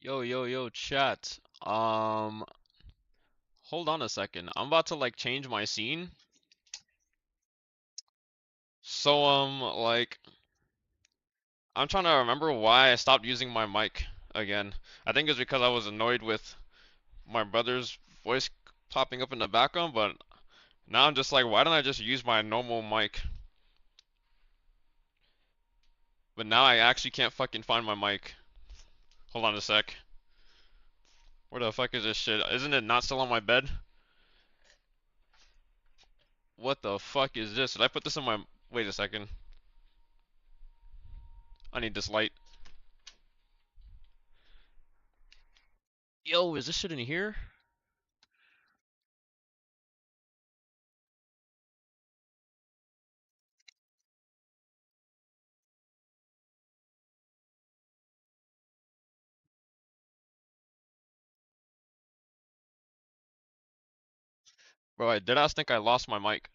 Yo, yo, yo, chat. Hold on a second. I'm about to like change my scene. So, I'm trying to remember why I stopped using my mic again. I think it's because I was annoyed with my brother's voice popping up in the background, but now I'm just like, why don't I just use my normal mic? But now I actually can't fucking find my mic. Hold on a sec. Where the fuck is this shit? Isn't it not still on my bed? What the fuck is this? Did I put this in my... Wait a second. I need this light. Yo, is this shit in here? Bro, I deadass think I lost my mic,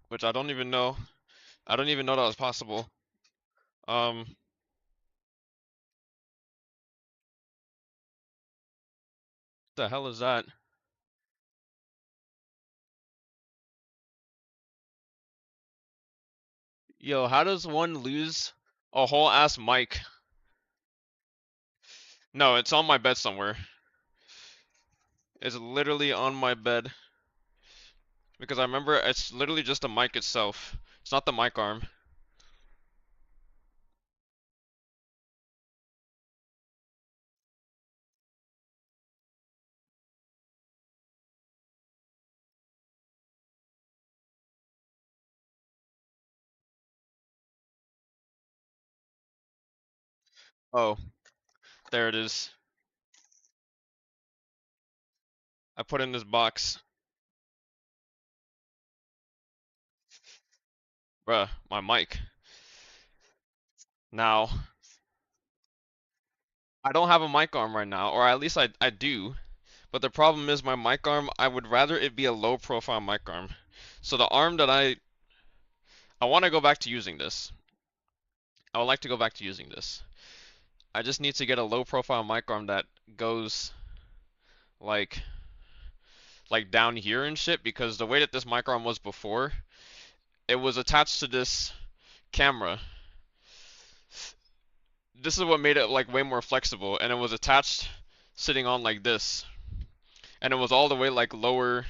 which I don't even know. I don't even know that was possible. Um, the hell is that? Yo, how does one lose a whole ass mic? No, it's on my bed somewhere. It's literally on my bed. Because I remember it's literally just the mic itself. It's not the mic arm. Oh, there it is. I put in this box. Bruh, my mic. Now, I don't have a mic arm right now, or at least I do. But the problem is my mic arm, I would rather it be a low profile mic arm. So the arm that I want to go back to using this. I would like to go back to using this. I just need to get a low profile mic arm that goes like down here and shit, because the way that this mic arm was before, it was attached to this camera. This is what made it like way more flexible, and it was attached sitting on like this. And it was all the way like lower,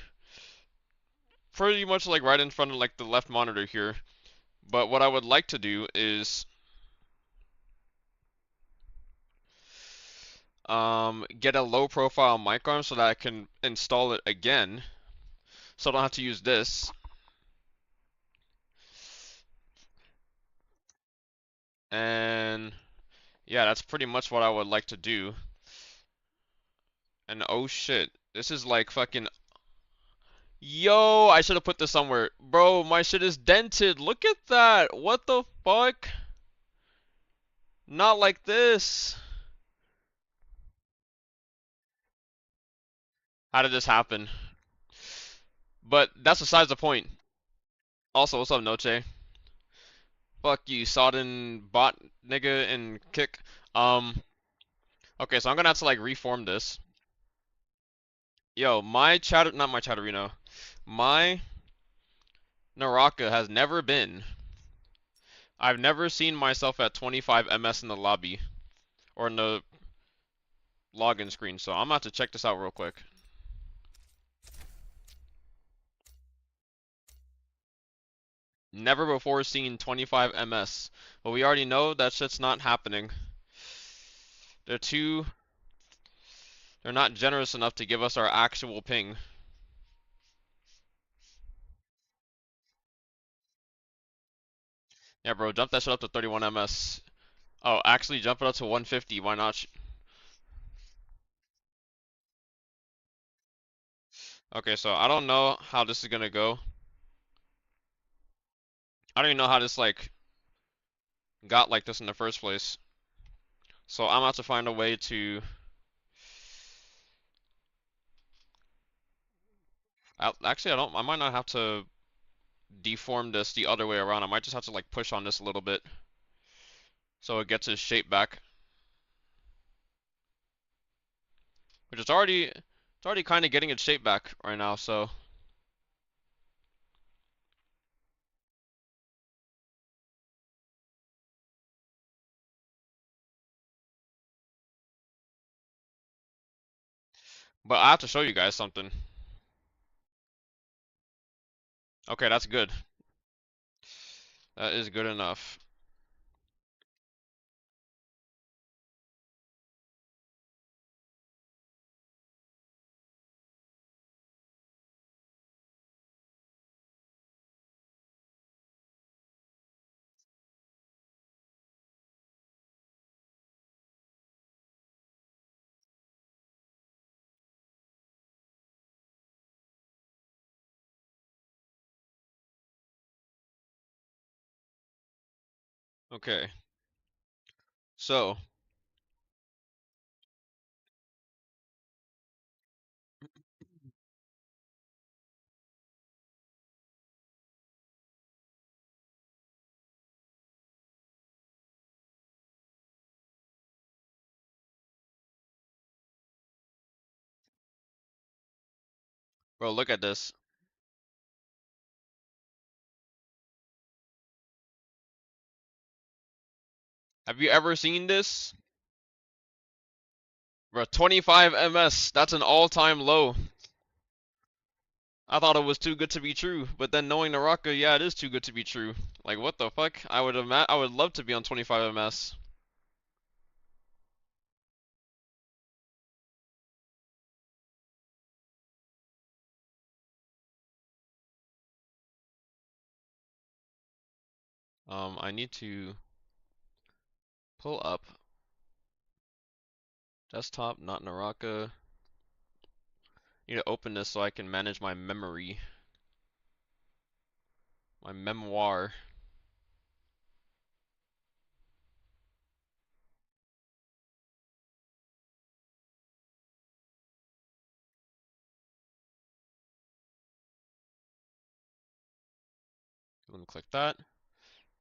pretty much like right in front of like the left monitor here. But what I would like to do is get a low profile mic arm so that I can install it again, so I don't have to use this. And yeah, that's pretty much what I would like to do. And oh shit, this is like fucking... Yo, I should have put this somewhere. Bro, my shit is dented. Look at that. What the fuck? Not like this. How did this happen? But that's besides the point. Also, what's up, Noche? Fuck you, sodden bot nigga and kick. Um, okay, so I'm gonna have to like reform this. Yo, my chat, not my Chatterino. My Naraka has never been. I've never seen myself at 25 ms in the lobby or in the login screen, so I'm about to check this out real quick. Never before seen 25 ms, but we already know that shit's not happening. They're too, they're not generous enough to give us our actual ping. Yeah, bro, jump that shit up to 31 ms. Oh, actually jump it up to 150. Why not? Okay, so I don't know how this is gonna go. I don't even know how this like got like this in the first place. So I'm about to find a way to. Actually, I don't. I might not have to deform this the other way around. I might just have to like push on this a little bit so it gets its shape back. which is it's already kind of getting its shape back right now. So, but I have to show you guys something. Okay, that's good. That is good enough. Okay, so bro, look at this. Have you ever seen this? Bro, 25 MS. That's an all-time low. I thought it was too good to be true, but then knowing Naraka, yeah, it is too good to be true. Like, what the fuck? I would love to be on 25 MS. I need to pull up desktop, not Naraka. Need to open this so I can manage my memory, my memoir. I'm gonna click that,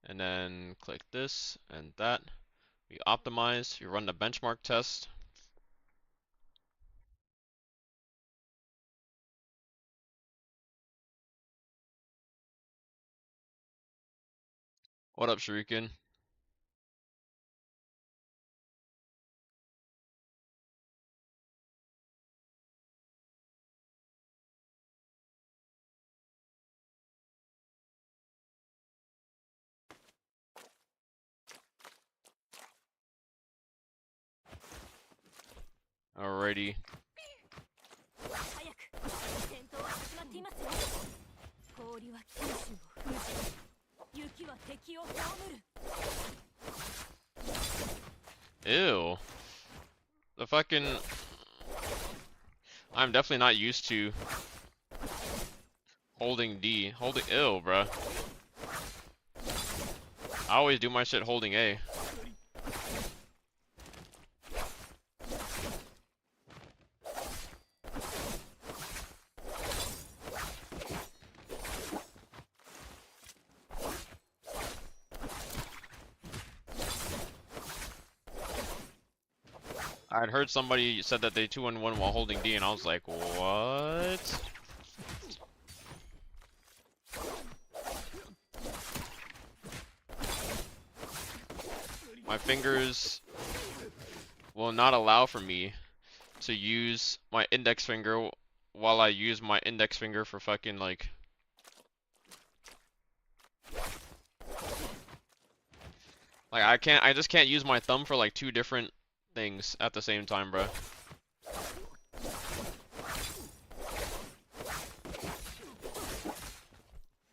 and then click this and that. We optimize. You run the benchmark test. What up, Shuriken? Alrighty. Ew. The fucking... I'm definitely not used to holding D. Holding... Ew, bruh. I always do my shit holding A. I'd heard somebody said that they 2-1 while holding D, and I was like, what? My fingers will not allow for me to use my index finger while I use my index finger for fucking like... I just can't use my thumb for like two different things at the same time, bro. It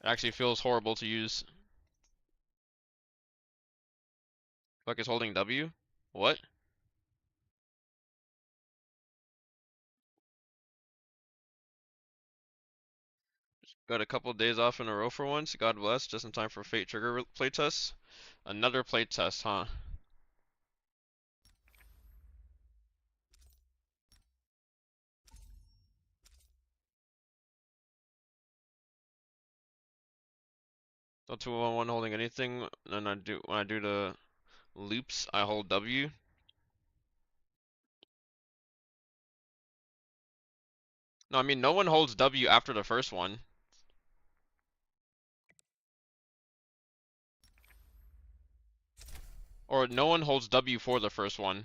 actually feels horrible to use. Fuck is holding W? What? Got a couple days off in a row for once. God bless. Just in time for Fate Trigger playtest. Another playtest, huh? So 2-1 holding anything. Then when I do the loops, I hold W. No, I mean, no one holds W after the first one. Or no one holds W for the first one.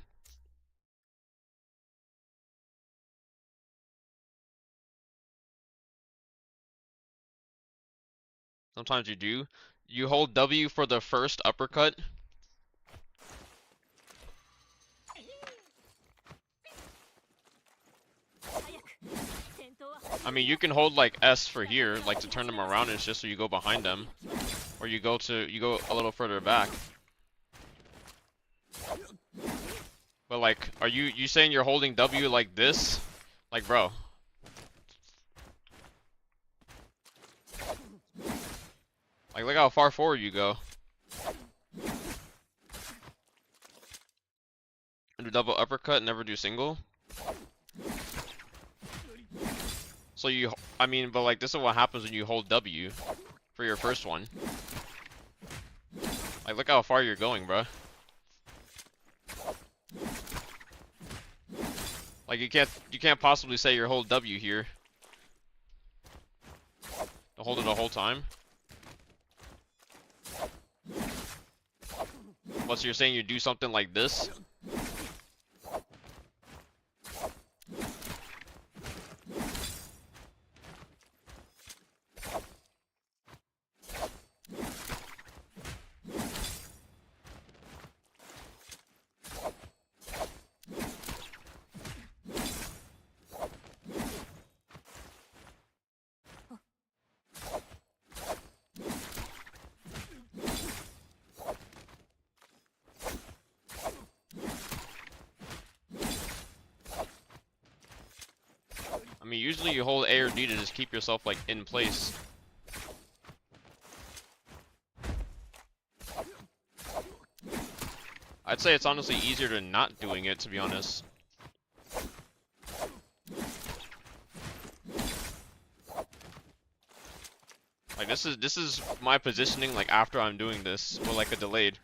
Sometimes you do. You hold W for the first uppercut. I mean, you can hold like S for here, like to turn them around. It's just so you go behind them, or you go a little further back. But like, are you saying you're holding W like this? Like, bro. Like, look how far forward you go. Do double uppercut, never do single. So you, I mean, but like, this is what happens when you hold W for your first one. Like, look how far you're going, bro. Like, you can't possibly say your hold W here. To hold it the whole time. What, so you're saying you do something like this? I mean, usually you hold A or D to just keep yourself, like, in place. I'd say it's honestly easier to not doing it, to be honest. Like, this is my positioning, like, after I'm doing this, or like a delayed.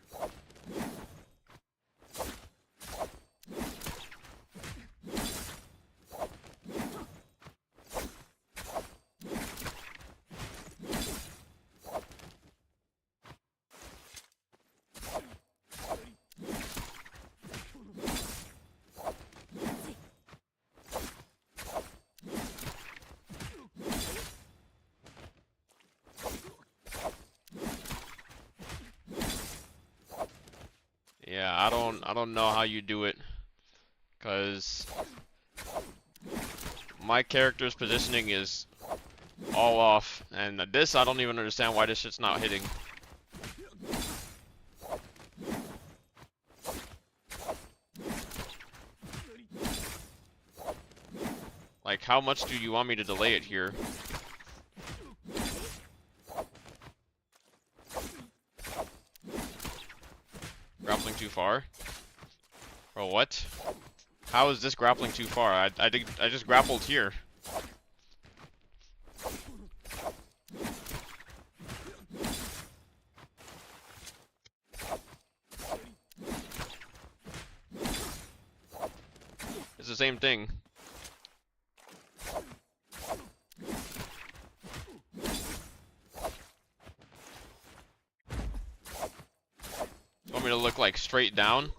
Yeah, I don't know how you do it, cause my character's positioning is all off, and this I don't even understand why this shit's not hitting. Like, how much do you want me to delay it here? Grappling too far? Bro, what? How is this grappling too far? I just grappled here. It's the same thing. You want me to look like straight down?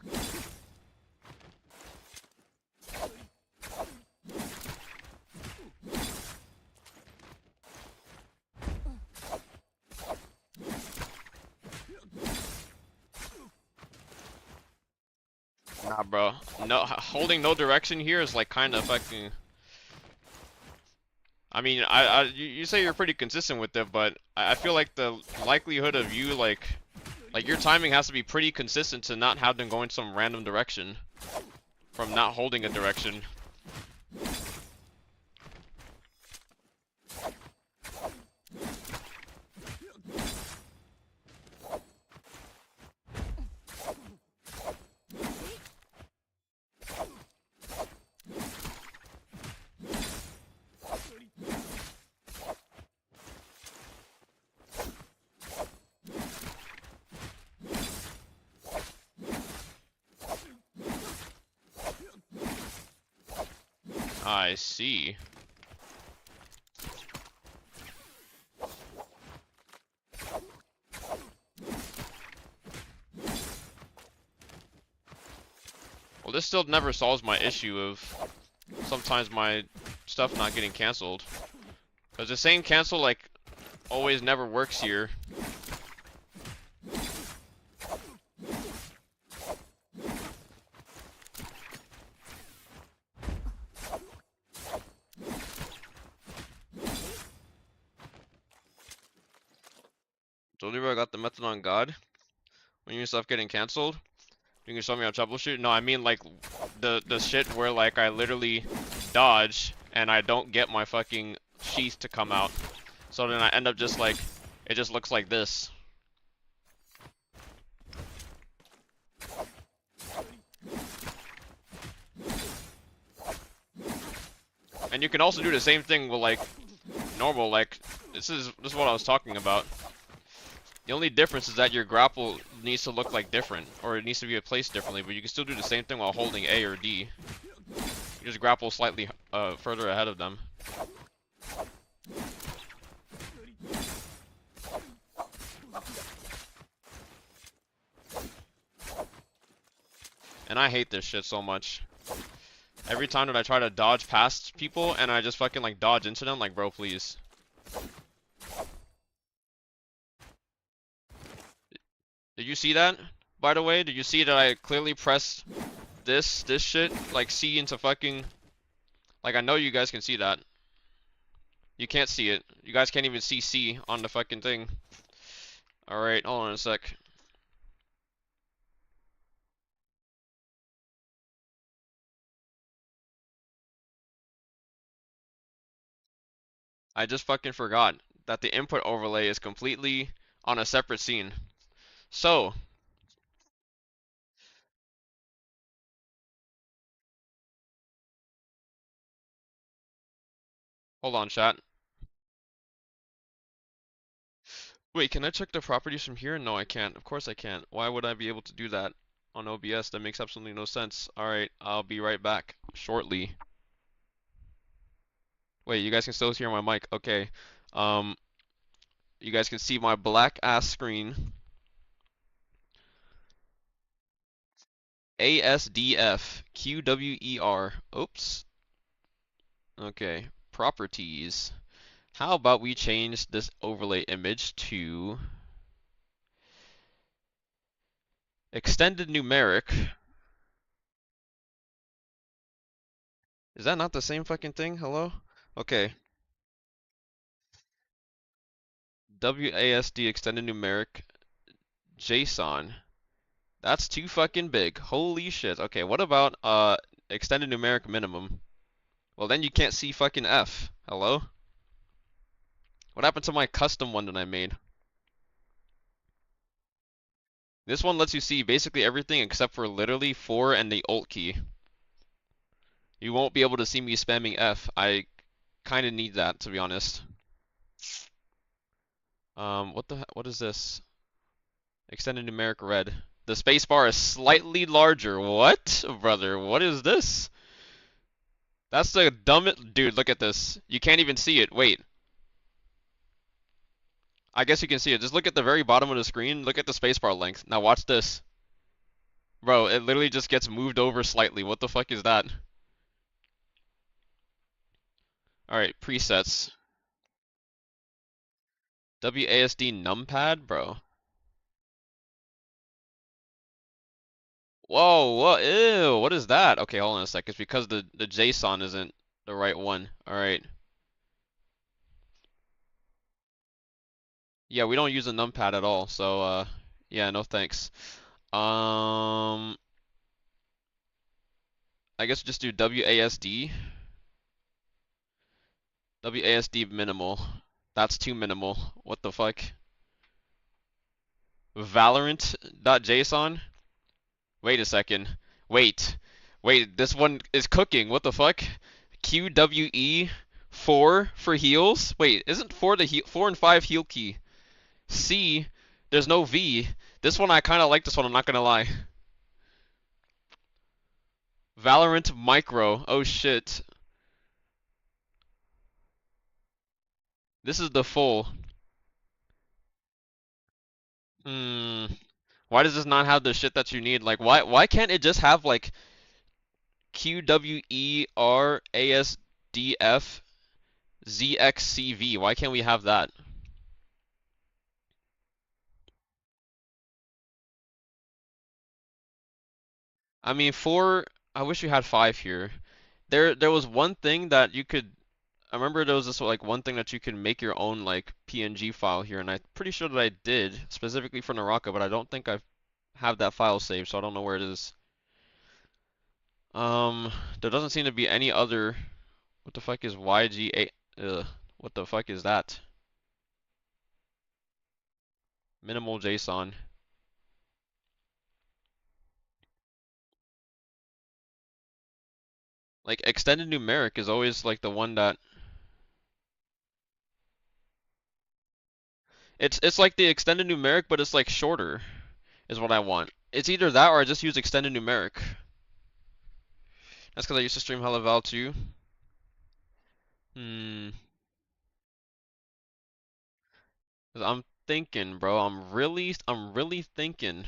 Nah, bro. No, holding no direction here is like kind of affecting. I mean, you say you're pretty consistent with it, but I feel like the likelihood of you like your timing has to be pretty consistent to not have them going some random direction from not holding a direction. I see. this still never solves my issue of sometimes my stuff not getting canceled. Because the same cancel, like, always never works here. Told you I got the method on God. When your stuff getting canceled, you can show me how to troubleshoot. No, I mean like the shit where like I literally dodge and I don't get my fucking sheath to come out. So then I end up just like, it just looks like this. And you can also do the same thing with like normal, like this is what I was talking about. The only difference is that your grapple needs to look like different, or it needs to be placed differently, but you can still do the same thing while holding A or D. You just grapple slightly further ahead of them. And I hate this shit so much. Every time that I try to dodge past people and I just fucking like dodge into them, like bro, please. Did you see that? By the way, did you see that I clearly pressed this shit? Like C into fucking... Like I know you guys can see that. You can't see it. You guys can't even see C on the fucking thing. Alright, hold on a sec. I just fucking forgot that the input overlay is completely on a separate scene. So, hold on, chat. Wait, can I check the properties from here? No, I can't. Of course I can't. Why would I be able to do that on OBS? That makes absolutely no sense. Alright, I'll be right back shortly. Wait, you guys can still hear my mic. Okay. You guys can see my black ass screen. ASDF QWER. Oops. Okay. Properties. How about we change this overlay image to extended numeric. Is that not the same fucking thing? Hello? Okay. WASD extended numeric JSON. That's too fucking big. Holy shit. Okay, what about extended numeric minimum? Well, then you can't see fucking F. Hello? What happened to my custom one that I made? This one lets you see basically everything except for literally 4 and the Alt key. You won't be able to see me spamming F. I kind of need that, to be honest. What is this? Extended numeric red. The spacebar is slightly larger. What? Brother, what is this? That's the dumbest... Dude, look at this. You can't even see it. Wait. I guess you can see it. Just look at the very bottom of the screen. Look at the spacebar length. Now watch this. Bro, it literally just gets moved over slightly. What the fuck is that? Alright, presets. WASD numpad? Bro. Whoa, what? Ew, what is that? Okay, hold on a sec. It's because the JSON isn't the right one. Alright. Yeah, we don't use a numpad at all, so, yeah, no thanks. I guess just do WASD. WASD minimal. That's too minimal. What the fuck? Valorant.json? Wait a second. Wait. Wait, this one is cooking. What the fuck? QWE 4 for heals? Wait, isn't 4 the 4 and 5 heal key? C, there's no V. This one I kind of like this one, I'm not gonna lie. Valorant micro. Oh shit. This is the full. Hmm. Why does this not have the shit that you need? Like, why can't it just have like QWERASDF ZXCV. Why can't we have that? I mean, four. I wish we had five here. There was one thing that you could. I remember there was this like one thing that you could make your own like PNG file here, and I'm pretty sure that I did specifically for Naraka, but I don't think I have that file saved, so I don't know where it is. There doesn't seem to be any other. What the fuck is YGA? What the fuck is that? Minimal JSON. Like extended numeric is always like the one that it's like the extended numeric, but it's like shorter, is what I want. It's either that or I just use extended numeric. That's because I used to stream Hella Val too. Hmm. Cause I'm thinking, bro. I'm really thinking.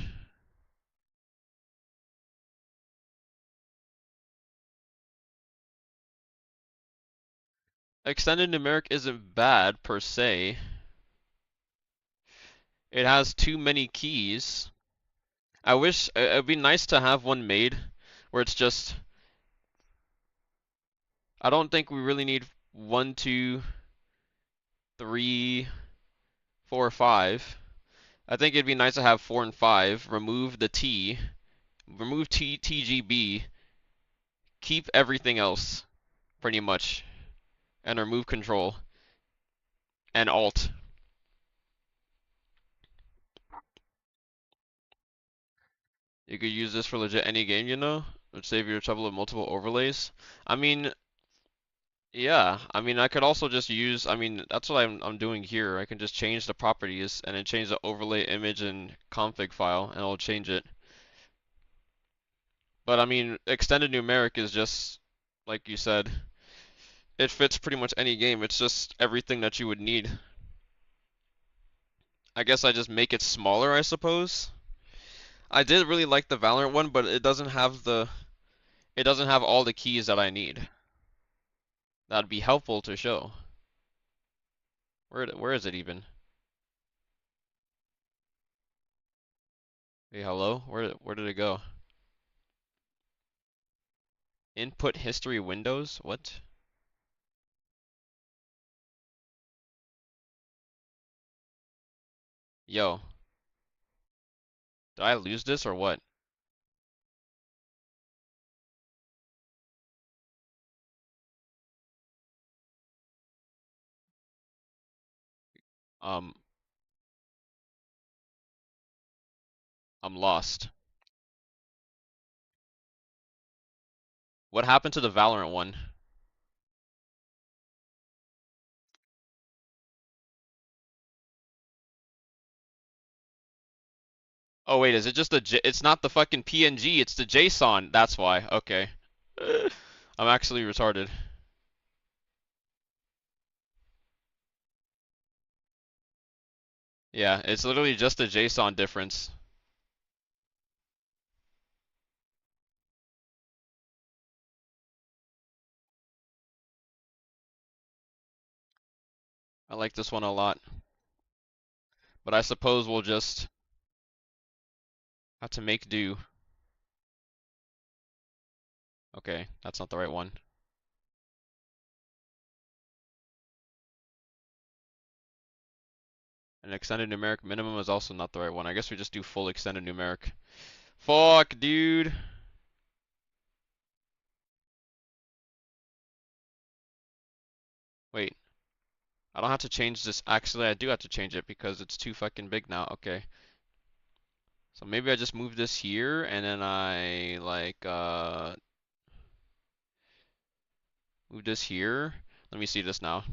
Extended numeric isn't bad per se. It has too many keys. I wish it'd be nice to have one made where it's just. I don't think we really need 1, 2, 3, 4, 5. I think it'd be nice to have 4 and 5. Remove the T. Remove TGB. Keep everything else, pretty much, and remove control and alt. You could use this for legit any game, you know? Would save you trouble with multiple overlays. I mean, yeah. I mean, I could also just use. I mean, that's what I'm doing here. I can just change the properties and then change the overlay image and config file, and it'll change it. But I mean, extended numeric is just like you said. It fits pretty much any game. It's just everything that you would need. I guess I just make it smaller, I suppose. I did really like the Valorant one, but it doesn't have all the keys that I need. That'd be helpful to show. Where is it even? Hey, hello? Where did it go? Input history windows? What? Yo, did I lose this or what? Um, I'm lost. What happened to the Valorant one? Oh wait, is it just it's not the fucking PNG, it's the JSON. That's why. Okay. I'm actually retarded. Yeah, it's literally just a JSON difference. I like this one a lot. But I suppose we'll just have to make do. Okay, that's not the right one. An extended numeric minimum is also not the right one. I guess we just do full extended numeric. Fuck, dude. Wait, I don't have to change this. Actually, I do have to change it because it's too fucking big now. Okay. So maybe I just move this here and then I like move this here. Let me see this now.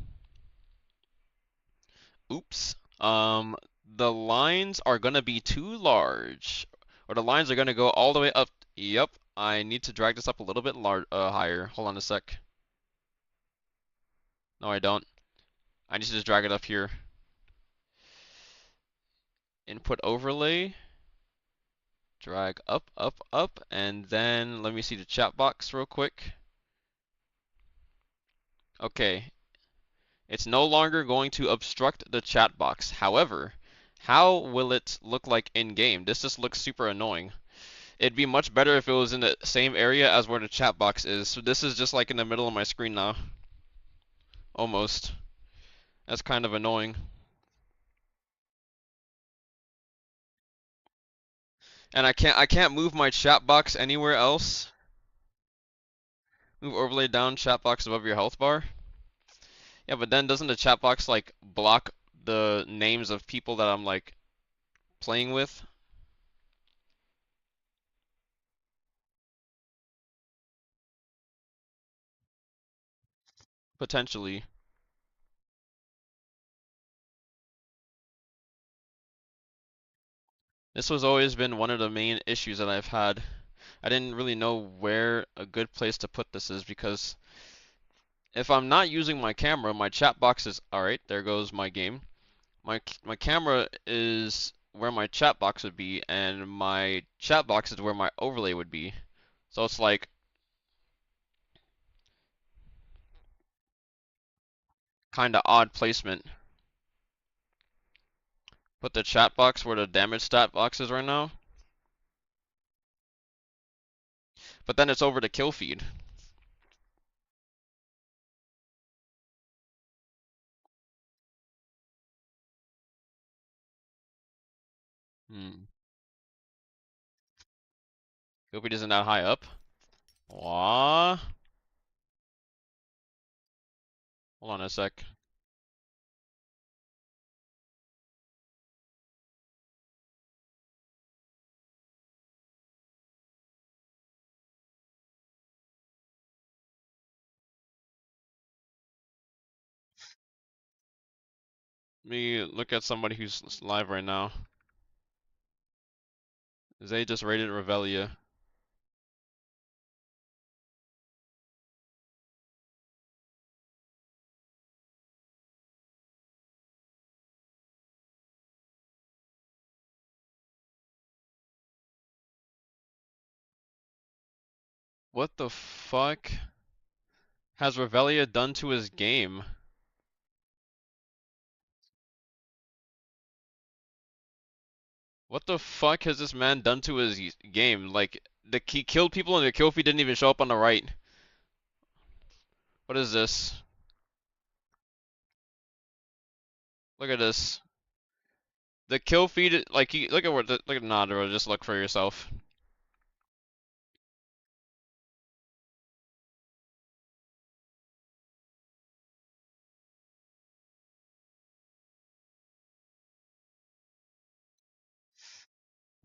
Oops. The lines are gonna be too large. Or the lines are gonna go all the way up. Yep. I need to drag this up a little bit higher. Hold on a sec. No, I don't. I need to just drag it up here. Input overlay. Drag up, up, up, and then let me see the chat box real quick. Okay, it's no longer going to obstruct the chat box. However, how will it look like in game? This just looks super annoying. It'd be much better if it was in the same area as where the chat box is. So this is just like in the middle of my screen now. Almost. That's kind of annoying. And I can't move my chat box anywhere else. Move overlay down, chat box above your health bar. Yeah, but then doesn't the chat box like block the names of people that I'm like playing with? Potentially. This was always been one of the main issues that I've had. I didn't really know where a good place to put this is because if I'm not using my camera, my chat box is alright, there goes my game. My camera is where my chat box would be, and my chat box is where my overlay would be. So it's like kinda odd placement. Put the chat box where the damage stat box is right now, but then it's over the kill feed. Hmm. Kill feed isn't that high up. Wah. Hold on a sec. Let me look at somebody who's live right now. Zay just rated Revelia. What the fuck has Revelia done to his game? What the fuck has this man done to his game? Like, he killed people and the kill feed didn't even show up on the right. What is this? Look at this. The kill feed, like, look at what, look at Nadra, just look for yourself.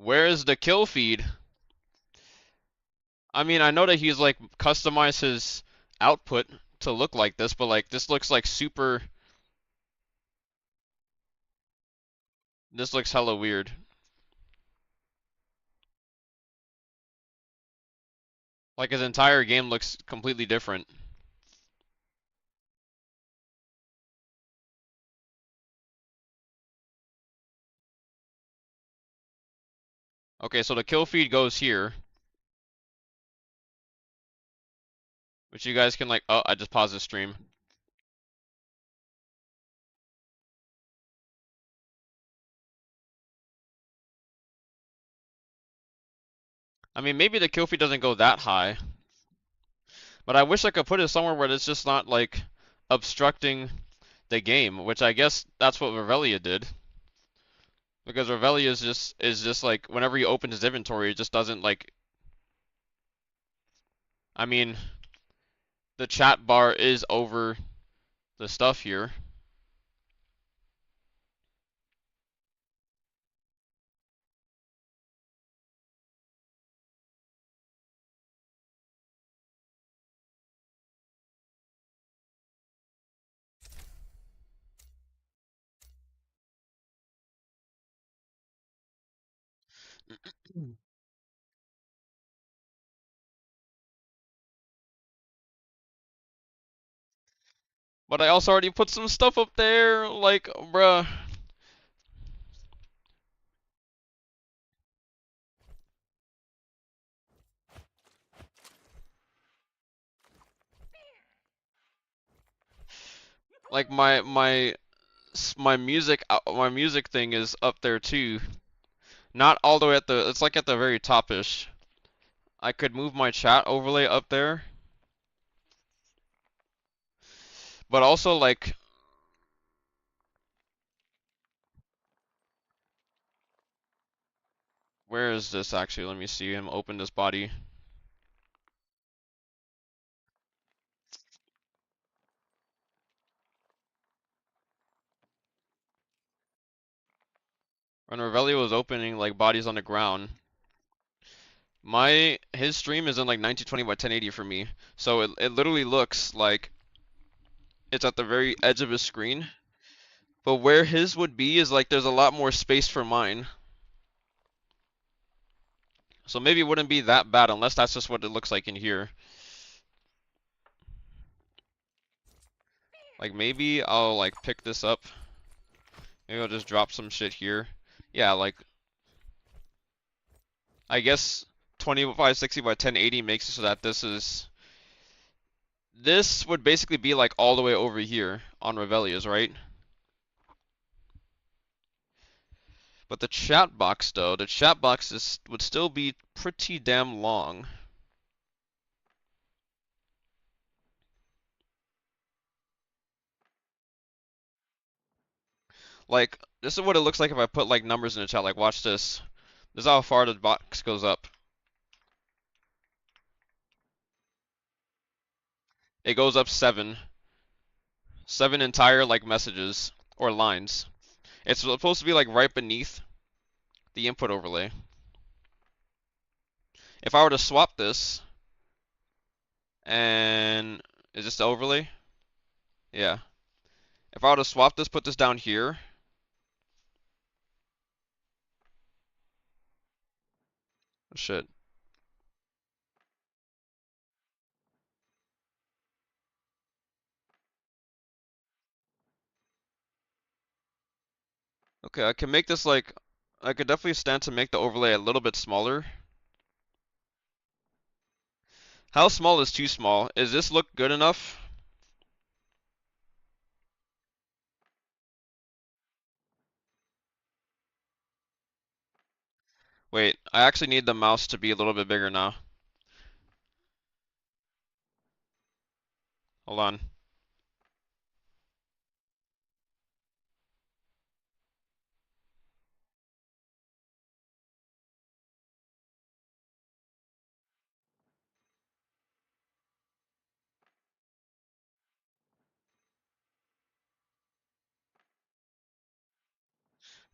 Where is the kill feed? I mean, I know that he's like customized his output to look like this, but like this looks like super. This looks hella weird. Like his entire game looks completely different. Okay, so the kill feed goes here, which you guys can like. Oh, I just paused the stream. I mean, maybe the kill feed doesn't go that high, but I wish I could put it somewhere where it's just not like obstructing the game, which I guess that's what Revelia did. Because Revelia is just like whenever he opens his inventory, it just doesn't like. I mean, the chat bar is over the stuff here. But I also already put some stuff up there, like, bruh. Like my music thing is up there too. Not all the way at the, it's like at the very top-ish. I could move my chat overlay up there, but also like, where is this actually? Let me see him open this body. When Revelio was opening like bodies on the ground, his stream is in like 1920 by 1080 for me, so it literally looks like it's at the very edge of his screen. But where his would be is like there's a lot more space for mine. So maybe it wouldn't be that bad unless that's just what it looks like in here. Like maybe I'll like pick this up. Maybe I'll just drop some shit here. Yeah, like I guess 2560 by 1080 makes it so that this would basically be like all the way over here on Revelia's, right? But the chat box though, the chat box would still be pretty damn long. Like, this is what it looks like if I put like numbers in the chat. Like, watch this. This is how far the box goes up. It goes up 7. 7 entire like messages or lines. It's supposed to be like right beneath the input overlay. If I were to swap this, and is this the overlay? Yeah. If I were to swap this, put this down here. Oh, shit. Okay, I can make this like, I could definitely stand to make the overlay a little bit smaller. How small is too small? Is this look good enough? Wait, I actually need the mouse to be a little bit bigger now. Hold on.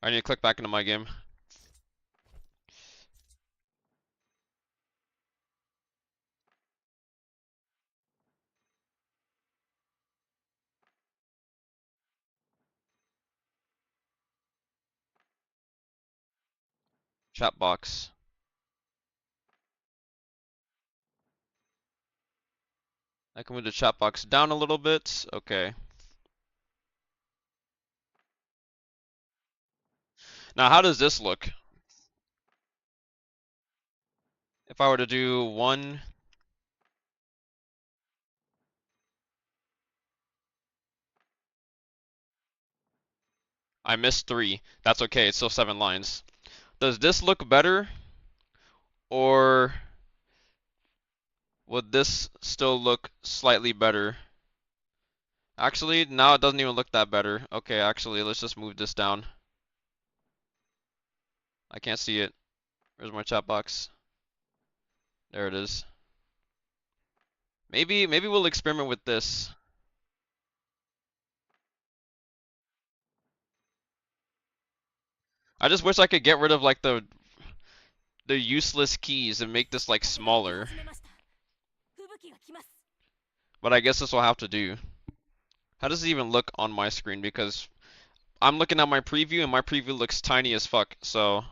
I need to click back into my game. Chat box. I can move the chat box down a little bit. Okay. Now, how does this look? If I were to do 1, I missed 3. That's okay, it's still 7 lines. Does this look better? Or would this still look slightly better? Actually, now it doesn't even look that better. Okay, actually, let's just move this down. I can't see it. Where's my chat box? There it is. Maybe we'll experiment with this. I just wish I could get rid of like the useless keys and make this like smaller. But I guess this will have to do. How does it even look on my screen? Because I'm looking at my preview and my preview looks tiny as fuck. So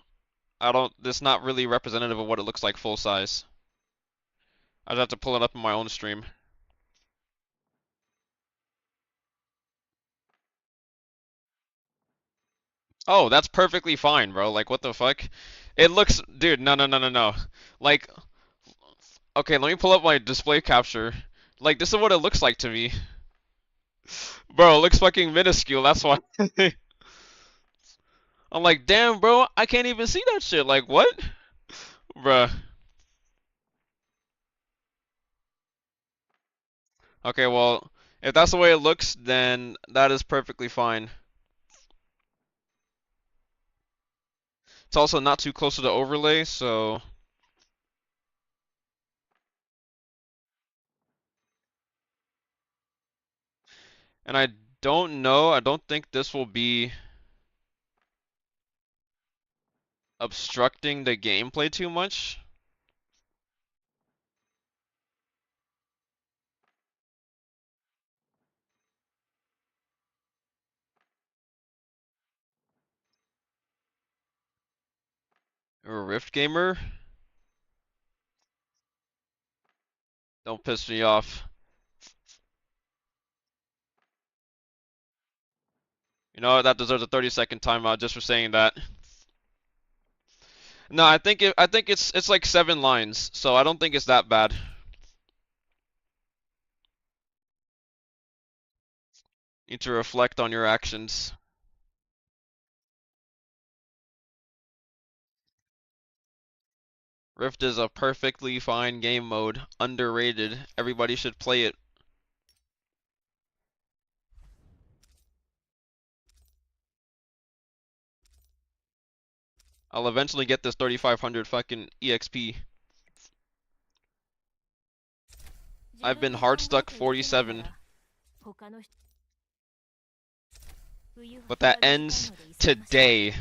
this not really representative of what it looks like full size. I'd have to pull it up in my own stream. Oh, that's perfectly fine, bro. Like, what the fuck? It looks, dude, no, no, no, no, no. Like, okay, let me pull up my display capture. Like, this is what it looks like to me. Bro, it looks fucking minuscule, that's why. I'm like, damn, bro, I can't even see that shit. Like, what? Bruh. Okay, well, if that's the way it looks, then that is perfectly fine. It's also not too close to the overlay, so... And I don't know, I don't think this will be obstructing the gameplay too much. Or a Rift gamer? Don't piss me off. You know what, that deserves a 30-second timeout just for saying that. No, I think it's like 7 lines, so I don't think it's that bad. Need to reflect on your actions. Rift is a perfectly fine game mode. Underrated. Everybody should play it. I'll eventually get this 3500 fucking EXP. I've been hard stuck 47. But that ends today.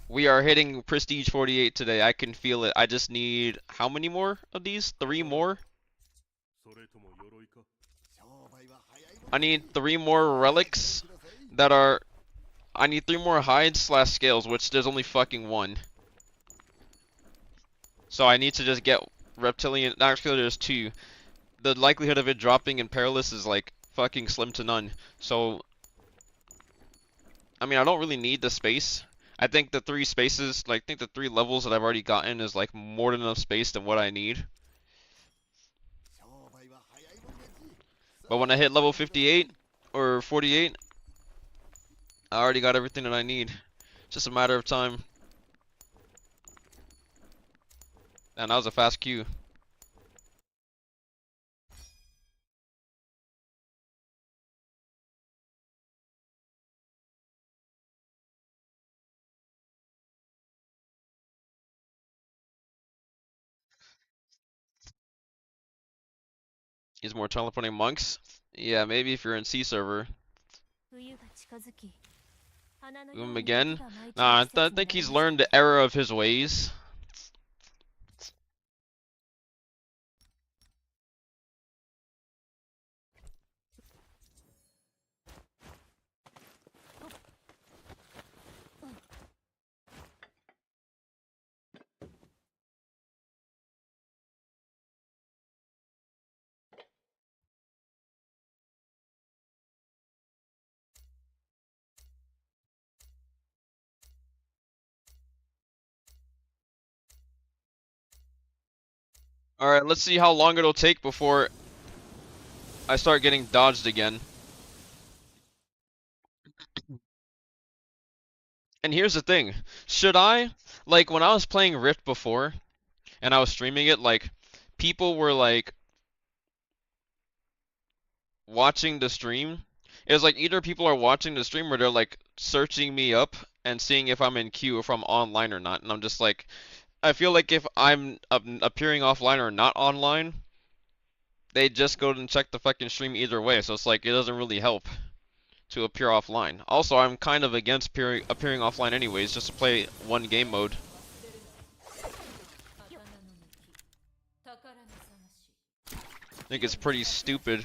We are hitting Prestige 48 today. I can feel it. I just need how many more of these? 3 more? I need 3 more relics that are... I need 3 more hides slash scales, which there's only fucking 1. So I need to just get reptilian... Actually, there's 2. The likelihood of it dropping in perilous is like fucking slim to none. So... I mean, I don't really need the space. I think the 3 spaces, like, I think the 3 levels that I've already gotten is like more than enough space than what I need. But when I hit level 58 or 48, I already got everything that I need. It's just a matter of time. And that was a fast queue. Use more teleporting monks? Yeah, maybe if you're in C server. Boom again? Nah, I think he's learned the error of his ways. Alright, let's see how long it'll take before I start getting dodged again. And here's the thing. Should I, like, when I was playing Rift before, and I was streaming it, like, people were, like, watching the stream. It was like either people are watching the stream or they're, like, searching me up and seeing if I'm in queue, if I'm online or not. And I'm just like, I feel like if I'm appearing offline or not online, they just go and check the fucking stream either way. So it's like, it doesn't really help to appear offline. Also, I'm kind of against appearing offline anyways, just to play one game mode. I think it's pretty stupid.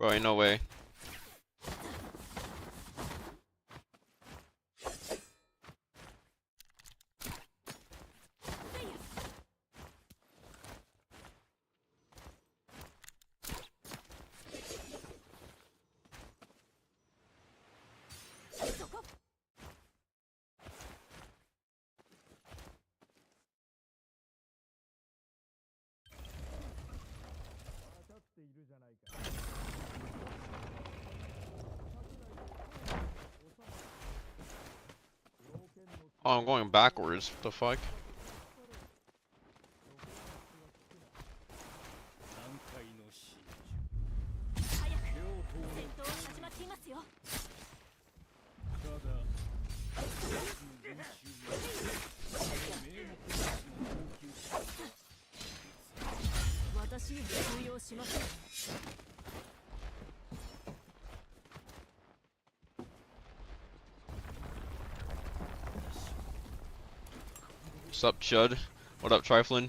Bro, ain't no way. Oh, I'm going backwards. What the fuck? What's up, Chud? What up, Triflin?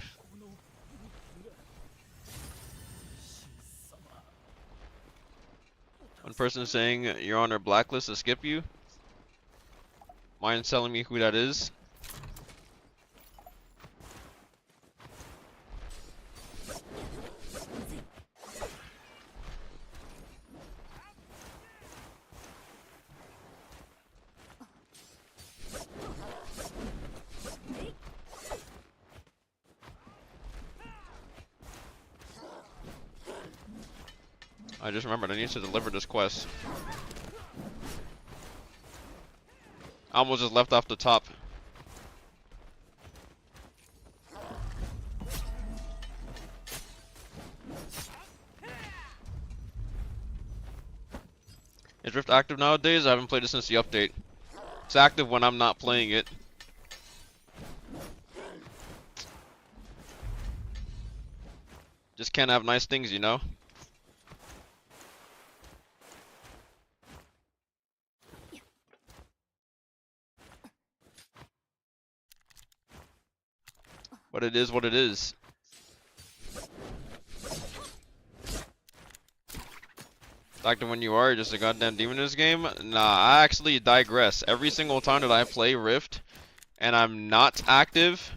One person saying you're on their blacklist to skip you. Mind telling me who that is? I just remembered I need to deliver this quest. I almost just left off the top. Is Rift active nowadays? I haven't played it since the update. It's active when I'm not playing it. Just can't have nice things, you know? But it is what it is. Active when you are, just a goddamn demon in this game? Nah, I actually digress. Every single time that I play Rift and I'm not active,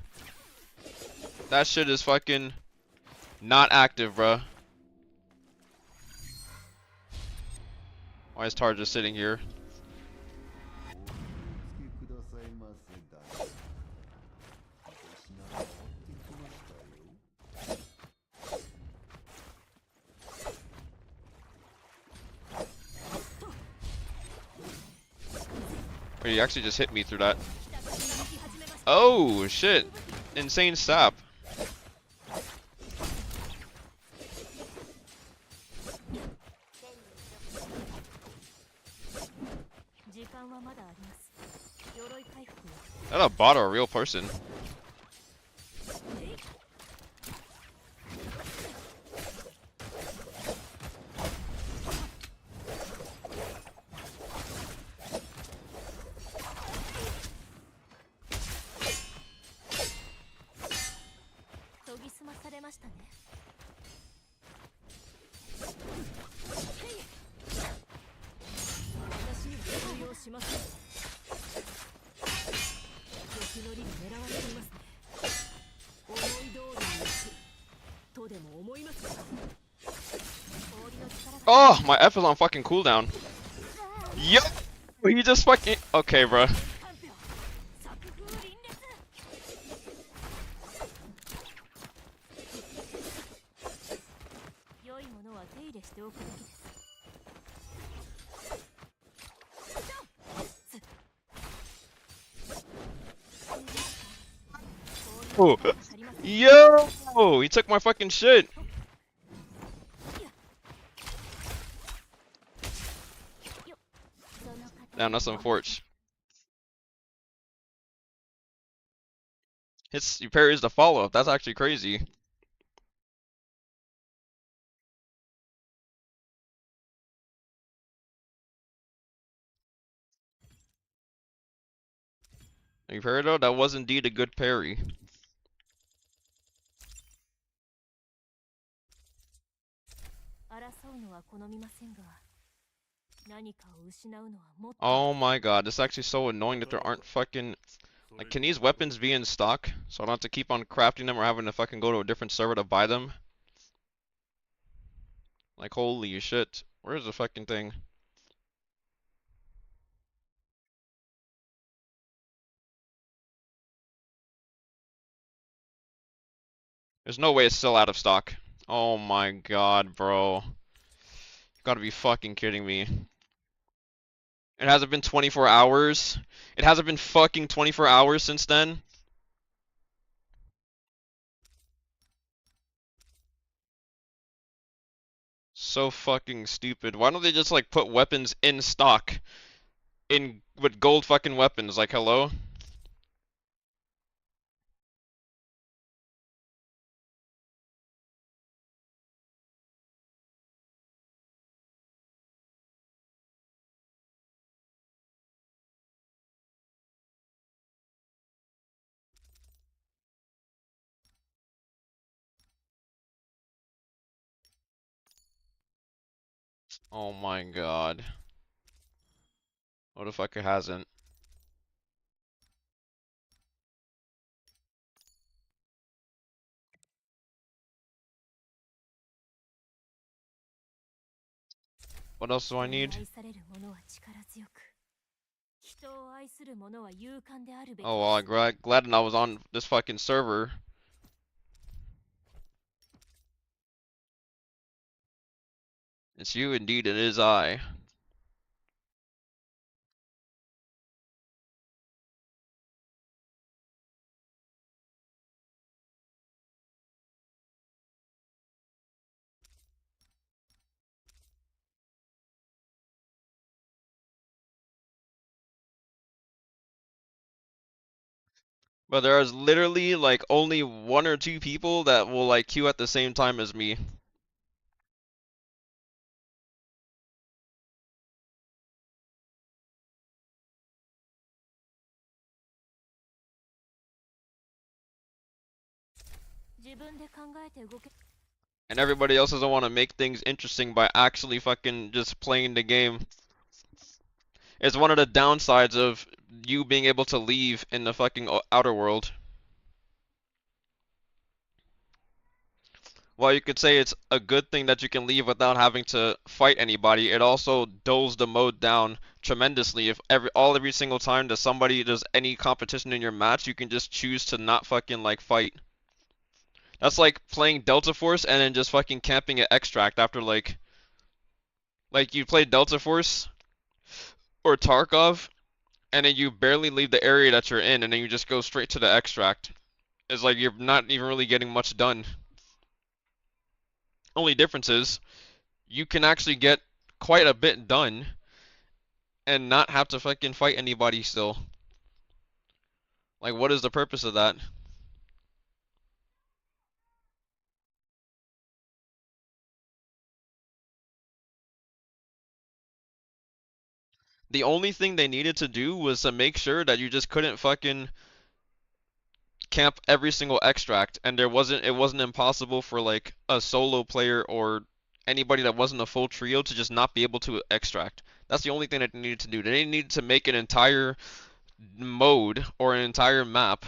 that shit is fucking not active, bruh. Why is Tar just sitting here? Wait, he actually just hit me through that. Oh, shit. Insane sap. That a bot or a real person? Oh, my F is on fucking cooldown. Yo, he just fucking okay, bro. Oh, yo, he took my fucking shit. Damn, that's unfortunate. His parries the follow-up. That's actually crazy. You parried though? That was indeed a good parry. Oh my god, this is actually so annoying that there aren't fucking... Like, can these weapons be in stock? So I don't have to keep on crafting them or having to fucking go to a different server to buy them? Like, holy shit. Where's the fucking thing? There's no way it's still out of stock. Oh my god, bro. You gotta be fucking kidding me. It hasn't been 24 hours? It hasn't been fucking 24 hours since then? So fucking stupid. Why don't they just like put weapons in stock in with gold fucking weapons? Like, hello? Oh my god. What the fuck it hasn't? What else do I need? Oh well, I'm glad that I was on this fucking server. It's you indeed, it is I. But there is literally like only one or two people that will like queue at the same time as me. And everybody else doesn't want to make things interesting by actually fucking just playing the game. It's one of the downsides of you being able to leave in the fucking outer world. While you could say it's a good thing that you can leave without having to fight anybody, it also dulls the mode down tremendously. If every single time that somebody does any competition in your match, you can just choose to not fucking like fight. That's like playing Delta Force and then just fucking camping at Extract after like you play Delta Force or Tarkov and then you barely leave the area that you're in and then you just go straight to the Extract. It's like you're not even really getting much done. Only difference is you can actually get quite a bit done and not have to fucking fight anybody still. Like, what is the purpose of that? The only thing they needed to do was to make sure that you just couldn't fucking camp every single extract, and it wasn't impossible for like a solo player or anybody that wasn't a full trio to just not be able to extract. That's the only thing that they needed to do. They needed to make an entire mode or an entire map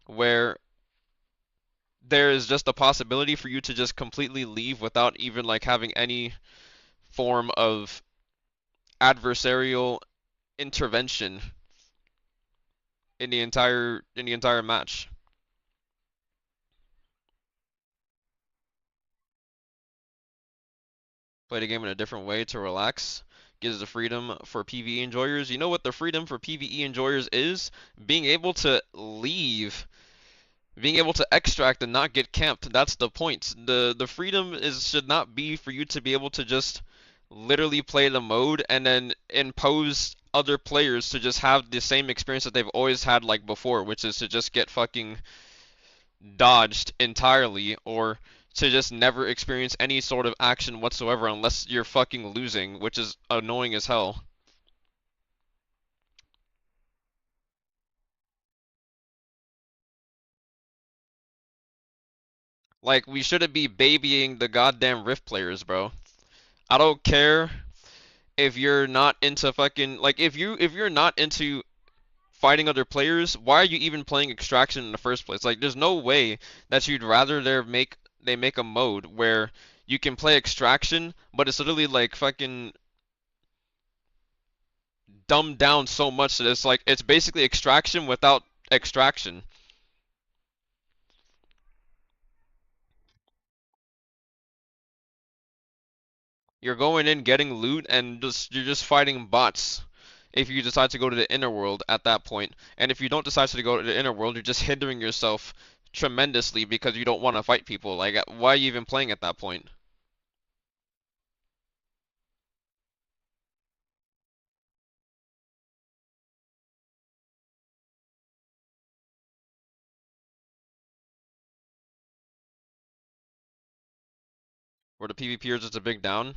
where there is just a possibility for you to just completely leave without even like having any form of adversarial intervention in the entire match. Play the game in a different way to relax. Gives the freedom for PvE enjoyers. You know what the freedom for PvE enjoyers is? Being able to leave, being able to extract and not get camped. That's the point. The freedom is should not be for you to be able to just literally play the mode and then impose other players to just have the same experience that they've always had like before, which is to just get fucking dodged entirely or to just never experience any sort of action whatsoever unless you're fucking losing, which is annoying as hell. Like, we shouldn't be babying the goddamn Rift players, bro. I don't care if you're not into fucking like if you're not into fighting other players, why are you even playing Extraction in the first place? Like, there's no way that you'd rather they make a mode where you can play Extraction, but it's literally like fucking dumbed down so much that it's like it's basically Extraction without Extraction. You're going in getting loot and you're just fighting bots if you decide to go to the inner world at that point. And if you don't decide to go to the inner world, you're just hindering yourself tremendously because you don't want to fight people. Like, why are you even playing at that point? Where the PvPers is a big down.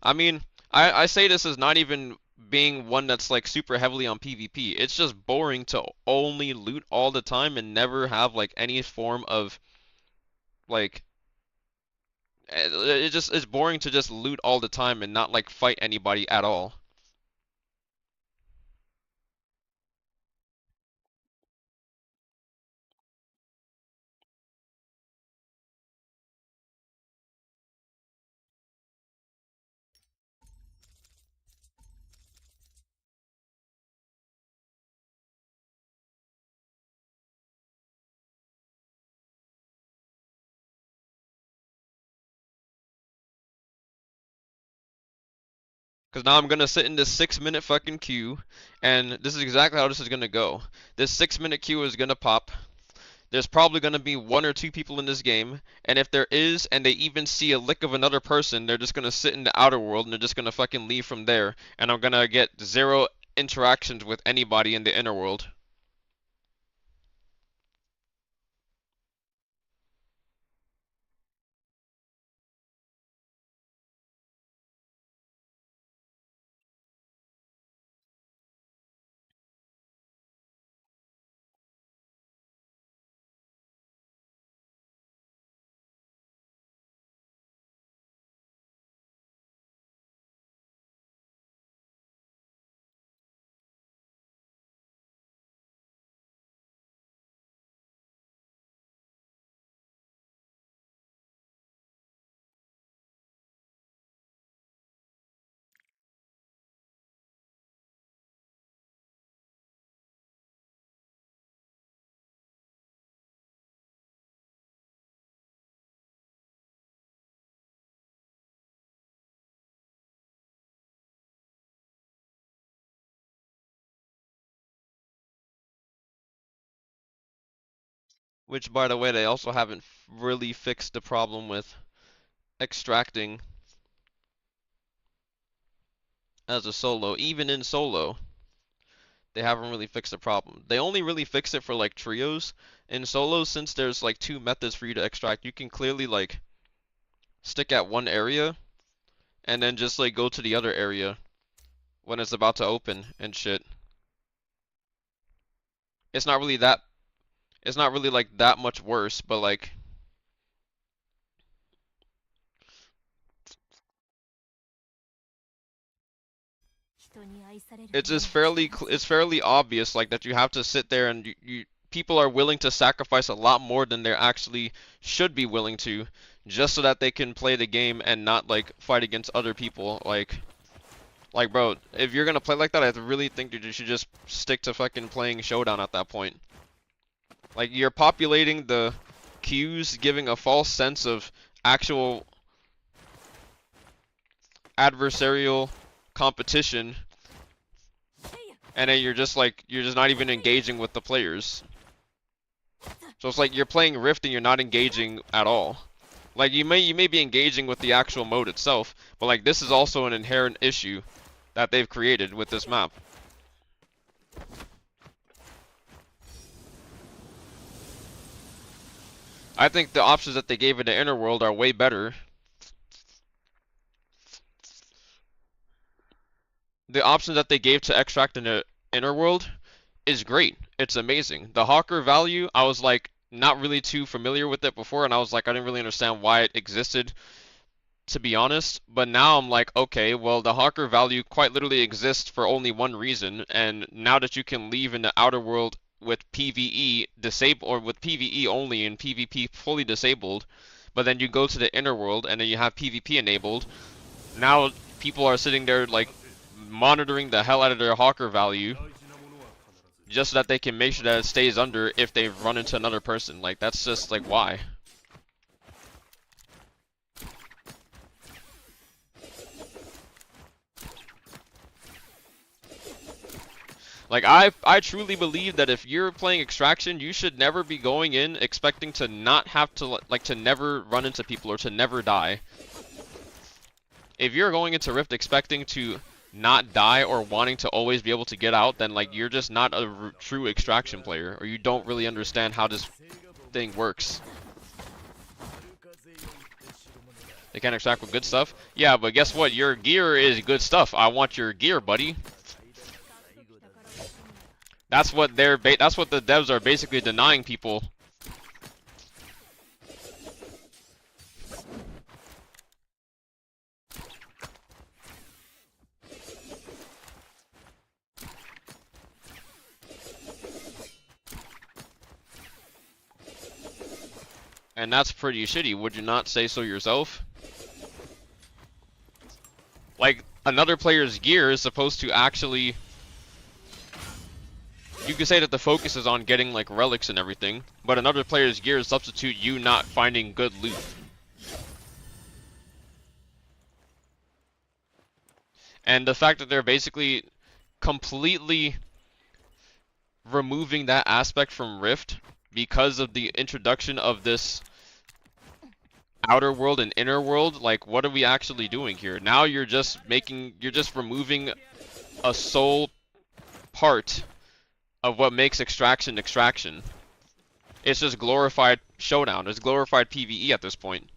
I mean, I say this as not even being one that's like super heavily on PvP. It's just boring to only loot all the time and never have like any form of like it's boring to just loot all the time and not like fight anybody at all. Because now I'm gonna sit in this 6 minute fucking queue, and this is exactly how this is gonna go. This 6 minute queue is gonna pop. There's probably gonna be one or two people in this game, and if there is, and they even see a lick of another person, they're just gonna sit in the outer world and they're just gonna fucking leave from there, and I'm gonna get zero interactions with anybody in the inner world. Which, by the way, they also haven't really fixed the problem with extracting as a solo. Even in solo, they haven't really fixed the problem. They only really fix it for like trios. In solos, since there's like two methods for you to extract, you can clearly like stick at one area and then just like go to the other area when it's about to open and shit. It's not really that it's not really like that much worse, but like it's fairly obvious like that you have to sit there and people are willing to sacrifice a lot more than they actually should be willing to just so that they can play the game and not like fight against other people like bro, if you're gonna play like that, I really think that you should just stick to fucking playing Showdown at that point. Like, you're populating the queues, giving a false sense of actual adversarial competition, and then you're just not even engaging with the players. So it's like you're playing Rift and you're not engaging at all. Like, you may be engaging with the actual mode itself, but like this is also an inherent issue that they've created with this map. I think the options that they gave in the inner world are way better. The options that they gave to extract in the inner world is great. It's amazing. The Hawker value, I was like not really too familiar with it before, and I was like I didn't really understand why it existed to be honest, but now I'm like, okay, well, the Hawker value quite literally exists for only one reason, and now that you can leave in the outer world with PvE disabled, or with PvE only and PvP fully disabled, but then you go to the inner world and then you have PvP enabled, now people are sitting there like monitoring the hell out of their Hawker value just so that they can make sure that it stays under if they run into another person. Like, that's just like, why? Like, I truly believe that if you're playing Extraction, you should never be going in expecting to not have to, like, to never run into people or to never die. If you're going into Rift expecting to not die or wanting to always be able to get out, then, like, you're just not a true Extraction player, or you don't really understand how this thing works. They can't extract with good stuff? Yeah, but guess what? Your gear is good stuff. I want your gear, buddy. That's what the devs are basically denying people. And that's pretty shitty, would you not say so yourself? Like, another player's gear is supposed to actually... You could say that the focus is on getting, like, relics and everything, but another player's gear is substitute you not finding good loot. And the fact that they're basically completely removing that aspect from Rift because of the introduction of this outer world and inner world, like, what are we actually doing here? Now you're just removing a sole part of what makes Extraction. It's just glorified showdown. It's glorified PvE at this point.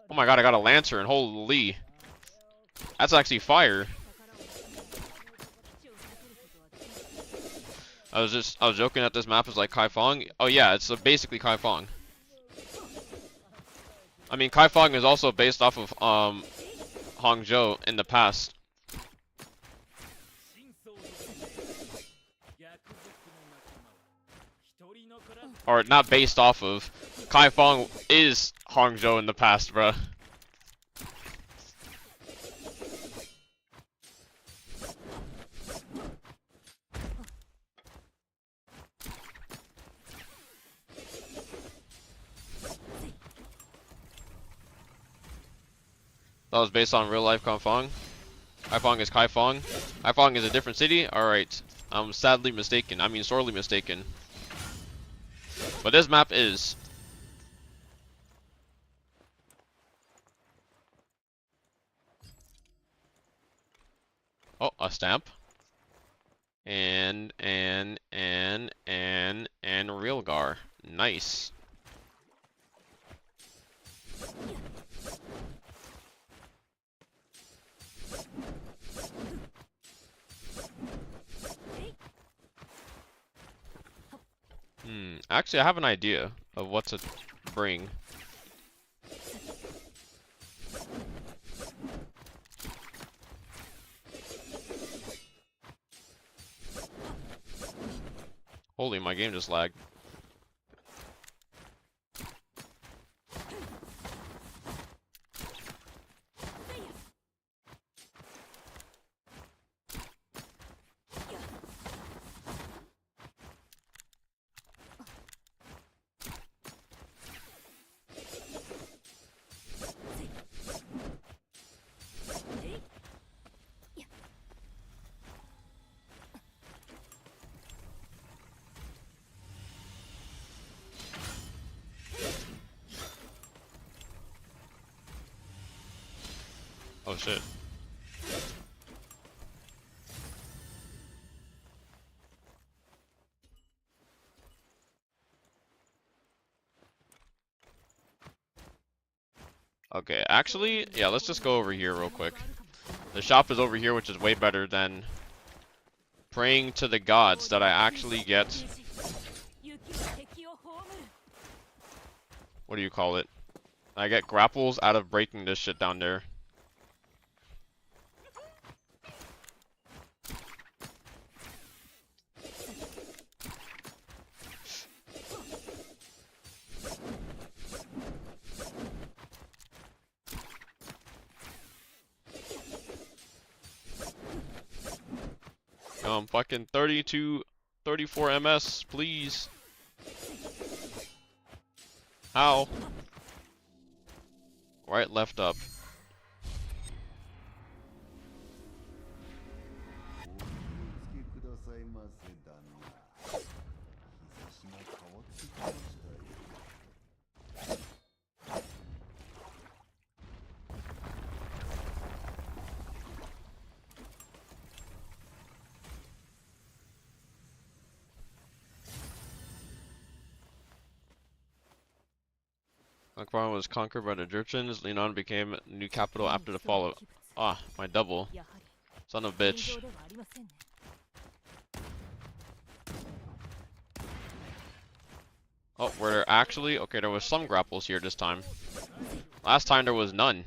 Oh my god, I got a Lantern. Holy. That's actually fire. I was joking that this map is like Kaifeng. Oh yeah, it's basically Kaifeng. I mean, Kaifeng is also based off of Hangzhou in the past. Or not based off of. Kaifeng is Hangzhou in the past, bruh. That was based on real life Kaifeng. Kaifeng is Kaifeng. Kaifeng is a different city? Alright. I'm sadly mistaken. I mean sorely mistaken. But this map is. Oh, a stamp. And Realgar. Nice. Actually, I have an idea of what to bring. Holy, my game just lagged. Oh shit. Okay, actually, yeah, let's just go over here real quick. The shop is over here, which is way better than praying to the gods that I actually get what do you call it? I get grapples out of breaking this shit down there. Fucking 32, 34 MS, please. How? Right, left, up. Akbar was conquered by the Jurchens. Linan became new capital after the fall of... Ah, my double. Son of a bitch. Oh, were there actually? Okay, there was some grapples here this time. Last time there was none.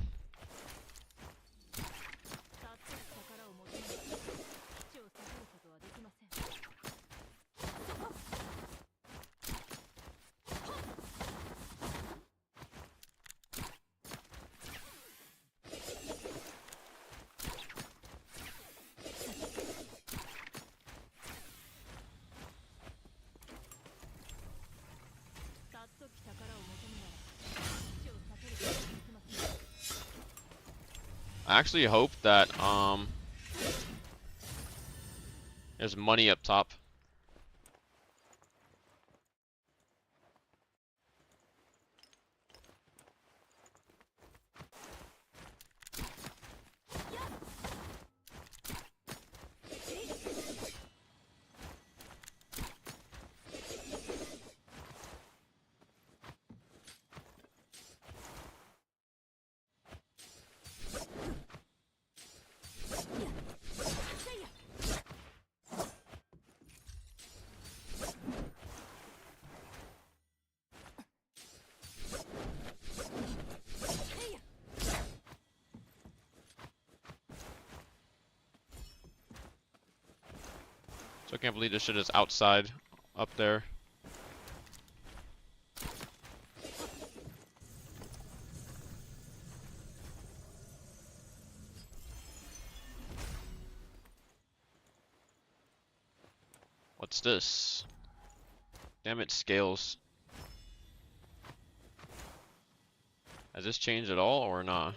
I actually hope that there's money up top. So I can't believe this shit is outside, up there. What's this? Damn it, scales. Has this changed at all or not?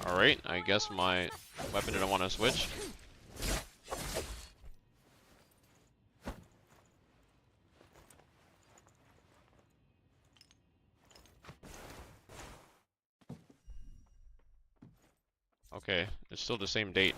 Alright, I guess my weapon didn't want to switch. Okay, it's still the same date.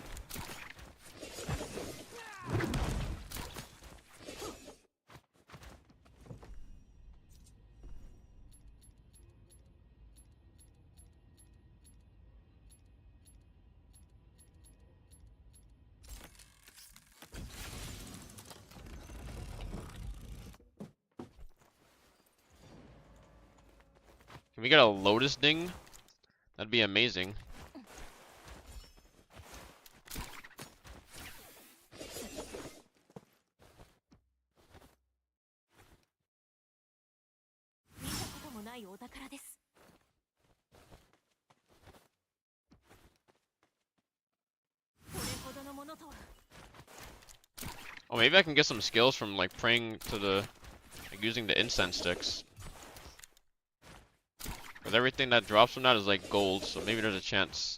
Can we get a Lotus Ding? That'd be amazing. Oh, maybe I can get some skills from like praying to the, like using the incense sticks. Because everything that drops from that is like gold, so maybe there's a chance.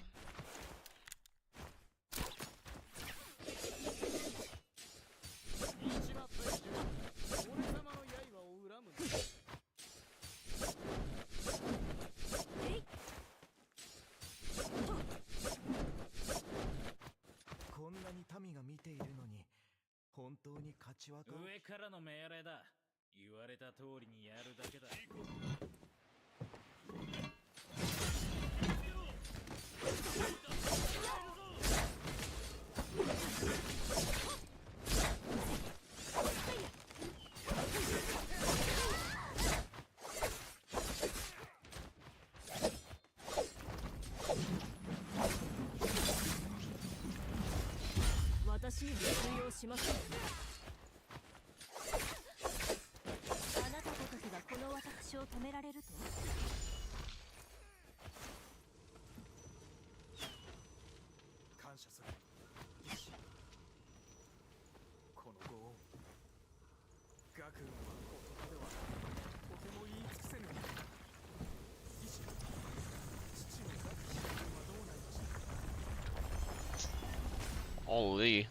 Holy,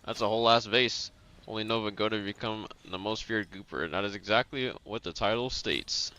that's a whole ass vase. Only Nova go to become the most feared Gooper. That is exactly what the title states.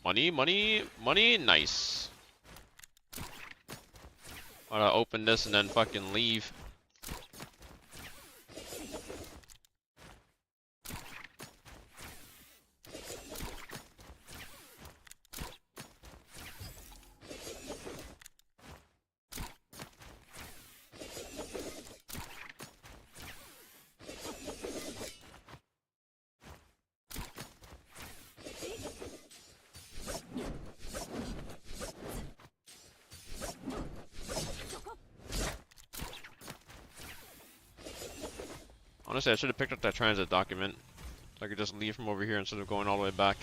Money, money, money, nice. I'm gonna open this and then fucking leave. Honestly, I should have picked up that transit document. So I could just leave from over here instead of going all the way back.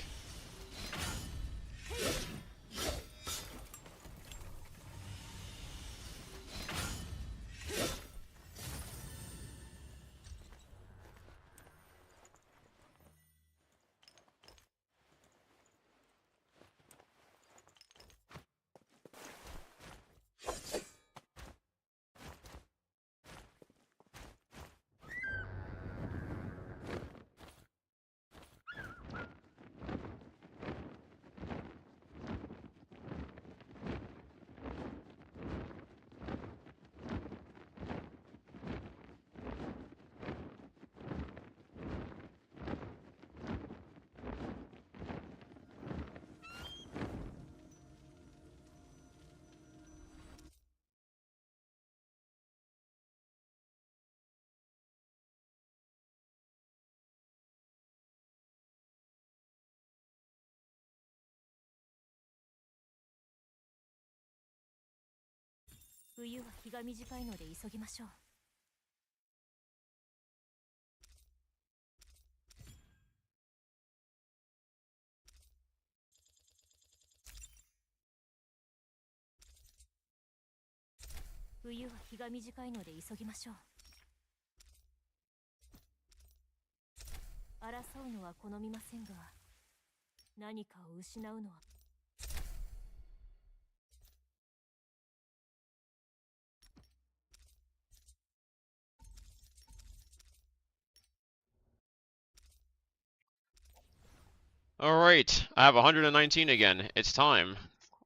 Alright, I have 119 again. It's time.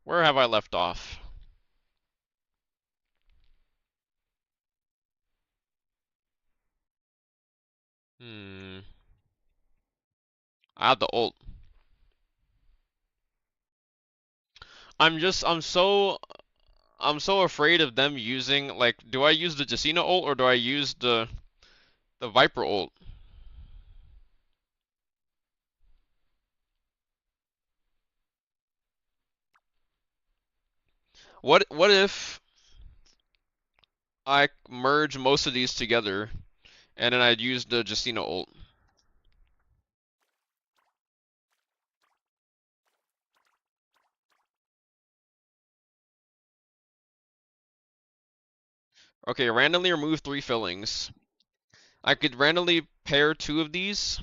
Where have I left off? I have the ult. I'm so afraid of them using, like, do I use the Jacina ult or do I use the Viper ult? What if I merge most of these together and then I'd use the Jacina ult? Okay, randomly remove 3 fillings. I could randomly pair 2 of these.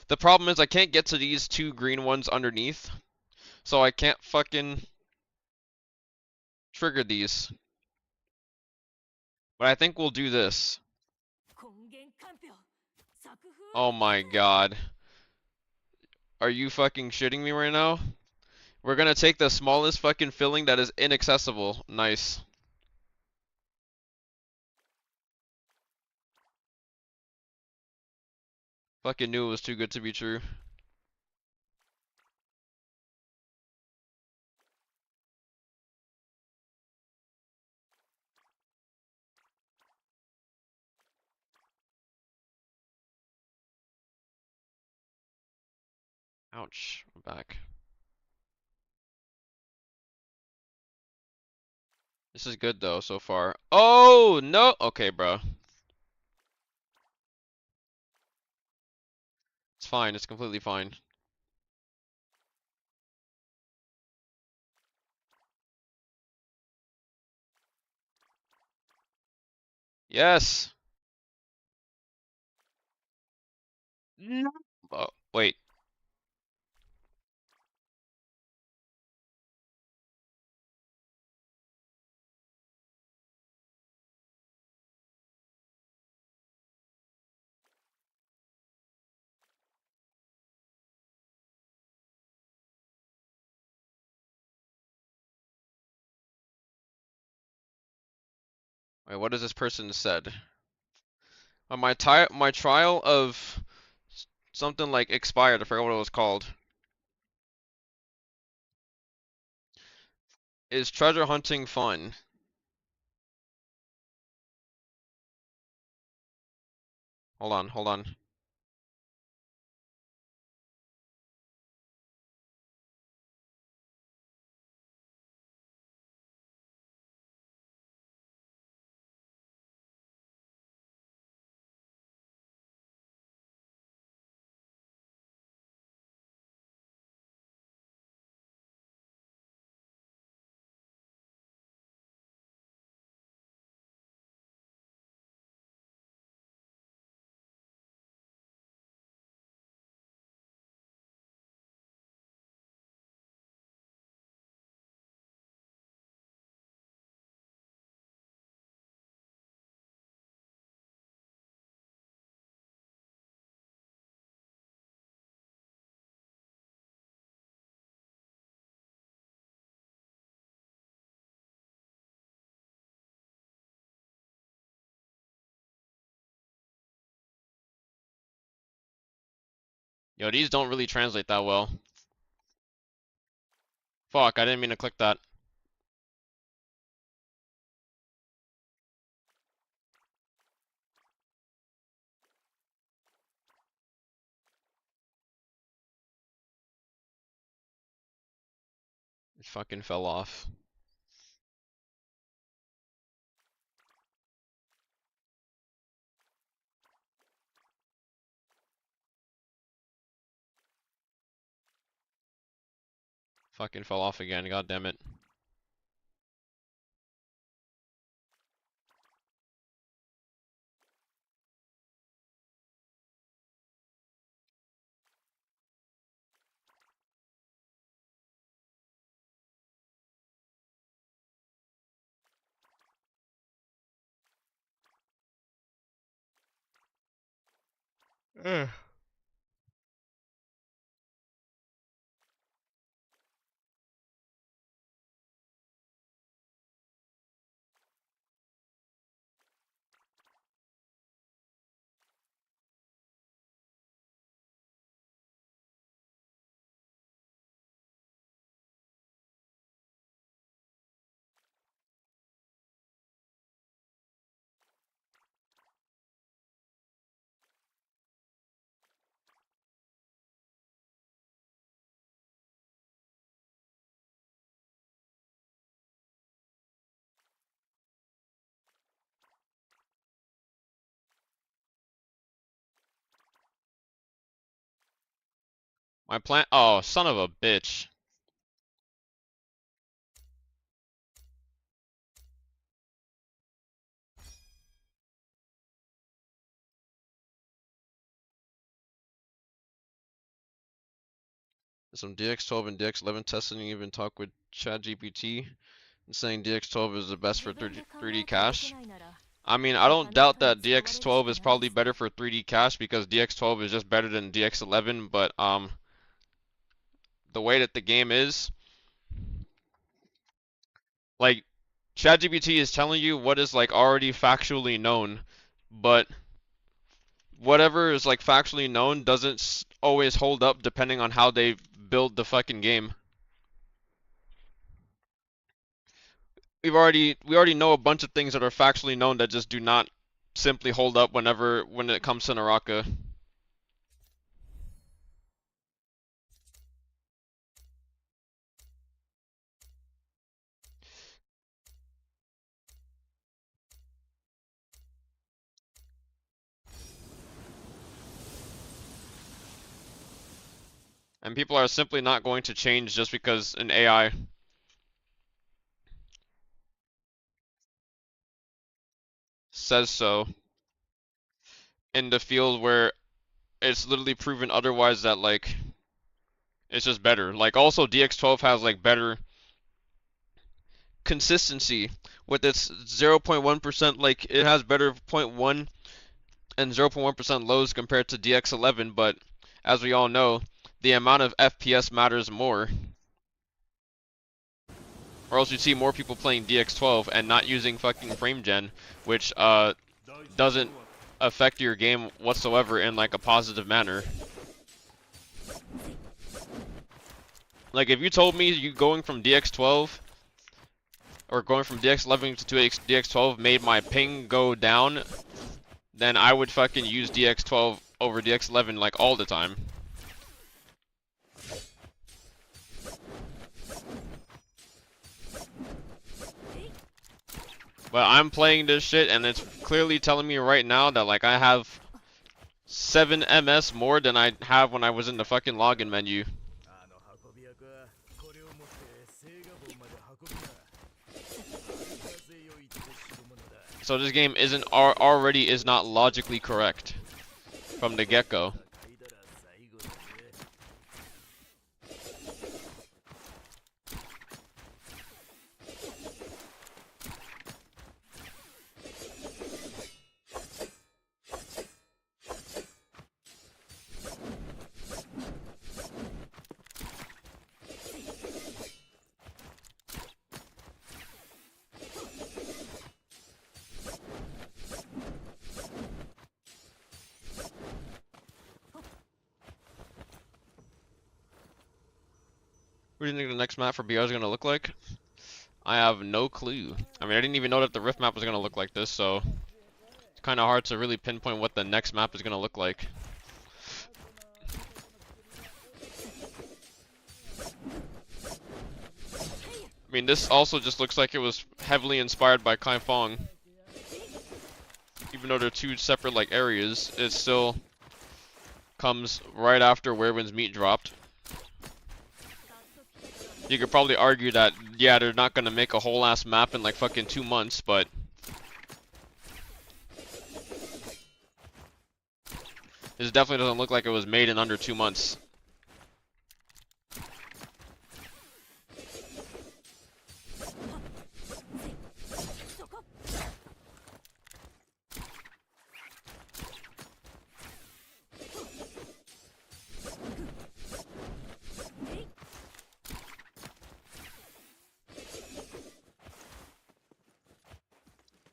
The problem is I can't get to these 2 green ones underneath, so I can't fucking trigger these. But I think we'll do this. Oh my god. Are you fucking shitting me right now? We're gonna take the smallest fucking filling that is inaccessible. Nice. Fucking knew it was too good to be true. Ouch. I'm back. This is good though so far. Oh no. Okay, bro. It's fine. It's completely fine. Yes. No. Oh, wait. Wait, what has this person said? My trial of something like expired. I forgot what it was called. Is treasure hunting fun? Hold on, hold on. Yo, these don't really translate that well. Fuck, I didn't mean to click that. It fucking fell off. Fucking fell off again, god damn it. Ugh. My plan. Oh, son of a bitch. Some DX12 and DX11 testing, even talk with ChatGPT and saying DX12 is the best for 3D cache. I mean, I don't doubt that DX12 is probably better for 3D cache because DX12 is just better than DX11, but the way that the game is, Like ChatGPT is telling you what is like already factually known, but whatever is like factually known doesn't always hold up depending on how they build the fucking game. We already know a bunch of things that are factually known that just do not simply hold up when it comes to Naraka. And people are simply not going to change just because an AI says so in the field where it's literally proven otherwise that like it's just better. Like also DX12 has like better consistency with its 0.1%, like it has better zero point 0.1 and 0.1% lows compared to DX11, but as we all know, the amount of FPS matters more. Or else you see more people playing DX12 and not using fucking frame gen, which doesn't affect your game whatsoever in like a positive manner. Like if you told me you going from DX12 or going from DX11 to DX12 made my ping go down, then I would fucking use DX12 over DX11 like all the time. But I'm playing this shit and it's clearly telling me right now that like I have 7 MS more than I have when I was in the fucking login menu. So this game already is not logically correct from the get-go. What do you think the next map for BR is gonna look like? I have no clue. I mean, I didn't even know that the Rift map was gonna look like this, so it's kind of hard to really pinpoint what the next map is gonna look like. I mean, this also just looks like it was heavily inspired by Kai Fong. Even though they're two separate like areas, it still comes right after Where Winds Meet dropped. You could probably argue that, yeah, they're not gonna make a whole ass map in like fucking 2 months, but this definitely doesn't look like it was made in under 2 months.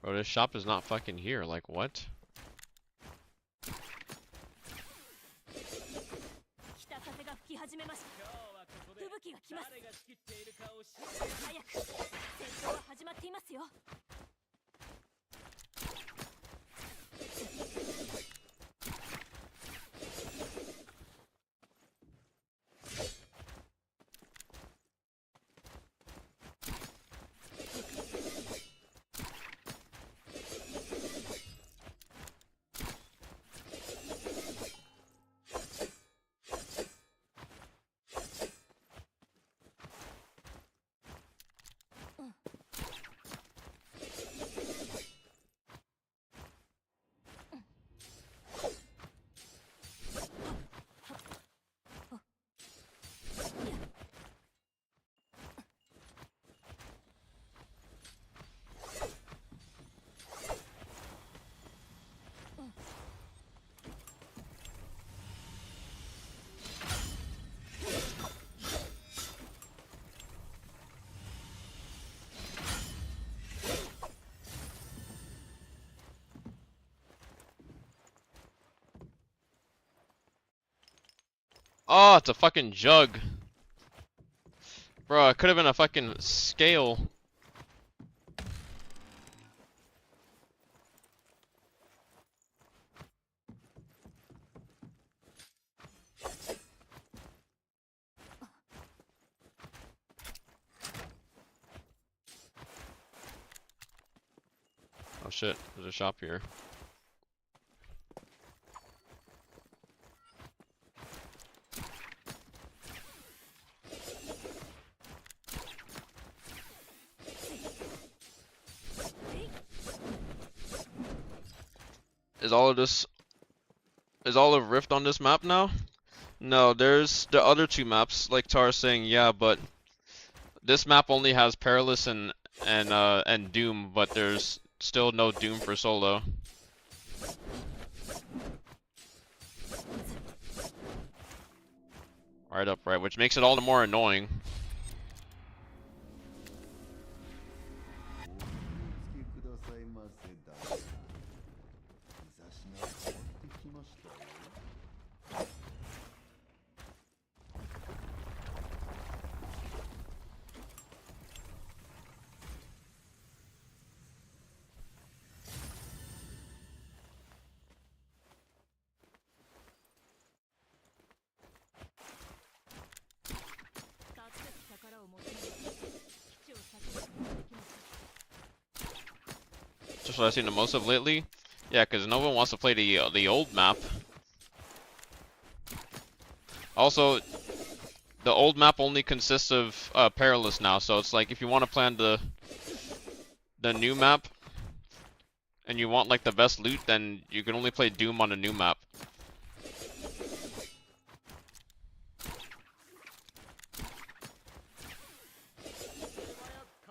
Bro, this shop is not fucking here, like what? Oh, it's a fucking jug. Bro, it could have been a fucking scale. Oh shit, there's a shop here. Is all of this... Is all of Rift on this map now? No, there's the other two maps, like Tara's saying, yeah, but this map only has Perilous and Doom, but there's still no Doom for solo. Right up, right, which makes it all the more annoying. Just what I've seen the most of lately. Yeah, because no one wants to play the old map. Also, the old map only consists of Perilous now, so it's like if you want to plan the new map and you want like the best loot, then you can only play Doom on the new map.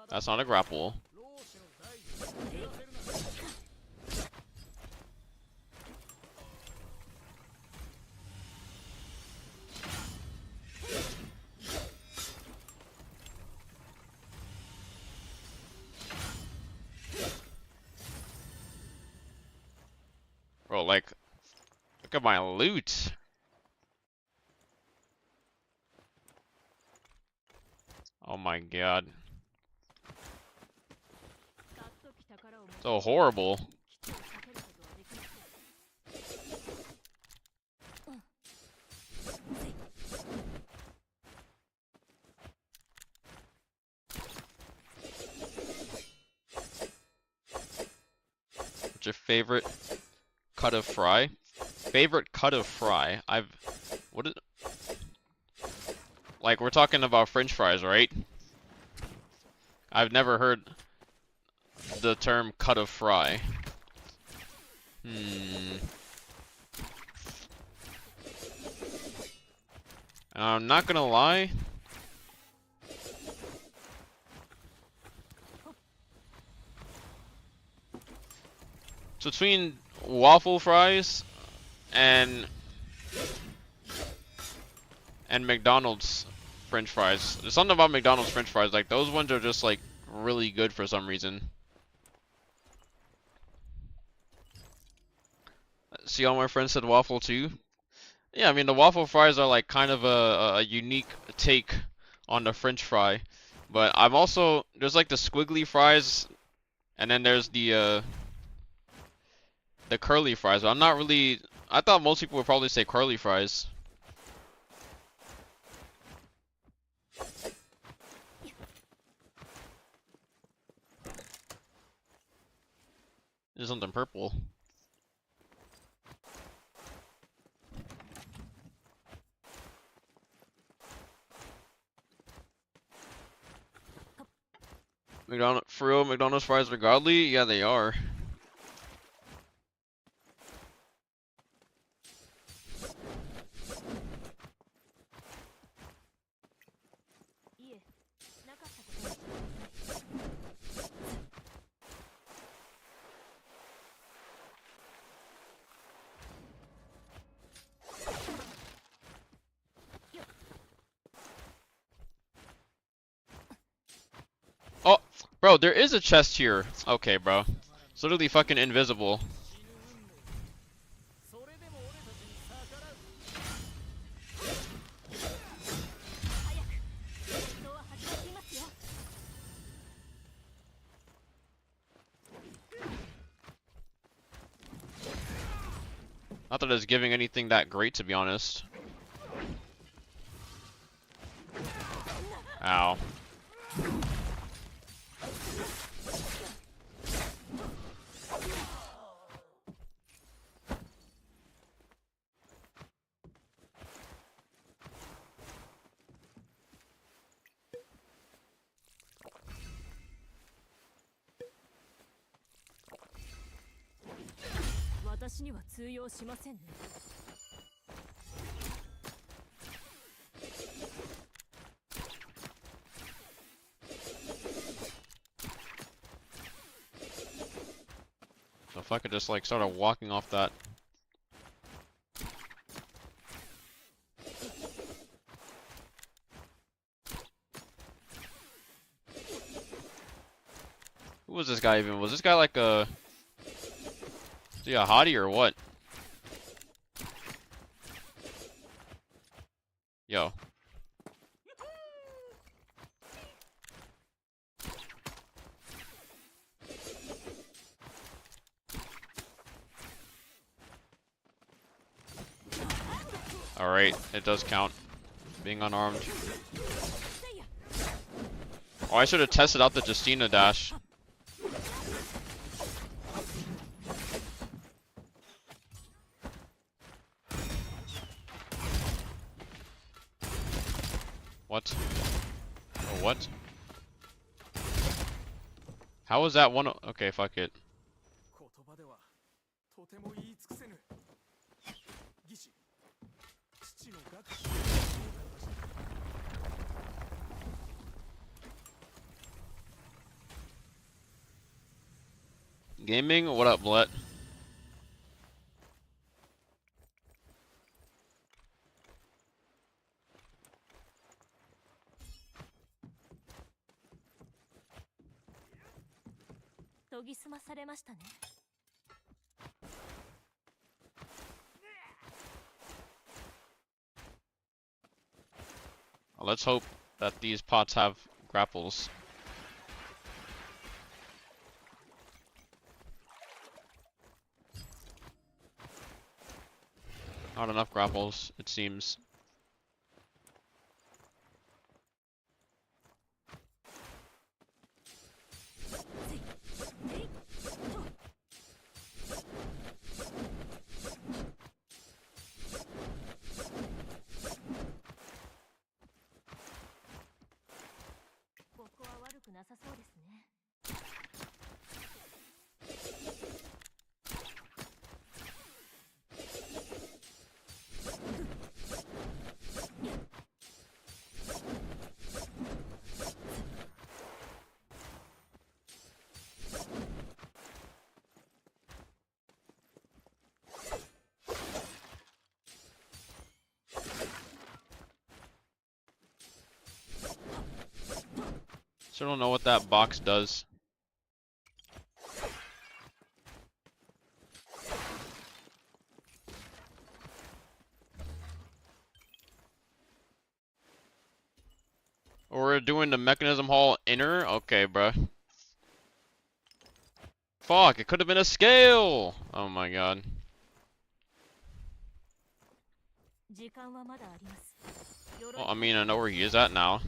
That's not a grapple. Bro, like, look at my loot. Oh my god. So horrible. What's your favorite cut of fry? Favorite cut of fry? What is... Like, we're talking about French fries, right? I've never heard the term cut of fry. I'm not gonna lie. It's between waffle fries and McDonald's French fries. There's something about McDonald's French fries, like those ones are just like really good for some reason. See, all my friends said waffle too. Yeah, I mean the waffle fries are like kind of a unique take on the French fry, but I'm also there's like the squiggly fries, and then there's the curly fries. But I'm not really. I thought most people would probably say curly fries. There's something purple. For real, McDonald's fries are godly? Yeah, they are. Oh, bro, there is a chest here. Okay, bro. It's literally fucking invisible. Not that it's giving anything that great, to be honest. Ow. So if I could just like start walking off that. Who was this guy even? Was this guy like a... Is he a hottie or what? Yo. Alright, it does count. Being unarmed. Oh, I should have tested out the Justina dash. What? Oh, what? How was that one? Okay, fuck it. Gaming? What up, Blet? Let's hope that these pots have grapples. Not enough grapples, it seems. Still don't know what that box does. We're doing the mechanism hall inner? Okay, bruh. Fuck, it could have been a scale! Oh my god. Well, I mean, I know where he is at now.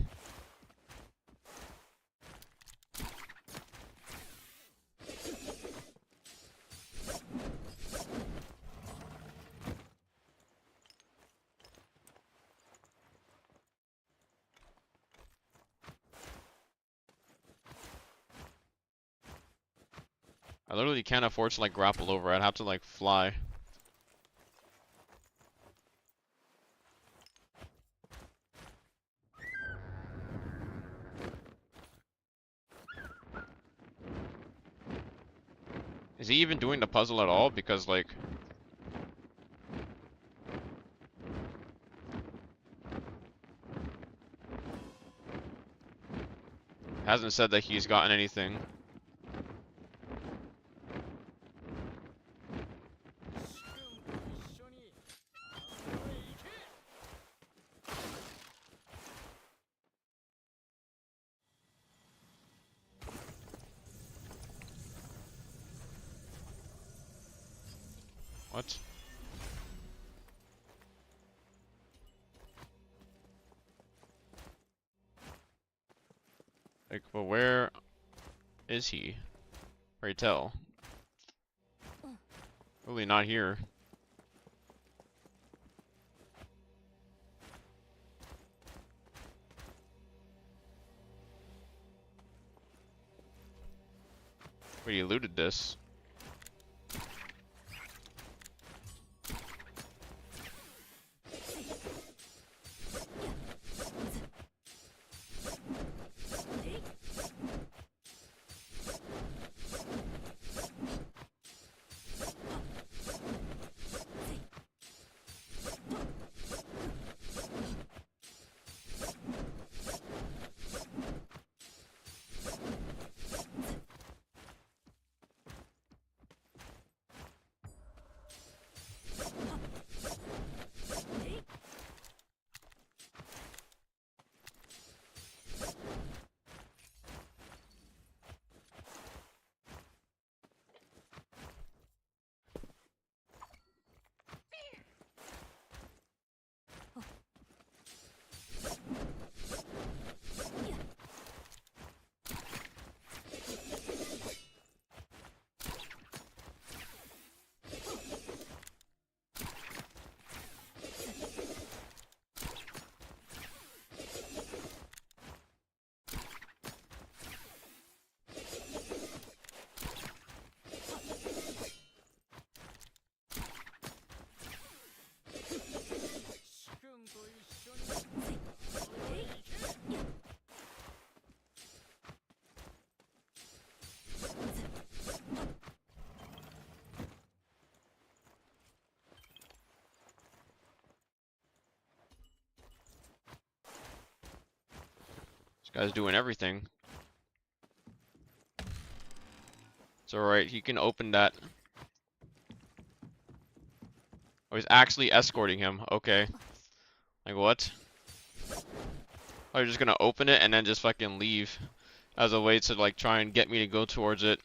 I literally can't afford to like grapple over. I'd have to like fly. Is he even doing the puzzle at all? Because like... Hasn't said that he's gotten anything. What? Like, but where is he? Pray tell. Really not here. Wait, he looted this. This guy's doing everything. It's alright, he can open that. Oh, he's actually escorting him. Okay. Like, what? Oh, you're just gonna open it and then just fucking leave as a way to, like, try and get me to go towards it.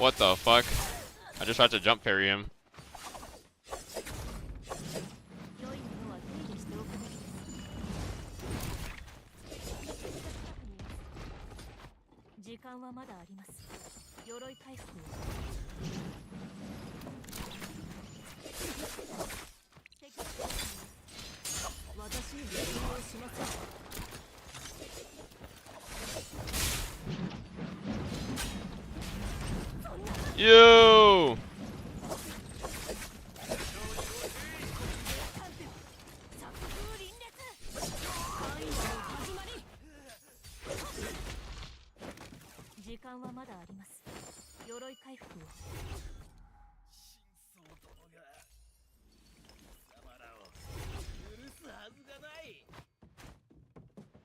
What the fuck? I just tried to jump parry him. Yo!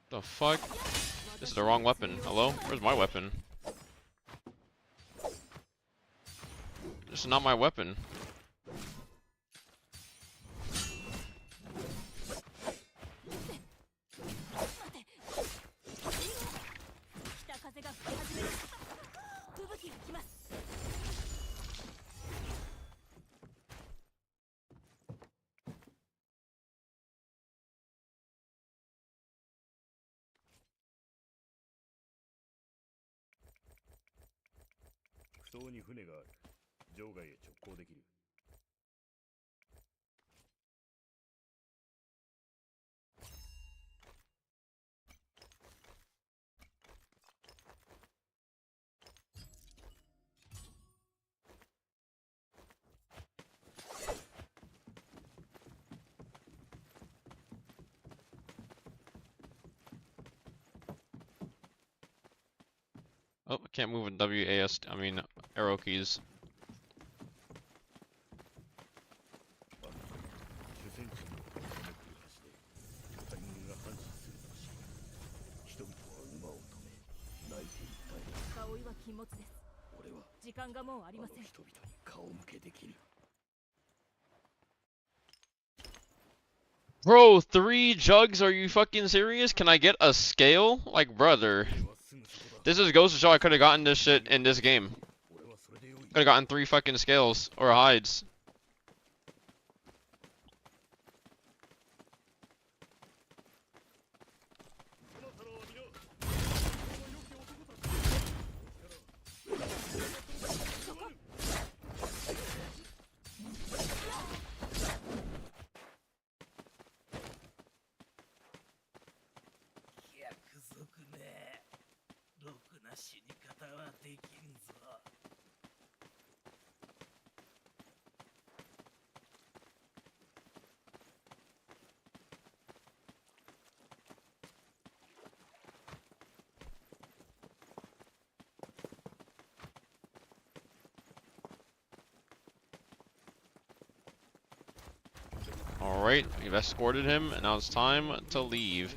The fuck? This is the wrong weapon. Hello? Where's my weapon? This is not my weapon. Oh, I can't move with WAS, I mean, arrow keys. Bro, 3 jugs? Are you fucking serious? Can I get a scale? Like, brother. This just goes to show I could have gotten this shit in this game. Could have gotten 3 fucking scales or hides. Alright, we've escorted him, and now it's time to leave.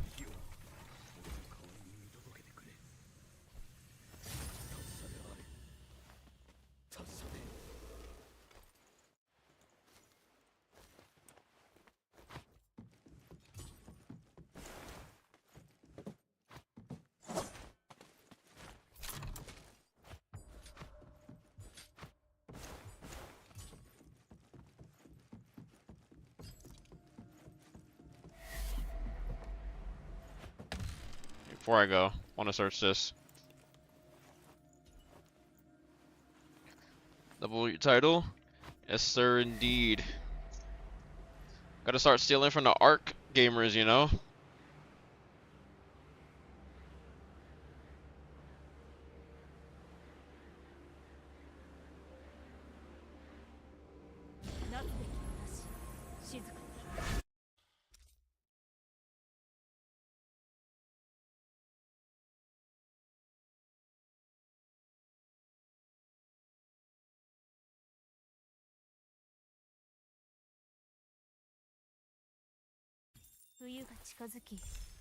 Before I go, I want to search this. W title? Yes, sir, indeed. Gotta start stealing from the ARC gamers, you know?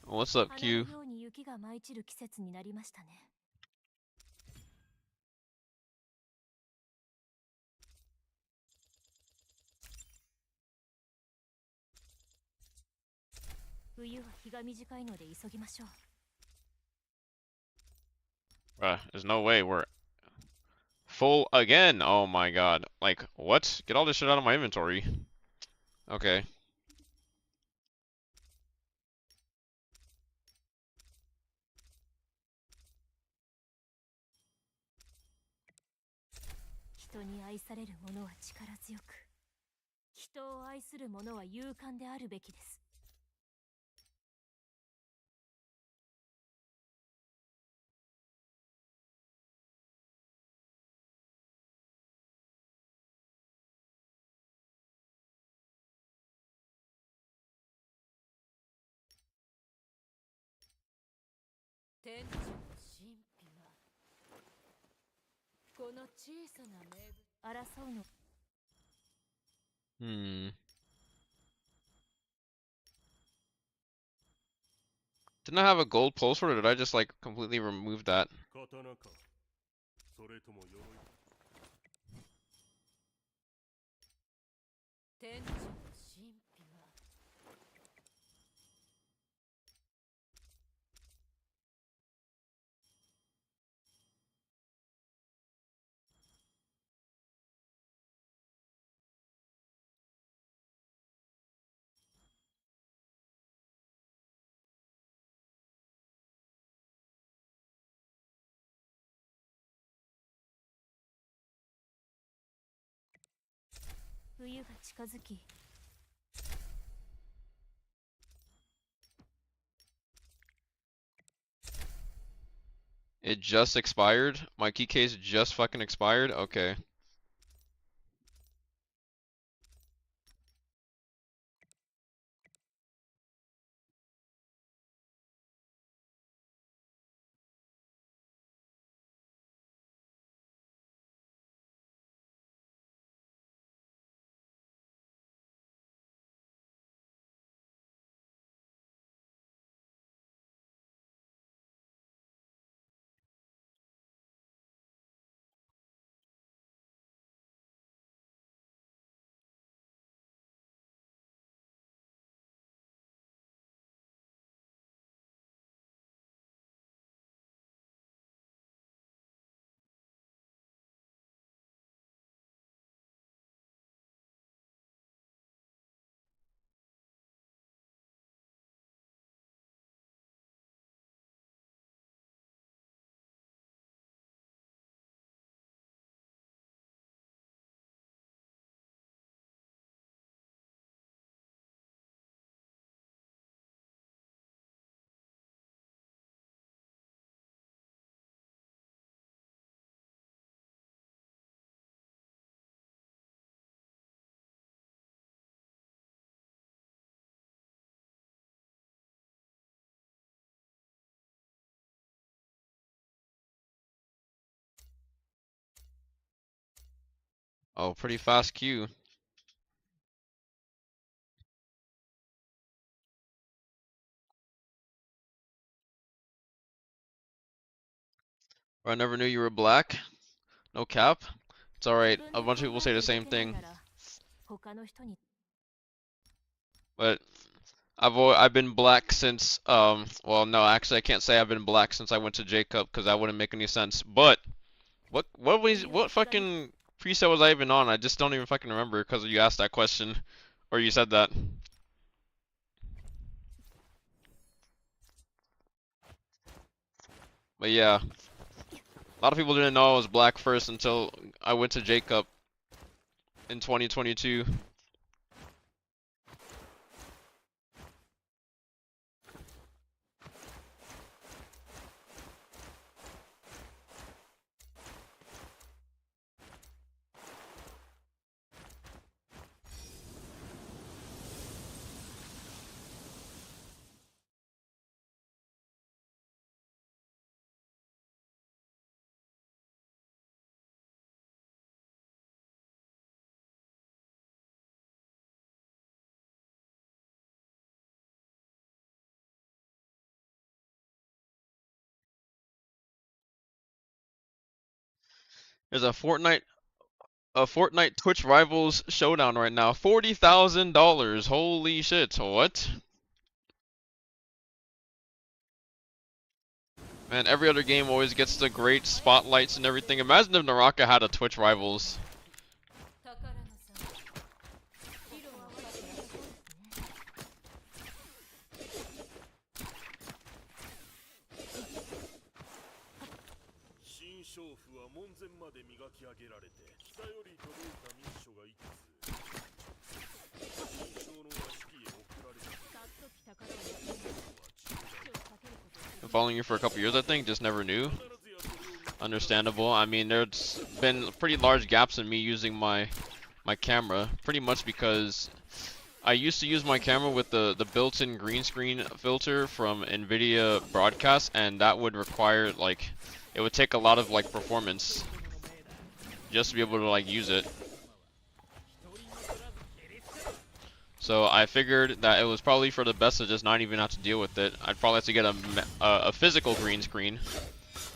What's up, Q? There's no way we're full again. Oh my god. Like, what? Get all this shit out of my inventory. Okay. Hmm. Didn't I have a gold pulse or did I just like completely remove that? It just expired? My key case just fucking expired? Okay. Oh, pretty fast queue. I never knew you were black. No cap. It's alright. A bunch of people say the same thing. But I've been black since well no actually I can't say I've been black since I went to Jacob because that wouldn't make any sense. But what fucking preset was I even on? I just don't even fucking remember because you asked that question or you said that. But yeah, a lot of people didn't know I was black first until I went to Jacob in 2022. There's a Fortnite Twitch Rivals showdown right now. $40,000. Holy shit. What? Man, every other game always gets the great spotlights and everything. Imagine if Naraka had a Twitch Rivals. Been following you for a couple years, I think, just never knew. Understandable. I mean, there's been pretty large gaps in me using my camera, pretty much because I used to use my camera with the built-in green screen filter from NVIDIA Broadcast, and that would require like it would take a lot of like performance just to be able to like use it. So I figured that it was probably for the best to just not even have to deal with it. I'd probably have to get a physical green screen,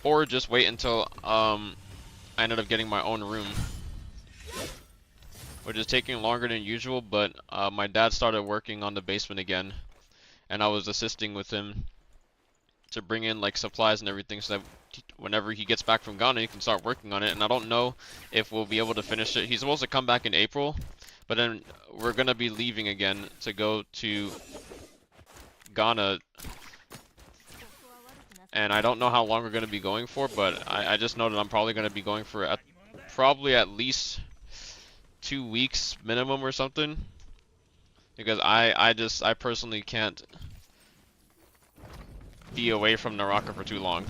or just wait until I ended up getting my own room, which is taking longer than usual. But my dad started working on the basement again, and I was assisting with him to bring in like supplies and everything, so that whenever he gets back from Ghana, he can start working on it. And I don't know if we'll be able to finish it. He's supposed to come back in April, but then we're gonna be leaving again to go to Ghana, and I don't know how long we're gonna be going for, but I just know that I'm probably gonna be going for probably at least 2 weeks minimum or something, because I personally can't be away from Naraka for too long.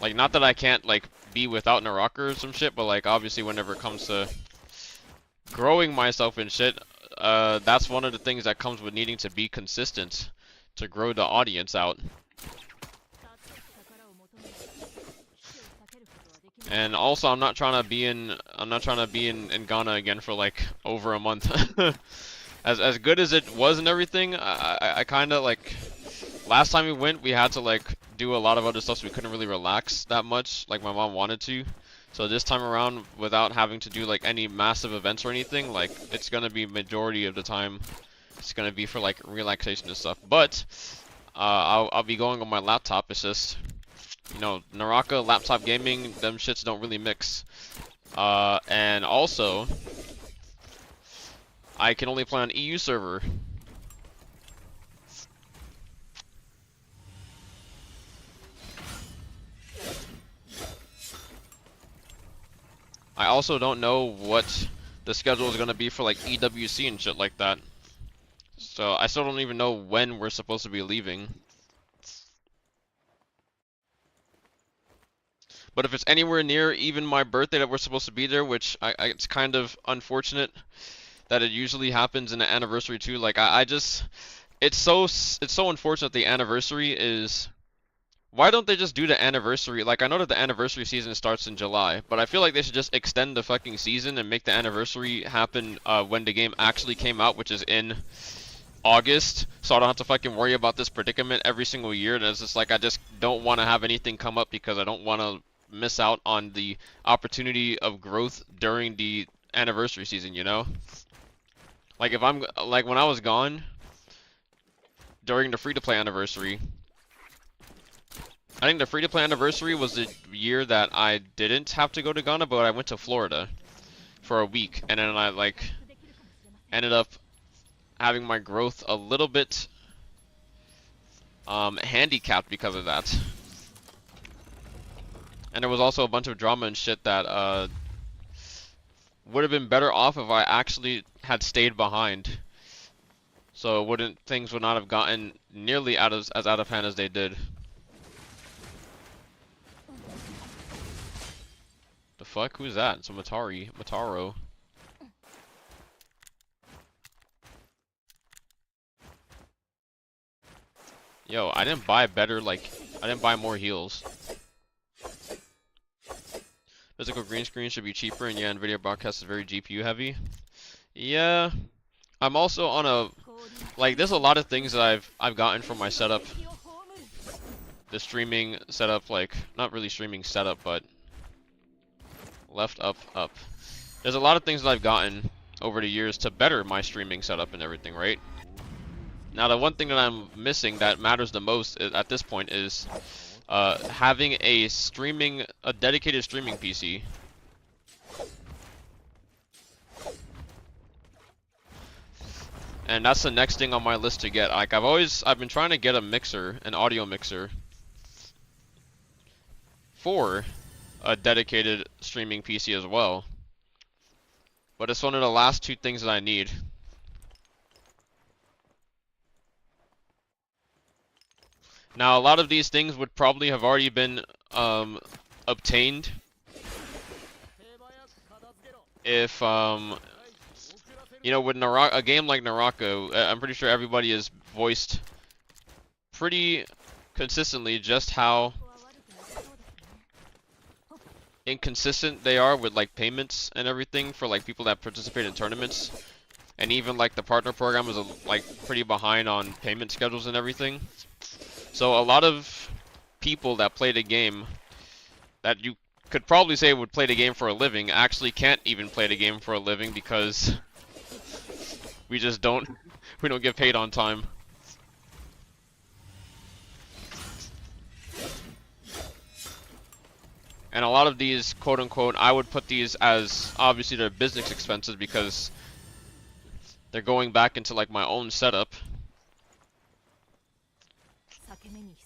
Like, not that I can't like be without Naraka or some shit, but like obviously whenever it comes to growing myself and shit, that's one of the things that comes with needing to be consistent to grow the audience out. And also, I'm not trying to be in Ghana again for like over a month. As good as it was and everything, I kind of like, last time we went, we had to like do a lot of other stuff, so we couldn't really relax that much like my mom wanted to. So this time around, without having to do like any massive events or anything, like it's gonna be majority of the time, it's gonna be for like relaxation and stuff. But I'll be going on my laptop. It's just, you know, Naraka, laptop gaming, them shits don't really mix. And also, I can only play on EU server. I also don't know what the schedule is going to be for like EWC and shit like that. So I still don't even know when we're supposed to be leaving. But if it's anywhere near even my birthday that we're supposed to be there, which it's kind of unfortunate that it usually happens in the anniversary too. Like I just, it's so unfortunate the anniversary is. Why don't they just do the anniversary? Like, I know that the anniversary season starts in July, but I feel like they should just extend the fucking season and make the anniversary happen when the game actually came out, which is in August, so I don't have to fucking worry about this predicament every single year. And it's just like, I just don't want to have anything come up because I don't want to miss out on the opportunity of growth during the anniversary season, you know? Like, if I'm, like, when I was gone during the free-to-play anniversary, I think the free-to-play anniversary was the year that I didn't have to go to Ghana, but I went to Florida for a week, and then I like ended up having my growth a little bit handicapped because of that. And there was also a bunch of drama and shit that would have been better off if I actually had stayed behind. So things would not have gotten nearly as out of hand as they did. The fuck? Who's that? It's a Mataro. Yo, I didn't buy I didn't buy more heals. Physical green screen should be cheaper, and yeah, NVIDIA broadcast is very GPU heavy. Yeah, I'm also on a, like, there's a lot of things that I've gotten from my setup. The streaming setup, like, not really streaming setup, but left, up, up. There's a lot of things that I've gotten over the years to better my streaming setup and everything, right? Now, the one thing that I'm missing that matters the most at this point is having a dedicated streaming PC. And that's the next thing on my list to get. Like, I've been trying to get a mixer, an audio mixer, for a dedicated streaming PC as well. But it's one of the last two things that I need. Now, a lot of these things would probably have already been obtained if, you know, with a game like Naraka, I'm pretty sure everybody has voiced pretty consistently just how inconsistent they are with like payments and everything for like people that participate in tournaments, and even like the partner program is like pretty behind on payment schedules and everything. So a lot of people that play the game that you could probably say would play the game for a living actually can't even play the game for a living because we don't get paid on time. And a lot of these, quote unquote, I would put these as obviously they're business expenses because they're going back into like my own setup.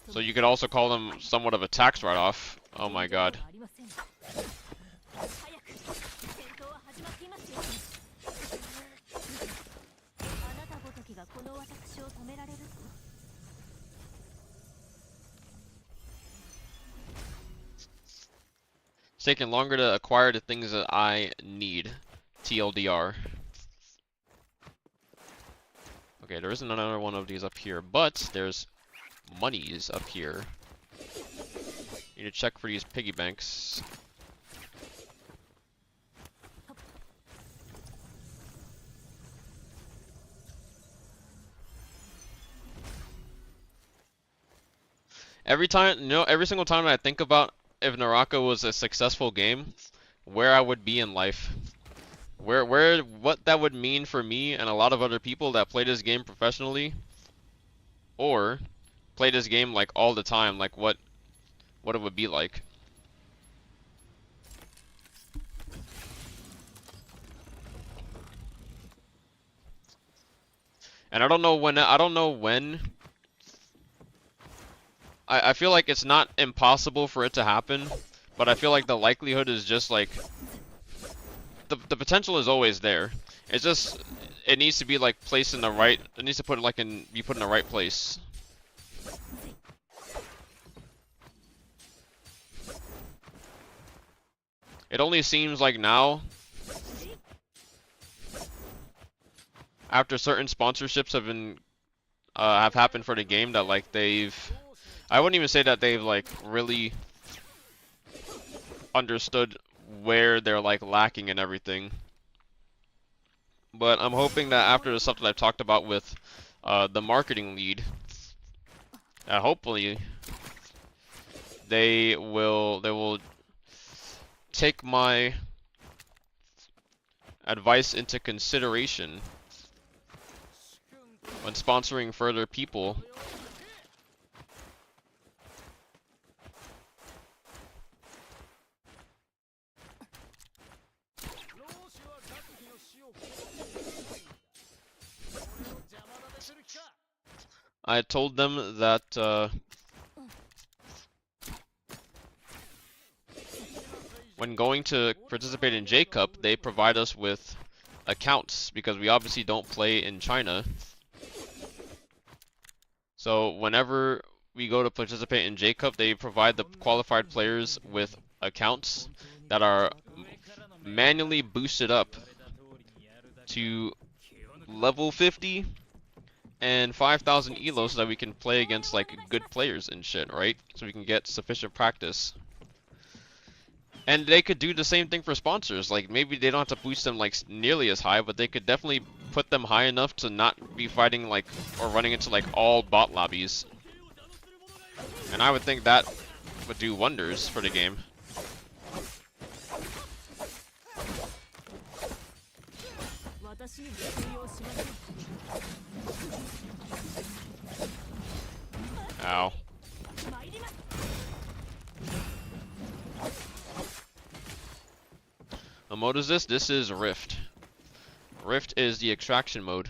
So you could also call them somewhat of a tax write-off. Oh my god. It's taking longer to acquire the things that I need. TLDR. Okay, there isn't another one of these up here, but there's monies up here. Need to check for these piggy banks. Every time, you know, every single time I think about if Naraka was a successful game, where I would be in life. What that would mean for me and a lot of other people that play this game professionally, or play this game like all the time, like what it would be like. And I don't know when, I feel like it's not impossible for it to happen, but I feel like the likelihood is just like, the potential is always there. It's just, it needs to be like placed in the right, it needs to put like be put in the right place. It only seems like now, after certain sponsorships have happened for the game, that like I wouldn't even say that they've like really understood where they're like lacking and everything. But I'm hoping that after the stuff that I've talked about with the marketing lead, hopefully they will take my advice into consideration when sponsoring further people. I told them that when going to participate in J-Cup, they provide us with accounts because we obviously don't play in China. So whenever we go to participate in J-Cup, they provide the qualified players with accounts that are manually boosted up to level 50 and 5,000 elo so that we can play against like good players and shit, right? So we can get sufficient practice. And they could do the same thing for sponsors. Like maybe they don't have to boost them like nearly as high, but they could definitely put them high enough to not be fighting like or running into like all bot lobbies. And I would think that would do wonders for the game. Ow. What mode is this? This is Rift. Rift is the extraction mode.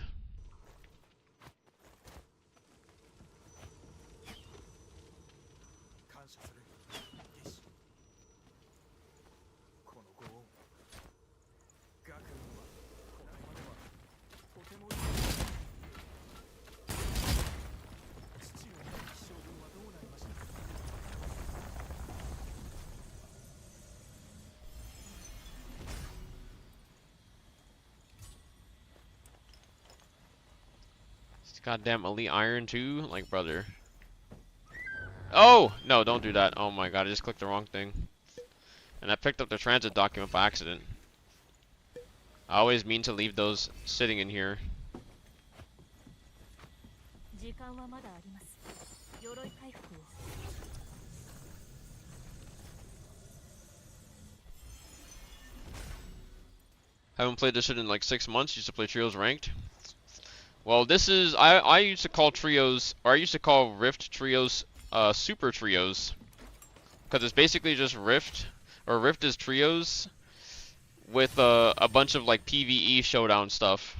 Goddamn elite iron too, like brother. Oh no, don't do that. Oh my god, I just clicked the wrong thing, and I picked up the transit document by accident. I always mean to leave those sitting in here. Haven't played this shit in like 6 months. Used to play trios ranked. Well, this is I used to call trios, or I used to call Rift trios super trios, because it's basically just Rift, or Rift is trios with a bunch of like PvE showdown stuff.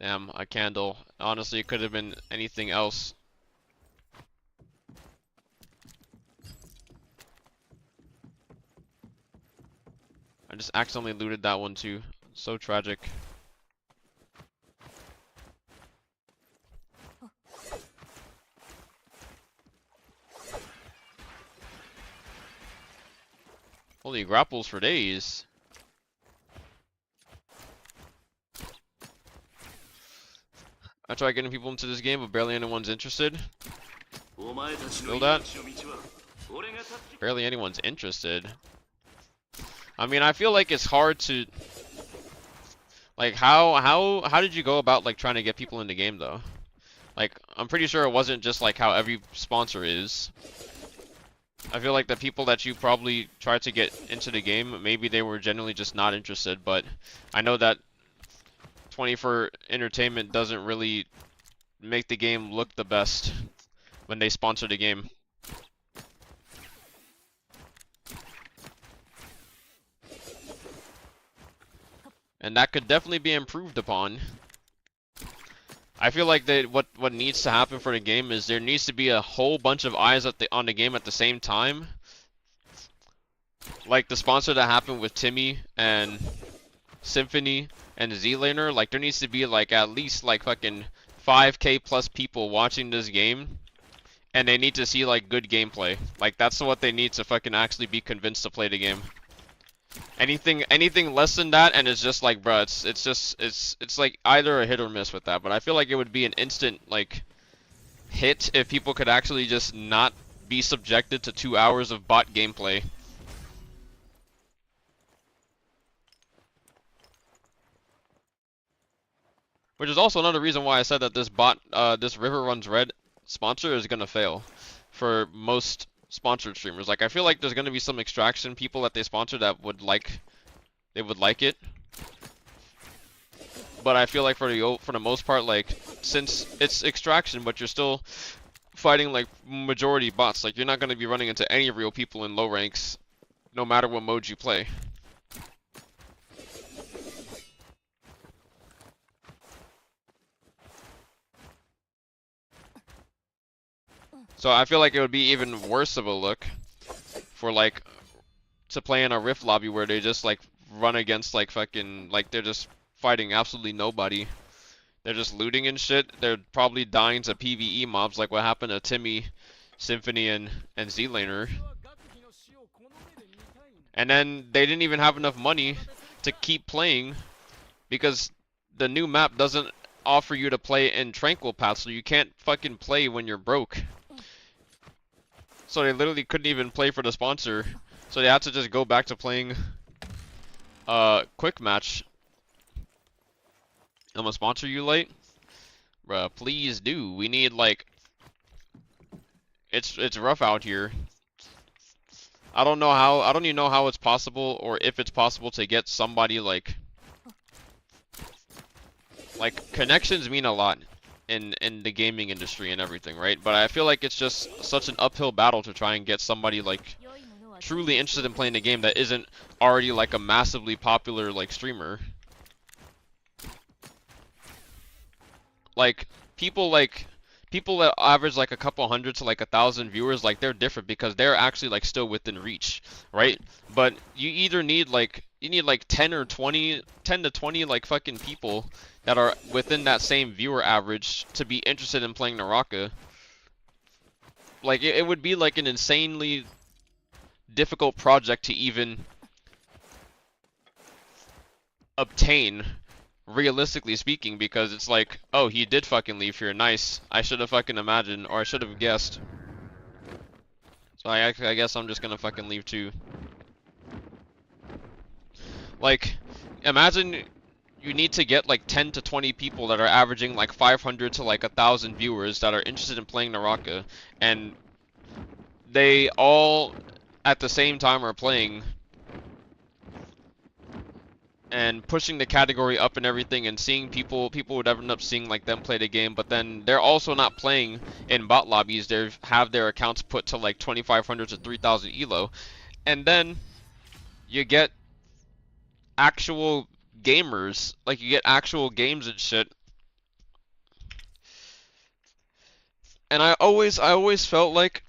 Damn, a candle. Honestly, it could have been anything else. just accidentally looted that one too. So tragic. Holy grapples for days. I tried getting people into this game, but barely anyone's interested. Feel that? Barely anyone's interested. I mean, I feel like it's hard to, like, how did you go about like trying to get people in the game though? Like, I'm pretty sure it wasn't just like how every sponsor is. I feel like the people that you probably tried to get into the game, maybe they were generally just not interested, but I know that 24 Entertainment doesn't really make the game look the best when they sponsor the game. And that could definitely be improved upon. I feel like what needs to happen for the game is there needs to be a whole bunch of eyes on the game at the same time. Like the sponsor that happened with Timmy and Symphony and Z-Laner, like there needs to be like at least like fucking 5K plus people watching this game, and they need to see like good gameplay. Like that's what they need to fucking actually be convinced to play the game. Anything less than that, and it's just like, bruh, it's like either a hit or miss with that. But I feel like it would be an instant like hit if people could actually just not be subjected to 2 hours of bot gameplay. Which is also another reason why I said that this River Runs Red sponsor is gonna fail for most sponsored streamers. Like I feel like there's gonna be some extraction people that they sponsor that would like it, but I feel like for the most part, like since it's extraction, but you're still fighting like majority bots, like you're not gonna be running into any real people in low ranks, no matter what mode you play. So I feel like it would be even worse of a look for like to play in a Rift lobby where they just like run against like fucking like they're just fighting absolutely nobody. They're just looting and shit. They're probably dying to PvE mobs like what happened to Timmy, Symphony, and Z-Laner. And then they didn't even have enough money to keep playing because the new map doesn't offer you to play in Tranquil Path, so you can't fucking play when you're broke. So they literally couldn't even play for the sponsor. So they had to just go back to playing quick match. I'm gonna sponsor you late? Bruh, please do. We need like it's rough out here. I don't even know how it's possible or if it's possible to get somebody like connections mean a lot in the gaming industry and everything, right? But I feel like it's just such an uphill battle to try and get somebody like truly interested in playing the game that isn't already like a massively popular like streamer. Like people that average like a couple hundred to like 1,000 viewers, like they're different because they're actually like still within reach, right? But you either need like 10 to 20 like fucking people that are within that same viewer average to be interested in playing Naraka. Like it would be like an insanely difficult project to even obtain, realistically speaking, because it's like, oh, he did fucking leave here, nice. I should have fucking imagined, or I should have guessed. So I guess I'm just gonna fucking leave too. Like, imagine you need to get like 10 to 20 people that are averaging like 500 to like 1,000 viewers that are interested in playing Naraka, and they all at the same time are playing and pushing the category up and everything, and seeing people would end up seeing like them play the game, but then they're also not playing in bot lobbies. They have their accounts put to like 2,500 to 3,000 elo, and then you get actual gamers, like you get actual games and shit. And I always felt like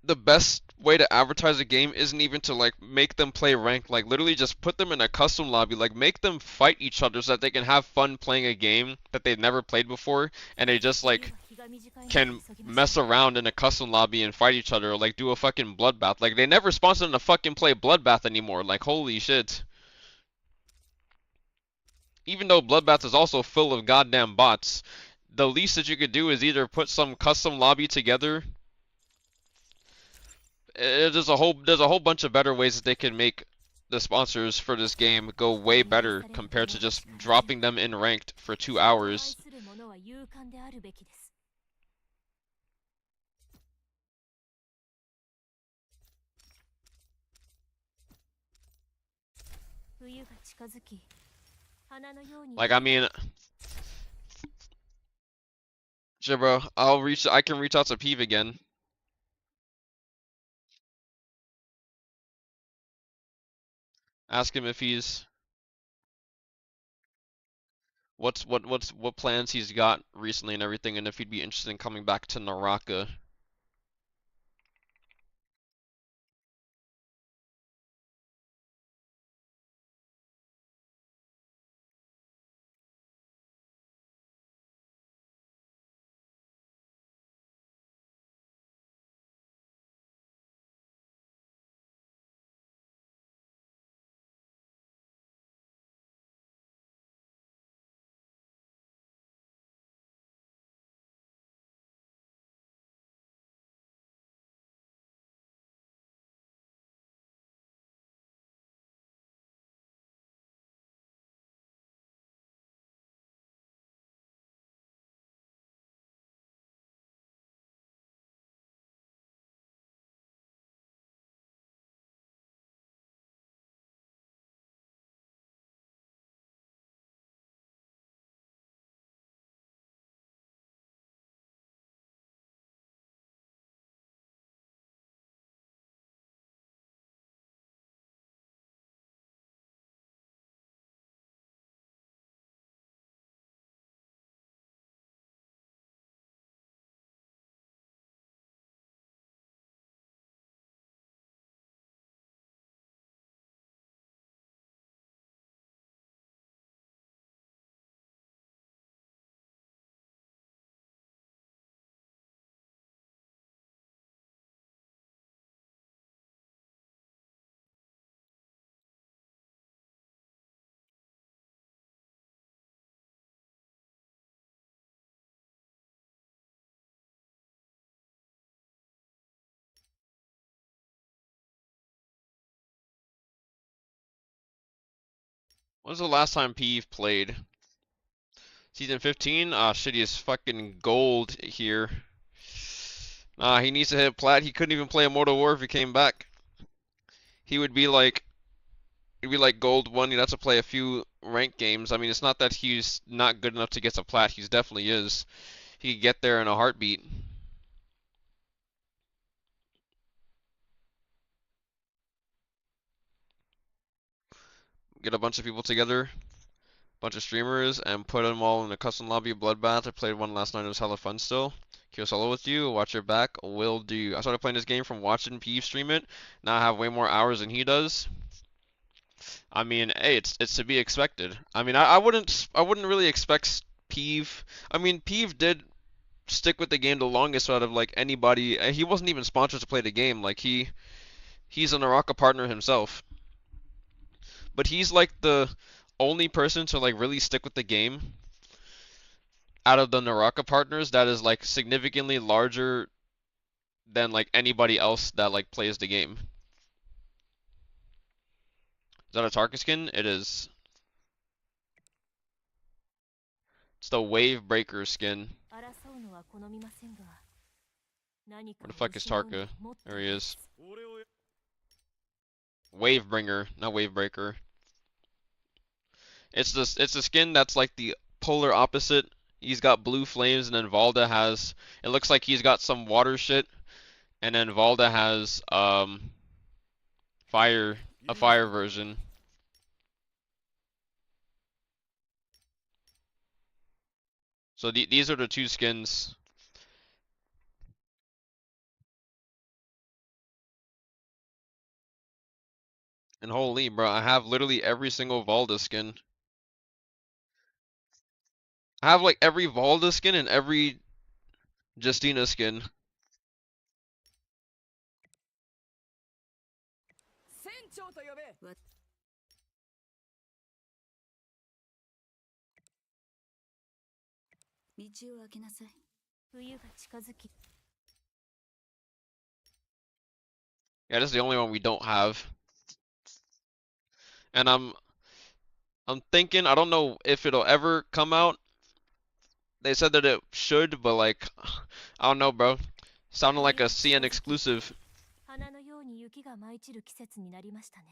the best way to advertise a game isn't even to like make them play ranked. Like literally just put them in a custom lobby. Like make them fight each other so that they can have fun playing a game that they've never played before, and they just like can mess around in a custom lobby and fight each other, or like do a fucking bloodbath. Like they never sponsor them to fucking play bloodbath anymore. Like holy shit. Even though bloodbath is also full of goddamn bots, the least that you could do is either put some custom lobby together. There's a whole bunch of better ways that they can make the sponsors for this game go way better compared to just dropping them in ranked for 2 hours. Like I mean, sure, bro. I can reach out to Peeve again. Ask him if he's what plans he's got recently and everything, and if he'd be interested in coming back to Naraka. When's the last time Peeve played? Season 15? Ah, shit, he's fucking gold here. He needs to hit plat. He couldn't even play Immortal War if he came back. He would be like, it'd be like gold one. You'd have to play a few ranked games. I mean, it's not that he's not good enough to get to plat. He definitely is. He could get there in a heartbeat. Get a bunch of people together, bunch of streamers, and put them all in a custom lobby of Bloodbath. I played one last night. It was hella fun still. Queue solo with you. Watch your back. Will do. I started playing this game from watching Peeve stream it. Now I have way more hours than he does. I mean, hey, it's to be expected. I mean, I wouldn't really expect Peeve. I mean, Peeve did stick with the game the longest out of like anybody. He wasn't even sponsored to play the game. Like he's a Naraka partner himself. But he's like the only person to like really stick with the game out of the Naraka partners that is like significantly larger than like anybody else that like plays the game. Is that a Tarka skin? It is. It's the Wave Breaker skin. Where the fuck is Tarka? There he is. Wave Bringer, not Wave Breaker. It's the skin that's like the polar opposite. He's got blue flames, and then Valda has. It looks like he's got some water shit, and then Valda has fire, a fire version. So these are the two skins. And holy, bro, I have literally every single Valda skin. I have like every Valda skin and every Justina skin. 道を開けなさい。冬が近づき。Yeah, this is the only one we don't have. And I'm thinking, I don't know if it'll ever come out. They said that it should, but like, I don't know, bro. Sounded like a CN exclusive. 花のように雪が舞い散る季節になりましたね。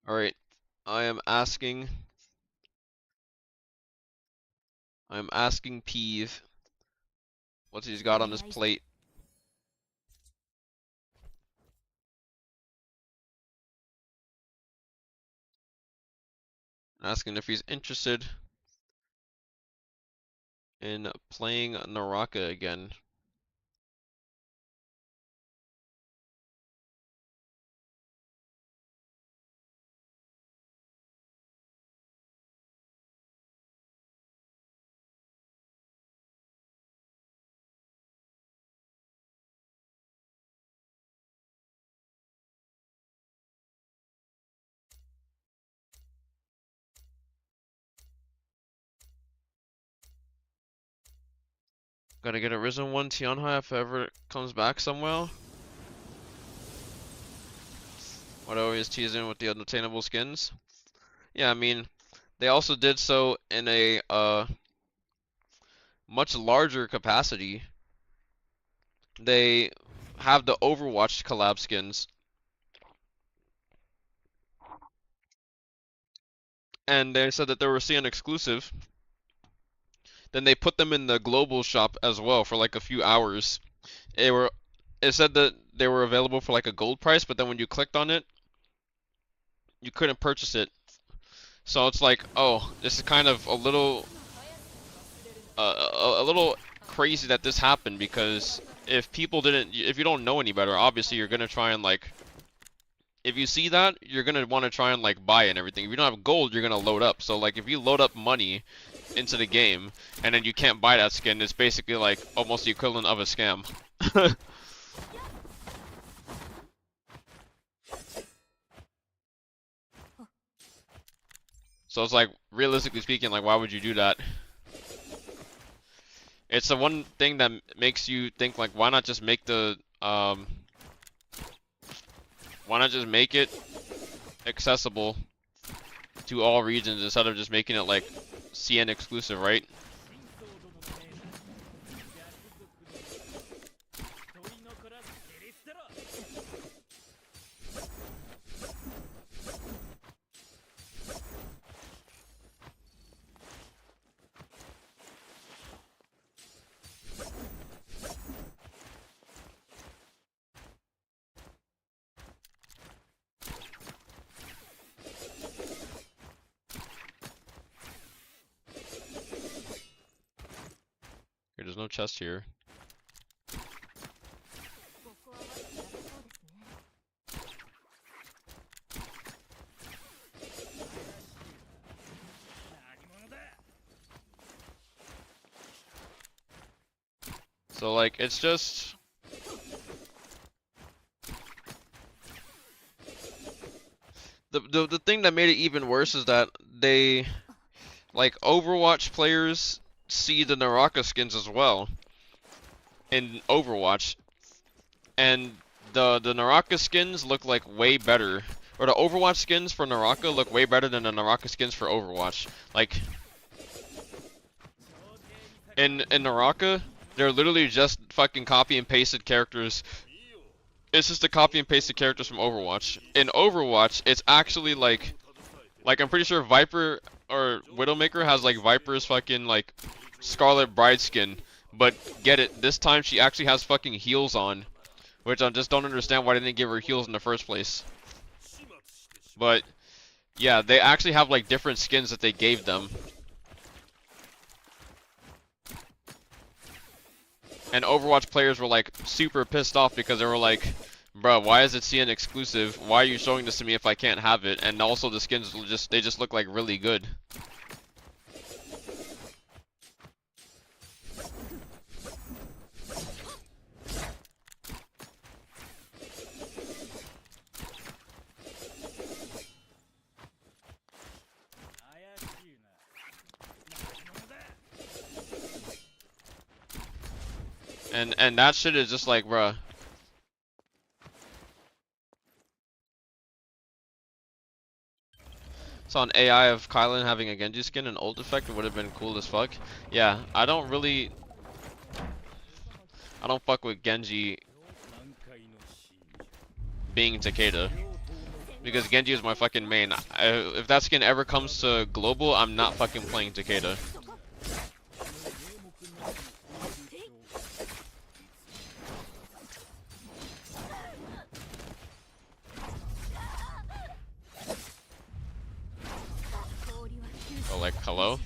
Alright, I'm asking Peeve what he's got on his plate. Asking if he's interested in playing Naraka again. Gotta get a Risen 1 Tianhai if it ever comes back somewhere. What always teasing with the unattainable skins. Yeah, I mean, they also did so in a much larger capacity. They have the Overwatch collab skins. And they said that they were CN exclusive. Then they put them in the global shop as well for like a few hours. It said that they were available for like a gold price, but then when you clicked on it, you couldn't purchase it. So it's like, oh, this is kind of a little crazy that this happened, because if you don't know any better, obviously you're gonna try and like, if you see that, you're gonna want to try and like buy it and everything. If you don't have gold, you're gonna load up. So like, if you load up money into the game and then you can't buy that skin, it's basically like almost the equivalent of a scam. So it's like, realistically speaking, like, why would you do that? It's the one thing that makes you think, like, why not just make why not just make it accessible to all regions instead of just making it like CN exclusive, right? There's no chest here. So like it's just the thing that made it even worse is that they like Overwatch players see the Naraka skins as well in Overwatch, and the Naraka skins look like way better, or the Overwatch skins for Naraka look way better than the Naraka skins for Overwatch. Like in Naraka, they're literally just fucking copy and pasted characters. It's just the copy and pasted characters from Overwatch. In Overwatch, it's actually like I'm pretty sure Viper or Widowmaker has like Viper's fucking like Scarlet Bride skin, but get it, this time she actually has fucking heels on, which I just don't understand why they didn't give her heels in the first place. But yeah, they actually have like different skins that they gave them. And Overwatch players were like super pissed off because they were like, bruh, why is it CN exclusive? Why are you showing this to me if I can't have it? And also the skins they just look like really good. And that shit is just like, bruh. Saw an AI of Kylan having a Genji skin and ult effect, it would have been cool as fuck. Yeah, I don't fuck with Genji being Takeda. Because Genji is my fucking main. If that skin ever comes to global, I'm not fucking playing Takeda. Oh, like, hello?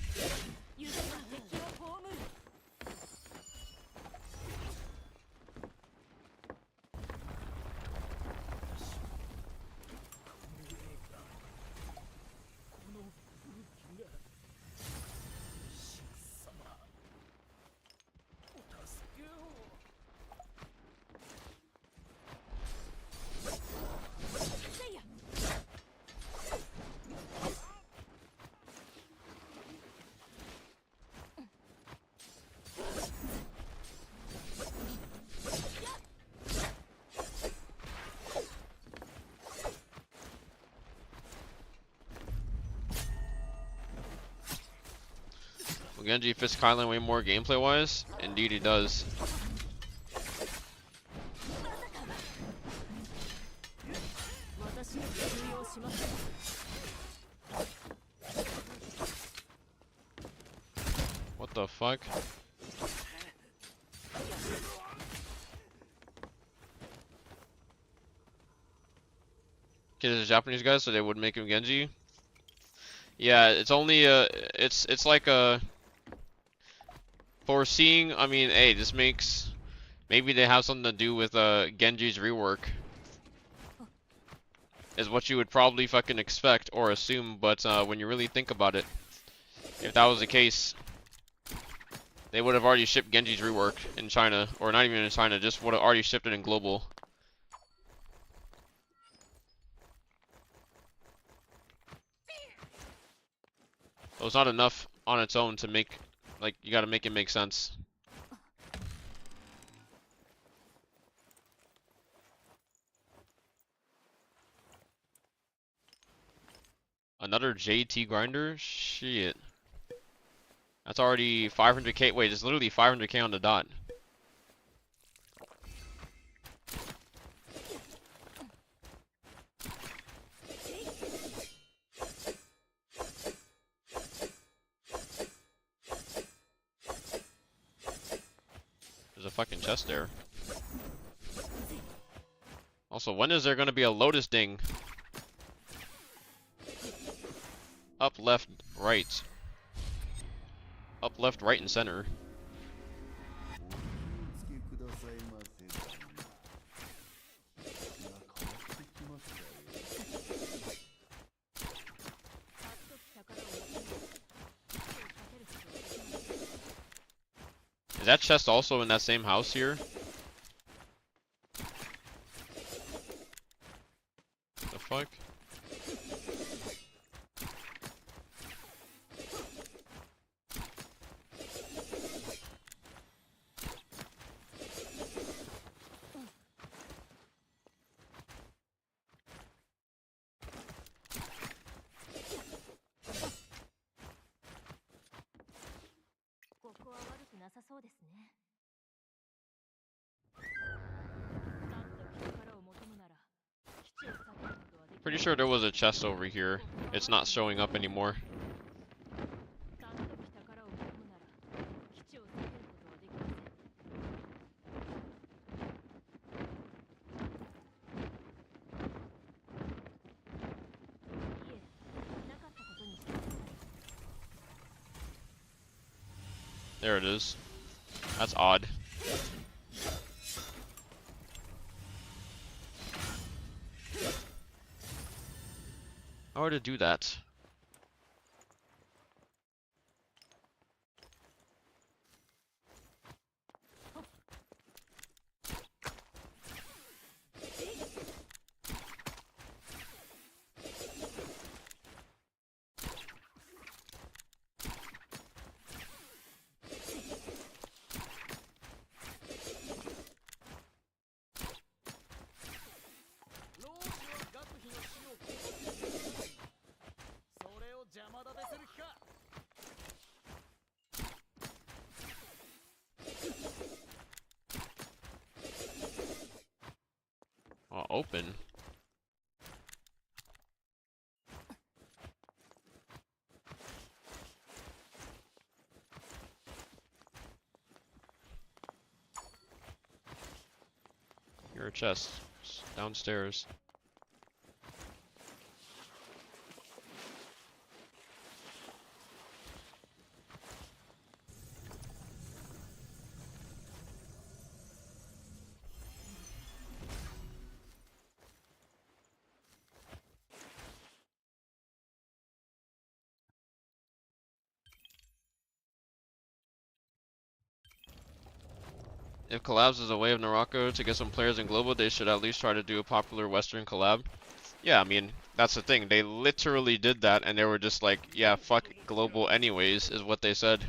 Well, Genji fits Kylan way more gameplay wise. Indeed he does. What the fuck? Kid is a Japanese guy, so they would make him Genji. Yeah, it's only it's like a foreseeing. I mean, hey, this makes maybe they have something to do with Genji's rework. Is what you would probably fucking expect or assume, but when you really think about it, if that was the case, they would have already shipped Genji's rework in China, or not even in China, just would have already shipped it in global. It was not enough on its own to make, like, you gotta make it make sense. Another JT grinder? Shit. That's already 500k. Wait, it's literally 500k on the dot. There's a fucking chest there. Also, when is there gonna be a Lotus Ding? Up, left, right. Up, left, right, and center. Is that chest also in that same house here? The fuck? Pretty sure there was a chest over here. It's not showing up anymore. There it is. That's odd. How to do that? Oh, open. Here a chest. It's downstairs. If collabs is a way of Naraka to get some players in global, they should at least try to do a popular Western collab. Yeah, I mean, that's the thing. They literally did that and they were just like, yeah, fuck global anyways, is what they said.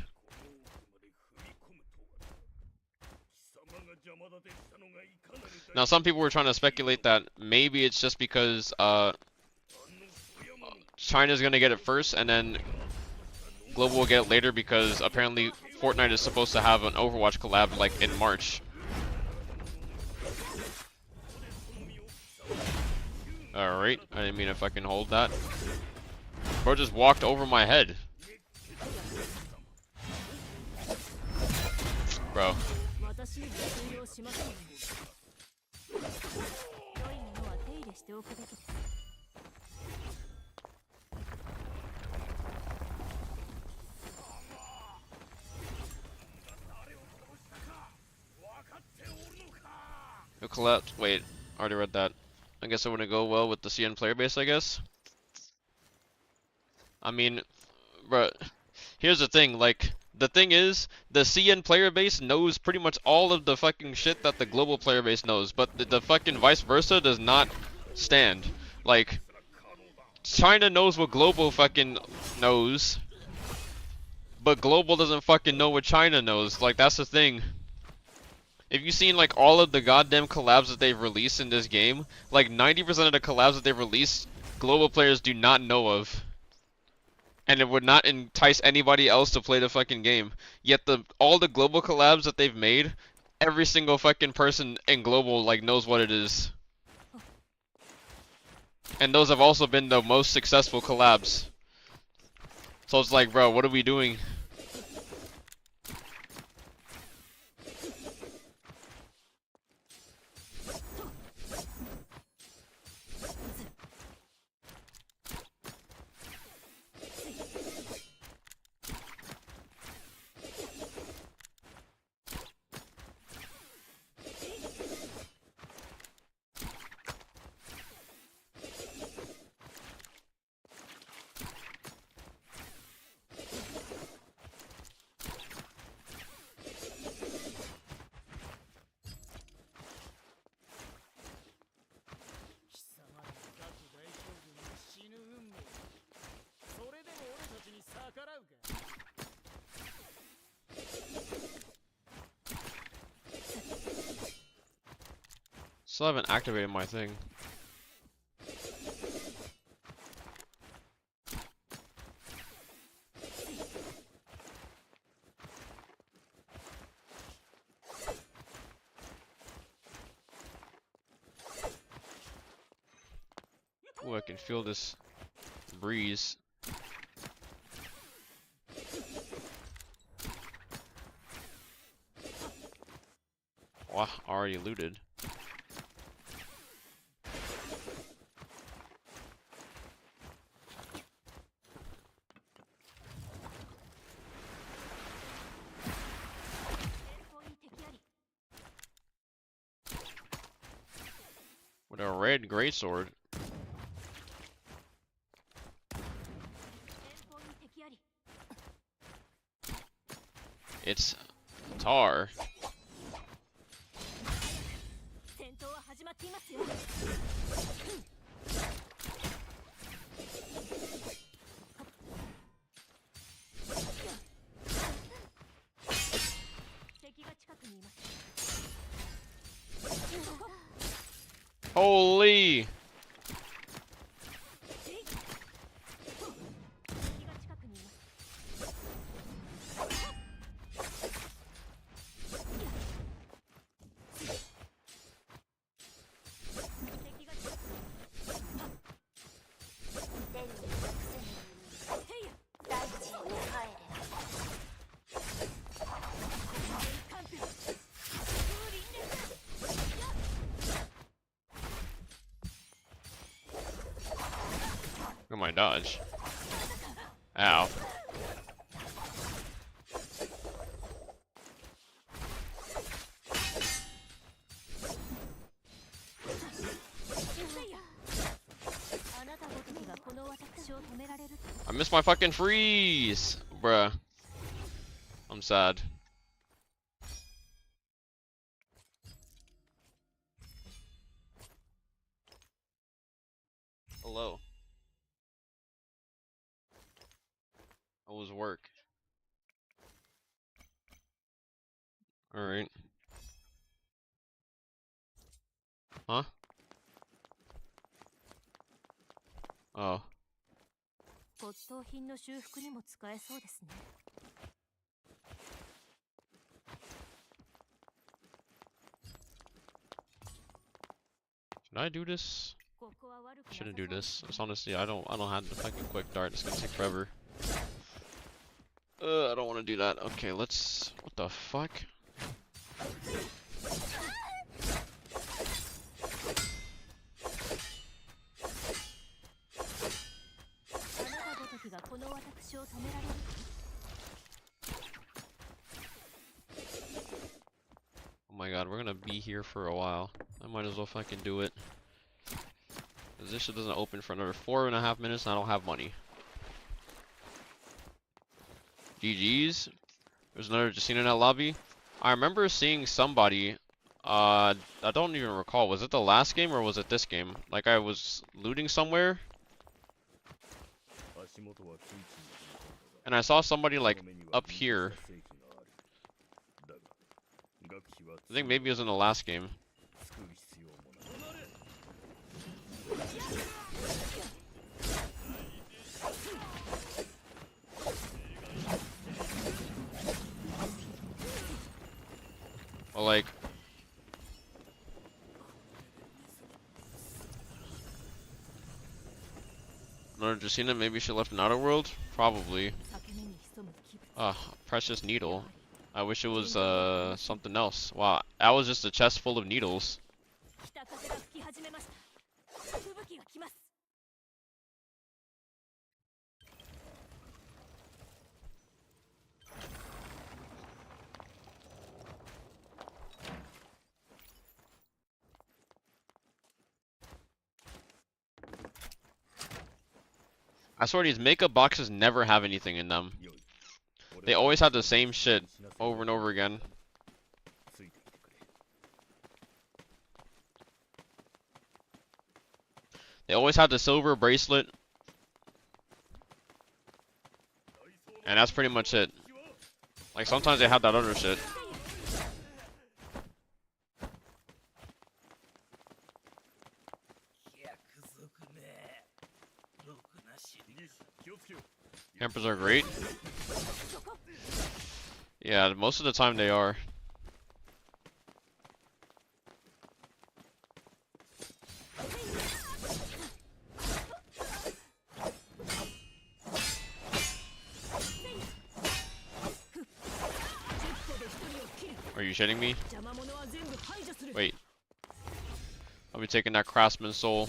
Now, some people were trying to speculate that maybe it's just because China's gonna get it first and then global will get it later because apparently Fortnite is supposed to have an Overwatch collab like in March. Alright, I didn't mean to fucking hold that. Bro just walked over my head. Bro. No collapse. Wait, already read that. I guess it wouldn't go well with the CN player base, I guess. I mean, bro, here's the thing, like, the thing is, the CN player base knows pretty much all of the fucking shit that the global player base knows, but the fucking vice versa does not stand. Like, China knows what global fucking knows, but global doesn't fucking know what China knows. Like, that's the thing. If you've seen, like, all of the goddamn collabs that they've released in this game, like, 90% of the collabs that they've released, global players do not know of. And it would not entice anybody else to play the fucking game. Yet all the global collabs that they've made, every single fucking person in global, like, knows what it is. And those have also been the most successful collabs. So it's like, bro, what are we doing? Still haven't activated my thing. Ooh, I can feel this breeze. Wow, already looted. With a red greatsword. It's tar. Holy! Look at my dodge. Ow. I missed my fucking freeze! Bruh. I'm sad. Hello. How was work? Alright. Huh? Oh. Should I do this? Shouldn't do this. It's honestly, I don't have the fucking quick dart. It's gonna take forever. I don't want to do that. Okay, let's. What the fuck? Oh my god, we're gonna be here for a while. I might as well fucking do it. Cause this shit doesn't open for another 4.5 minutes and I don't have money. GG's. There's another Justina in that lobby. I remember seeing somebody, I don't even recall, was it the last game or was it this game? Like I was looting somewhere and I saw somebody like up here. I think maybe it was in the last game. Well, like, another Justina, maybe she left an outer world? Probably. Precious needle. I wish it was something else. Wow, that was just a chest full of needles. I swear these makeup boxes never have anything in them. They always have the same shit over and over again. They always have the silver bracelet. And that's pretty much it. Like sometimes they have that other shit. Hampers are great. Yeah, most of the time they are. Are you shitting me? Wait. I'll be taking that craftsman soul.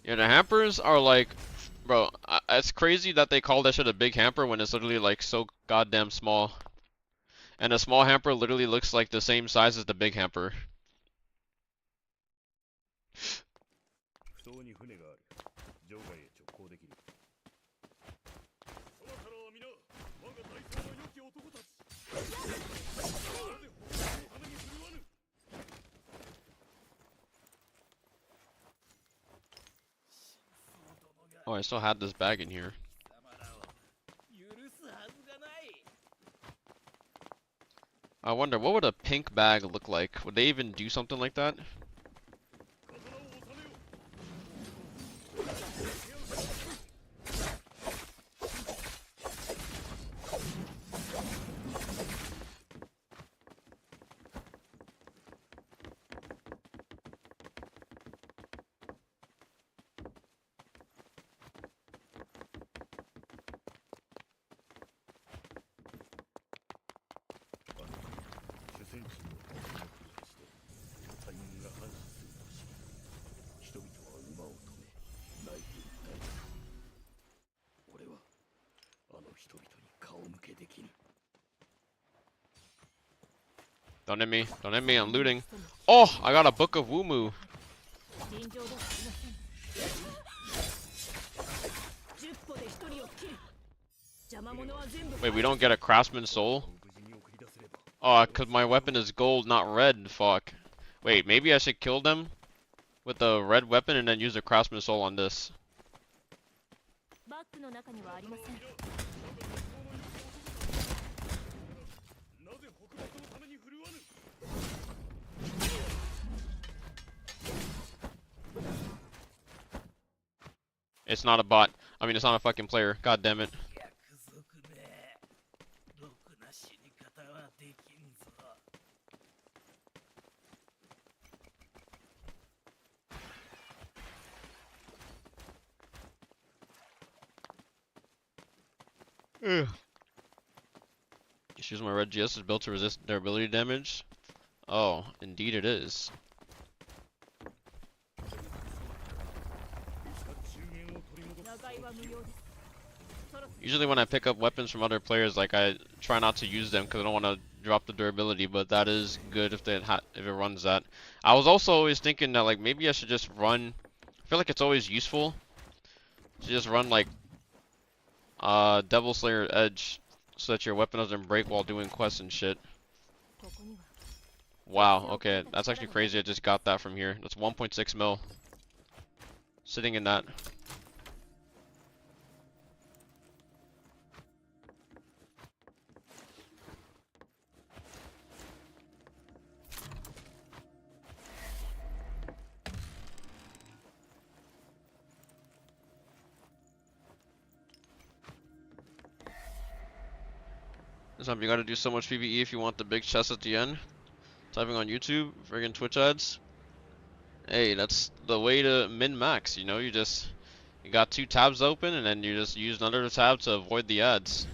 Yeah, the hampers are like, bro, it's crazy that they call that shit a big hamper when it's literally like so goddamn small. And a small hamper literally looks like the same size as the big hamper. Oh, I still had this bag in here. I wonder, what would a pink bag look like? Would they even do something like that? Don't hit me. Don't hit me. I'm looting. Oh, I got a book of Woomoo. Wait, we don't get a craftsman soul? Oh, cause my weapon is gold, not red. Fuck. Wait, maybe I should kill them with the red weapon and then use the craftsman soul on this. It's not a bot. I mean, it's not a fucking player. God damn it. Ugh. Excuse my red GS is built to resist durability damage. Oh, indeed it is. Usually when I pick up weapons from other players, like I try not to use them because I don't want to drop the durability, but that is good if if it runs that. I was also always thinking that like maybe I should just run. I feel like it's always useful to just run like Devil Slayer Edge so that your weapon doesn't break while doing quests and shit. Wow, okay, that's actually crazy. I just got that from here. That's 1.6 mil. Sitting in that. You gotta do so much PvE if you want the big chest at the end. Typing on YouTube, friggin' Twitch ads. Hey, that's the way to min-max, you know? You got two tabs open and then you just use another tab to avoid the ads.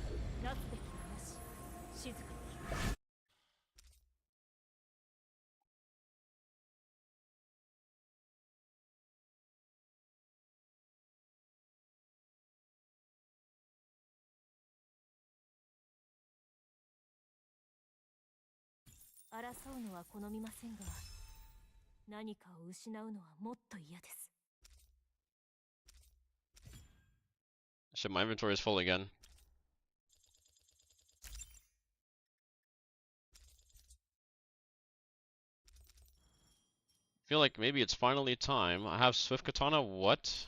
Shit, my inventory is full again. Feel like maybe it's finally time. I have Swift Katana. What?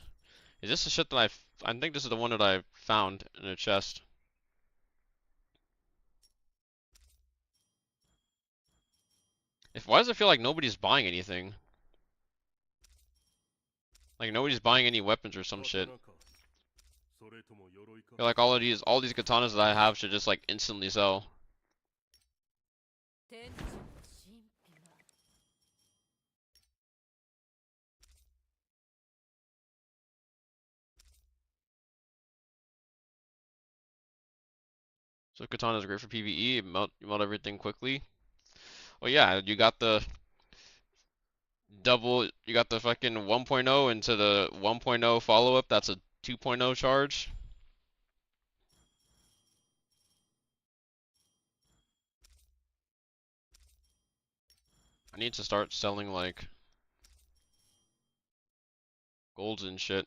Is this the shit that I think this is the one that I found in a chest. If why does it feel like nobody's buying anything? Like nobody's buying any weapons or some shit. I feel like all these katanas that I have should just like instantly sell. So katana is great for PvE, melt everything quickly. Well, yeah, you got the fucking 1.0 into the 1.0 follow-up. That's a 2.0 charge. I need to start selling like golds and shit.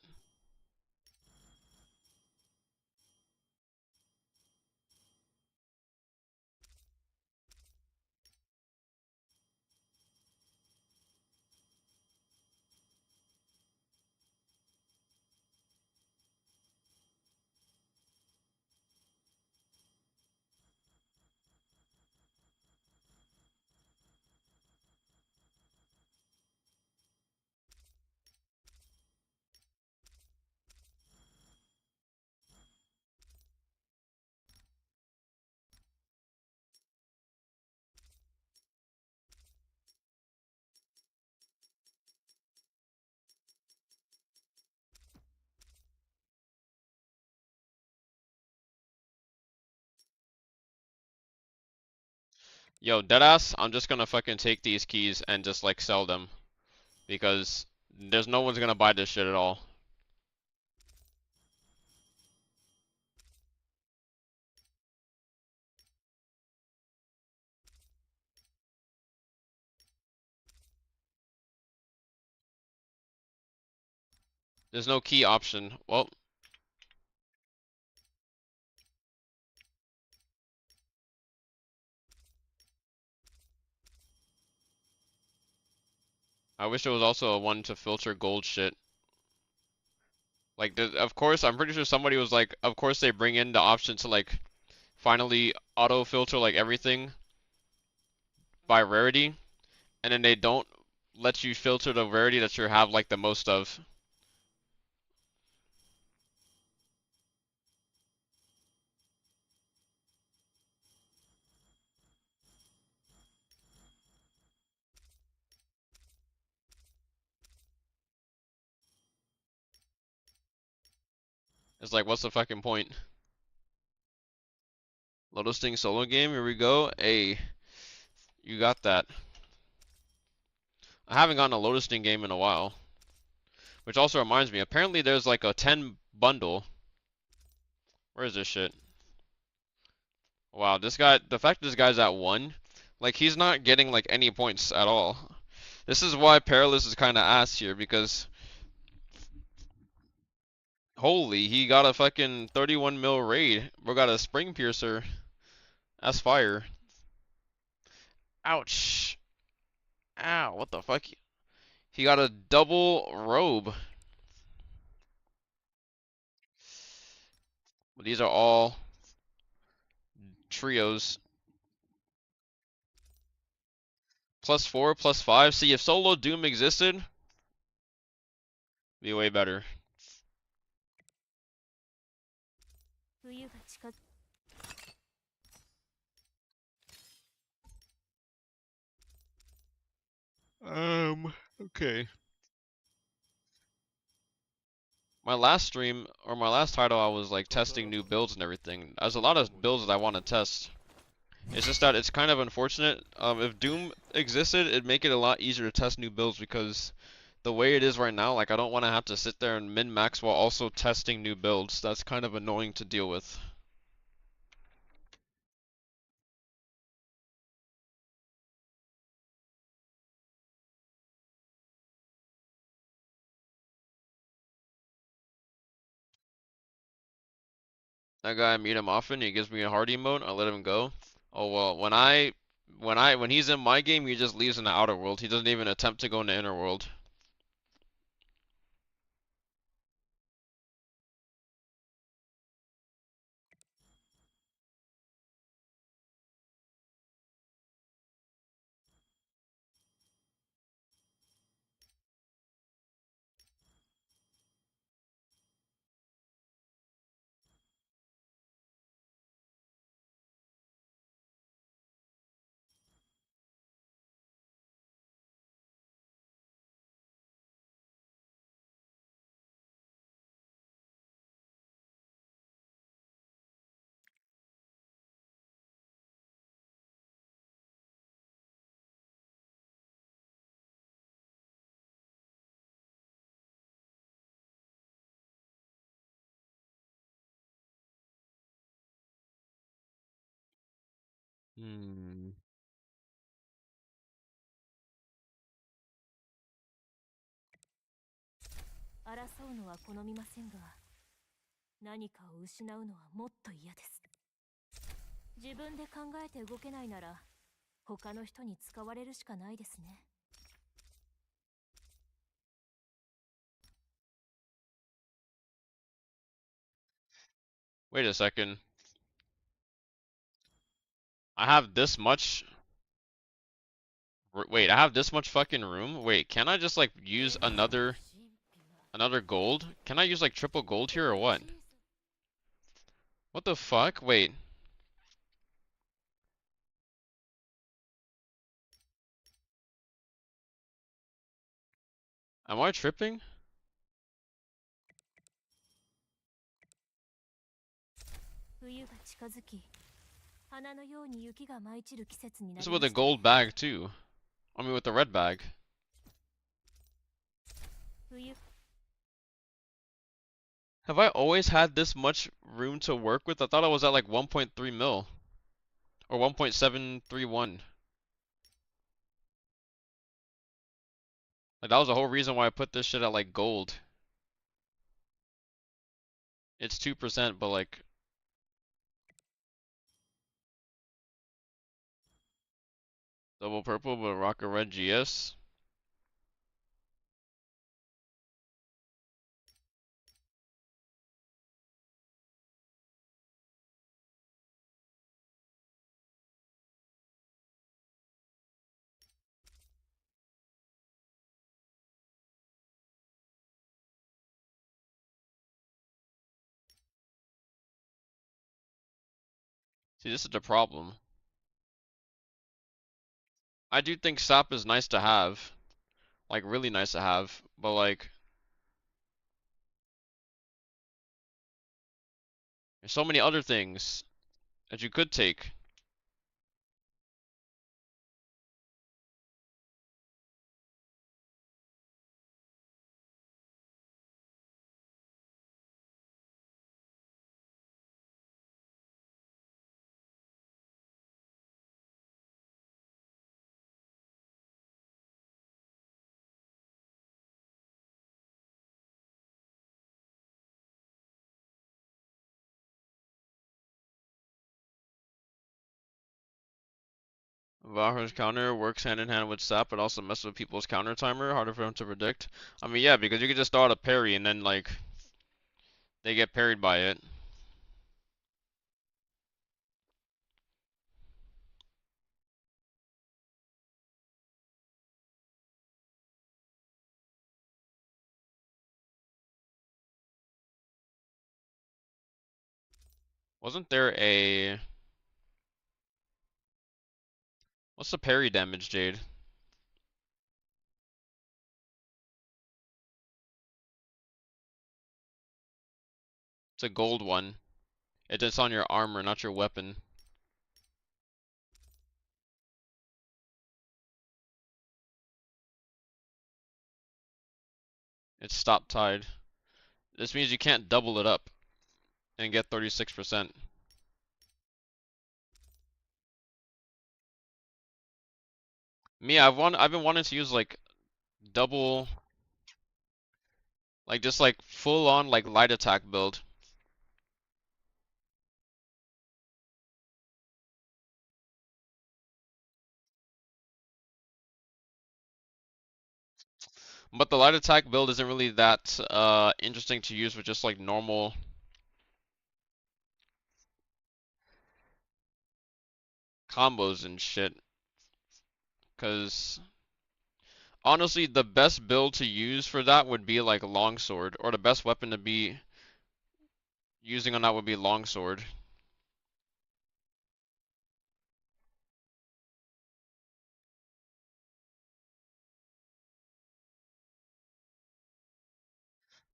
Yo, deadass, I'm just gonna fucking take these keys and just like sell them because there's no one's gonna buy this shit at all. There's no key option. Well, I wish there was also a one to filter gold shit. Like, of course, I'm pretty sure somebody was like, of course they bring in the option to like finally auto filter like everything by rarity, and then they don't let you filter the rarity that you have like the most of. It's like, what's the fucking point? Lotus Sting solo game, here we go. Hey, you got that. I haven't gotten a Lotus Sting game in a while. Which also reminds me, apparently there's like a 10 bundle. Where is this shit? Wow, this guy, the fact this guy's at 1, like he's not getting like any points at all. This is why Perilous is kind of ass here because holy, he got a fucking 31 mil raid. Bro got a Spring Piercer. That's fire. Ouch. Ow, what the fuck? He got a double robe. These are all trios. +4, +5. See, if solo Doom existed, it'd be way better. Okay. My last stream, or my last title, I was like testing new builds and everything. There's a lot of builds that I want to test. It's just that it's kind of unfortunate. If Doom existed, it'd make it a lot easier to test new builds because the way it is right now, like I don't want to have to sit there and min-max while also testing new builds. That's kind of annoying to deal with. That guy, I meet him often. He gives me a hard emote. I let him go. Oh well, when he's in my game, he just leaves in the outer world. He doesn't even attempt to go in the inner world. Hmm. 争うのは好みませんが、何かを失うのはもっと嫌です。自分で考えて動けないなら、他の人に使われるしかないですね。Wait a second. I have this much. Wait, I have this much fucking room. Wait, can I just like use another gold? Can I use like triple gold here or what? What the fuck? Wait. Am I tripping? 冬が近づき、花のように雪が舞い散る季節にな This is り with ま a したね。gold bag too. I mean with the red bag. 冬 Have I always had this much room to work with? I thought I was at like 1.3 mil or 1.731. Like that was the whole reason why I put this shit at like gold. It's 2%, but like double purple but rocket red GS. See, this is the problem. I do think sap is nice to have, like really nice to have, but like there's so many other things that you could take. Valor's counter works hand in hand with sap, but also messes with people's counter timer, harder for them to predict. I mean, yeah, because you could just throw out a parry and then like they get parried by it. Wasn't there a what's the parry damage, Jade? It's a gold one. It's on your armor, not your weapon. It's stop tide. This means you can't double it up and get 36%. Me, I've been wanting to use like double, like just like full on like light attack build. But the light attack build isn't really that interesting to use with just like normal combos and shit. Cause honestly, the best build to use for that would be like longsword, or the best weapon to be using on that would be longsword.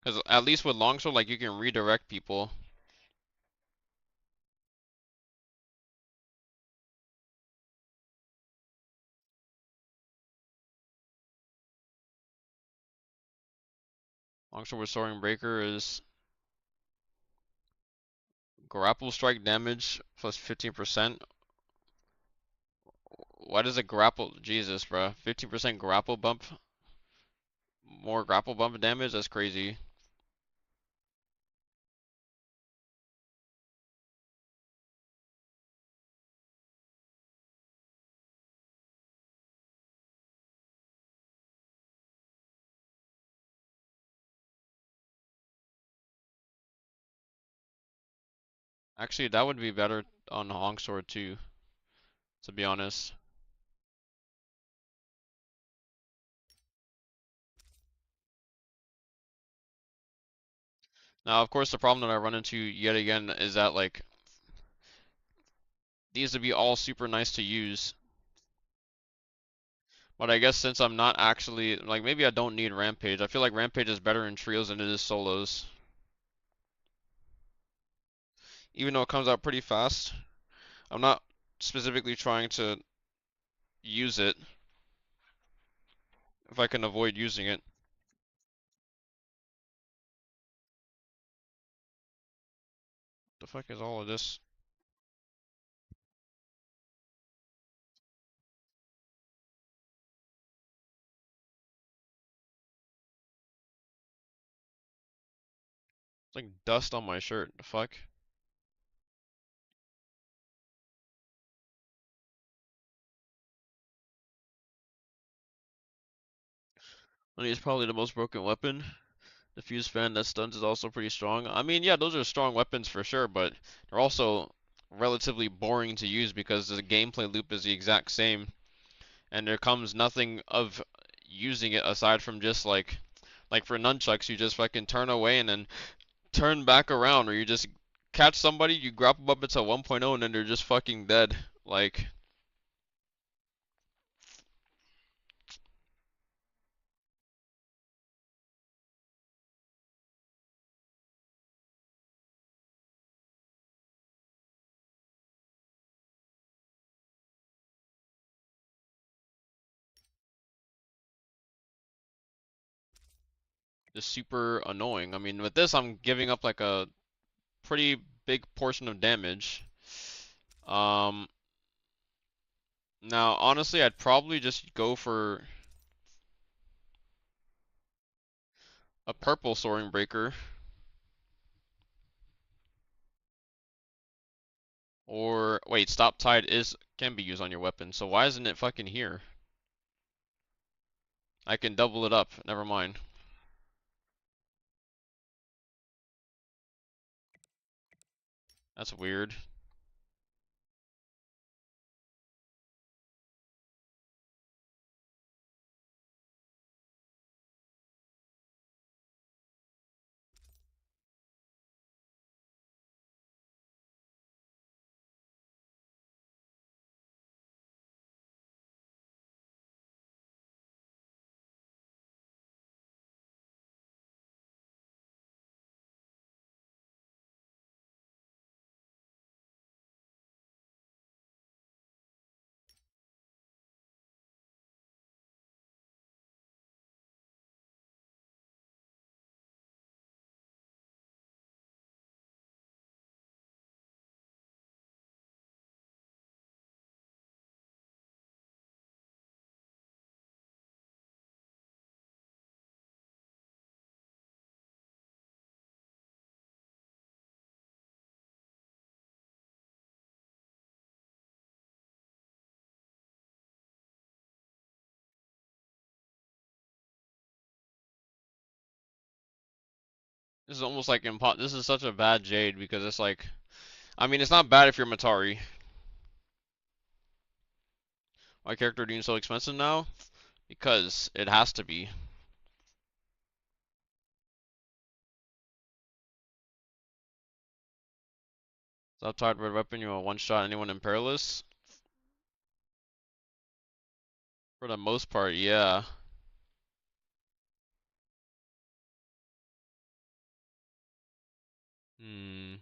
Cause at least with longsword, like you can redirect people. Longsword with soaring breaker is grapple strike damage plus 15%. Why does it grapple? Jesus, bro. 15% grapple bump, more grapple bump damage? That's crazy. Actually, that would be better on Longsword too, to be honest. Now, of course, the problem that I run into yet again is that, like, these would be all super nice to use. But I guess since I'm not actually, like, maybe I don't need Rampage. I feel like Rampage is better in trios than it is solos. Even though it comes out pretty fast. I'm not specifically trying to use it if I can avoid using it. The fuck is all of this? It's like dust on my shirt. The fuck? I mean, it's probably the most broken weapon. The fuse fan that stuns is also pretty strong. I mean, yeah, those are strong weapons for sure, but they're also relatively boring to use because the gameplay loop is the exact same, and there comes nothing of using it aside from just like for nunchucks, you just fucking turn away and then turn back around, or you just catch somebody, you grapple up into 1.0, and then they're just fucking dead. Like, just super annoying. I mean, with this, I'm giving up like a pretty big portion of damage. Um, Now, honestly, I'd probably just go for a purple Soaring Breaker. Or, wait, Stop Tide can be used on your weapon, so why isn't it fucking here? I can double it up, never mind. That's weird. This is almost like this is such a bad Jade because it's like, I mean, it's not bad if you're Matari. Why character doing so expensive now? Because it has to be. Stop Tide Red Weapon, you want one shot anyone in Perilous? For the most part, yeah. Hmm.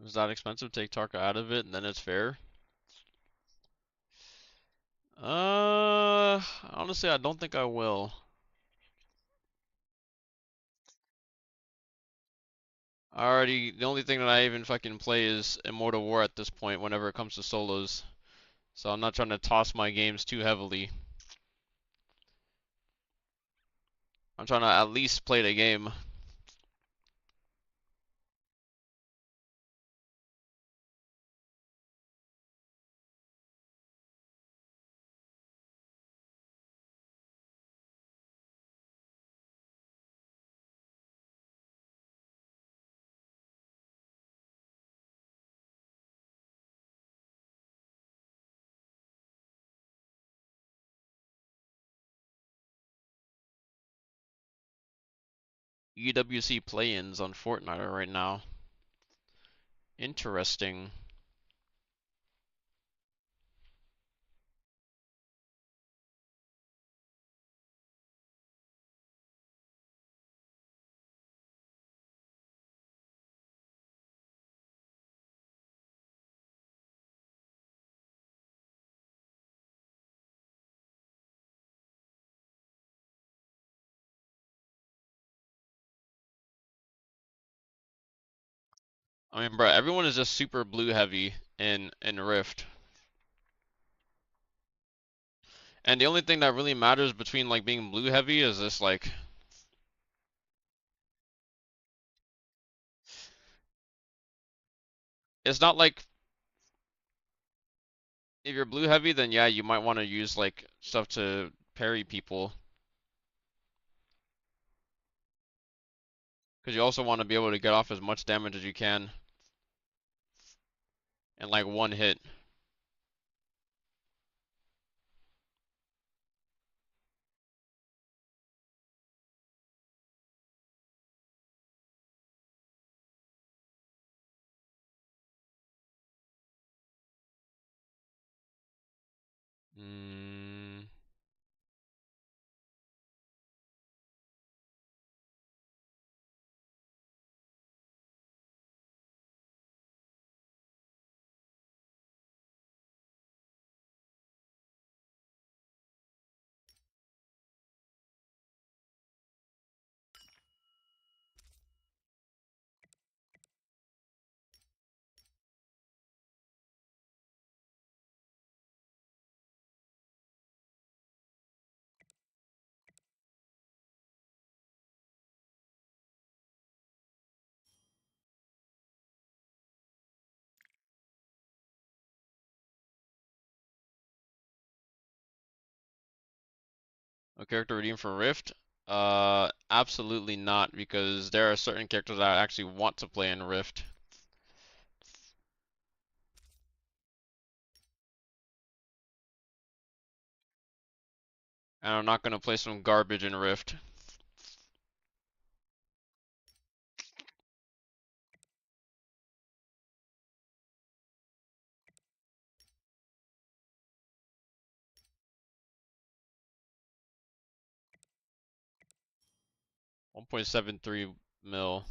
Is that expensive? Take Tarka out of it, and then it's fair. Honestly, I don't think I will. The only thing that I even fucking play is Immortal War at this point whenever it comes to solos. So I'm not trying to toss my games too heavily. I'm trying to at least play the game. UWC play-ins on Fortnite right now. Interesting. I mean, bro, everyone is just super blue heavy in Rift. And the only thing that really matters between like being blue heavy is this like it's not like if you're blue heavy then yeah, you might want to use like stuff to parry people because you also want to be able to get off as much damage as you can in like one hit. Mm, a character redeemed for Rift? Absolutely not because there are certain characters that I actually want to play in Rift. And I'm not gonna play some garbage in Rift. 1.73 mil.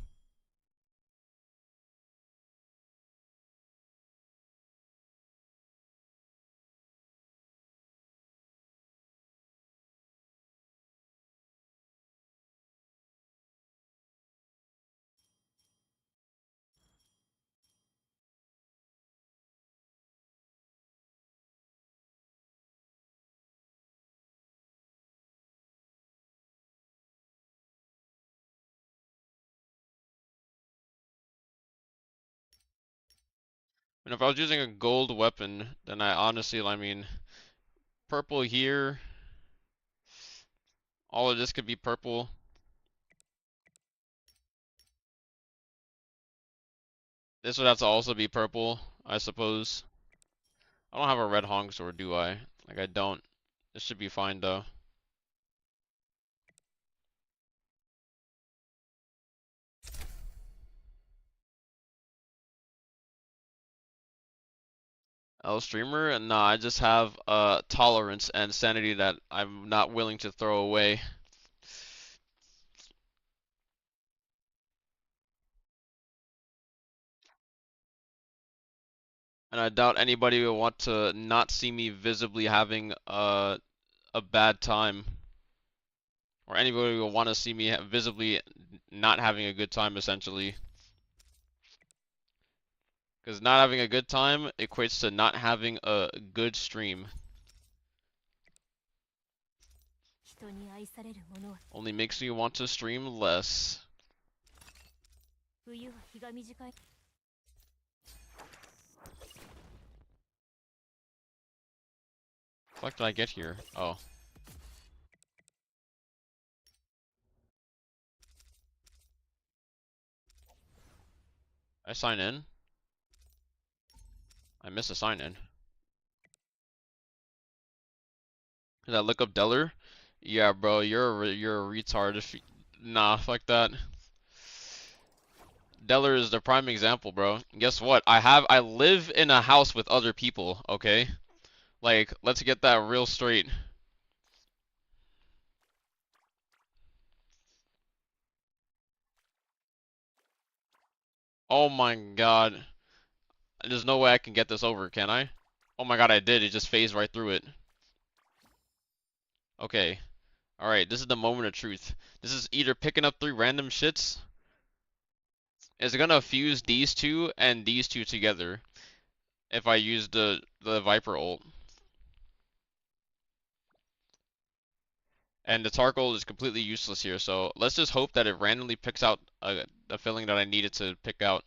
And if I was using a gold weapon, then I mean, purple here. All of this could be purple. This would have to also be purple, I suppose. I don't have a red honk sword, do I? Like, I don't. This should be fine, though. L streamer? Nah, I just have tolerance and sanity that I'm not willing to throw away. And I doubt anybody will want to not see me visibly having a bad time, or anybody will want to see me visibly not having a good time, essentially. Because not having a good time equates to not having a good stream. Only makes me want to stream less. What did I get here? Oh. I sign in? I missed a sign in. Did I look up Deller? Yeah, bro, you're a retard if you, nah, fuck that. Deller is the prime example, bro. Guess what? I live in a house with other people, okay? Like, let's get that real straight. Oh my god. There's no way I can get this over, can I? Oh my god, I did. It just phased right through it. Okay. Alright, this is the moment of truth. This is either picking up 3 random shits. It's gonna fuse these two and these two together if I use the Viper ult. And the Tarkle is completely useless here, so let's just hope that it randomly picks out a filling that I needed to pick out.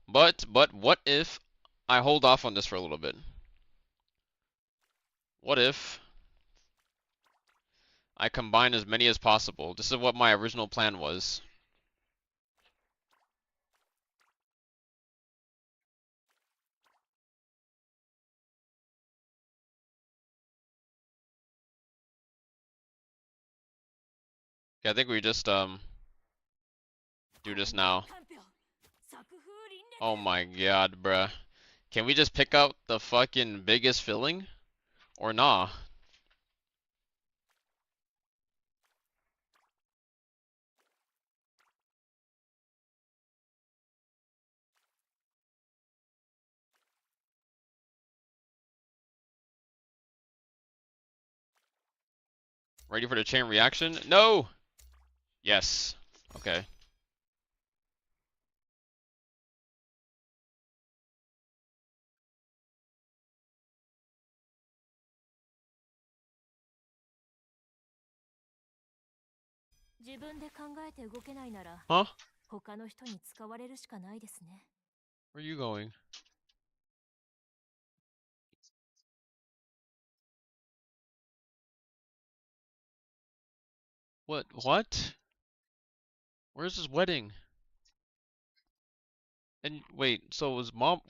But what if I hold off on this for a little bit? What if I combine as many as possible? This is what my original plan was. Yeah, I think we just do this now. Oh my god, bruh. Can we just pick out the fucking biggest filling? Or nah? Ready for the chain reaction? No! Yes. Okay. Huh? Where are you going? What? What? Where's this wedding? And wait, so is mom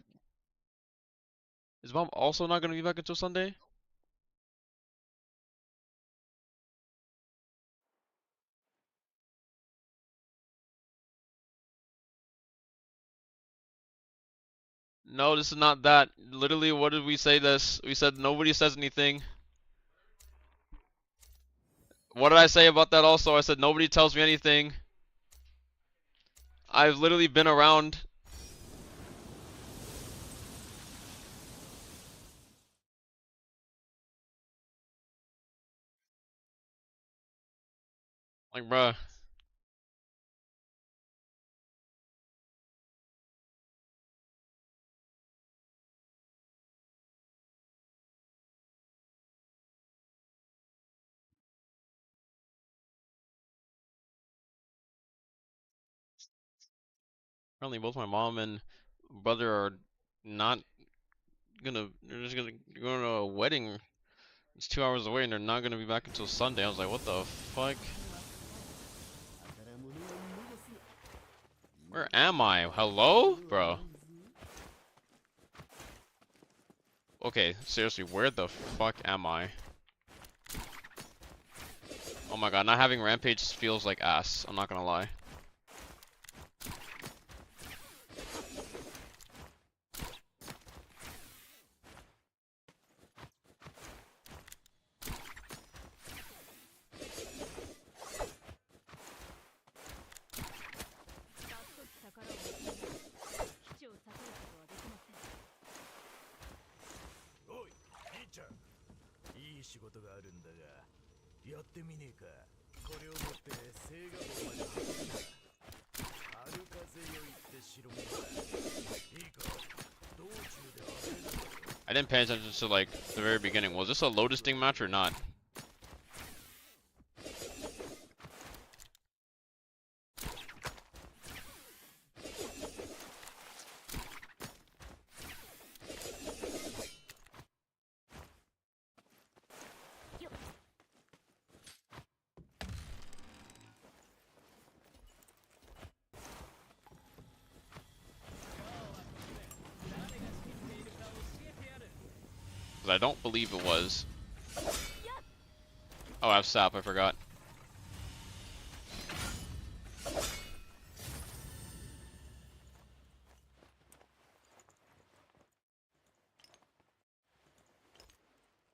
also not gonna be back until Sunday? No, this is not that. Literally, what did we say this? We said nobody says anything. What did I say about that also? I said nobody tells me anything. I've literally been around. Like, bruh. Apparently both my mom and brother are not they're just gonna go to a wedding. It's 2 hours away and they're not gonna be back until Sunday. I was like, what the fuck? Where am I? Hello? Bro. Okay, seriously, where the fuck am I? Oh my god, not having Rampage feels like ass. I'm not gonna lie. I didn't pay attention to like the very beginning. Was this a Lotus Sting match or not? Because I don't believe it was. Oh, I have sap, I forgot.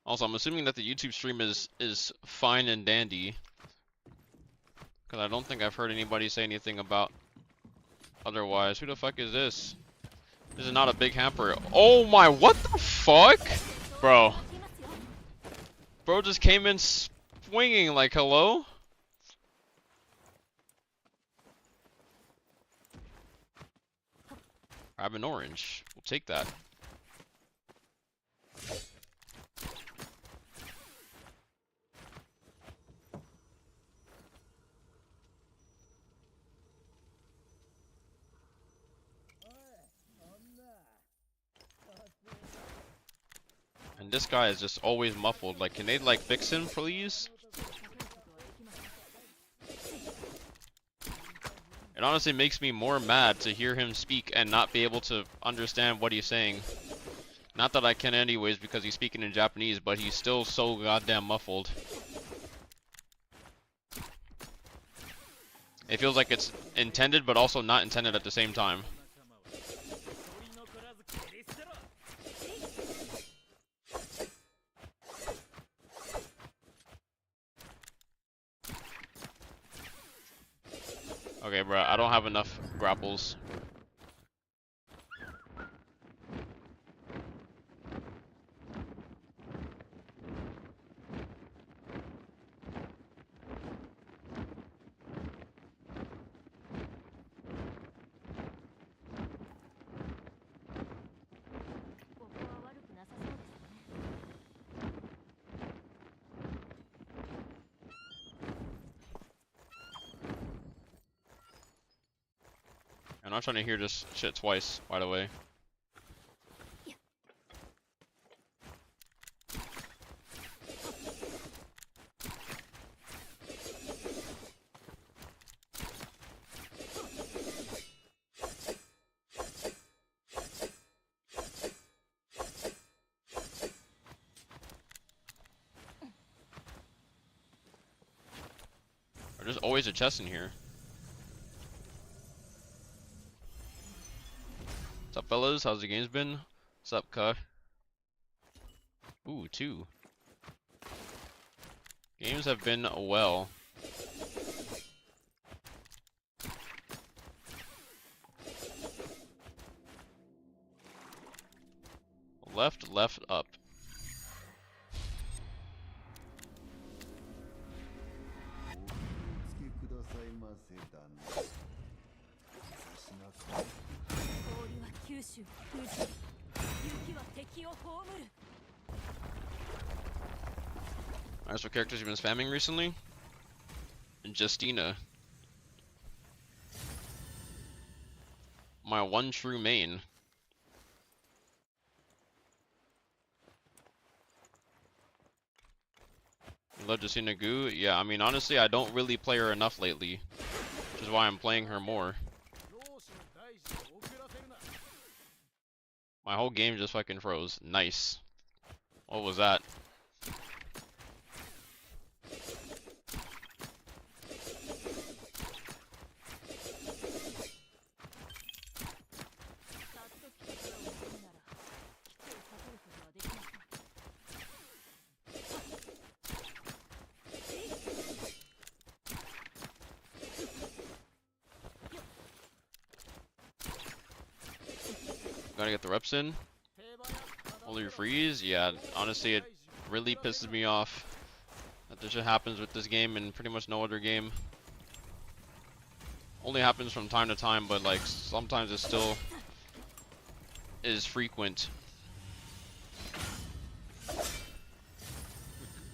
Also, I'm assuming that the YouTube stream is fine and dandy. Because I don't think I've heard anybody say anything about otherwise. Who the fuck is this? This is not a big hamper. Oh my, what the fuck? Bro. Bro just came in swinging like, hello? Grab an orange. We'll take that. And this guy is just always muffled. Like, can they like fix him, please? It honestly makes me more mad to hear him speak and not be able to understand what he's saying. Not that I can anyways because he's speaking in Japanese, but he's still so goddamn muffled. It feels like it's intended but also not intended at the same time. Okay, bro, I don't have enough grapples. I'm not trying to hear this shit twice, by the way. There's always a chest in here. What's up, fellas? How's the games been? What's up, cuh? Ooh, 2. Games have been well. Left, left, up. Alright, so characters you've been spamming recently? Justina. My one true main. You love Justina Goo? Yeah, I mean, honestly, I don't really play her enough lately. Which is why I'm playing her more. My whole game just fucking froze. Nice. What was that? Gotta get the reps in. Only freeze? Yeah, honestly, it really pisses me off that This shit happens with this game and pretty much no other game. Only happens from time to time, but like sometimes it still is frequent.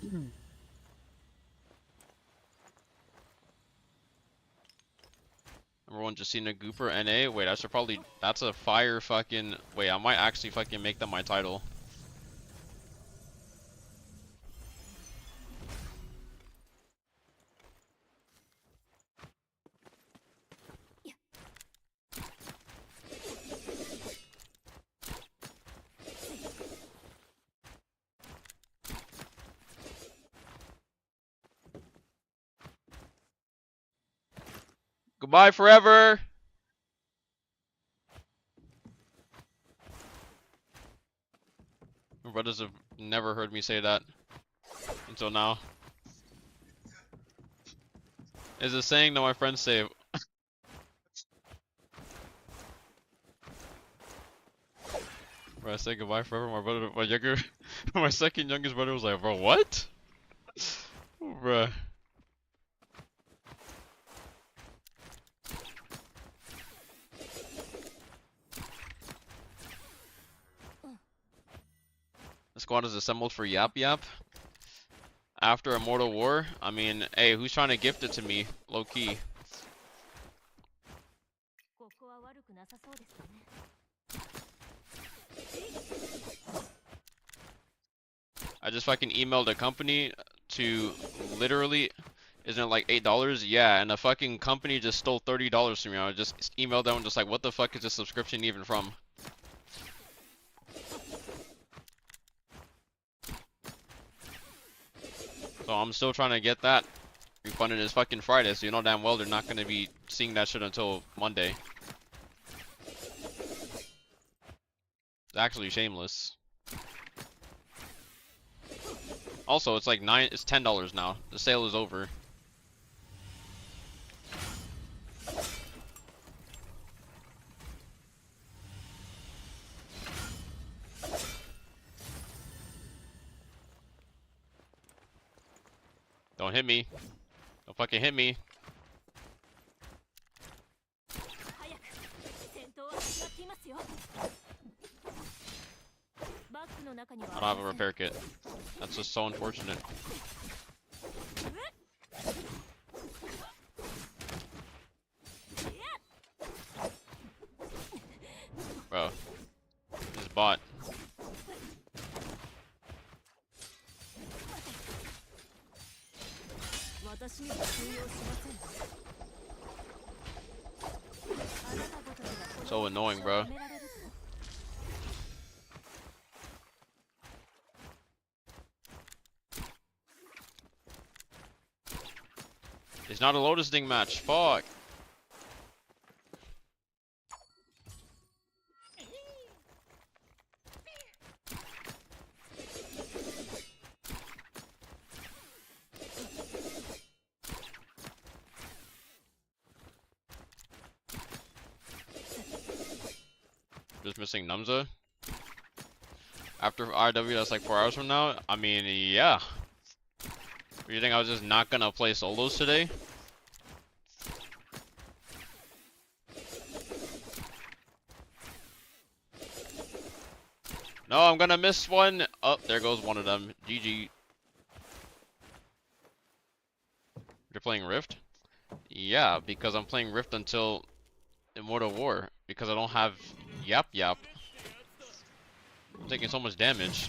Number one, Justina Gooper NA. Wait, I should probably. That's a fire fucking. Wait, I might actually fucking make that my title. Goodbye forever! My brothers have never heard me say that until now. It's a saying that my friends say. Bro, I say goodbye forever. My brother, my younger, my second youngest brother was like, bro, what? Bruh. The squad is assembled for Yap Yap. After Immortal War, I mean, hey, who's trying to gift it to me? Low key. I just fucking emailed a company to literally, isn't it like $8? Yeah, and the fucking company just stole $30 from me. I just emailed them just like, what the fuck is this subscription even from? So I'm still trying to get that refunded. It's fucking Friday, so you know damn well they're not gonna be seeing that shit until Monday. It's actually shameless. Also, it's like it's $10 now. The sale is over. Don't hit me. Don't fucking hit me. I don't have a repair kit. That's just so unfortunate. Bro. This bot. So annoying, bro. It's not a Lotus Ding match. Fuck. Just missing Numza. After RW, that's like 4 hours from now. I mean, yeah. You think I was just not gonna play solos today? No, I'm gonna miss one. Oh, there goes one of them. GG. You're playing Rift? Yeah, because I'm playing Rift until Immortal War. Because I don't have Yap Yap. I'm taking so much damage.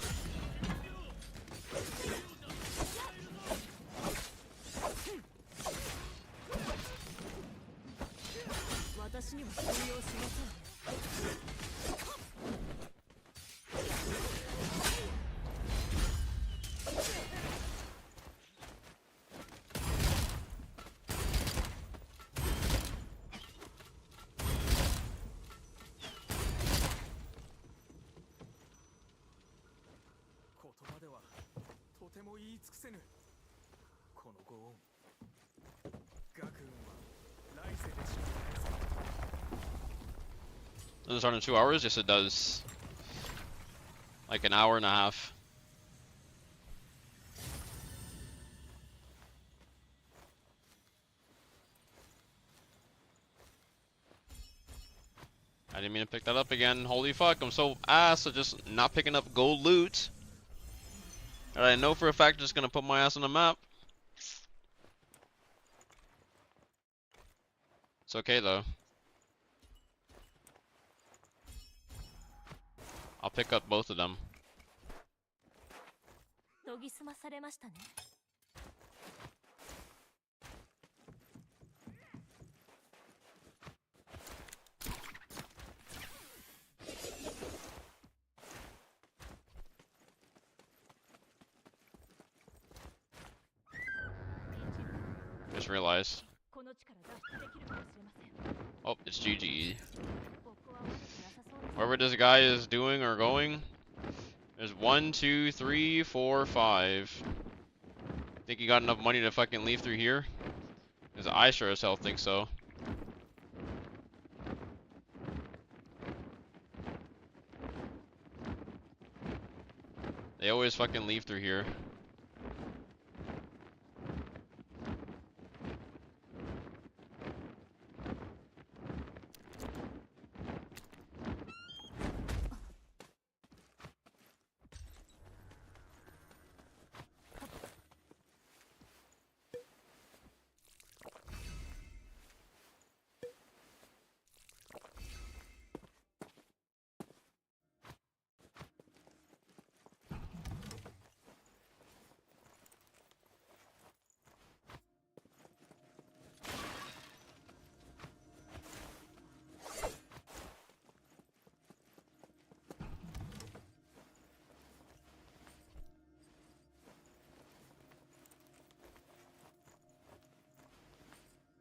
Does it start in 2 hours? Yes, it does. Like an hour and a half. I didn't mean to pick that up again. Holy fuck, I'm so ass at just not picking up gold loot. And I know for a fact just gonna put my ass on the map. It's okay though. I'll pick up both of them. 研ぎ澄まされましたね。Just realized. この地から脱出できるかもしれません。 Oh, it's GG. ここは悪くなさそうです。 Wherever this guy is doing or going, there's 1, 2, 3, 4, 5. Think he got enough money to fucking leave through here? Because I sure as hell think so. They always fucking leave through here.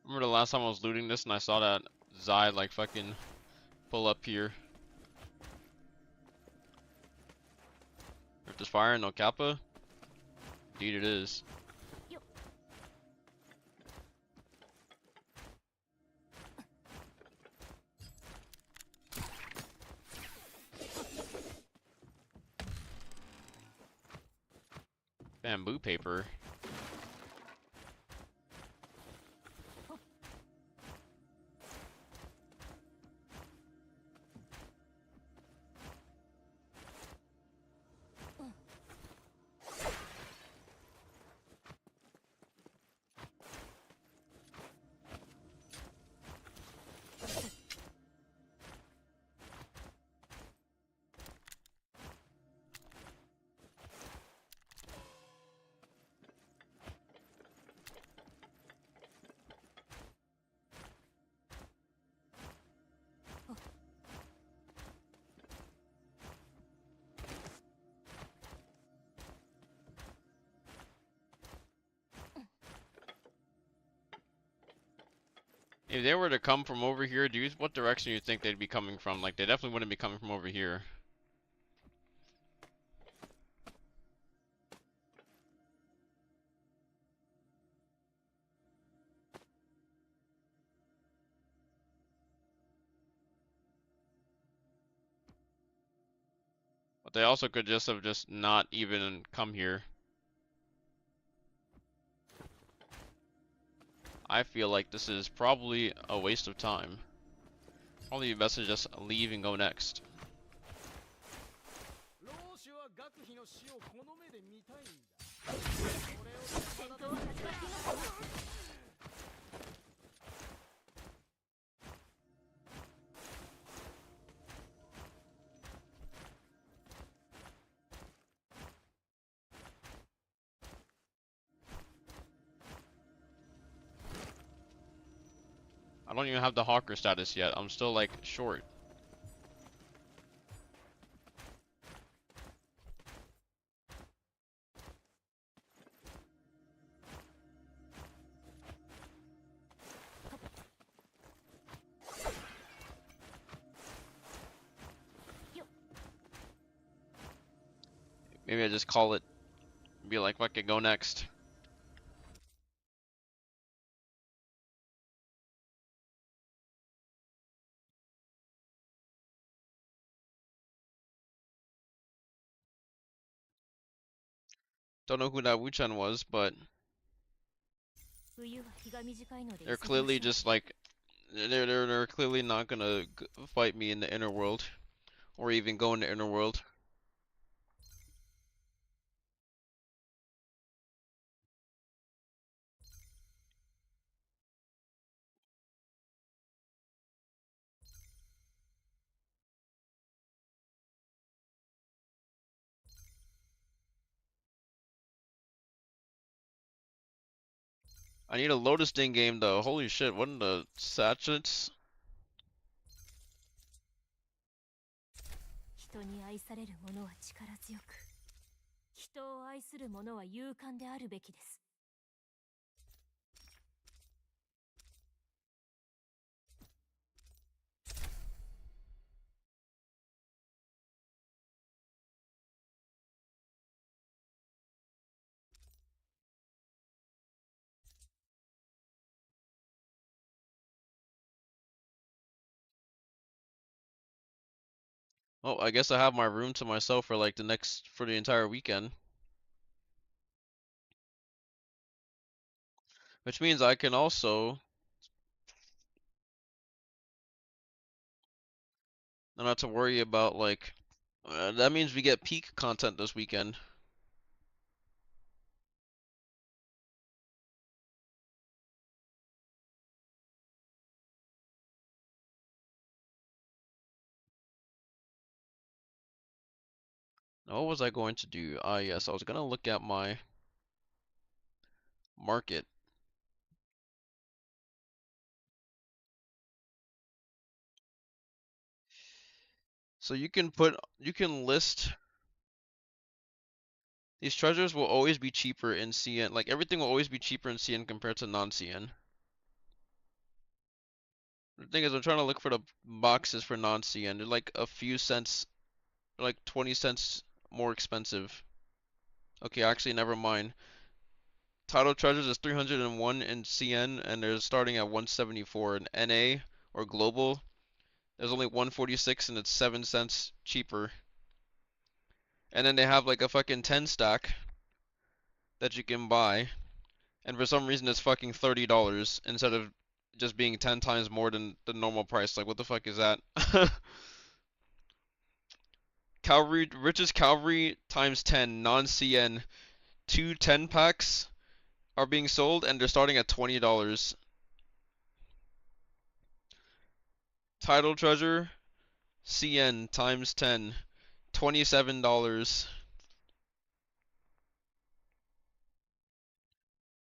Remember the last time I was looting this and I saw that Zai like fucking pull up here. If there's fire, no kappa? Indeed it is. Bamboo paper. If they were to come from over here, what direction do you think they'd be coming from? Like, they definitely wouldn't be coming from over here. But they also could just have just not even come here. I feel like this is probably a waste of time. Probably best to just leave and go next. I don't even have the hawker status yet. I'm still like short. Maybe I just call it, be like, fuck it, go next. Don't know who that Wuchan was, but they're clearly just like They're clearly not gonna fight me in the inner world or even go in the inner world. I need a Lotus Ding game though. Holy shit, what in the sachets? 人に愛される者は力強く、人を愛する者は勇敢であるべきです。Oh, I guess I have my room to myself for like for the entire weekend. Which means I can also not have to worry about like that means we get peak content this weekend. Now, what was I going to do? Ah, yes, I was gonna look at my market. So you can list these treasures will always be cheaper in CN. Like everything will always be cheaper in CN compared to non-CN. The thing is, I'm trying to look for the boxes for non-CN. They're like a few cents, like 20 cents more expensive. Okay, actually, never mind. Title Treasures is 301 in CN, and they're starting at 174 in NA or Global. There's only 146, and it's 7 cents cheaper. And then they have like a fucking 10 stack that you can buy, and for some reason it's fucking $30 instead of just being 10 times more than the normal price. Like, what the fuck is that? Cavalry, Richest Cavalry times 10, non-CN, two 10 packs are being sold, and they're starting at $20. Title Treasure, CN times 10, $27.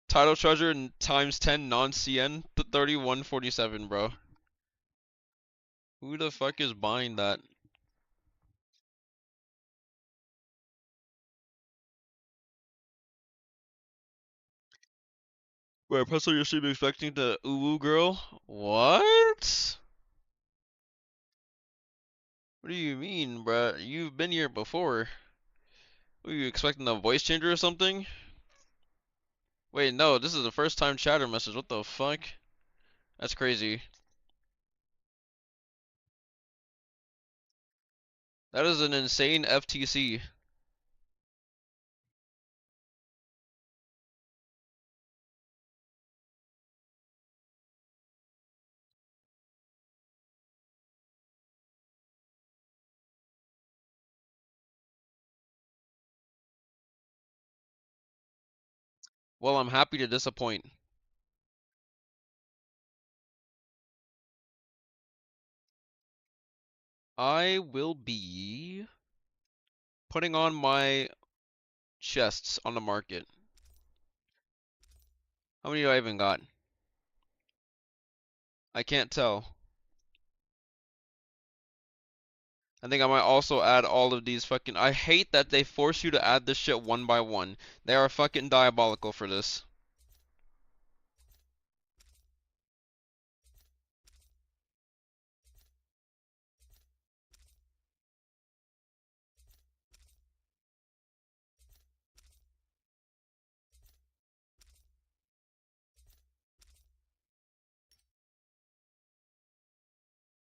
Title Treasure times 10 non-CN, 31.47, bro. Who the fuck is buying that? Wait, Presto, you're stream expecting the uwu girl? What? What do you mean, bruh? You've been here before. Were you expecting a voice changer or something? Wait, no, this is the first time chatter message. What the fuck? That's crazy. That is an insane FTC. Well, I'm happy to disappoint. I will be putting on my chests on the market. How many do I even got? I can't tell. I think I might also add all of these fucking. I hate that they force you to add this shit one by one. They are fucking diabolical for this.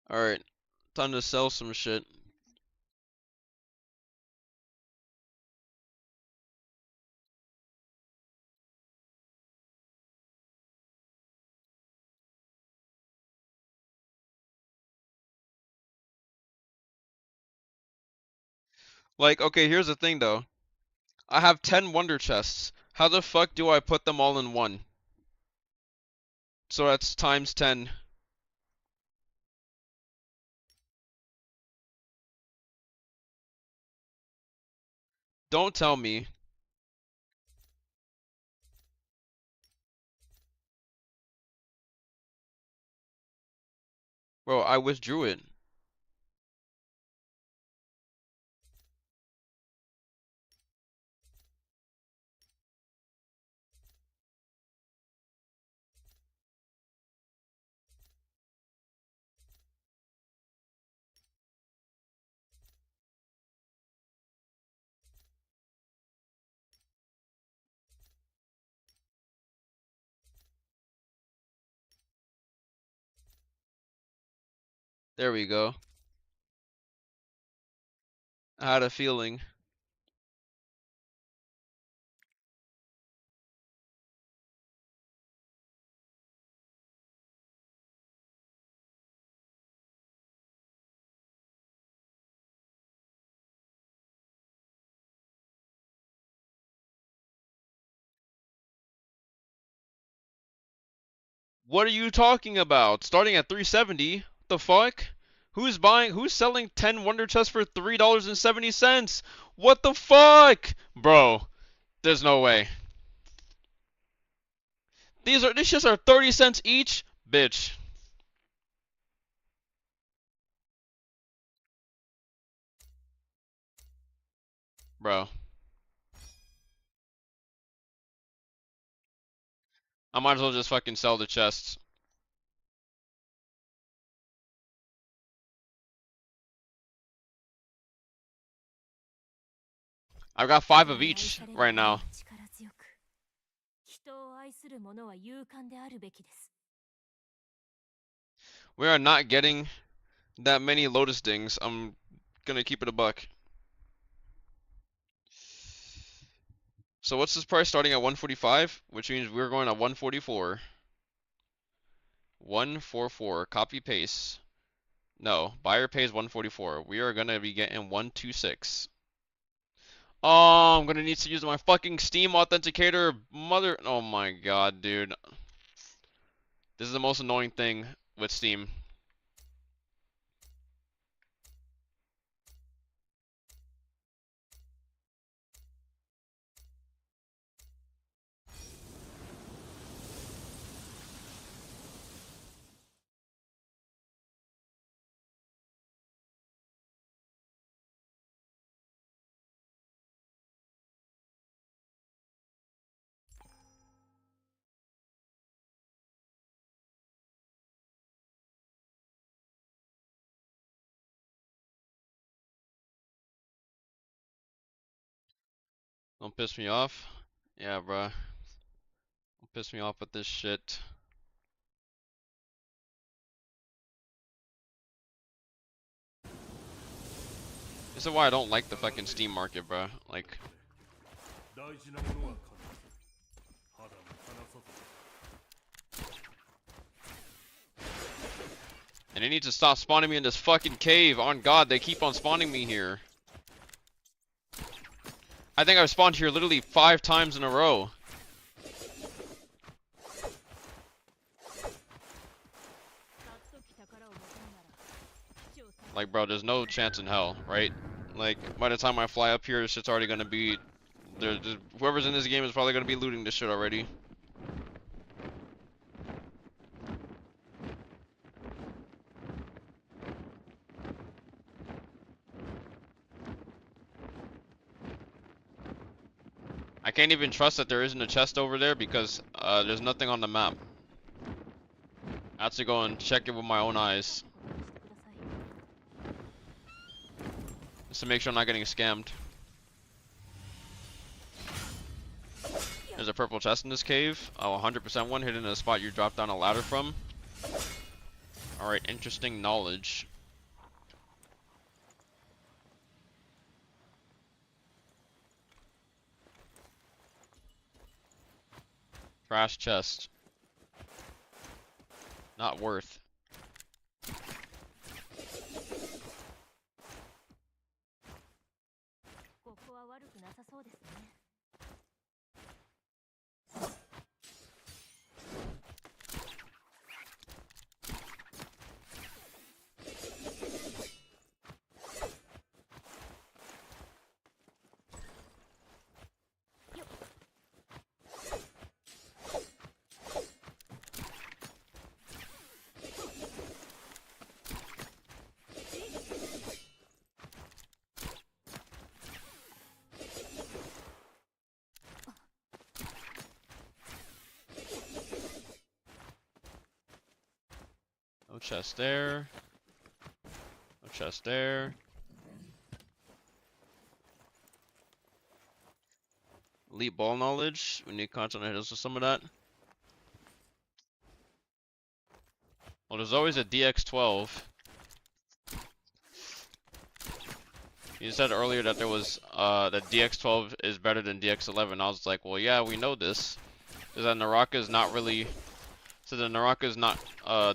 Alright, time to sell some shit. Like, okay, here's the thing though. I have 10 wonder chests. How the fuck do I put them all in one? So that's times 10. Don't tell me. Bro, I withdrew it. There we go. I had a feeling. What are you talking about? Starting at 370? The fuck? Who's selling 10 Wonder Chests for $3.70? What the fuck? Bro, there's no way. These shits are 30 cents each? Bitch. Bro. I might as well just fucking sell the chests. I've got 5 of each right now. We are not getting that many Lotus Dings. I'm gonna keep it a buck. So what's this price starting at 145? Which means we're going at 144. 144. Copy paste. No, buyer pays 144. We are gonna be getting 126. Oh, I'm gonna need to use my fucking Steam authenticator. Oh my god, dude. This is the most annoying thing with Steam. Don't piss me off. Yeah, bruh. Don't piss me off with this shit. This is why I don't like the fucking Steam market, bruh. Like, and they need to stop spawning me in this fucking cave. On God, they keep on spawning me here. I think I've spawned here literally 5 times in a row. Like, bro, there's no chance in hell, right? Like, by the time I fly up here, this shit's already gonna be... whoever's in this game is probably gonna be looting this shit already. I can't even trust that there isn't a chest over there because there's nothing on the map. I have to go and check it with my own eyes. Just to make sure I'm not getting scammed. There's a purple chest in this cave. Oh, 100% one hidden in a spot you drop down a ladder from. Alright, interesting knowledge. Trash chest. Not worth. そうですね。No chest there. No chest there. Elite ball knowledge. We need content that hit us with some of that. Well, there's always a DX12. You said earlier that there was that DX12 is better than DX11. I was like, well, yeah, we know this. Is that Naraka is not really, so the Naraka is not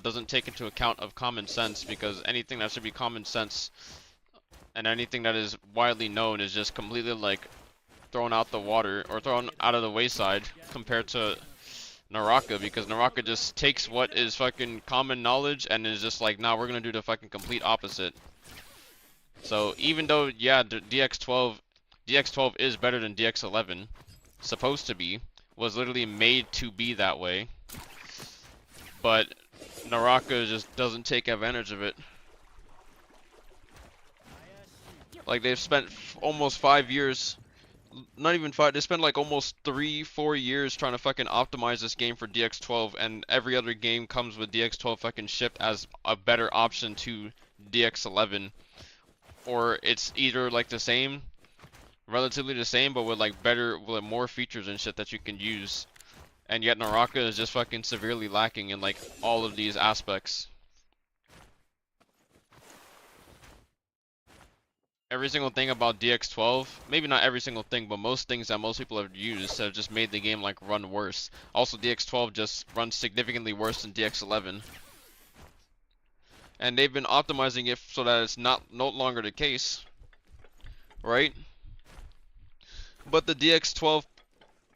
doesn't take into account of common sense, because anything that should be common sense and anything that is widely known is just completely like thrown out the water or thrown out of the wayside compared to Naraka, because Naraka just takes what is fucking common knowledge and is just like, nah, we're gonna do the fucking complete opposite. So even though, yeah, the DX12 is better than DX11, supposed to be, was literally made to be that way, but Naraka just doesn't take advantage of it. Like, they've spent almost 5 years, not even 5, they spent like almost 3-4 years trying to fucking optimize this game for DX12, and every other game comes with DX12 fucking shipped as a better option to DX11. Or it's either like the same, relatively the same, but with like better, with more features and shit that you can use. And yet Naraka is just fucking severely lacking in like all of these aspects. Every single thing about DX12, maybe not every single thing, but most things that most people have used have just made the game like run worse. Also, DX12 just runs significantly worse than DX11. And they've been optimizing it so that it's no longer the case, right? But the DX12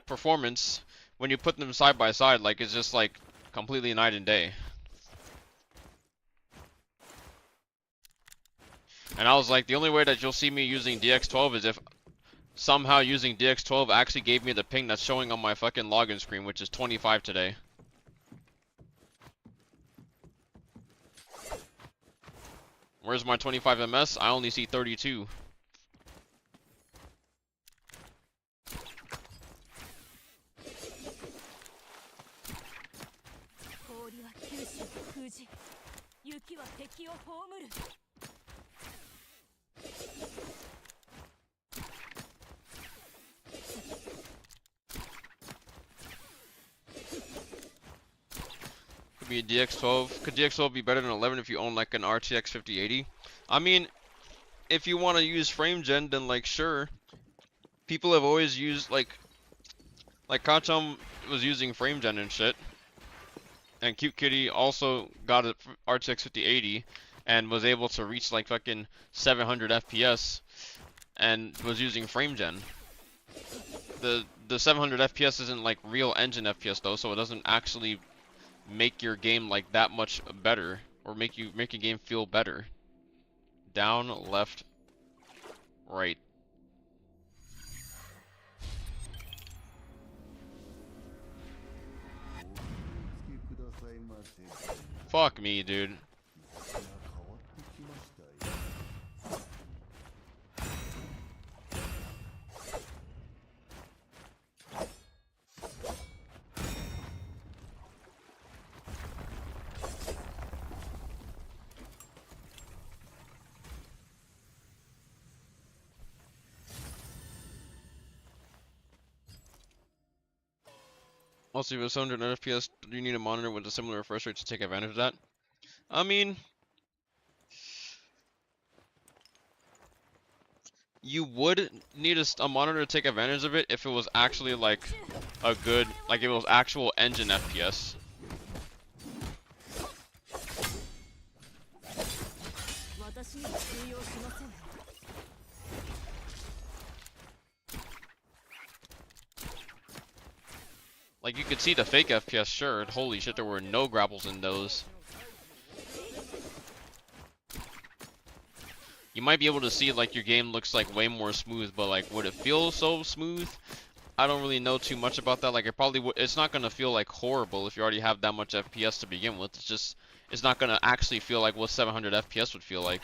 performance, when you put them side by side, like, it's just like completely night and day. And I was like, the only way that you'll see me using DX12 is if somehow using DX12 actually gave me the ping that's showing on my fucking login screen, which is 25 today. Where's my 25 MS? I only see 32. Could be a DX12. Could DX12 be better than 11 if you own like an RTX 5080? I mean, if you want to use frame gen, then like sure. People have always used like Kacham was using frame gen and shit. And Cute Kitty also got a RTX 5080 and was able to reach like fucking 700 FPS and was using frame gen. The 700 FPS isn't like real engine FPS though, so it doesn't actually make your game like that much better or make your game feel better. Down, left, right. Fuck me, dude. Also, if it's 100 FPS, do you need a monitor with a similar refresh rate to take advantage of that? I mean, you would need a monitor to take advantage of it if it was actually like a good, like if it was actual engine FPS. Like you could see the fake FPS, sure. Holy shit, there were no grapples in those. You might be able to see like your game looks like way more smooth, but like would it feel so smooth? I don't really know too much about that. Like it probably would. It's not gonna feel like horrible if you already have that much FPS to begin with. It's just it's not gonna actually feel like what 700 FPS would feel like.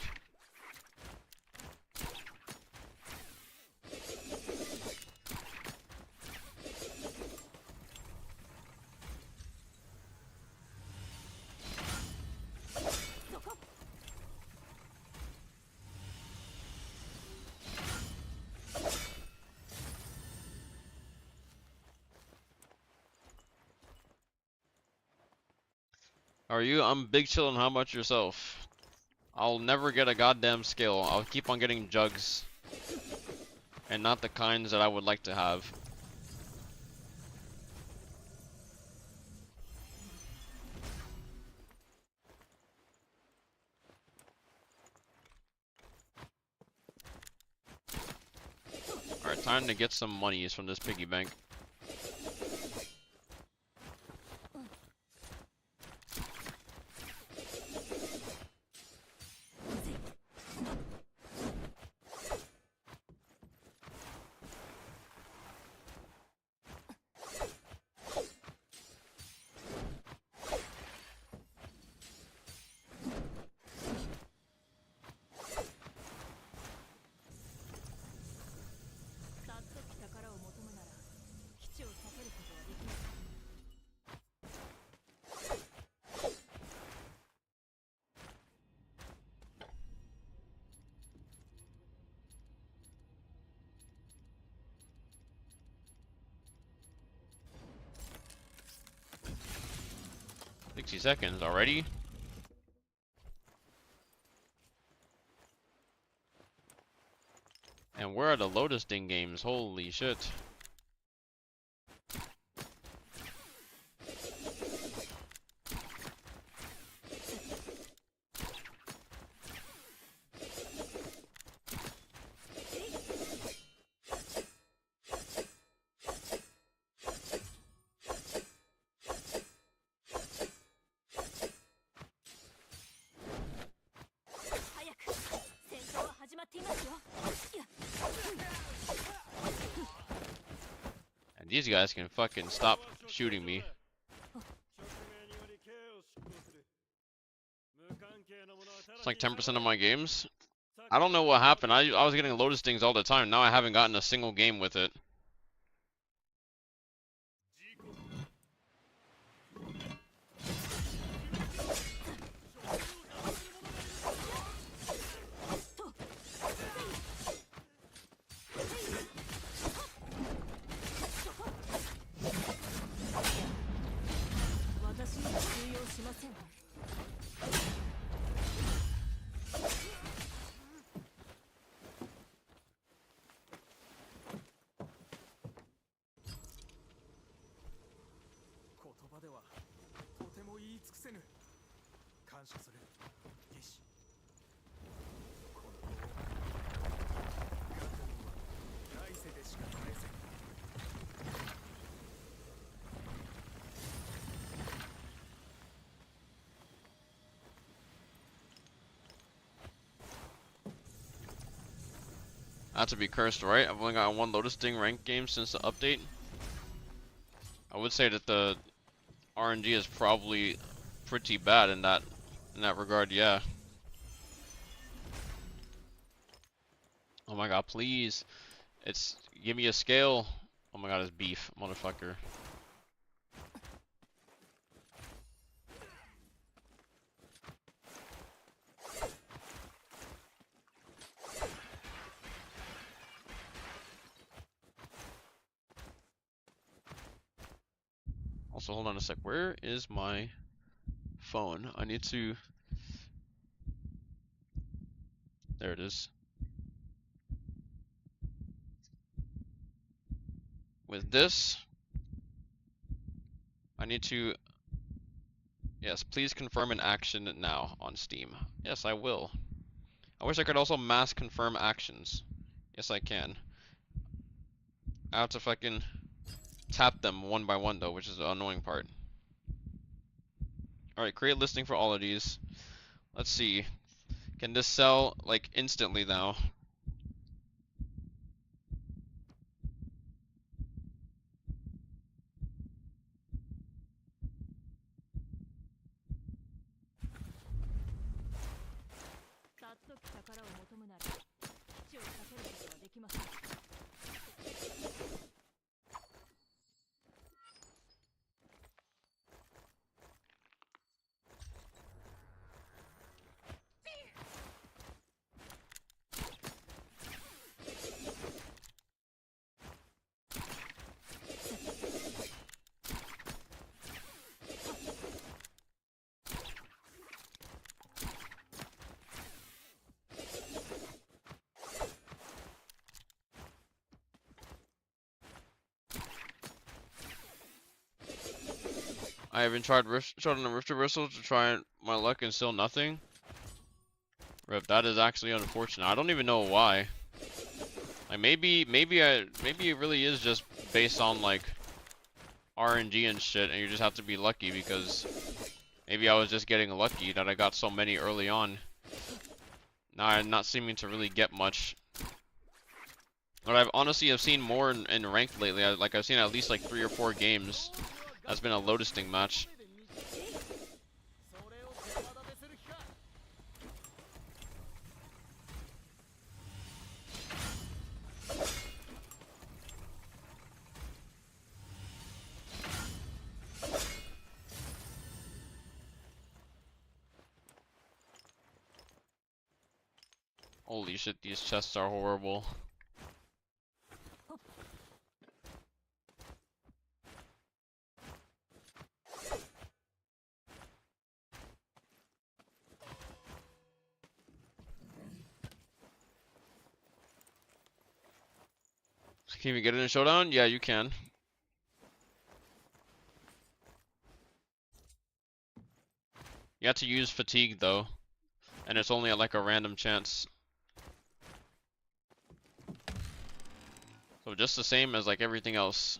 Are you? I'm big chillin'. How about yourself? I'll never get a goddamn skill. I'll keep on getting jugs. And not the kinds that I would like to have. Alright, time to get some monies from this piggy bank. $60 already? And where are the Lotus Ding games? Holy shit. And these guys can fucking stop shooting me. It's like 10% of my games. I don't know what happened. I was getting Lotus Dings all the time. Now I haven't gotten a single game with it. Not to be cursed, right? I've only got one Lotus Ding ranked game since the update. I would say that the RNG is probably pretty bad in that regard, yeah. Oh my god, please. Give me a scale. Oh my god, it's beef, motherfucker. Also, hold on a sec. Where is my phone? I need to... There it is. With this, I need to... Yes, please confirm an action now on Steam. Yes, I will. I wish I could also mass confirm actions. Yes, I can. I have to fucking tap them one by one though, which is the annoying part. Alright, create listing for all of these. Let's see. Can this sell like instantly now? I haven't tried shot on a rift reversal to try my luck and still nothing. Rip, that is actually unfortunate. I don't even know why. Like maybe it really is just based on like RNG and shit, and you just have to be lucky because maybe I was just getting lucky that I got so many early on. Now I'm not seeming to really get much. But I've honestly have seen more in ranked lately. I've seen at least like 3 or 4 games. That's been a Lotusting match. Holy shit, these chests are horrible. Can you get it in a showdown? Yeah, you can. You have to use fatigue though, and it's only at like a random chance. So just the same as like everything else.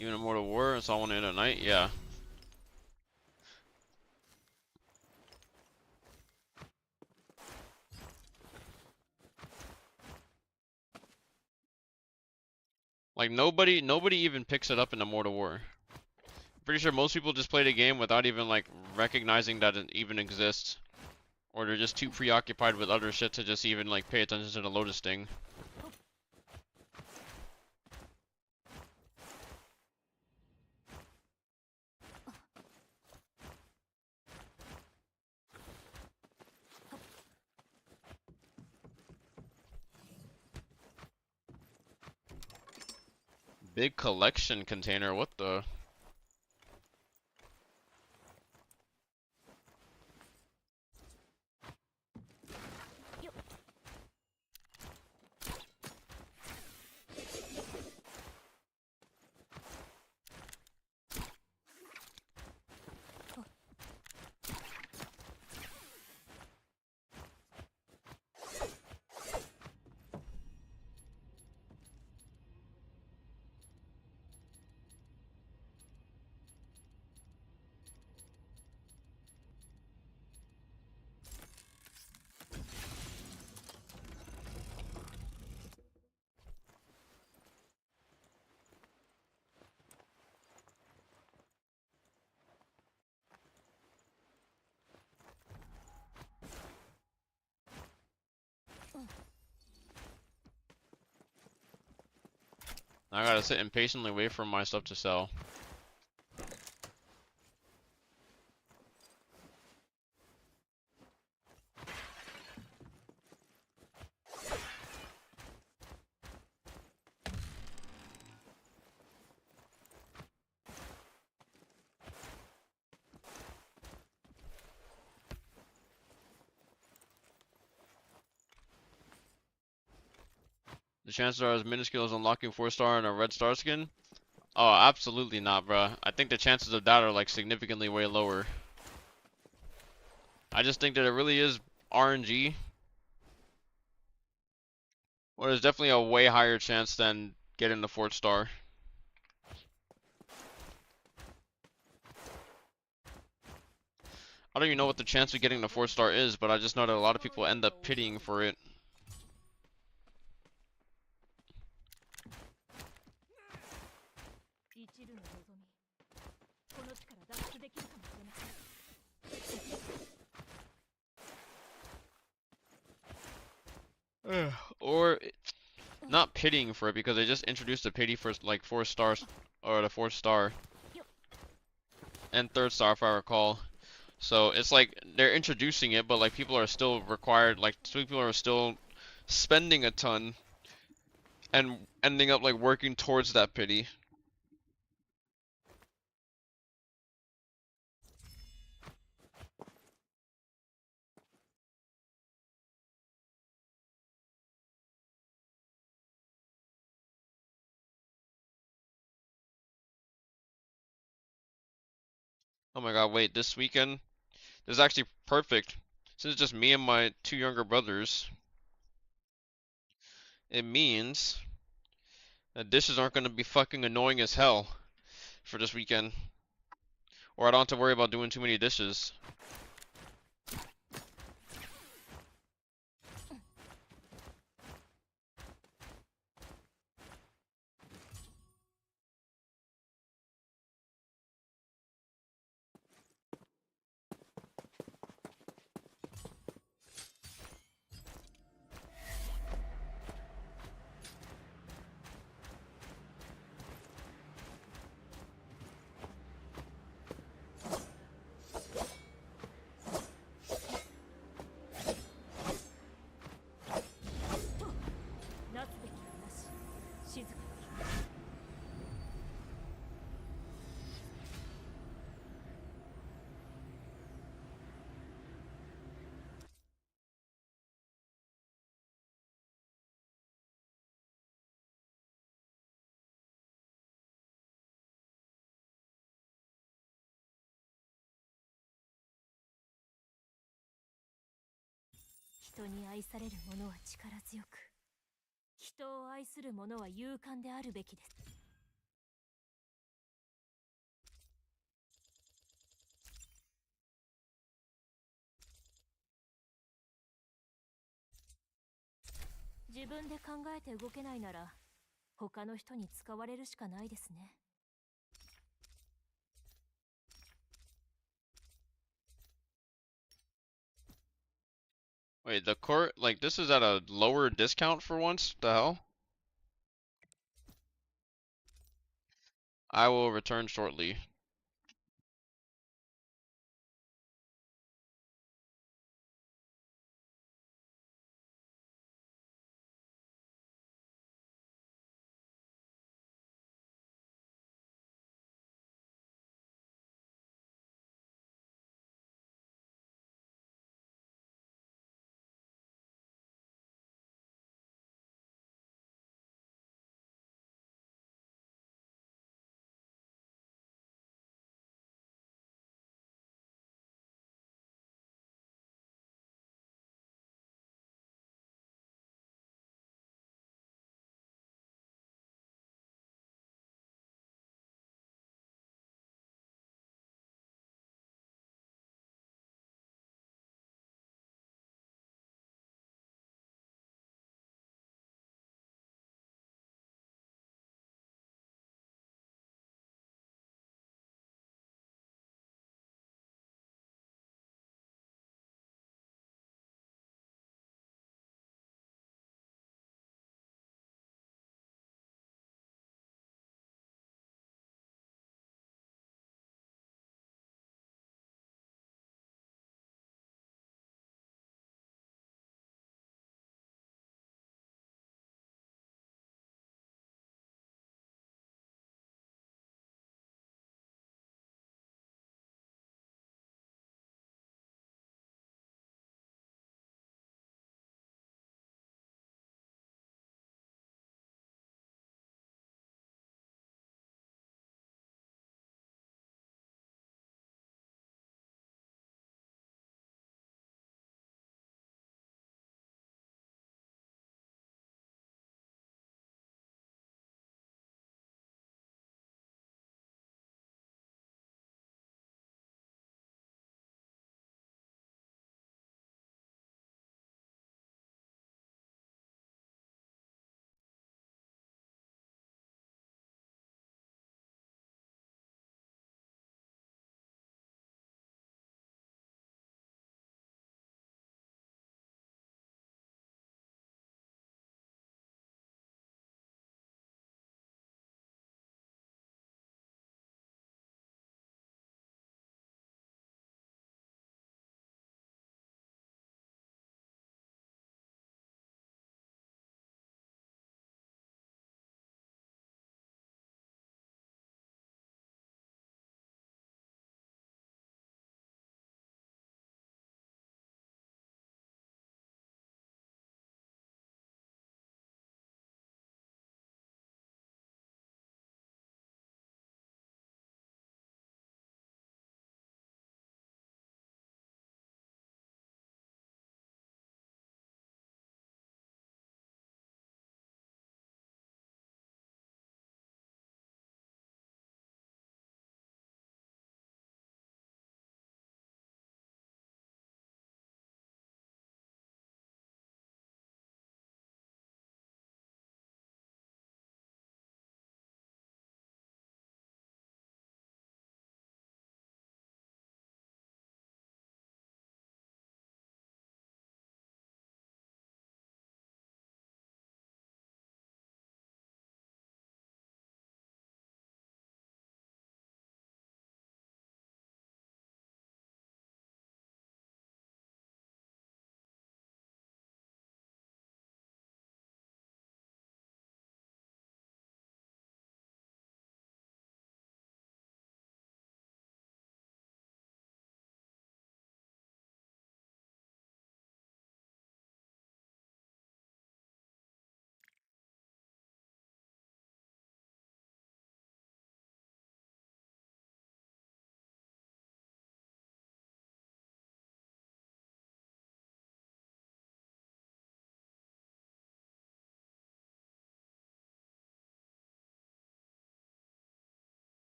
Even Immortal War, it's all one in a night, yeah. Like nobody even picks it up in Immortal War. Pretty sure most people just play the game without even like recognizing that it even exists. Or they're just too preoccupied with other shit to just even like pay attention to the Lotus thing. Big collection container, what the? I gotta sit impatiently wait for my stuff to sell. The chances are as minuscule as unlocking 4-star and a red star skin? Oh, absolutely not, bruh. I think the chances of that are like significantly way lower. I just think that it really is RNG. Well, there's definitely a way higher chance than getting the 4th star. I don't even know what the chance of getting the 4th star is, but I just know that a lot of people end up pitying for it. 一縷の望み、この地から脱出できるかもしれません。Or not pitying for it because they just introduced the pity for like 4 stars or the 4th star and 3rd star if I recall. So it's like they're introducing it, but like people are still required, like people are still spending a ton and ending up like working towards that pity. Oh my god, wait, this weekend? This is actually perfect. Since it's just me and my 2 younger brothers, it means that dishes aren't gonna be fucking annoying as hell for this weekend. Or I don't have to worry about doing too many dishes. Wait, The court, like, this is at a lower discount for once? The hell? I will return shortly.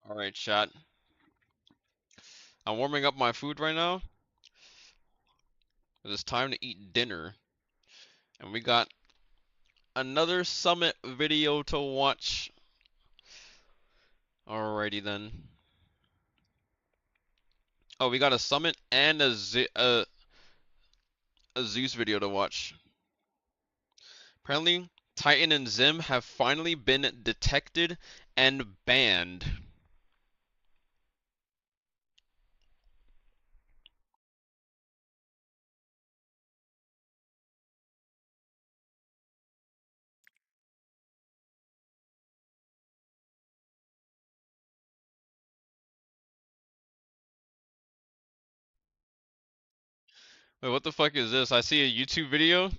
All right, chat. I'm warming up my food right now. It's time to eat dinner, and we got another summit video to watch. Alrighty then. Oh, we got a summit and a Zeus video to watch. Apparently, Titan and Zim have finally been detected and banned. Wait, what the fuck is this? I see a YouTube video.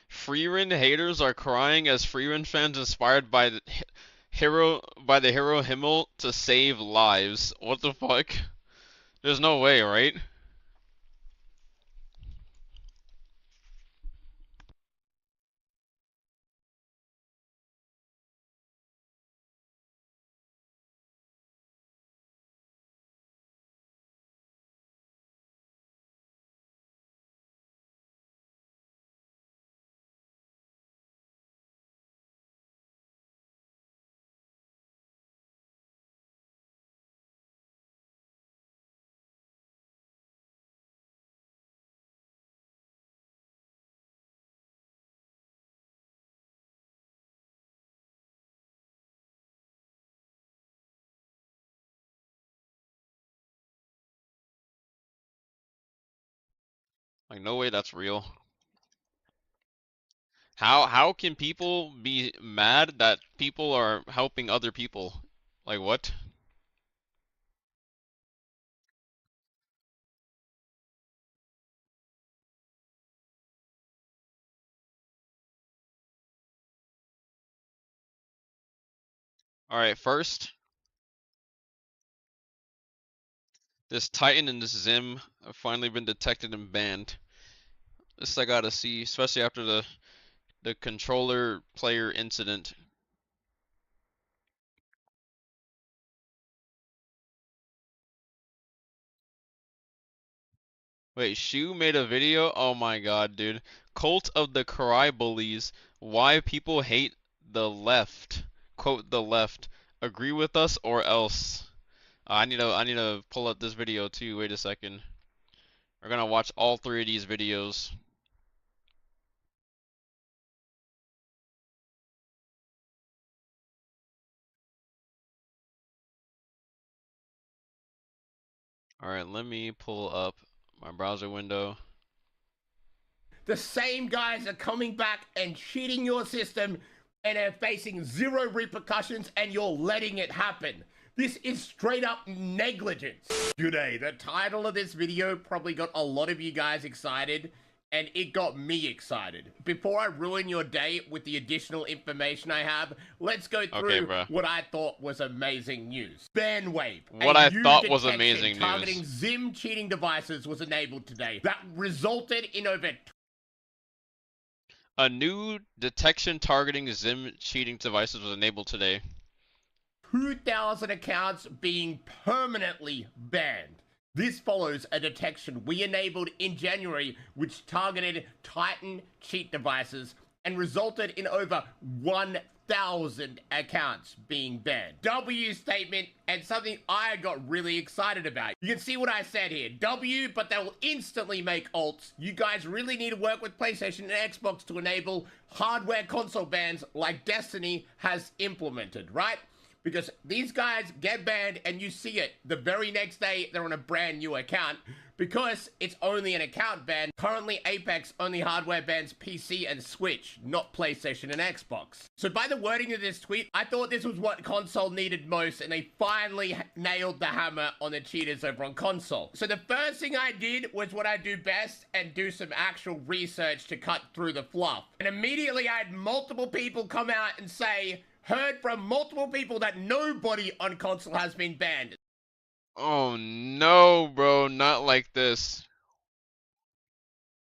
Freerin haters are crying as Freerin fans inspired by the hero Himmel to save lives. What the fuck? There's no way, right? Like no way that's real. How can people be mad that people are helping other people? Like what? Alright, first, this Titan and this Zim have finally been detected and banned. This I gotta see, especially after the controller player incident. Wait, Shu made a video? Oh my god, dude. Cult of the Karai Bullies. Why people hate the left. Quote the left. Agree with us or else. I need to pull up this video too. Wait a second. We're gonna watch all three of these videos. Alright, let me pull up my browser window. The same guys are coming back and cheating your system and are facing zero repercussions, and you're letting it happen. This is straight up negligence. G'day, the title of this video probably got a lot of you guys excited, and it got me excited. Before I ruin your day with the additional information I have, let's go through what I thought was amazing news. Ban wave. What I thought was amazing news. Targeting Zim cheating devices was enabled today. That resulted in over a new detection targeting Zim cheating devices was enabled today. 2,000 accounts being permanently banned. This follows a detection we enabled in January, which targeted Titan cheat devices and resulted in over 1,000 accounts being banned. W statement, and something I got really excited about. You can see what I said here. W, but that will instantly make alts. You guys really need to work with PlayStation and Xbox to enable hardware console bans like Destiny has implemented, right? Because these guys get banned and you see it the very next day they're on a brand new account because it's only an account ban. Currently Apex only hardware bans PC and Switch, not PlayStation and Xbox. So by the wording of this tweet, I thought this was what console needed most, and they finally nailed the hammer on the cheaters over on console. So the first thing I did was what I do best and do some actual research to cut through the fluff. And immediately I had multiple people come out and say, heard from multiple people that nobody on console has been banned. Oh no, bro, not like this.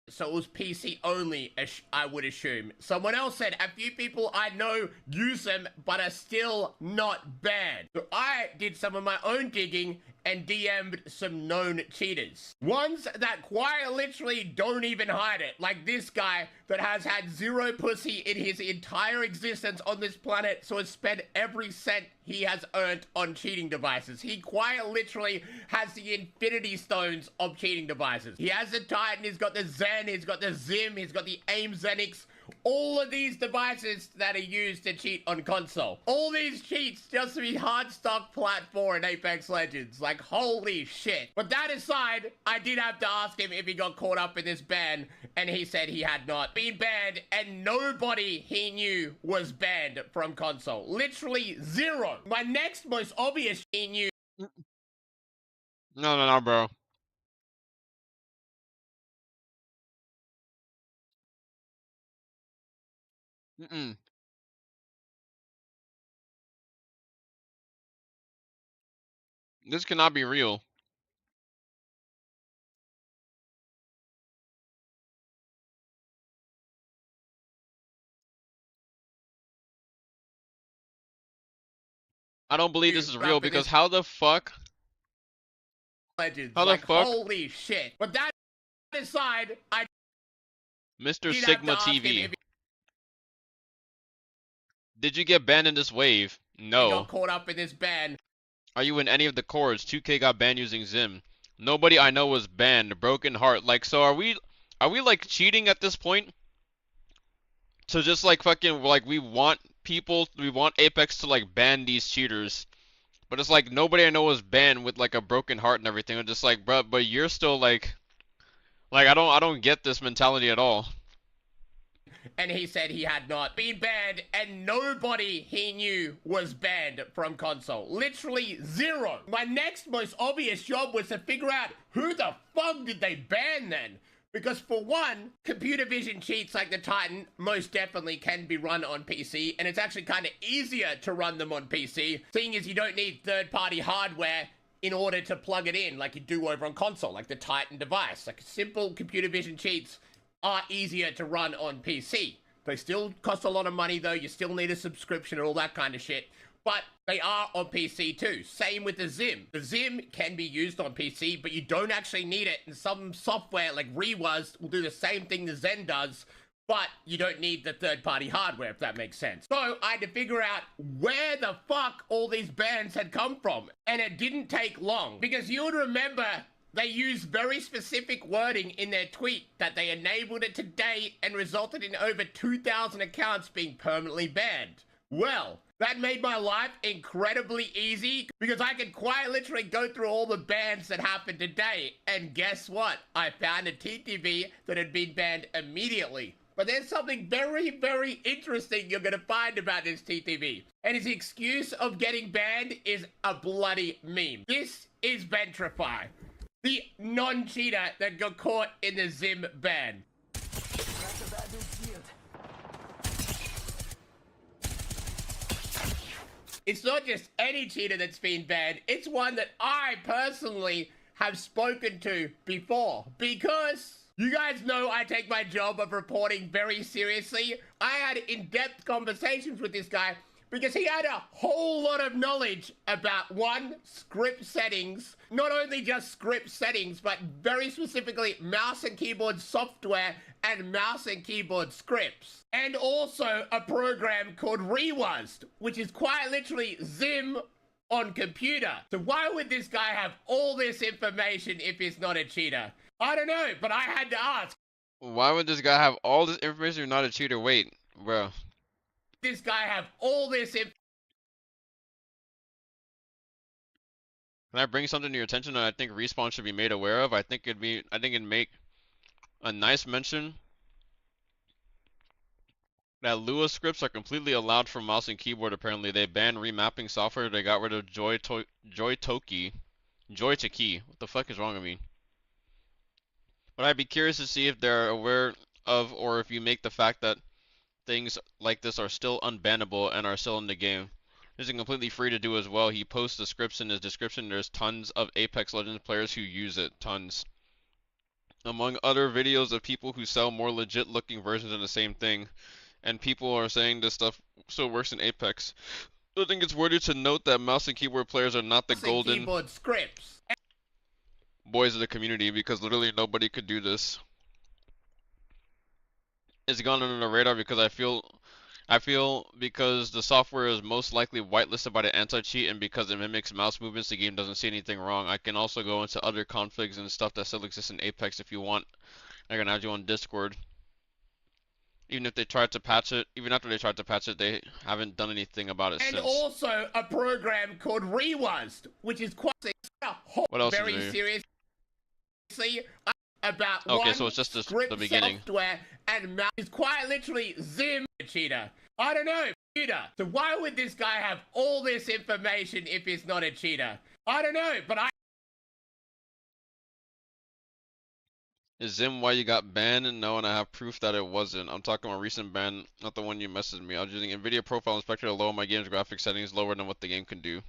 So it was PC only, I would assume. Someone else said, a few people I know use them, but are still not banned. So I did some of my own digging and DM'd some known cheaters. Ones that quite literally don't even hide it. Like this guy that has had zero pussy in his entire existence on this planet, so has spent every cent he has earned on cheating devices. He quite literally has the infinity stones of cheating devices. He has the Titan, he's got the Zen, he's got the Zim, he's got the AIM Zenix. All of these devices that are used to cheat on console. All these cheats just to be hard stock plat 4 in Apex Legends. Like, holy shit. But that aside, I did have to ask him if he got caught up in this ban, and he said he had not been banned, and nobody he knew was banned from console. Literally zero. My next most obvious he knew. No, bro. Mm-mm. This cannot be real. I don't believe this is real For because this how the fuck? Legends. How the Like, fuck? holy shit. But that aside, I Mr. did have to Sigma ask him TV. if Did you get banned in this wave? he No. got caught up in this ban. Are you in any of the chords? 2K got banned using Zim. Nobody I know was banned. Broken Heart. Like, so are we like cheating at this point? So just like fucking like we want Apex to like ban these cheaters. But it's like nobody I know was banned with like a broken heart and everything. I'm just like, bro, but you're still like I don't get this mentality at all. And he said he had not been banned, and nobody he knew was banned from console. Literally zero. My next most obvious job was to figure out who the fuck did they ban then? Because for one, computer vision cheats like the Titan most definitely can be run on PC, and it's actually kind of easier to run them on PC, seeing as you don't need third-party hardware in order to plug it in like you do over on console, like the Titan device. Like simple computer vision cheats are easier to run on PC. They still cost a lot of money though, you still need a subscription and all that kind of shit, but they are on PC too. Same with the Zim. The Zim can be used on PC, but you don't actually need it, and some software like Rewaz will do the same thing the Zen does, but you don't need the third-party hardware, if that makes sense. So I had to figure out where the fuck all these bans had come from, and it didn't take long, because you would remember they used very specific wording in their tweet that they enabled it today and resulted in over 2,000 accounts being permanently banned. Well, that made my life incredibly easy because I could quite literally go through all the bans that happened today. And guess what? I found a TTV that had been banned immediately. But there's something very, very interesting you're gonna find about this TTV. And his excuse of getting banned is a bloody meme. This is Ventrify, the non-cheater that got caught in the Zim ban. It's not just any cheater that's been banned, it's one that I personally have spoken to before. Because you guys know I take my job of reporting very seriously. I had in-depth conversations with this guy because he had a whole lot of knowledge about, one, script settings, not only just script settings, but very specifically mouse and keyboard software and mouse and keyboard scripts. And also a program called Rewaz, which is quite literally Zim on computer. So why would this guy have all this information if he's not a cheater? I don't know, but I had to ask. Why would this guy have all this information if not a cheater? Wait, bro. This guy have all this Can I bring something to your attention that I think Respawn should be made aware of? I think it'd make a nice mention that Lua scripts are completely allowed for mouse and keyboard. Apparently, they banned remapping software. They got rid of Joy to Key. What the fuck is wrong with me? But I'd be curious to see if they're aware of, or if you make the fact that things like this are still unbannable and are still in the game. This is completely free to do as well. He posts the scripts in his description. There's tons of Apex Legends players who use it. Tons. among other videos of people who sell more legit looking versions of the same thing, and people are saying this stuff still works in Apex. I think it's worthy to note that mouse and keyboard players are not the Mouse and golden keyboard scripts. boys of the community, because literally nobody could do this. It's gone under the radar because I feel because the software is most likely whitelisted by the anti-cheat, and because it mimics mouse movements, the game doesn't see anything wrong. I can also go into other configs and stuff that still exists in Apex if you want. I can add you on Discord. Even if they tried to patch it, even after they tried to patch it, they haven't done anything about it And since. also a program called Rewazed, which is quite What else very is there? seriously about Okay, one so it's just script the beginning. software and mouse is quite literally Zim cheater. I don't know, cheater. So why would this guy have all this information if he's not a cheater? I don't know, but Is Zim why you got banned? No, and I have proof that it wasn't. I'm talking about recent ban, not the one you messaged me. I was using NVIDIA Profile Inspector to lower my game's graphics settings lower than what the game can do.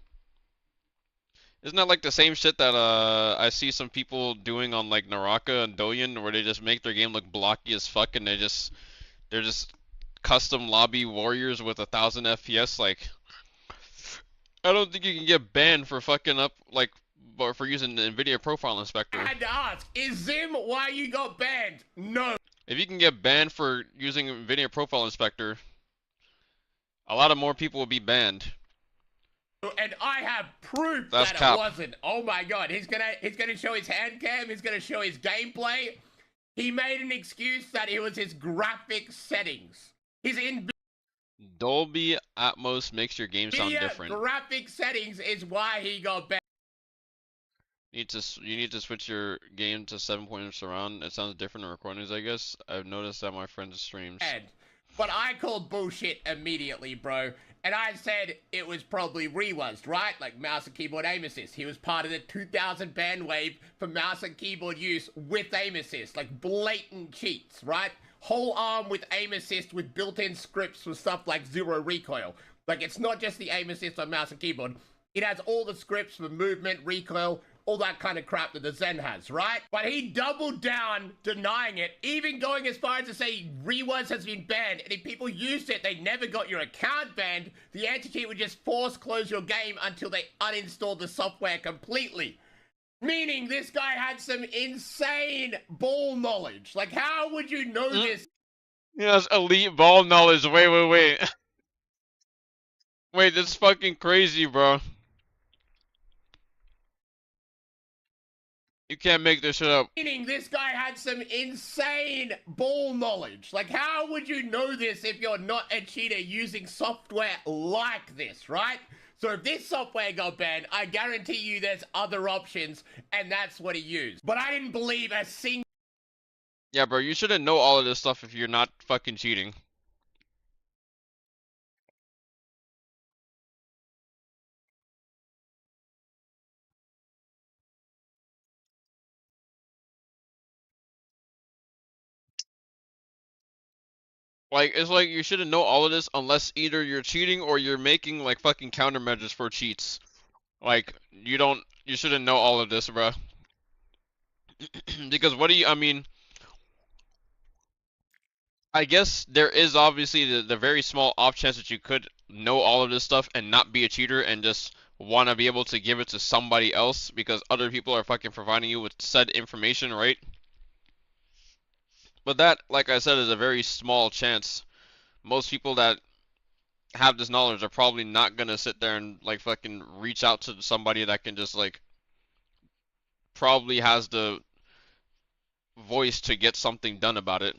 Isn't that like the same shit that I see some people doing on like Naraka and Doyen, where they just make their game look blocky as fuck, and they're just custom lobby warriors with 1,000 FPS? Like, I don't think you can get banned for fucking up like for using the NVIDIA Profile Inspector. I had to ask, is Zim why you got banned? No. If you can get banned for using NVIDIA Profile Inspector, a lot of more people will be banned. And I have proof That's that cap. it wasn't. Oh my god, he's gonna show his hand cam, he's gonna show his gameplay. He made an excuse that it was his graphic settings. His in Dolby Atmos makes your game sound different. graphic settings is why he got banned. You need to switch your game to 7.0 surround. It sounds different in recordings, I guess. I've noticed that my friends' streams. But I called bullshit immediately, bro. And I said it was probably Rewazed, right? Like mouse and keyboard aim assist. He was part of the 2000 ban wave for mouse and keyboard use with aim assist. Like blatant cheats, right? Whole arm with aim assist with built-in scripts for stuff like zero recoil. Like it's not just the aim assist on mouse and keyboard. It has all the scripts for movement, recoil, all that kind of crap that the Zen has, right? But he doubled down denying it, even going as far as to say Rewazed has been banned, and if people used it, they never got your account banned. The anti-cheat would just force close your game until they uninstalled the software completely. Meaning this guy had some insane ball knowledge. Like, how would you know this? Yes, elite ball knowledge. Wait. Wait, that's fucking crazy, bro. You can't make this shit up. Meaning this guy had some insane ball knowledge. Like, how would you know this if you're not a cheater using software like this, right? So if this software got banned, I guarantee you there's other options, and that's what he used. But I didn't believe a single... Yeah, bro, you shouldn't know all of this stuff if you're not fucking cheating. Like, it's like you shouldn't know all of this unless either you're cheating or you're making, like, fucking countermeasures for cheats. Like, you shouldn't know all of this, bro. Because I mean, I guess there is obviously the very small off chance that you could know all of this stuff and not be a cheater and just want to be able to give it to somebody else because other people are fucking providing you with said information, right? But that, like I said, is a very small chance. Most people that have this knowledge are probably not gonna sit there and like fucking reach out to somebody that can just like probably has the voice to get something done about it.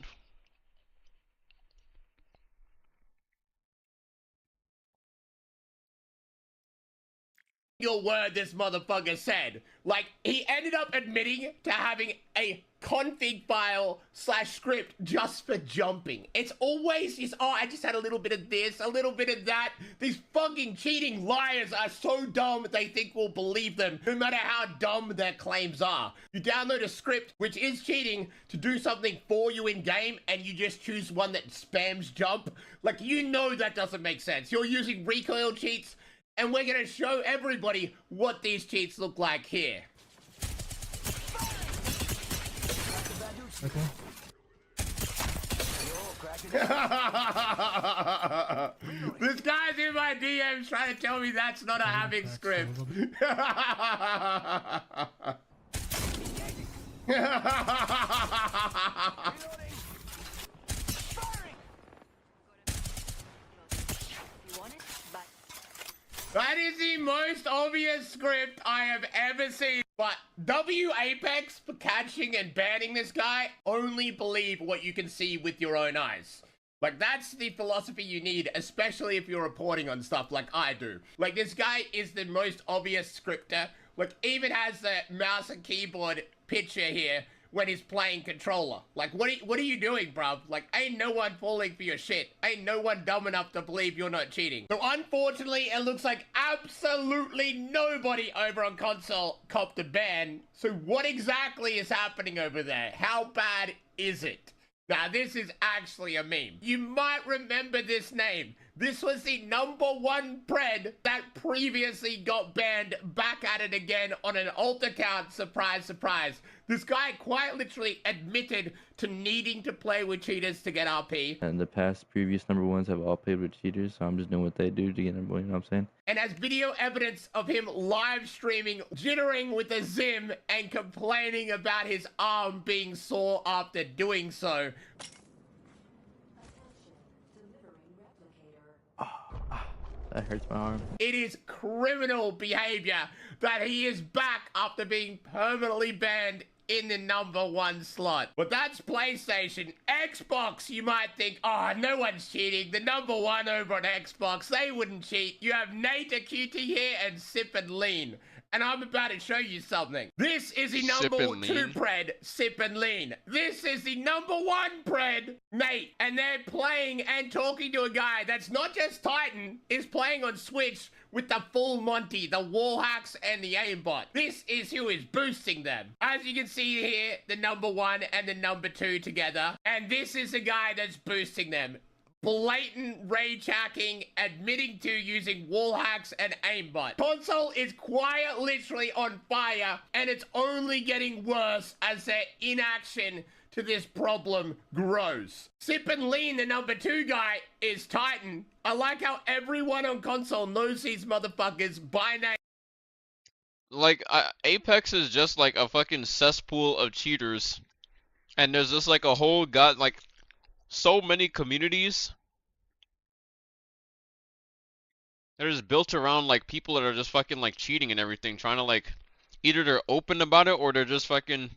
word this motherfucker said. Like, he ended up admitting to having a config file / script just for jumping. It's always just, oh, I just had a little bit of this, a little bit of that. These fucking cheating liars are so dumb they think we'll believe them, no matter how dumb their claims are. You download a script, which is cheating, to do something for you in game, and you just choose one that spams jump. Like, you know that doesn't make sense. You're using recoil cheats, and we're gonna show everybody what these cheats look like here. Okay. This guy's in my DMs trying to tell me that's not a having script. That is the most obvious script I have ever seen. But W Apex for catching and banning this guy, only believe what you can see with your own eyes. Like, that's the philosophy you need, especially if you're reporting on stuff like I do. Like, this guy is the most obvious scripter. Like, even has the mouse and keyboard picture here when he's playing controller. Like, what are you doing, bruv? Like, ain't no one falling for your shit. Ain't no one dumb enough to believe you're not cheating. So, unfortunately, it looks like absolutely nobody over on console copped a ban. So, what exactly is happening over there? How bad is it? Now, this is actually a meme. You might remember this name. This was the #1 pred that previously got banned, back at it again on an alt account. Surprise, surprise. This guy quite literally admitted to needing to play with cheaters to get RP. And the past previous #1s have all played with cheaters, so I'm just doing what they do to get #1, you know what I'm saying? And has video evidence of him live streaming, jittering with a Zim and complaining about his arm being sore after doing so. That hurts my arm. It is criminal behavior that he is back after being permanently banned in the #1 slot. But that's PlayStation. Xbox, you might think, oh, no one's cheating. The #1 over on Xbox, they wouldn't cheat. You have Nate QT here and Sip and Lean. And I'm about to show you something. This is the #2 pred, Sip and Lean. This is the #1 pred, Nate. And they're playing and talking to a guy that's not just Titan, is playing on Switch with the full Monty, the wall hacks, and the aimbot. This is who is boosting them. As you can see here, the #1 and the #2 together. And this is the guy that's boosting them. Blatant rage hacking, admitting to using wall hacks and aimbot. Console is quite literally on fire, and it's only getting worse as their inaction to this problem grows. Sip and Lean, the #2 guy, is Titan. I like how everyone on console knows these motherfuckers by name. Like, Apex is just like a fucking cesspool of cheaters. And there's just like a whole like so many communities that are just built around like people that are just fucking like cheating and everything, trying to like either they're open about it or they're just fucking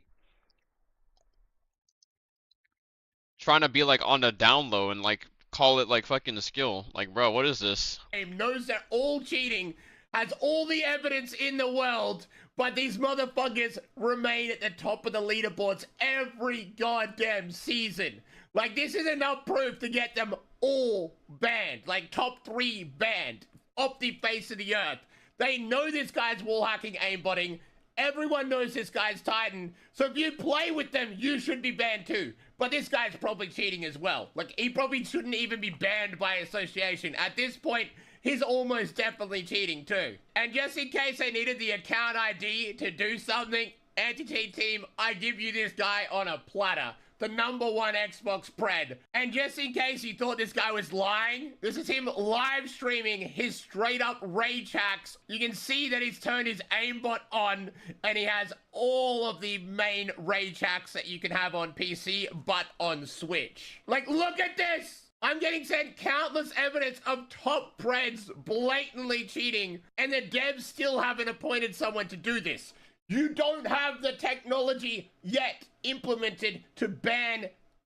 trying to be like on the down low and like call it like fucking a skill. Like, bro, what is this? Knows they're all cheating, has all the evidence in the world, but these motherfuckers remain at the top of the leaderboards every goddamn season. Like, this is enough proof to get them all banned. Like, top 3 banned. Off the face of the earth. They know this guy's wall hacking, aimbotting. Everyone knows this guy's Titan. So if you play with them, you should be banned too. But this guy's probably cheating as well. Like, he probably shouldn't even be banned by association. At this point, he's almost definitely cheating too. And just in case I needed the account ID to do something, anti-cheat team, I give you this guy on a platter. The #1 Xbox pred. And just in case you thought this guy was lying, this is him live streaming his straight up rage hacks. You can see that he's turned his aimbot on and he has all of the main rage hacks that you can have on PC, but on Switch. Like, look at this! I'm getting sent countless evidence of top preds blatantly cheating, and the devs still haven't appointed someone to do this. You don't have the technology yet implemented to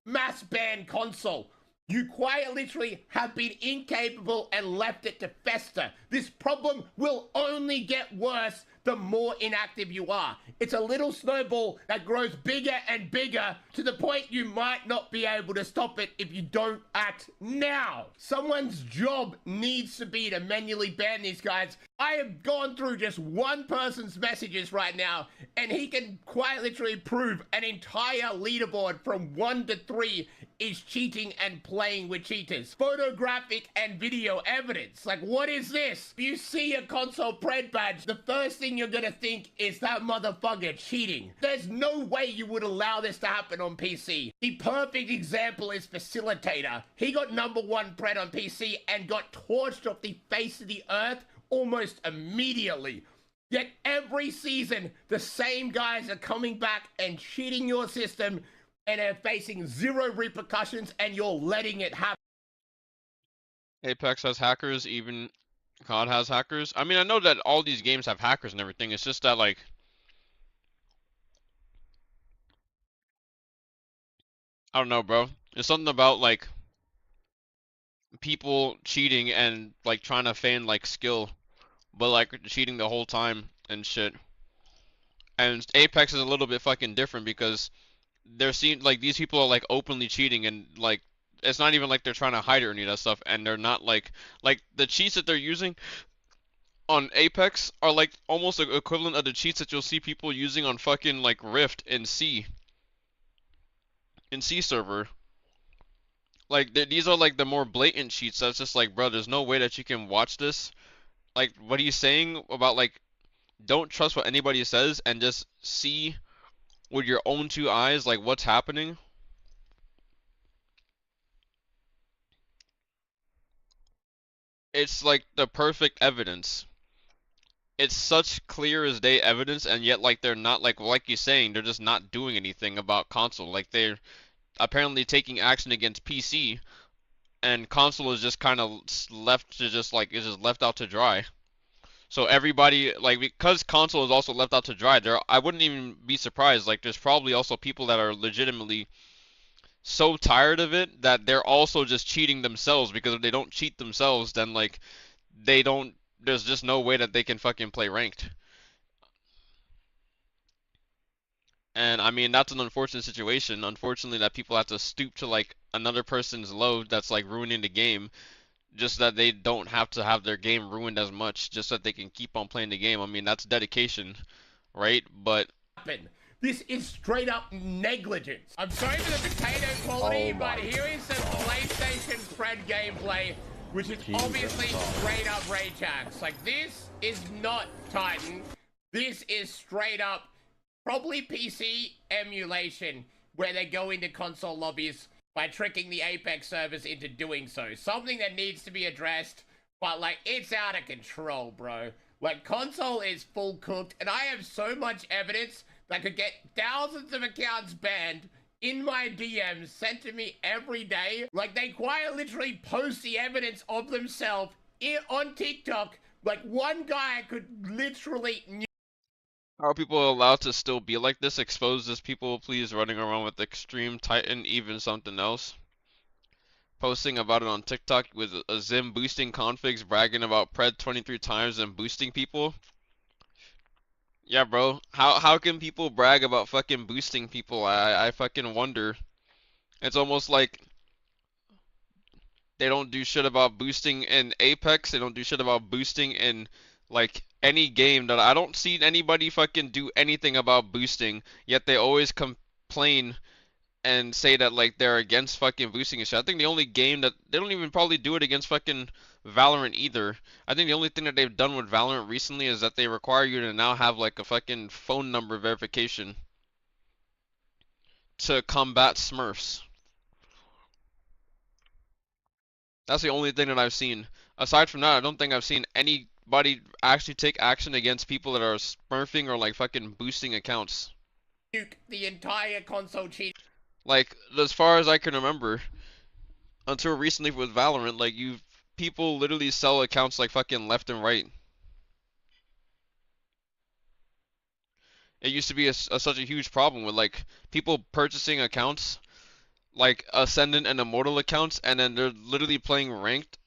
mass ban console. You quite literally have been incapable and left it to fester. This problem will only get worse the more inactive you are. It's a little snowball that grows bigger and bigger to the point you might not be able to stop it if you don't act now. Someone's job needs to be to manually ban these guys. I have gone through just one person's messages right now, and he can quite literally prove an entire leaderboard from 1 to 3 is cheating and playing with cheaters. Photographic and video evidence. Like, what is this? If you see a console pred badge, the first thing you're gonna think is that motherfucker cheating. There's no way you would allow this to happen on PC. The perfect example is Facilitator. He got #1 pred on PC and got torched off the face of the earth almost immediately. Yet every season, the same guys are coming back and cheating your system and are facing zero repercussions, and you're letting it happen. Apex has hackers, even COD has hackers. I mean, I know that all these games have hackers and everything. It's just that, like, I don't know, bro. It's something about, like, people cheating and, like, trying to feign, like, skill, but, like, cheating the whole time and shit. And Apex is a little bit fucking different because they're seen, like, these people are, like, openly cheating, and, like, it's not even like they're trying to hide it or any of that stuff, and they're not, like, the cheats that they're using on Apex are, like, almost equivalent of the cheats that you'll see people using on fucking, like, Rift in C server. Like, these are, like, the more blatant cheats that's just like, bro, there's no way that you can watch this. Like, what he's saying about, like, don't trust what anybody says and just see with your own two eyes, like, what's happening. It's, like, the perfect evidence. It's such clear as day evidence, and yet, like, they're not, like you're saying, they're just not doing anything about console. Like, they're apparently taking action against PC, and console is just kind of left to just, like, is just left out to dry. So everybody, like, because console is also left out to dry, I wouldn't even be surprised. Like, there's probably also people that are legitimately so tired of it that they're also just cheating themselves, because if they don't cheat themselves, then, like, they don't, there's just no way that they can fucking play ranked. And I mean, that's an unfortunate situation. Unfortunately, that people have to stoop to, like, another person's load that's, like, ruining the game, just that they don't have to have their game ruined as much, just so that they can keep on playing the game. I mean, that's dedication, right? But This is straight up negligence. I'm sorry for the potato quality, but here is some PlayStation Pred gameplay, which is obviously straight up rage hacks. Like, this is not Titan. This is straight up probably PC emulation, where they go into console lobbies by tricking the Apex servers into doing so. Something that needs to be addressed, but, like, it's out of control, bro. Like, console is full cooked, and I have so much evidence that could get thousands of accounts banned in my DMs sent to me every day. Like, they quite literally post the evidence of themselves on TikTok. Like, one guy could literally... how are people allowed to still be like this? Exposed as people, please, running around with Extreme Titan, even something else. Posting about it on TikTok with a Zim boosting configs, bragging about Pred 23 times and boosting people. Yeah, bro. How can people brag about fucking boosting people? I fucking wonder. It's almost like they don't do shit about boosting in Apex. They don't do shit about boosting in, like, any game. That I don't see anybody fucking do anything about boosting, yet they always complain and say that, like, they're against fucking boosting and shit. I think the only game that they don't even probably do it against fucking Valorant either. I think the only thing that they've done with Valorant recently is that they require you to now have, like, a fucking phone number verification to combat Smurfs. That's the only thing that I've seen. Aside from that, I don't think I've seen anybody actually take action against people that are smurfing or, like, fucking boosting accounts. The entire console cheat. Like, as far as I can remember, until recently with Valorant, like, people literally sell accounts, like, fucking left and right. It used to be such a huge problem with, like, people purchasing accounts, like Ascendant and Immortal accounts, and then they're literally playing ranked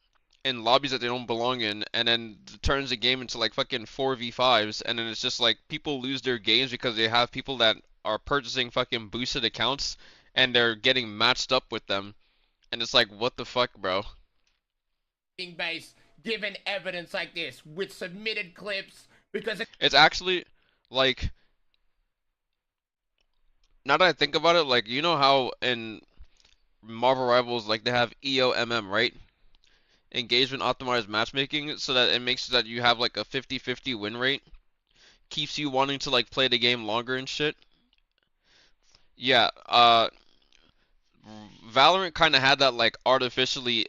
in lobbies that they don't belong in, and then turns the game into, like, fucking 4v5s, and then it's just like people lose their games because they have people that are purchasing fucking boosted accounts and they're getting matched up with them, and it's like, what the fuck, bro? Base given evidence like this with submitted clips, because it's actually, like, now that I think about it, like, you know how in Marvel Rivals, like they have EOMM, right? Engagement optimized matchmaking, so that it makes that you have like a 50-50 win rate. Keeps you wanting to like play the game longer and shit. Yeah, Valorant kind of had that like artificially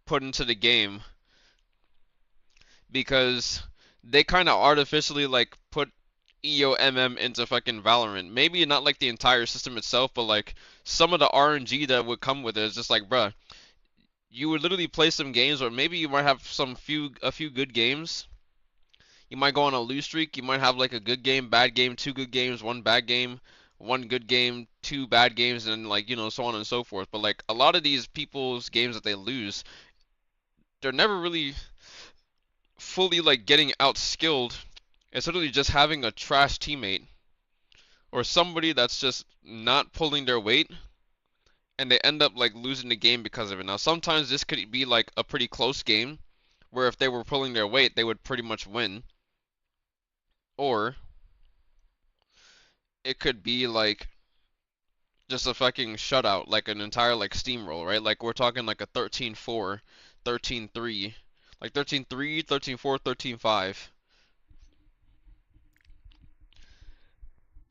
put into the game because they kind of artificially like put EOMM into fucking Valorant. Maybe not like the entire system itself, but like some of the RNG that would come with it is just like, bruh, you would literally play some games, or maybe you might have a few good games. You might go on a lose streak. You might have like a good game, bad game, two good games, one bad game, one good game, two bad games, and like so on and so forth. But like a lot of these people's games that they lose, they're never really fully like getting outskilled. It's literally just having a trash teammate or somebody that's just not pulling their weight, and they end up like losing the game because of it. Now sometimes this could be like a pretty close game where if they were pulling their weight, they would pretty much win. Or it could be like just a fucking shutout, like an entire like steamroll, right? Like we're talking like a 13-4, 13-3, like 13-3, 13-4, 13-5.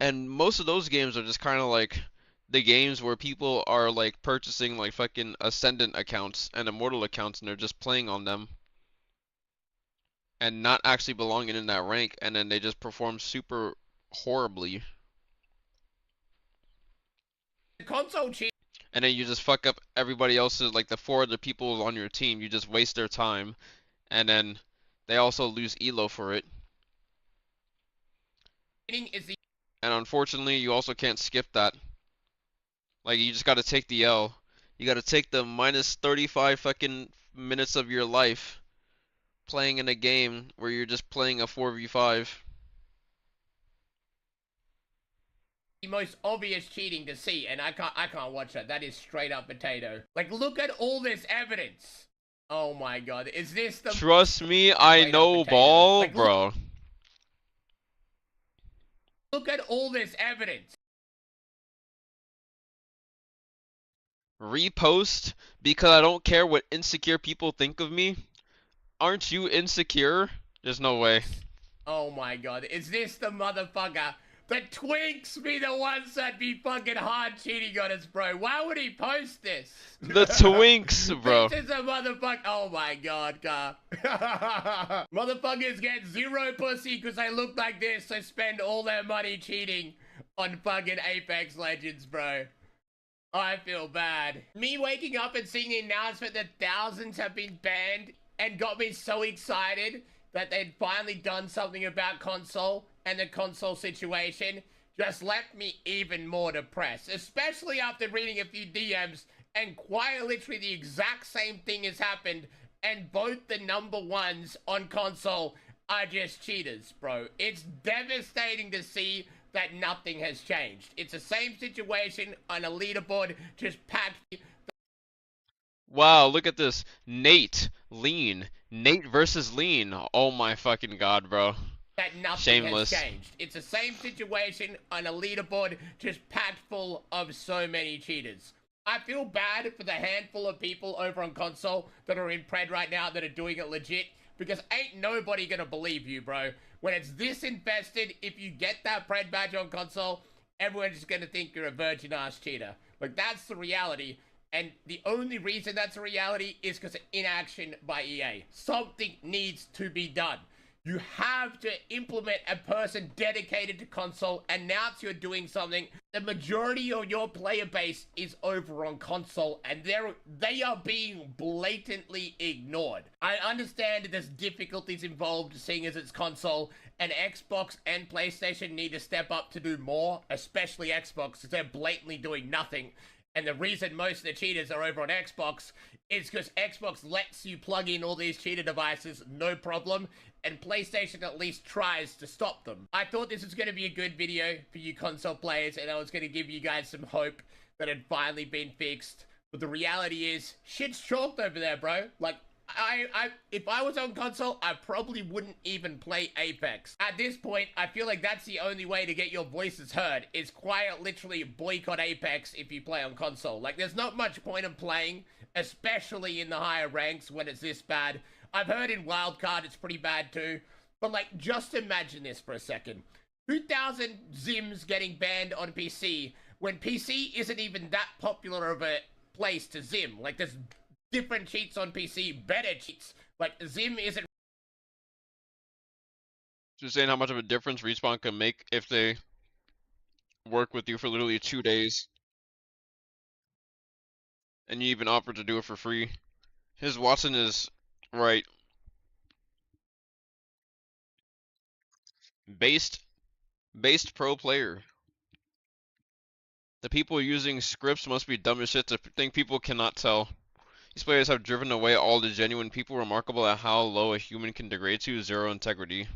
And most of those games are just kind of like the games where people are like purchasing like fucking Ascendant accounts and Immortal accounts, and they're just playing on them and not actually belonging in that rank, and then they just perform super horribly. Console cheat. And then you just fuck up everybody else's, like the four other people on your team. You just waste their time, and then they also lose elo for it. Is the And unfortunately, you also can't skip that. Like you just gotta take the L. You gotta take the minus 35 fucking minutes of your life playing in a game where you're just playing a 4v5. most obvious cheating to see, and I can't watch that. That is straight up potato. Like, look at all this evidence. Oh my god, is this the Trust me, I know ball, like, bro. Look at all this evidence. Repost because I don't care what insecure people think of me. Aren't you insecure? There's no way. Oh my god, is this the motherfucker? The twinks be the ones that be fucking hard cheating on us, bro. Why would he post this? The twinks, bro. This is a motherfucker. Oh my god, car. Motherfuckers get zero pussy because they look like this, so spend all their money cheating on fucking Apex Legends, bro. I feel bad. Me waking up and seeing the announcement that thousands have been banned and got me so excited that they'd finally done something about console and the console situation just left me even more depressed, especially after reading a few DMs and quite literally the exact same thing has happened, and both the number ones on console are just cheaters, bro. It's devastating to see that nothing has changed. It's the same situation on a leaderboard, just packed. Wow, look at this. Nate, Lean. Nate versus Lean. Oh my fucking god, bro. That nothing Shameless. has changed. It's the same situation on a leaderboard, just packed full of so many cheaters. I feel bad for the handful of people over on console that are in pred right now that are doing it legit, because ain't nobody gonna believe you, bro. When it's this infested, if you get that pred badge on console, everyone's just gonna think you're a virgin-ass cheater. Like, that's the reality. And the only reason that's a reality is because of inaction by EA. Something needs to be done. You have to implement a person dedicated to console, announce you're doing something. The majority of your player base is over on console, and they are being blatantly ignored. I understand there's difficulties involved seeing as it's console, and Xbox and PlayStation need to step up to do more, especially Xbox, because they're blatantly doing nothing. And the reason most of the cheaters are over on Xbox is because Xbox lets you plug in all these cheater devices, no problem, and PlayStation at least tries to stop them. I thought this was going to be a good video for you console players, and I was going to give you guys some hope that it had finally been fixed. But the reality is, shit's chalked over there, bro. Like, if I was on console, I probably wouldn't even play Apex. At this point, I feel like that's the only way to get your voices heard, is quite literally boycott Apex if you play on console. Like, there's not much point in playing, especially in the higher ranks when it's this bad. I've heard in Wildcard it's pretty bad too. But, like, just imagine this for a second. 2,000 Zims getting banned on PC when PC isn't even that popular of a place to Zim. Like, there's different cheats on PC, better cheats. Like, Zim isn't. Just saying how much of a difference Respawn can make if they work with you for literally 2 days, and you even offer to do it for free. His Watson is right. Based pro player. The people using scripts must be dumb as shit to think people cannot tell. These players have driven away all the genuine people, remarkable at how low a human can degrade to zero integrity.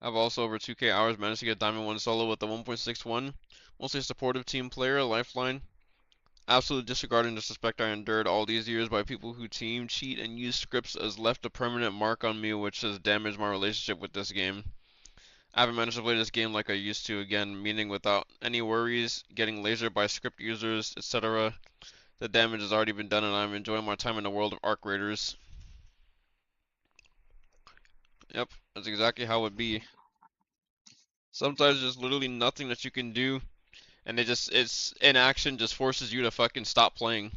I've also over 2K hours managed to get Diamond 1 solo with the 1.61. Mostly a supportive team player, lifeline. Absolute disregard and disrespect I endured all these years by people who team, cheat, and use scripts has left a permanent mark on me which has damaged my relationship with this game. I haven't managed to play this game like I used to again, meaning without any worries, getting lasered by script users, etc. The damage has already been done and I'm enjoying my time in the world of Arc Raiders. Yep, that's exactly how it would be. Sometimes there's literally nothing that you can do, and it's inaction just forces you to fucking stop playing.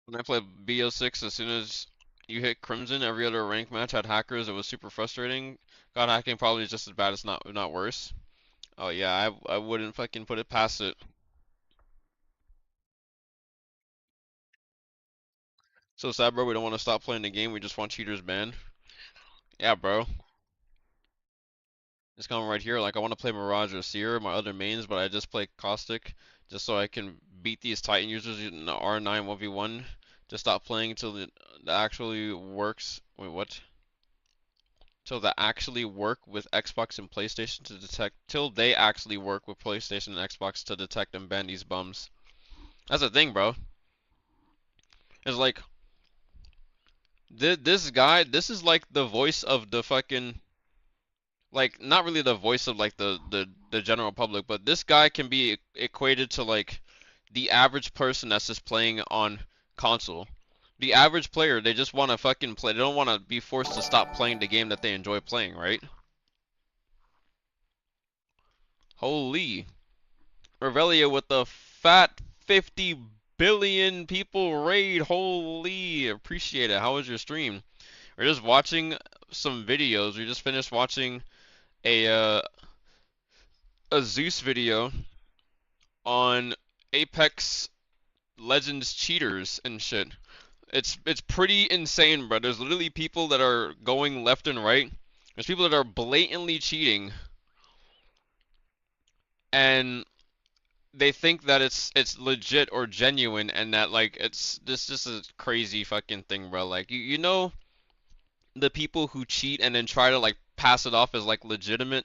When I played BO6, as soon as you hit Crimson, every other rank match had hackers. It was super frustrating. God hacking probably is just as bad, as not worse. Oh yeah, I wouldn't fucking put it past it. So sad, bro. We don't want to stop playing the game. We just want cheaters banned. Yeah, bro. It's coming right here. Like I want to play Mirage or Seer, my other mains, but I just play Caustic just so I can beat these Titan users in the R9 1v1. Just stop playing until it actually works. Wait, what? Till that actually work with Xbox and PlayStation to detect. Till they actually work with PlayStation and Xbox to detect and ban these bums. That's the thing, bro. It's like this guy. This is like the voice of the fucking, like, not really the voice of like the general public, but this guy can be equated to like the average person that's just playing on console. The average player, they just want to fucking play. They don't want to be forced to stop playing the game that they enjoy playing, right? Holy. Revelia with the fat 50 billion people raid. Holy. Appreciate it. How was your stream? We're just watching some videos. We just finished watching a Zeus video on Apex Legends cheaters and shit. It's pretty insane, bro. There's literally people that are going left and right. There's people that are blatantly cheating, and they think that it's legit or genuine, and that like it's this just a crazy fucking thing, bro. Like you know the people who cheat and then try to like pass it off as like legitimate,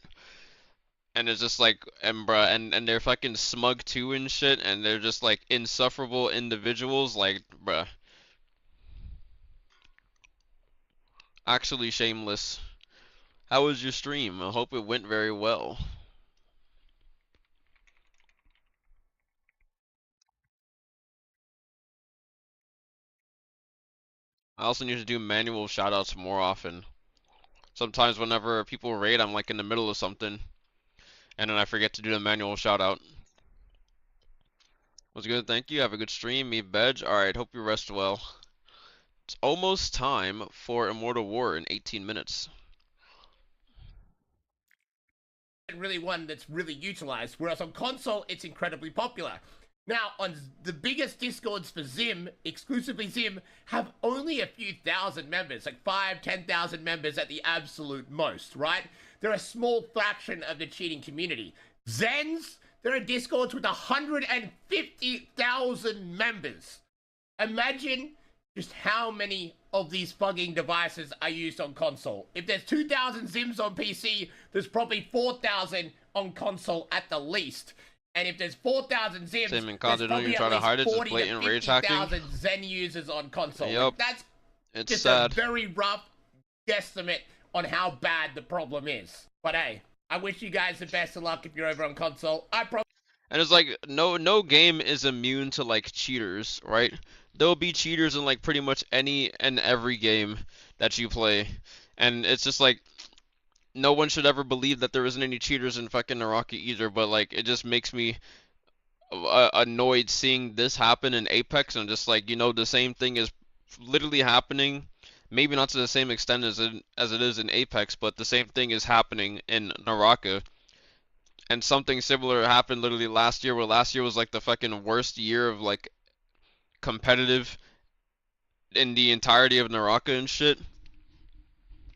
and it's just like, and bruh, and they're fucking smug too and shit, and they're just like insufferable individuals, like bruh, actually shameless. How was your stream? I hope it went very well. I also need to do manual shoutouts more often. Sometimes whenever people raid, I'm like in the middle of something, and then I forget to do the manual shoutout. Was good, thank you. Have a good stream, me Bedge. Alright, hope you rest well. It's almost time for Immortal War in 18 minutes. Really one that's really utilized, whereas on console it's incredibly popular. Now, on the biggest discords for Zim, exclusively Zim, have only a few thousand members, like 5,000, 10,000 members at the absolute most, right? they're a small fraction of the cheating community. Zens, there are Discords with 150,000 members. Imagine just how many of these fucking devices are used on console. If there's 2,000 Zims on PC, there's probably 4,000 on console at the least. And if there's 4,000 Zims, Same in there's COD, don't probably even at try to least hide it, just 40 to blatant rage hacking. 50,000 Zen users on console. Yup. That's It's just sad. a very rough guesstimate on how bad the problem is. But hey, I wish you guys the best of luck if you're over on console. And it's like no game is immune to like cheaters, right? There'll be cheaters in like pretty much any and every game that you play. And it's just like no one should ever believe that there isn't any cheaters in fucking Naraki either, but like it just makes me annoyed seeing this happen in Apex, and just like, you know, the same thing is literally happening, maybe not to the same extent as it is in Apex, but the same thing is happening in Naraka. And something similar happened literally last year, where last year was like the fucking worst year of like competitive in the entirety of Naraka and shit.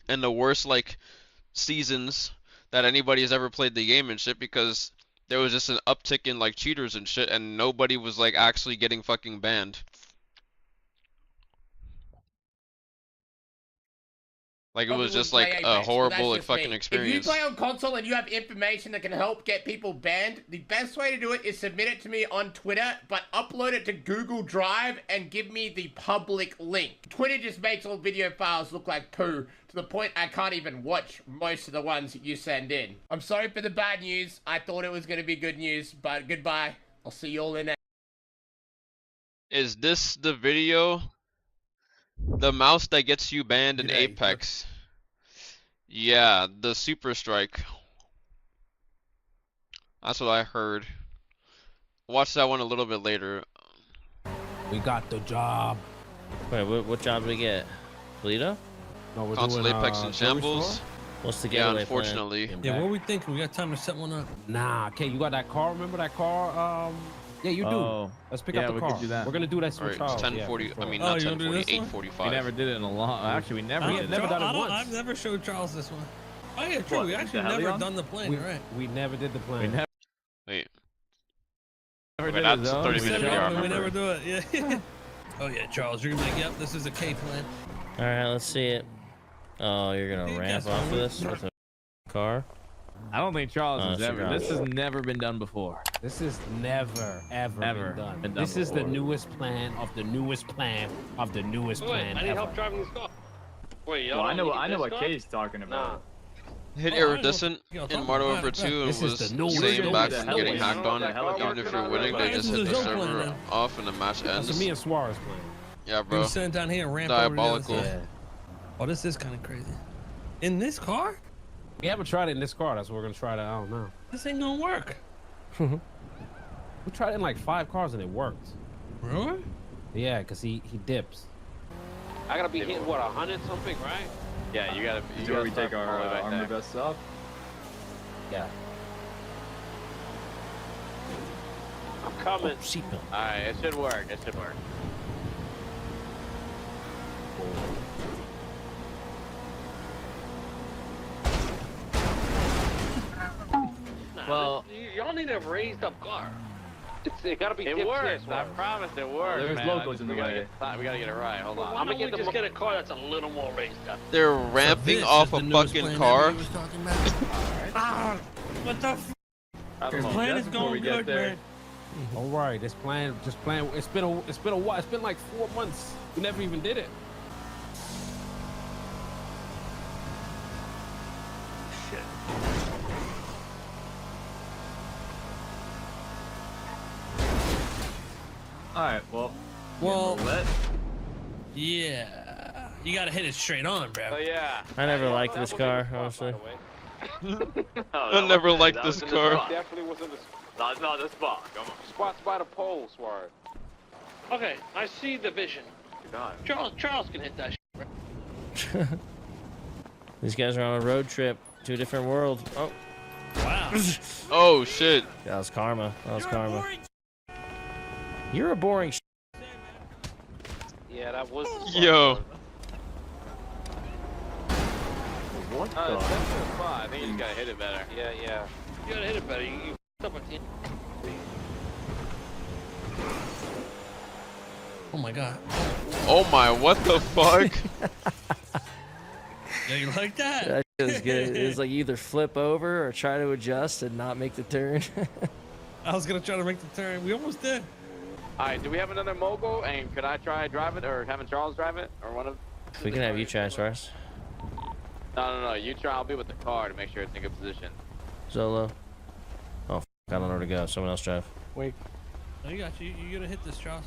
And the worst like seasons that anybody has ever played the game and shit, because there was just an uptick in like cheaters and shit, and nobody was like actually getting fucking banned. Like it was just like a horrible like fucking experience. If you play on console and you have information that can help get people banned, the best way to do it is submit it to me on Twitter, but upload it to Google Drive and give me the public link. Twitter just makes all video files look like poo, to the point I can't even watch most of the ones that you send in. I'm sorry for the bad news. I thought it was going to be good news, but goodbye. I'll see you all in there. Is this the video? The mouse that gets you banned in G'day. Apex. Yeah, the Super Strike. That's what I heard. Watch that one a little bit later. We got the job. Wait, what job do we get? Toledo? No, we're Console doing, Apex in jewelry shambles. store? What's the Yeah, getaway unfortunately. Yeah, what we thinking? We got time to set one up? Nah, okay, you got that car? Remember that car? Yeah, you do. Oh, Let's pick yeah, up the we car. could do that. We're gonna do that with Alright, Charles. it's 10:40. Yeah, for I mean, sure. not you wanna do 10:40, this one? 8:45. we never did it in a long. Actually, we never We did have it. never done it I don't- once. I've never showed Charles this one. Oh yeah, true. What, We the actually heli never on? done the plane, we, right? we never did the plan. We never, Wait, never Wait, did that's it though. 30 We minute Set it video, I up and we remember. never do it. Yeah. Oh yeah, Charles, you're gonna be like, yep, this is a K plan. All right, let's see it. Oh, you're gonna Hey, ramp guess off what? of this with a car? I don't think Charles has it's ever. Charles. This has never been done before. This is never, ever Ever been done. been done This is the before. newest plan of the newest plan of the newest plan ever. driving this car. Wait, Well, I know what Kay's talking about. hit Oh, I know. Iridescent Yeah, in talk Modern about Warfare it. 2 and This is was the newest saying back one. from getting hacked on. Helicopter. Even if you're winning, they This just is hit a the Zoe plane, server man. off and the match That's ends. me and Suarez playing. Yeah, We bro. send down here and ramp Diabolical. over the other side. Oh, this is kind of crazy. In this car? We haven't tried it in this car. That's what we're gonna try it. I don't know. This ain't gonna work. We tried it in like 5 cars and it worked. Really? Yeah, cause he dips. I gotta be hitting what 100 something, right? Yeah, you gotta. Do we take our armor vests off? Yeah. I'm coming. Seatbelt. Alright, it should work. It should work. Well, y'all need a raised up car. It gotta be. It works. I promise it works. There's man. locals in the way. We gotta get it right. Hold on. Why I'm gonna don't get we the. just get a car that's a little more raised up? They're ramping This off is a the newest fucking plan car. that we was talking about. Ah, what the f? I don't Your know. plan Just is before we going get good, there. man. All right, this plan, just plan. It's been a while. It's been like 4 months. We never even did it. All right. Well. Well, Let. yeah. You gotta hit it straight on, bro. Oh yeah. I never liked That this was in the car, spot, by honestly. the way. I never liked this car. Definitely was in the No, it's not this spot. Come on. spots by the pole, Sword. Okay, I see the vision. Charles can hit that shit. These guys are on a road trip to a different world. Oh, Wow. Oh shit. that was karma. That was karma. You're a boring. Yeah, that was. Yo. What It's the? definitely a spot. I think you just gotta hit it better. Yeah, yeah. You gotta hit it better. You f***ed up at the end. Oh my god. Oh my, what the fuck? Yeah, you like that? That shit was good. It was like either flip over or try to adjust and not make the turn. I was gonna try to make the turn. We almost did. Alright, do we have another mogul? And could I try drive it, or having Charles drive it, or one of? We can have you try first. No. You try. I'll be with the car to make sure it's in good position. Zolo. Oh, I don't know where to go. Someone else drive. Wait. Oh, you got you. You gonna hit this, Charles?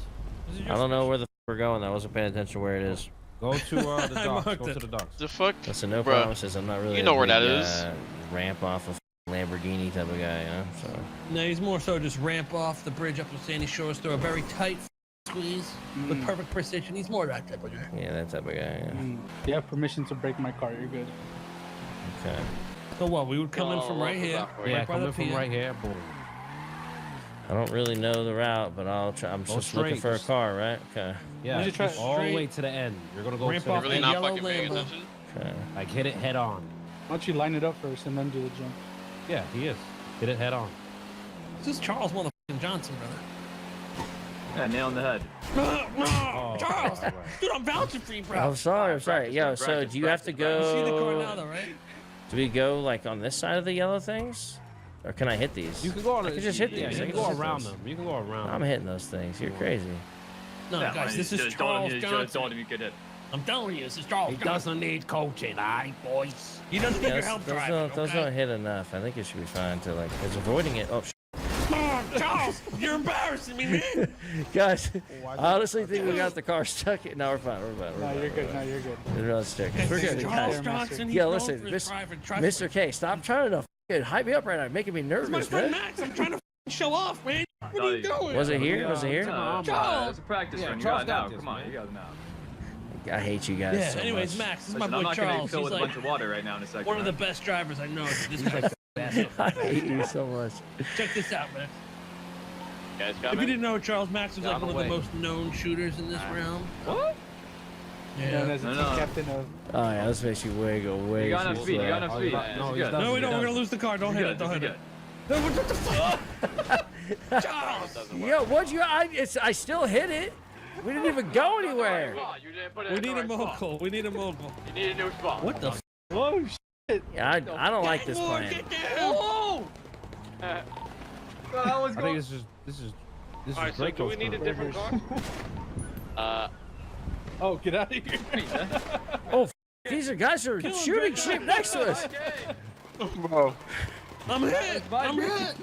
This is I don't know where the we're going. I wasn't paying attention where it is. Go to the I docks. marked Go it. to the docks. The fuck? Listen, no Bruh. promises. I'm not really You know a where that big, is. Ramp off of Lamborghini type of guy, you know? So No, he's more so just ramp off the bridge up to Sandy Shores through a very tight squeeze with perfect precision. He's more that type of guy. yeah, that type of guy. Yeah. You have permission to break my car. You're good. Okay. So what? We would come in from right here. Yeah, right by the coming from pier. right here. Boom. I don't really know the route, but I'll try. I'm Go just looking straight, for a just- car, right? Okay. Yeah, should try just all the straight. way to the end. You're gonna go Ramp to off the, Really that not yellow fucking paying Lambo. attention? Okay. like hit it head on. Why don't you line it up first and then do the jump? Yeah, he is. Hit it head on. This is Charles motherfucking Johnson, brother. Yeah, nail on the head. Oh, Charles! right. Dude, I'm vouching for you, bro. I'm sorry. I'm sorry. Yo, so practice, do you have to practice, You see the car go? now, though, right? Do we go like on this side of the yellow things, or can I hit these? You can go on I it. can just hit Yeah, these. you I can can go just hit around those. them. You can go around. I'm hitting those things. You're crazy. No, Yeah, guys, this is just told Charles him, Johnson. told him you could hit. I'm telling you, this is Charles He Johnson. doesn't need coaching, alright, boys. He doesn't need Yeah, your those, help those driving, don't, those okay? don't hit enough. I think it should be fine to like. It's avoiding it. Oh, Charles, you're embarrassing me, man. guys, I honestly think we got the car stuck. No, we're fine. We're fine. No, you're good. No, you're good. We're not stuck. We're good. Charles Guys. Johnson, he's Yeah, known listen, for his Miss- driving. Trust Mr. me. K, stop trying to f***ing hype me up right now. You're making me My nervous, friend man. Max, I'm trying to show off, man. What are you doing? Was it here? Was it here? It's a practice Yeah, run. You Charles got it now. got this, Come on, man. you got it now. I hate you guys Yeah, so anyways, much. Max, this is Listen, my I'm boy not gonna Charles. fill He's with a like bunch of water right now in a second. one of the right? best drivers I know. This guy's I hate you so much. Check this out, man. Guys If coming? you didn't know, Charles Max was Yeah, like I'm one of the away. most known shooters in this realm. What? Known Yeah. as a No, team no. captain of. Oh yeah, this makes you wiggle way You got too enough speed. You got slow. enough Oh, speed. you got- no, This is he's good. done. No, we don't. He We're gonna does. lose the car. Don't This hit is it. Don't good. hit This it. is good. What the fuck? Charles! Yo, what you? I still hit it. We didn't even go anywhere. You didn't put it We in the need a right spot. mogul. We need a mogul. You need a new spot. What the? Whoa, Yeah, I don't like this plan. Get down! Whoa! That was I think this is Alright, so do Draco's we need a crew. different car? Oh, get out of here. Oh, these are guys who are Kill him, shooting Draco. shit next to us. I'm hit. I'm hit. Is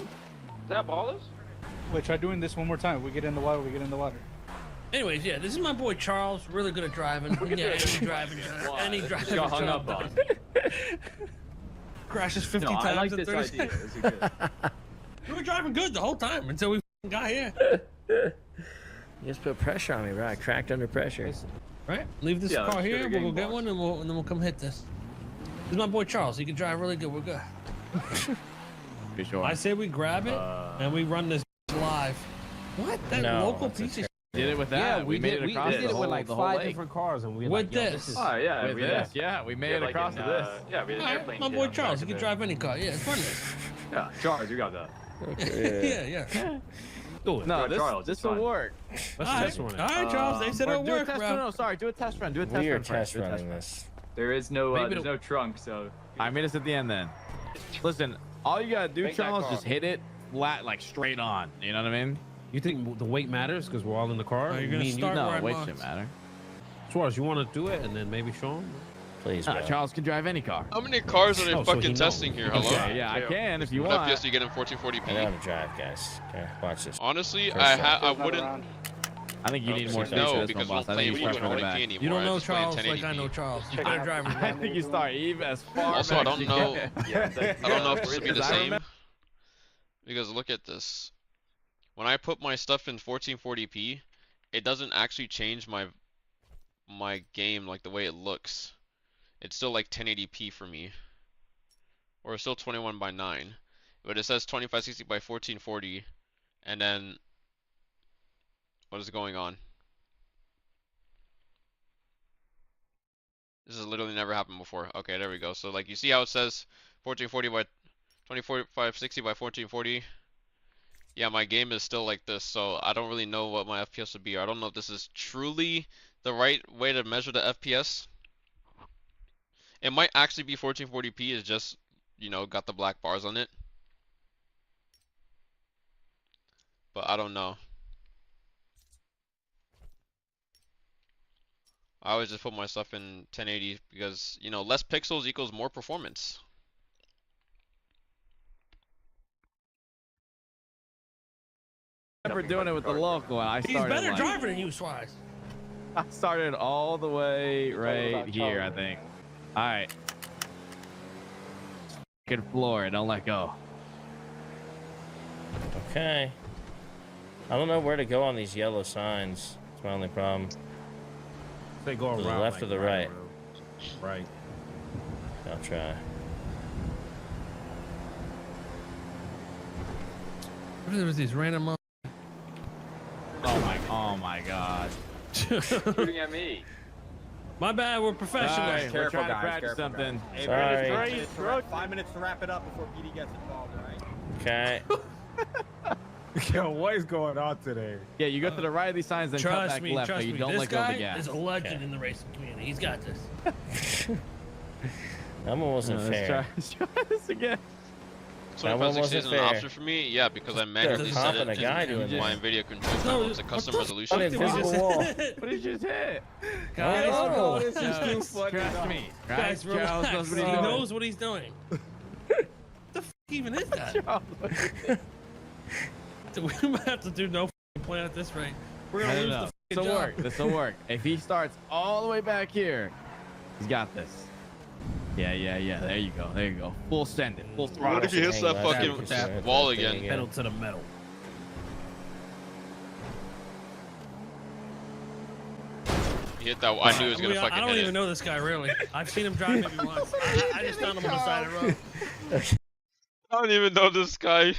that ballers? Wait, try doing this one more time. We get in the water. We get in the water. Anyways, yeah, this is my boy Charles. Really good at driving. Yeah, any driving. Any driving. Got hung job up on. done. Crashes 50 No, I times like in this 30 idea. seconds. This is good. We were driving good the whole time until we got here. You just put pressure on me, bro. I cracked under pressure. Right? Leave this Yeah, car let's here. get a We'll go game get box. one, and then we'll come hit this. This is my boy Charles. He can drive really good. We're good. Be sure. I say we grab it and we run this live. What? That No, local that's a piece of Did it with that? Yeah, we made did. it We across did the it whole, with like the whole 5 lake. different cars, and we With like, yo, this. this is. Oh yeah, With we this, did. yeah, we made Yeah, it like across in, to this. Yeah, we had an Alright, airplane. my kit boy on the Charles. back He of can it. drive any car. Yeah, it's funny. Yeah, Charles, you got that. Okay, Yeah, yeah. Do it. No, Go, this Charles, this it's will fine. work. Let's All right, test run it. all right, Charles. They said Or it'll do a work, test bro. run. No, sorry, do a test run. Do a test we are run first. test Do a test running run. this. There is no Maybe there's it'll- no trunk, so I made us at the end then. Listen, all you gotta do, Make that Charles, car. just hit it flat, like straight on. You know what I mean? You think the weight matters because we're all in the car? Oh, you're gonna Me and you- start No, where I weight marked. shouldn't matter. Suarez, you want to do it and then maybe show him? Please, bro. Charles can drive any car. How many cars are they Oh, so he fucking knows. testing here? Hello? Yeah, I can if you What want. FPS do you get in I know 1440p? how to drive, guys. Okay, watch this. Honestly, First I shot. I wouldn't. I think you need more space for No, this because one, we'll boss. I play. think We you don't start know from the AP back. anymore. You don't I know just play in Charles like I 1080p. know Charles. You better drive I think you start even as far Also, I back don't as you know. can. I don't know if this would be the Because I same. remember- Because look at this. When I put my stuff in 1440p, it doesn't actually change my game like the way it looks. It's still like 1080p for me. Or it's still 21:9. But it says 2560 by 1440. And then what is going on? This has literally never happened before. Okay, there we go. So like you see how it says 1440 by 204560 by 1440. Yeah, my game is still like this, so I don't really know what my FPS would be. I don't know if this is truly the right way to measure the FPS. It might actually be 1440p. It's just, you know, got the black bars on it. But I don't know. I always just put my stuff in 1080 because, you know, less pixels equals more performance. I remember doing it with the local, and I started. He's better like, driver than you, Suarez. I started all the way right here, I think. All right. Good floor, don't let go. Okay. I don't know where to go on these yellow signs. That's my only problem. They go To the around, left like, or the right? Right. I'll try. What is these random? Oh my God. Shooting at me. My bad. We're professionals. Right, we're trying to practice something. Sorry. 5 minutes to wrap it up before PD gets involved, right? Okay. Yo, what is going on today? Yeah, you go to the right of these signs and cut Trust back me, left, trust but you me. don't This let go of guy the gas. is a legend in the racing community. He's got this. That one wasn't fair. Let's try this again. So That if one physics wasn't isn't an fair. option for me, yeah, because I manually There's set a it guy in doing my this. NVIDIA control panel. It's a custom resolution. An invisible wall. What did you just hit? Guys, Oh, this is too Guys, funny. trust me. guys, Charles relax. knows what He he's doing. knows what he's doing. The f even is that? We might have to do no plan at this rate. We're gonna lose the This will job. work. This will work. If he starts all the way back here, he's got this. Yeah. There you go. There you go. Full send it. Full throttle. What if he hits that fucking wall again? Pedal to the metal. He hit that. I knew he was gonna I fucking don't hit even it. know this guy really. I've seen him drive maybe once. I just found him on the side of the road. I don't even know this guy.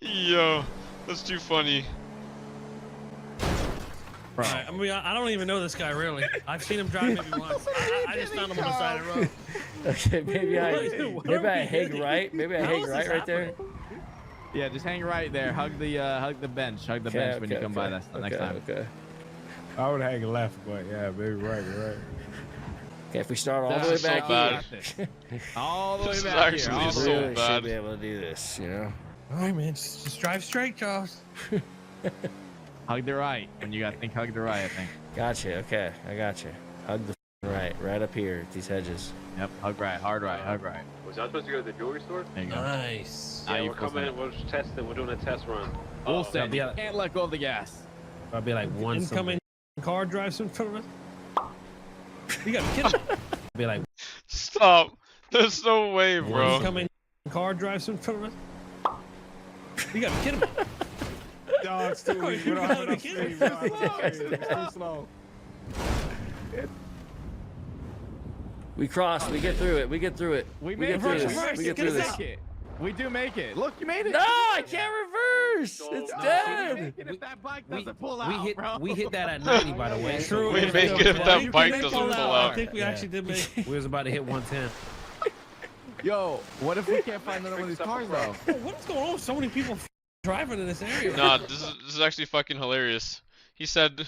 Yo, that's too funny. Bro. I mean, I don't even know this guy really. I've seen him drive maybe once. I just found him on the side of the road. Okay, maybe I hang right. Maybe I How hang is right this there. Yeah, just hang right there. Hug the bench. Hug the bench when you come by next time. Okay. I would hang left, but yeah, maybe right. Okay, if we start all the way This is so back bad. here, All the way This is back actually here. All the so way really bad. should be able to do this, you know? All right, man. Just drive straight, Charles. Hug the right. When you got to think hug the right, I think. Gotcha. Okay, I got you. Hug the right up here at these hedges. Yep. Hug right. Hard right. Hug right. Was I supposed to go to the jewelry store? There you go. Nice. Now Yeah, you we're full coming send in. We're just testing. We're doing a test run. Full send. be You like- can't let go of the gas. I'll be like one Incoming car drives in front of us. You gotta be kidding me. Be like Stop. There's no way, bro. Incoming car drives in front of us. You gotta be kidding me. dogs too weak. We don't have enough speed. We don't have enough speed. It's too slow. We cross. We get through it. We get through it. We get made through it. this. We get through this. We do make it. Look, you made it. No, I can't reverse. It's dead. If that bike doesn't pull out, We hit that at 90, by the way. True. We make it if that bike doesn't pull I out. think we actually did make it. We was about to hit 110. Yo, what if we can't find another one of these cars though? What's going on with so many people driving in this area? Nah, this is actually fucking hilarious. He said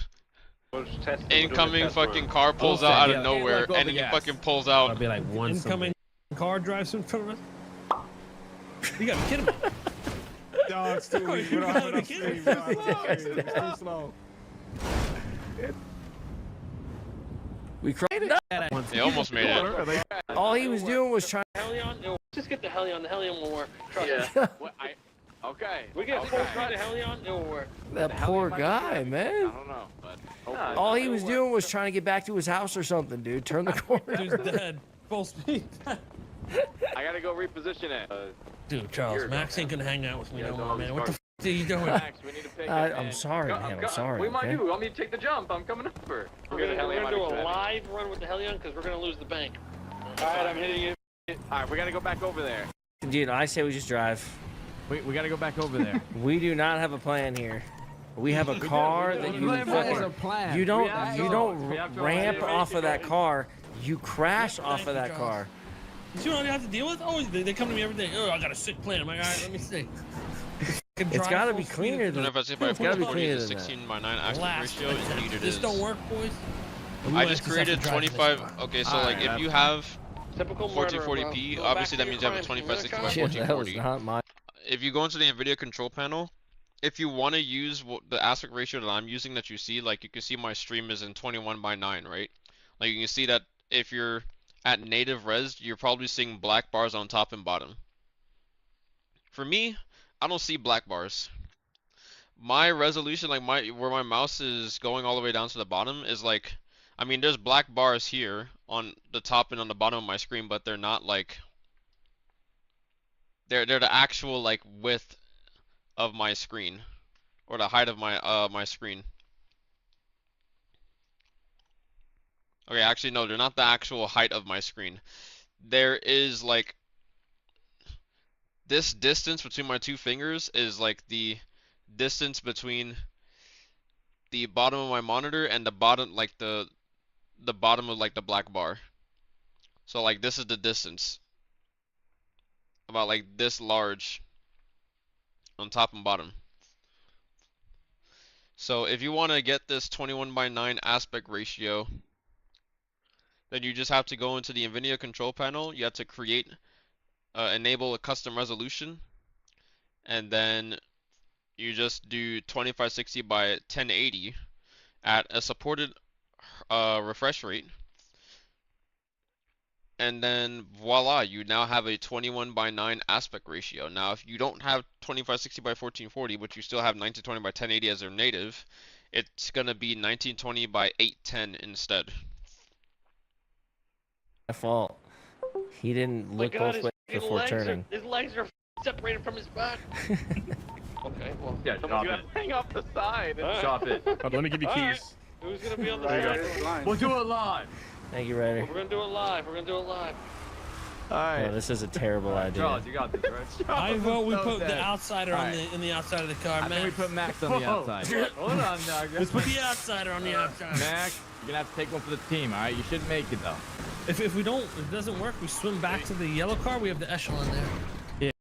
We're just testing. We're doing a incoming test fucking run. car pulls Bullshit, out out yeah. of nowhere, Can't let go of and the then he gas. fucking pulls I'll out. be like one Incoming car drives in front of us. You gotta be kidding me. dogs too weak. We don't have enough speed. We don't have enough speed. It's too slow. We crossed. They almost made it. All he was doing was trying. Helion? It'll, just get the Helion. The Helion will work. Trust Yeah. me. Okay. We get full speed of Helion, it will work. That poor guy, I man. don't know, but All he was doing was trying to get back to his house or something, dude. Turn the corner. Dude's dead. Full speed. I gotta go reposition it. Dude, Charles, Max ain't gonna hang out with me no more, man. What the f are you doing? Max, we need to pick it. I'm sorry, man. I'm sorry. We might okay? do. Want me to take the jump? I'm coming over. We're gonna do a live run with the Helion because we're gonna lose the bank. Alright, I'm hitting it. Alright, we gotta go back over there. Dude, I say we just drive. We gotta go back over there. We do not have a plan here. We have a car that you Plan is a fucking. plan. You don't have you to- don't we have to ramp run it. off of that car. You crash Yep, off thank of you, that Charles. car. You see what I have to deal with? Oh, they come to me every day. Oh, I got a sick plan. I'm like, all right, let me see. It's got to be cleaner than. 2560 by It's got to be 1440 cleaner is a than that. 16 by 9 aspect Last ratio, and attempt. indeed it This is. don't work, boys. We I might just just have to created drive in this 25. car. Okay, so Alright, like if that's you fine. have Typical murderer, bro. 1440p, Go obviously back that to means your you have a crimes, 2560 by Yeah, that was 1440. not my. If you go into the NVIDIA control panel, if you want to use the aspect ratio that I'm using that you see, like you can see my stream is in 21 by 9, right? Like you can see that if you're at native res, you're probably seeing black bars on top and bottom. For me, I don't see black bars. My resolution, like where my mouse is going all the way down to the bottom, is like, I mean, there's black bars here on the top and on the bottom of my screen, but they're not like, they're the actual like width of my screen, or the height of my screen. Okay, actually no, they're not the actual height of my screen. There is like this distance between my two fingers is like the distance between the bottom of my monitor and the bottom, like the bottom of like the black bar. So like this is the distance, about like this large on top and bottom. So if you want to get this 21 by 9 aspect ratio, then you just have to go into the NVIDIA control panel. You have to enable a custom resolution, and then you just do 2560 by 1080 at a supported refresh rate, and then voila, you now have a 21 by 9 aspect ratio. Now, if you don't have 2560 by 1440, but you still have 1920 by 1080 as your native, it's gonna be 1920 by 810 instead. My fault. He didn't look both ways before turning. His legs are separated from his back. Okay, well, Yeah, You gotta hang off the side. Chop it. Let me give you All right. keys. Who's gonna be on the There you side? We'll do it live. Thank you, Ryder. We're gonna do it live. We're gonna do it live. All right. No, this is a terrible idea. Charles, you got this, right? I vote we so put dead. the outsider on Alright. in the outside of the car. I think we Mac, put Max on the outside. Hold on, dog. let's put the outsider on the outside. Max, you're gonna have to take one for the team. All right, you should make it though. If we don't, if it doesn't work, we swim back to the yellow car. We have the echelon there.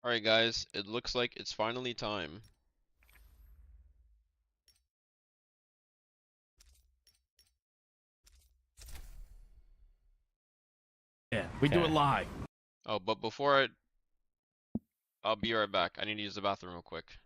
Alright guys, it looks like it's finally time. Yeah, we do it Okay. live. Oh, but I'll be right back. I need to use the bathroom real quick.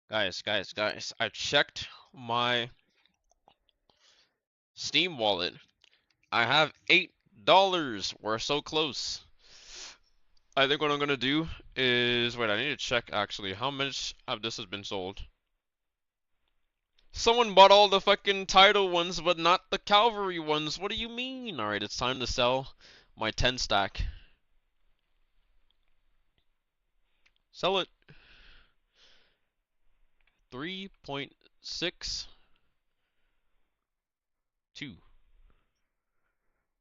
Guys. I checked my Steam wallet. I have $8. We're so close. I think what I'm gonna do is wait. I need to check actually how much of this has been sold. Someone bought all the fucking title ones, but not the cavalry ones. What do you mean? All right, it's time to sell my 10 stack. Sell it. 3.62.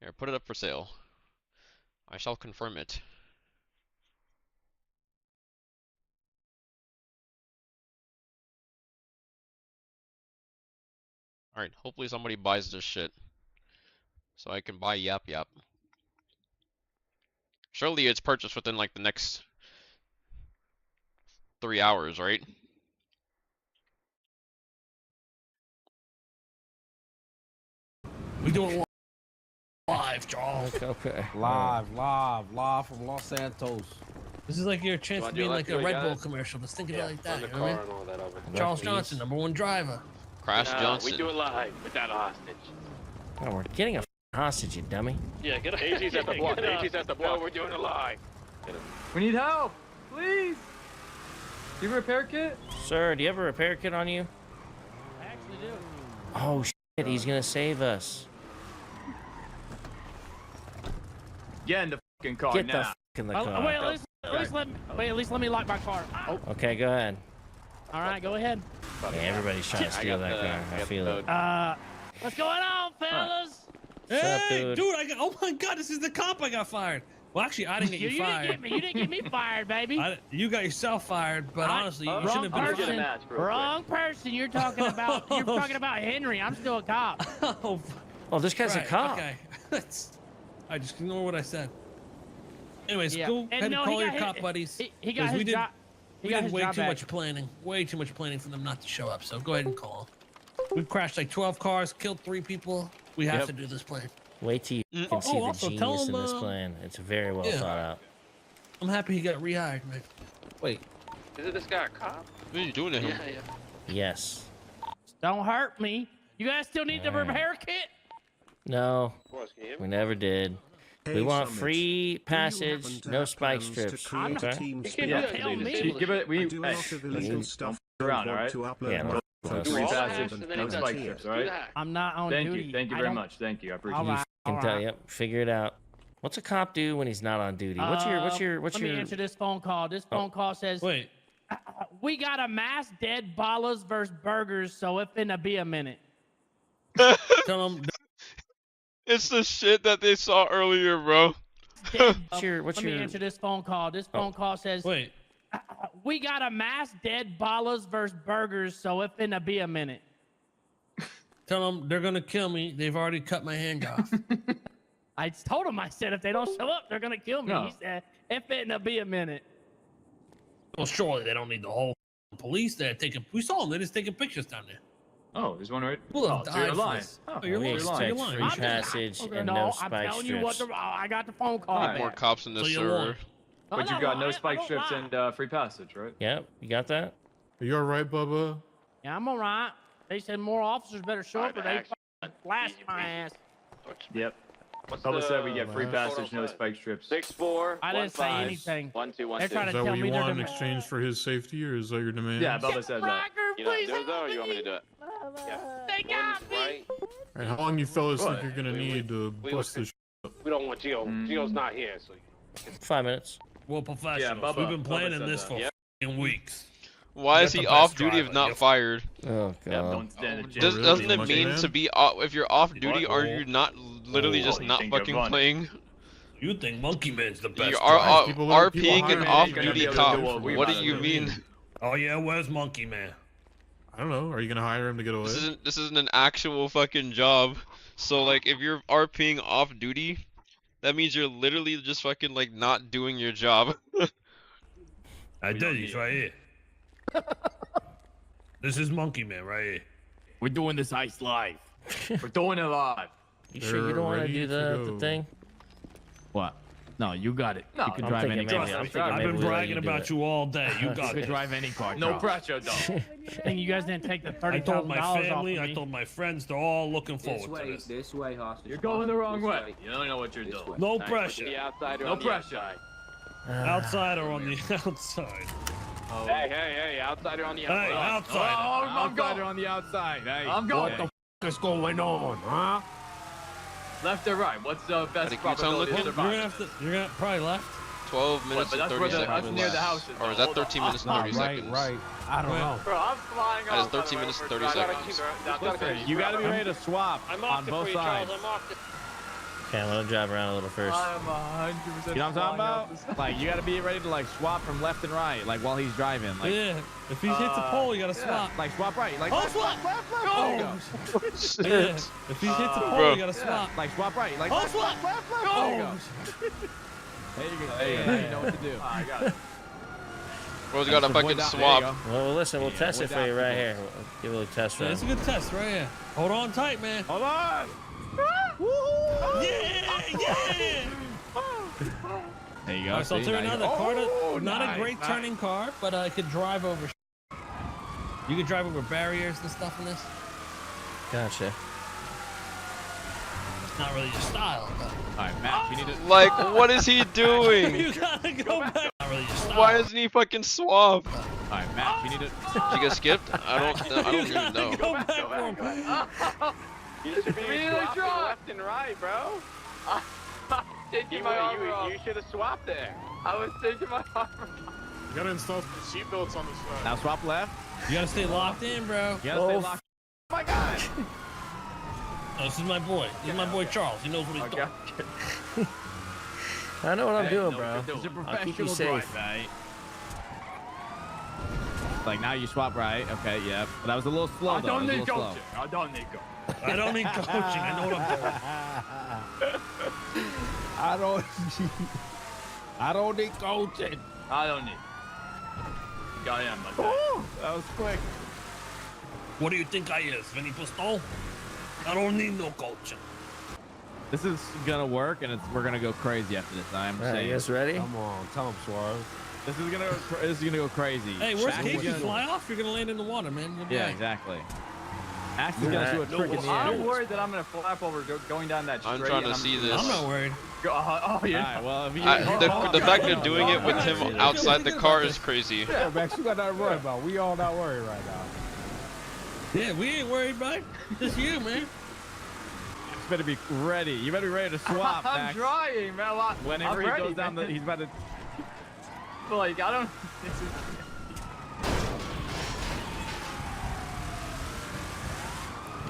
Here, put it up for sale. I shall confirm it. Alright, hopefully somebody buys this shit. So I can buy Yap Yap. Surely it's purchased within like the next 3 hours, right? We doing live, Charles. Okay. Live from Los Santos. This is like your chance to be in like a Red Bull commercial. Let's think of it like that. You know what I mean? Charles Johnson, #1 driver. Crash Johnson. We do it live without a hostage. Oh, we're getting a hostage, you dummy. Yeah, get a AG's at the block. AG's at the block. No, we're doing it live. We need help, please. Do you have a repair kit? Sir, do you have a repair kit on you? I actually do. Oh shit, he's gonna save us. Get in the fucking car Get now. the fuck in the car. Wait, at least let me lock my car. Oh. Okay, go ahead. All right, go ahead. Yeah, everybody's trying to steal that car. I feel it. What's going on, fellas? What's up, Hey, dude? I got. Oh my God, this is the cop I got fired. Well, actually, I didn't get you fired. You didn't get me fired, baby. You got yourself fired, but honestly, you shouldn't have been fired. Wrong person. You're talking about. You're talking about Henry. I'm still a cop. Oh, this guy's a cop. Okay. I just ignore what I said. Anyways, Yeah. go And ahead and no, call he your got cop his- buddies. he got 'cause his we did, job- he we got did his way job too back. much planning. Way too much planning for them not to show up. So go ahead and call. We've crashed like 12 cars, killed 3 people. We have to do this plan. Wait till you can see the also tell genius in him, this plan. It's very well yeah. thought out. I'm happy he got rehired, man. Wait. Isn't this guy a cop? What are you doing to him? Yeah. Yes. Don't hurt me. You guys still need the repair kit? No, we never did. We want free passage, no spike strips. Okay? You can't tell me. Give it. We do a lot of illegal stuff. around, all right? Yeah, no Free all passage, that, and then no he does spike it. strips, all right? I'm not on duty. Thank you I very don't- much. Thank you. I appreciate All it. right. can tell you. Figure it out. What's a cop do when he's not on duty? What's your? Let me answer this phone call. This phone call says, Wait. we got a mass dead ballers versus burgers, so it finna be a minute. Tell him. It's the shit that they saw earlier, bro. What's your? Let me answer this phone call. This phone call says, Wait. we got a mass dead ballers versus burgers, so it finna be a minute. Tell them they're gonna kill me. They've already cut my hand off. I told him, I said, if they don't show up, they're gonna kill me. No. He said, it finna be a minute. Well, surely they don't need the whole police there taking. We saw them. They're just taking pictures down there. Oh, there's one right. We'll Oh, have so you're died for lying. this. Oh, Oh, you're We lying. expect You're lying. free I'm just- passage and no I'm spike telling you what strips. I got the phone call All back. More cops in this So you server. won. But you got no spike strips and free passage, right? Yep, you got that? Are you alright, Bubba? Yeah, I'm all right. They said more officers better show up or they flash my ass. Yep. Bubba said we get free passage, no spike strips. 6-4. I didn't say anything. 1-2-1-2. They're trying Is to that tell what me you they're want in gonna... exchange for his safety, or is that your demand? Yeah, Bubba said that. Rocker, You know, please do it help though, or you want me to do it? They got me. Right? Alright, how long you fellas What? think you're gonna need to bust this? We don't want Gio. Gio's not here, so. 5 minutes. We're professionals. Bubba- We've been Bubba planning said this that. for Yep. f***ing weeks. Why is That's he the off best duty if driver. not Yep. fired? Oh Yeah, god. don't stand a chance. Does, really? doesn't it Monkey mean man? to be off, if you're off duty, What? are you not literally Oh, just you not think you're fucking funny. playing? You think Monkey Man's the best You driver. are People RPing hire an him, off he's gonna be duty able to cop. do what we What do want you him to mean? Oh yeah, where's Monkey Man? I don't know. Are you gonna hire him to get away? This isn't an actual fucking job. So like if you're RPing off duty, that means you're literally just fucking like not doing your job. I did. He's right here. This is Monkey Man right here. We're doing this ice live. We're doing it live. You sure you don't want to ready do to the go. thing? What? No, you got it. No, you can I'm drive thinking any maybe- car. I'm thinking I've maybe been we let bragging you do about it. you all day. You You got could it. drive any car. No Charles. pressure, though. And you guys didn't take the I told $30,000 my off family, of I me. told my friends, they're all looking forward to this. This way, hostage. You're going the wrong way. You don't know what you're doing. No The pressure. outsider No on the pressure. outside. Outsider on the outside. Hey, outsider on the outside. Hey, Oh, outside. I'm Outsider going. on the outside. Hey. I'm going. What the f is going on, huh? Left or right? What's the best think you sound probability of looking- You're gonna survival? have to. You're gonna probably left. 12 minutes but and that's 30 where seconds. that's near the houses. Or is though. that 13 minutes and Nah, 30 right, seconds? right. I don't know. Bro, I'm flying That is off. 13 minutes and 30 seconds. Listen, you got to be ready to swap on both sides. Okay, I'm gonna drive around a little first. I'm 100%. You know what I'm talking about? Like, you got to be ready to like swap from left and right, like while he's driving. Like, Yeah. If he hits a pole, you gotta swap. like swap right. Like, Oh, left, swap! left, left. There you go. Yeah. If he hits a pole, Bro. you gotta swap. Like swap right. Like Oh, left, swap! left, left. There you go. There you go. There you go. Now you know what to do. I got it. Bro's got a Avoid fucking that- there you swap. go. Well, listen, we'll Yeah, test it with for you that right people. here. We'll give you a little test Yeah, run. it's a good test right here. Hold on tight, man. Hold on. Yeah, yeah. There you go. All right, so I'll See, tell you now now, the car, oh, not a nice, great nice. turning car, but it could drive over. You could drive over barriers and stuff in this. Gotcha. It's not really your style, but All right, Matt, you need to. Like, what is he doing? you gotta go back. Not really your style. Why isn't he fucking swap? All right, Matt, you need to. Did you get skipped? I don't you even gotta know. go back for him. You should be Really swapping drunk. left and right, bro. Taking my armor off. You should have swapped there. I was taking my armor off. You gotta install seatbelts on the side. Now swap left. You gotta stay locked in, bro. You gotta stay locked. Oh my God. Oh, this is my boy. This is my boy Charles. He knows what he's doing. I know what I'm Hey, doing, no, bro. good He's a I'll keep you professional safe. driver. Like now you swap right. Okay, yeah. But that was a little slow I though. don't It was a need little slow. coaching. I don't need coaching. I don't need coaching. I know what I'm doing. I don't need coaching. I don't need. I am my dad. That was quick. What do you think I is, Vinny Pistol? I don't need no coaching. This is gonna work, and we're gonna go crazy after this. I'm All right, saying. you guys ready? Come on, tell him, Suarez. This is gonna go crazy. Hey, worst Max case, is you gonna- fly off, you're gonna land in the water, man. You'll be Yeah, all right. exactly. Max is gonna do a No trick in the worries. air. I'm worried that I'm gonna flap over going down that straight. I'm trying to and see I'm this. not worried. Oh yeah. Alright, well, if you, The fact they're doing it with him outside the car is crazy. Yeah, Max, you got nothing to worry about. We all not worried right now. Yeah, we ain't worried, bud. Just you, man. You better be ready. You better be ready to swap, I'm Max. trying, man. Whenever I'm he ready, goes down, man. he's about to. Like I don't. This is...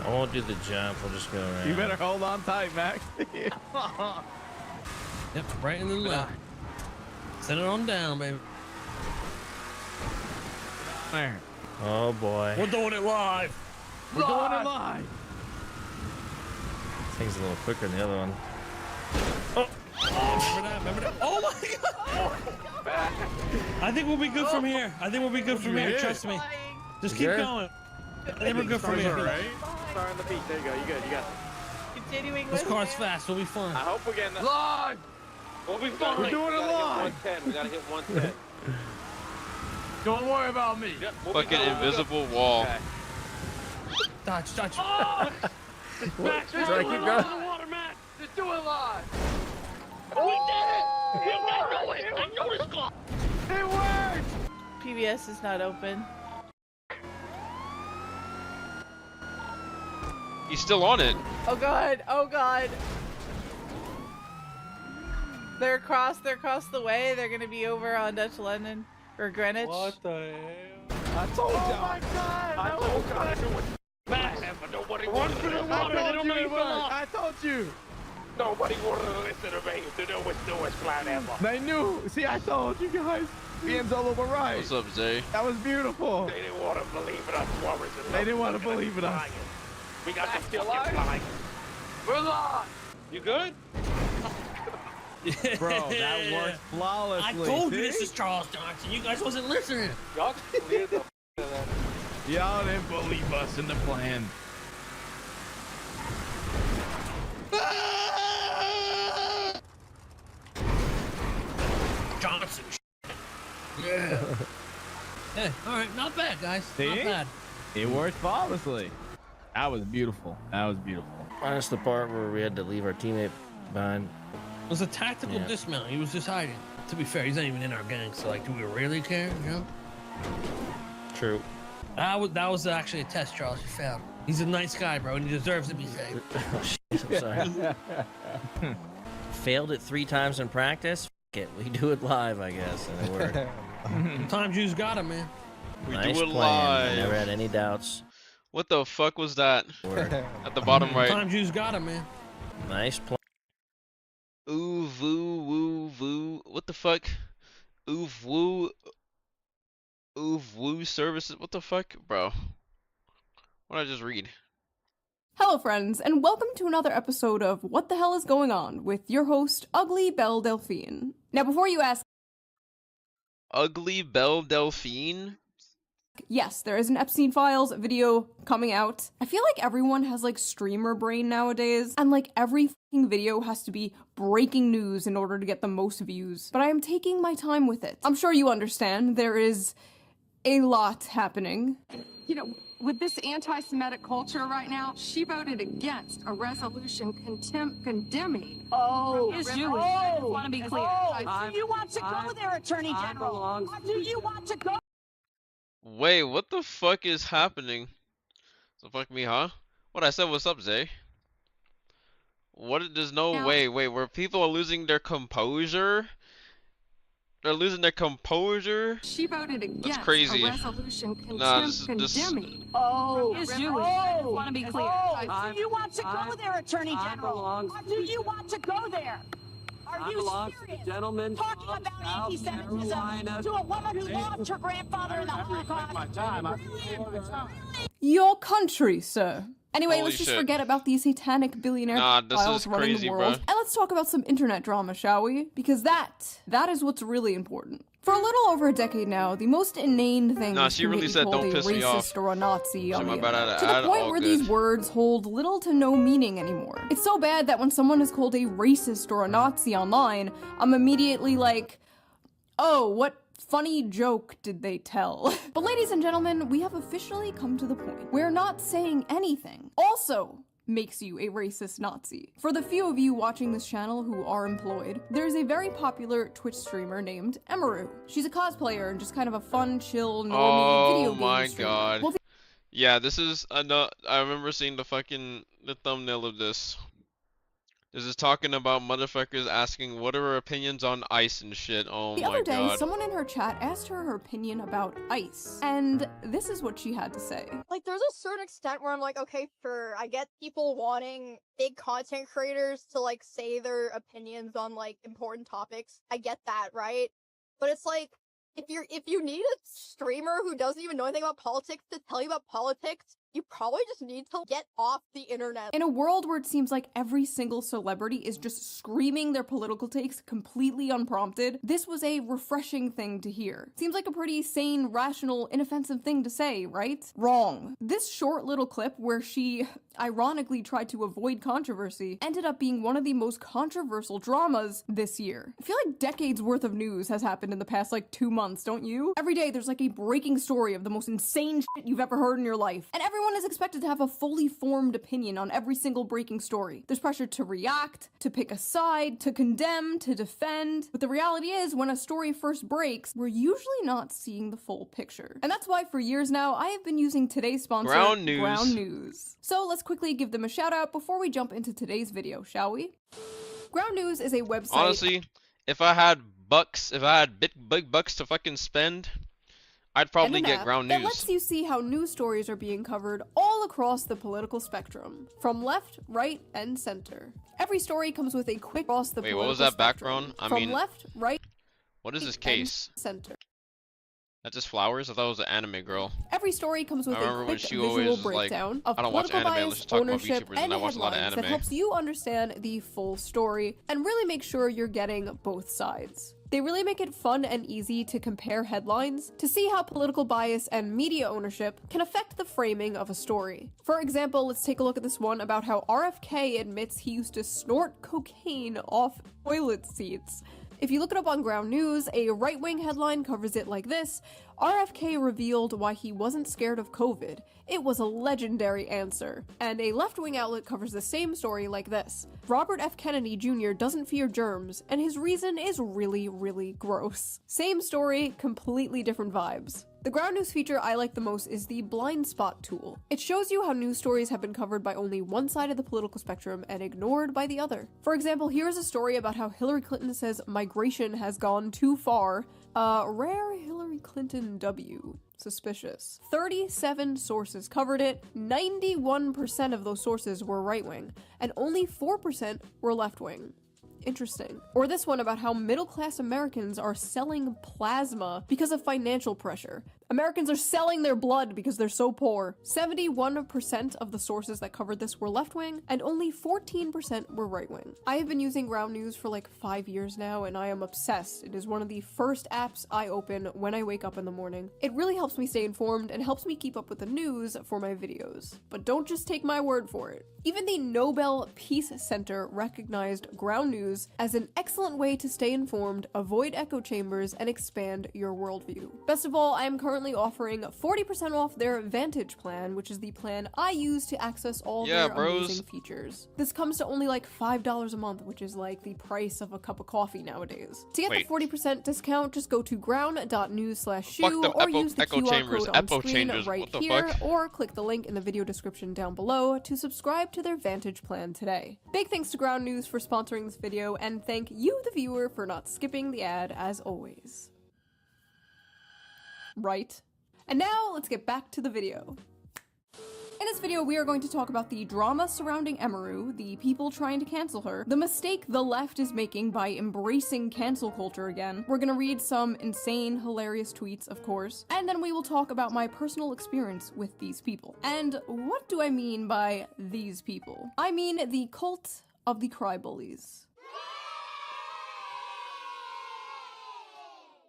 I won't do the jump. We'll just go around. You better hold on tight, Max. Yep, right in the left. Send it on down, baby. There. Oh boy. We're doing it live. We're doing it live. This thing's a little quicker than the other one. Oh, remember that? Remember that? Oh my God! I think we'll be good from here. I think we'll be good from here. Trust me. Just keep Good? going. I think we're good from All here. right. Star on the beat. There you go. You good. You got it. Continuing This car's fast. We'll be fine. I hope we're getting the. Live. We'll be fine. We're doing it live. 110. We gotta hit 110. Don't worry about me. We'll be Fucking good. invisible wall. Okay. Dodge, dodge. Max, Should I keep going? water, Max. Just do it live. We did it! I know it! I know this car! It worked. PBS is not open. He's still on it. Oh god, oh god. They're across the way. They're gonna be over on Dutch London or Greenwich. What the hell? I told Oh y'all. my God. I told you. Max, Nobody run through the water. They don't know you fell I told you. Nobody wanted to listen to me. To know what's the worst plan ever. They knew. See, I told you guys. Pianzolo were right. What's up, Zay? That was beautiful. They didn't want to believe in us. Warriors. They didn't want to believe in us. We got some fucking alive? flying. We're live. You good? Bro, that worked flawlessly. I told you see? this is Charles Johnson. You guys wasn't listening. Y'all cleared the of that. Y'all didn't believe us in the plan. Yeah. Hey, all right, not bad, guys. See? Not bad. It worked flawlessly. That was beautiful. That was beautiful. Minus the part where we had to leave our teammate behind. It was a tactical dismount. He was just hiding. To be fair, he's not even in our gang, so like, do we really care? You know? True. That was actually a test, Charles. You failed. He's a nice guy, bro, and he deserves to be saved. Oh, shit, I'm sorry. Failed it 3 times in practice. F it, we do it live, I guess, and it worked. Sometimes you just got him, man. We Nice do it plan. live. I never had any doubts. What the fuck was that? Work. At the bottom right. Sometimes you just got him, man. Nice plan. Ooh, voo, woo, voo. What the fuck? Ooh, woo. Ooh, woo services. What the fuck? Bro. What did I just read? Hello friends, and welcome to another episode of What the Hell is Going On with your host, Ugly Belle Delphine. Now before you ask, Ugly Belle Delphine? yes, there is an Epstein Files video coming out. I feel like everyone has like streamer brain nowadays, and like every fucking video has to be breaking news in order to get the most views. But I am taking my time with it. I'm sure you understand, there is a lot happening. You know, with this anti-Semitic culture right now, she voted against a resolution condemning. Oh, is Jewish. Jewish. I I want to be clear. Do you want to go there, Attorney General? Do you want to go? Wait, what the fuck is happening? So fuck me, huh? What I said, what's up, Zay? What? There's no way. Wait, where people are losing their composure? They're losing their composure? She voted against That's crazy. a resolution condemning. Oh, is Jewish. I want to be clear. Do you want to go there, Attorney General? Do you want to go there? Are you serious? Talking about anti-Semitism to a woman who lost her grandfather in the Holocaust. Your country, sir. Anyway, Holy let's just shit. forget about these satanic billionaire this files is running crazy, the world, bruh. and let's talk about some internet drama, shall we? Because that is what's really important. For a little over a decade now, the most inane things Nah, she can really get you said, called "Don't a piss me racist off." or a Nazi on my the bad, internet, I to the had point all where good. these words hold little to no meaning anymore. It's so bad that when someone is called a racist or a Nazi online, I'm immediately like, oh, what funny joke did they tell? But ladies and gentlemen, we have officially come to the point where not saying anything also makes you a racist Nazi. For the few of you watching this channel who are employed, there's a very popular Twitch streamer named Emaru. She's a cosplayer and just kind of a fun, chill, normie video game my streamer. god. Well, Yeah, this is I remember seeing the thumbnail of this. This is talking about motherfuckers asking what are her opinions on ice and shit. Oh the my other day, god. someone in her chat asked her opinion about ice, and this is what she had to say. Like, there's a certain extent where I'm like, okay, sure, I get people wanting big content creators to, like, say their opinions on, like, important topics. I get that, right? But it's like, if you need a streamer who doesn't even know anything about politics to tell you about politics, you probably just need to get off the internet. In a world where it seems like every single celebrity is just screaming their political takes completely unprompted, this was a refreshing thing to hear. Seems like a pretty sane, rational, inoffensive thing to say, right? Wrong. This short little clip where she ironically tried to avoid controversy ended up being one of the most controversial dramas this year. I feel like decades worth of news has happened in the past like 2 months, don't you? Every day there's like a breaking story of the most insane shit you've ever heard in your life, and everyone is expected to have a fully formed opinion on every single breaking story. There's pressure to react, to pick a side, to condemn, to defend. But the reality is, when a story first breaks, we're usually not seeing the full picture. And that's why for years now, I have been using today's sponsor, Ground News. Ground News. So let's quickly give them a shout out before we jump into today's video, shall we? Ground News is a website. Honestly, if I had big bucks to fucking spend, I'd probably and an get app Ground that News. lets you see how news stories are being covered all across the political spectrum, from left, right, and center. Every story comes with a quick across the Wait, political what was that spectrum, background? I from mean, left, right, what is this and case? center. That's just flowers? I thought it was an anime girl. Every story comes with I a remember when quick she visual always was like, breakdown of I don't watch political anime, let's bias, just talk about ownership, VTubers, and and I watch a lot of headlines that anime. helps you understand the full story and really make sure you're getting both sides. They really make it fun and easy to compare headlines to see how political bias and media ownership can affect the framing of a story. For example, let's take a look at this one about how RFK admits he used to snort cocaine off toilet seats. If you look it up on Ground News, a right-wing headline covers it like this: RFK revealed why he wasn't scared of COVID. It was a legendary answer. And a left-wing outlet covers the same story like this: Robert F. Kennedy Jr. doesn't fear germs, and his reason is really, really gross. Same story, completely different vibes. The Ground News feature I like the most is the blind spot tool. It shows you how news stories have been covered by only one side of the political spectrum and ignored by the other. For example, here's a story about how Hillary Clinton says migration has gone too far. Rare Hillary Clinton W. Suspicious. 37 sources covered it, 91% of those sources were right-wing, and only 4% were left-wing. Interesting. Or this one about how middle-class Americans are selling plasma because of financial pressure. Americans are selling their blood because they're so poor. 71% of the sources that covered this were left-wing, and only 14% were right-wing. I have been using Ground News for like 5 years now, and I am obsessed. It is one of the first apps I open when I wake up in the morning. It really helps me stay informed and helps me keep up with the news for my videos. But don't just take my word for it. Even the Nobel Peace Center recognized Ground News as an excellent way to stay informed, avoid echo chambers, and expand your worldview. Best of all, I am currently offering 40% off their Vantage plan, which is the plan I use to access all their amazing features. This comes to only like $5 a month, which is like the price of a cup of coffee nowadays. To get the 40% discount, just go to ground.news/shoe or use the QR code on screen right here, or click the link in the video description down below to subscribe to their Vantage plan today. Big thanks to Ground News for sponsoring this video, and thank you, the viewer, for not skipping the ad as always. Right. And now, let's get back to the video. In this video, we are going to talk about the drama surrounding Emaru, the people trying to cancel her, the mistake the left is making by embracing cancel culture again. We're gonna read some insane, hilarious tweets, of course, and then we will talk about my personal experience with these people. And what do I mean by these people? I mean the cult of the crybullies.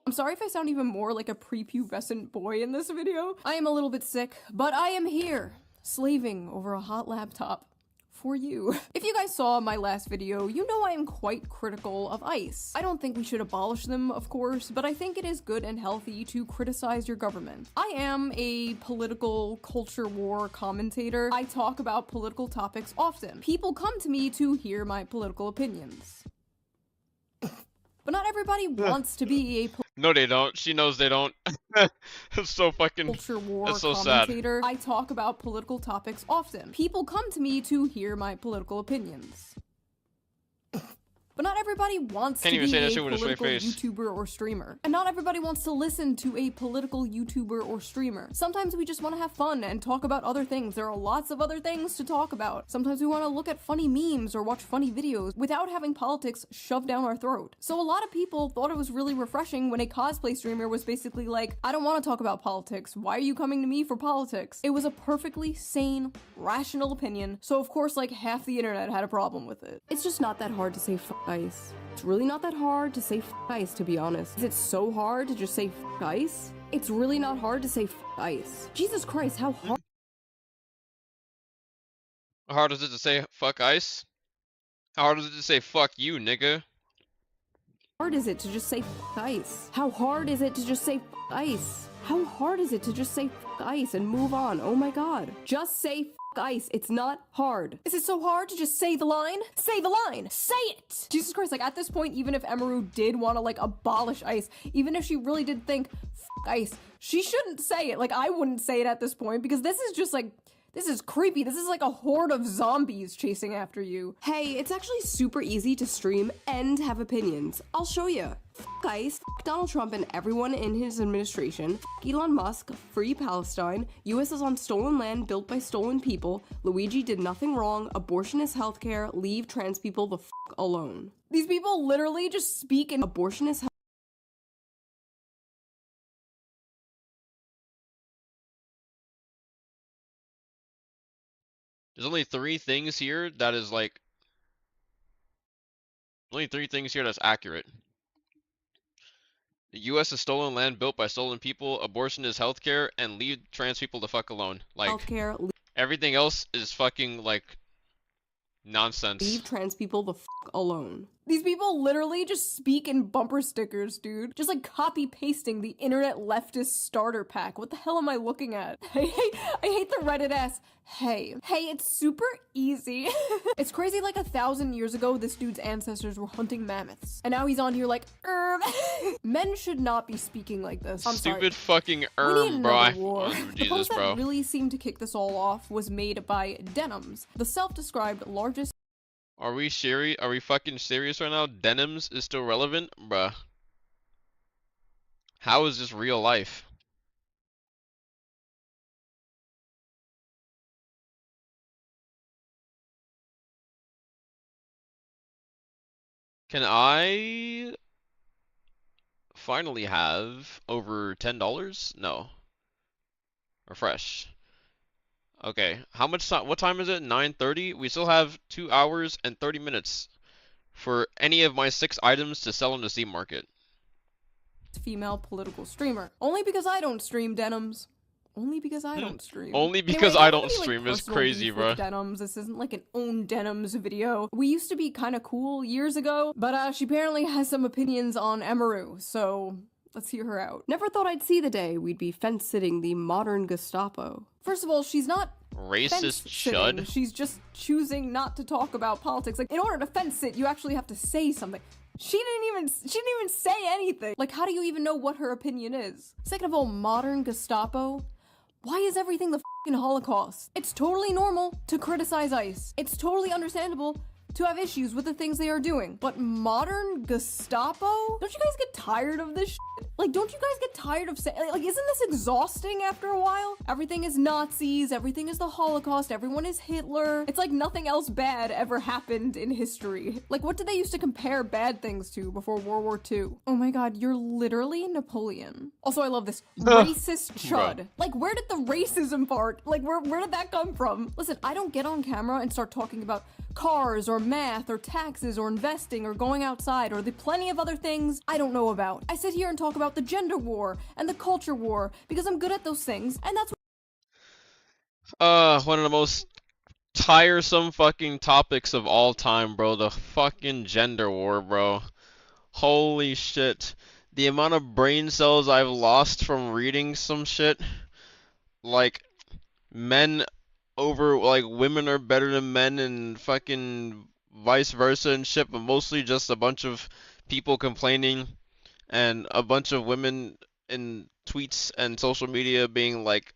I'm sorry if I sound even more like a prepubescent boy in this video. I am a little bit sick, but I am here, slaving over a hot laptop for you. If you guys saw my last video, you know I am quite critical of ICE. I don't think we should abolish them, of course, but I think it is good and healthy to criticize your government. I am a political culture war commentator. I talk about political topics often. People come to me to hear my political opinions. But not everybody wants to be a no, they don't. She knows they don't. It's so fucking. Culture war that's so commentator. sad. I talk about political topics often. People come to me to hear my political opinions. But not everybody wants to be a political YouTuber or streamer. And not everybody wants to listen to a political YouTuber or streamer. Sometimes we just want to have fun and talk about other things. There are lots of other things to talk about. Sometimes we want to look at funny memes or watch funny videos without having politics shoved down our throat. So a lot of people thought it was really refreshing when a cosplay streamer was basically like, I don't want to talk about politics. Why are you coming to me for politics? It was a perfectly sane, rational opinion. So of course, like, half the internet had a problem with it. It's just not that hard to say f ICE. It's really not that hard to say f ICE, to be honest. Is it so hard to just say f ICE? It's really not hard to say f ICE. Jesus Christ, how hard? How hard is it to say fuck ICE? How hard is it to say fuck you, nigga? How hard is it to just say f ICE? How hard is it to just say f ICE? How hard is it to just say f ICE and move on? Oh my god. Just say f ICE. It's not hard. Is it so hard to just say the line? Say the line! Say it! Jesus Christ, like, at this point, even if Emaru did want to, like, abolish ICE, even if she really did think f ICE, she shouldn't say it. Like, I wouldn't say it at this point, because this is just, like, this is creepy. This is like a horde of zombies chasing after you. Hey, it's actually super easy to stream and have opinions. I'll show you. F ICE, f Donald Trump and everyone in his administration, f Elon Musk, free Palestine, US is on stolen land built by stolen people, Luigi did nothing wrong, abortion is healthcare, leave trans people the f alone. These people literally just speak in abortion is healthcare. There's only three things here that is like. Only three things here that's accurate. The US is stolen land built by stolen people, abortion is healthcare, and leave trans people the fuck alone. Like, Healthcare, everything else is fucking, like, nonsense. Leave trans people the f alone. These people literally just speak in bumper stickers, dude. Just like copy pasting the internet leftist starter pack. What the hell am I looking at? I hate the Reddit ass. Hey, it's super easy. It's crazy, like 1,000 years ago, this dude's ancestors were hunting mammoths. And now he's on here like, Men should not be speaking like this. I'm Stupid sorry. fucking We need bro. another war. Oh, The Jesus, post that bro. really seemed to kick this all off was made by Denims, the self-described largest. Are we serious? Are we fucking serious right now? Denims is still relevant? Bruh. How is this real life? Can I finally have over $10? No. Refresh. Okay, how much time? What time is it? 9:30? We still have 2 hours and 30 minutes for any of my 6 items to sell on the Steam market. Female political streamer. Only because I don't stream Denims. Only because I don't stream. Only because Anyway, I don't any, like, stream is personal crazy, beef with bro. Denims. This isn't like an own Denims video. We used to be kind of cool years ago, but she apparently has some opinions on Emaru, so let's hear her out. Never thought I'd see the day we'd be fence-sitting the modern Gestapo. First of all, she's not Racist fence-sitting. chud. She's just choosing not to talk about politics. Like, in order to fence-sit, you actually have to say something. She didn't even say anything. Like, how do you even know what her opinion is? Second of all, modern Gestapo? Why is everything the f***ing Holocaust? It's totally normal to criticize ICE. It's totally understandable to have issues with the things they are doing. But modern Gestapo? Don't you guys get tired of this shit? Like, don't you guys get tired of saying, like, isn't this exhausting after a while? Everything is Nazis, everything is the Holocaust, everyone is Hitler. It's like nothing else bad ever happened in history. Like, what did they used to compare bad things to before World War II? Oh my god, you're literally Napoleon. Also, I love this. Racist chud. Like, where did the racism part, like, where did that come from? Listen, I don't get on camera and start talking about cars or math or taxes or investing or going outside or the plenty of other things I don't know about. I sit here and talk about the gender war and the culture war because I'm good at those things, and that's One of the most tiresome fucking topics of all time, bro. The fucking gender war, bro. Holy shit. The amount of brain cells I've lost from reading some shit. Like, men over, like, women are better than men and fucking vice versa and shit, but mostly just a bunch of people complaining and a bunch of women in tweets and social media being like,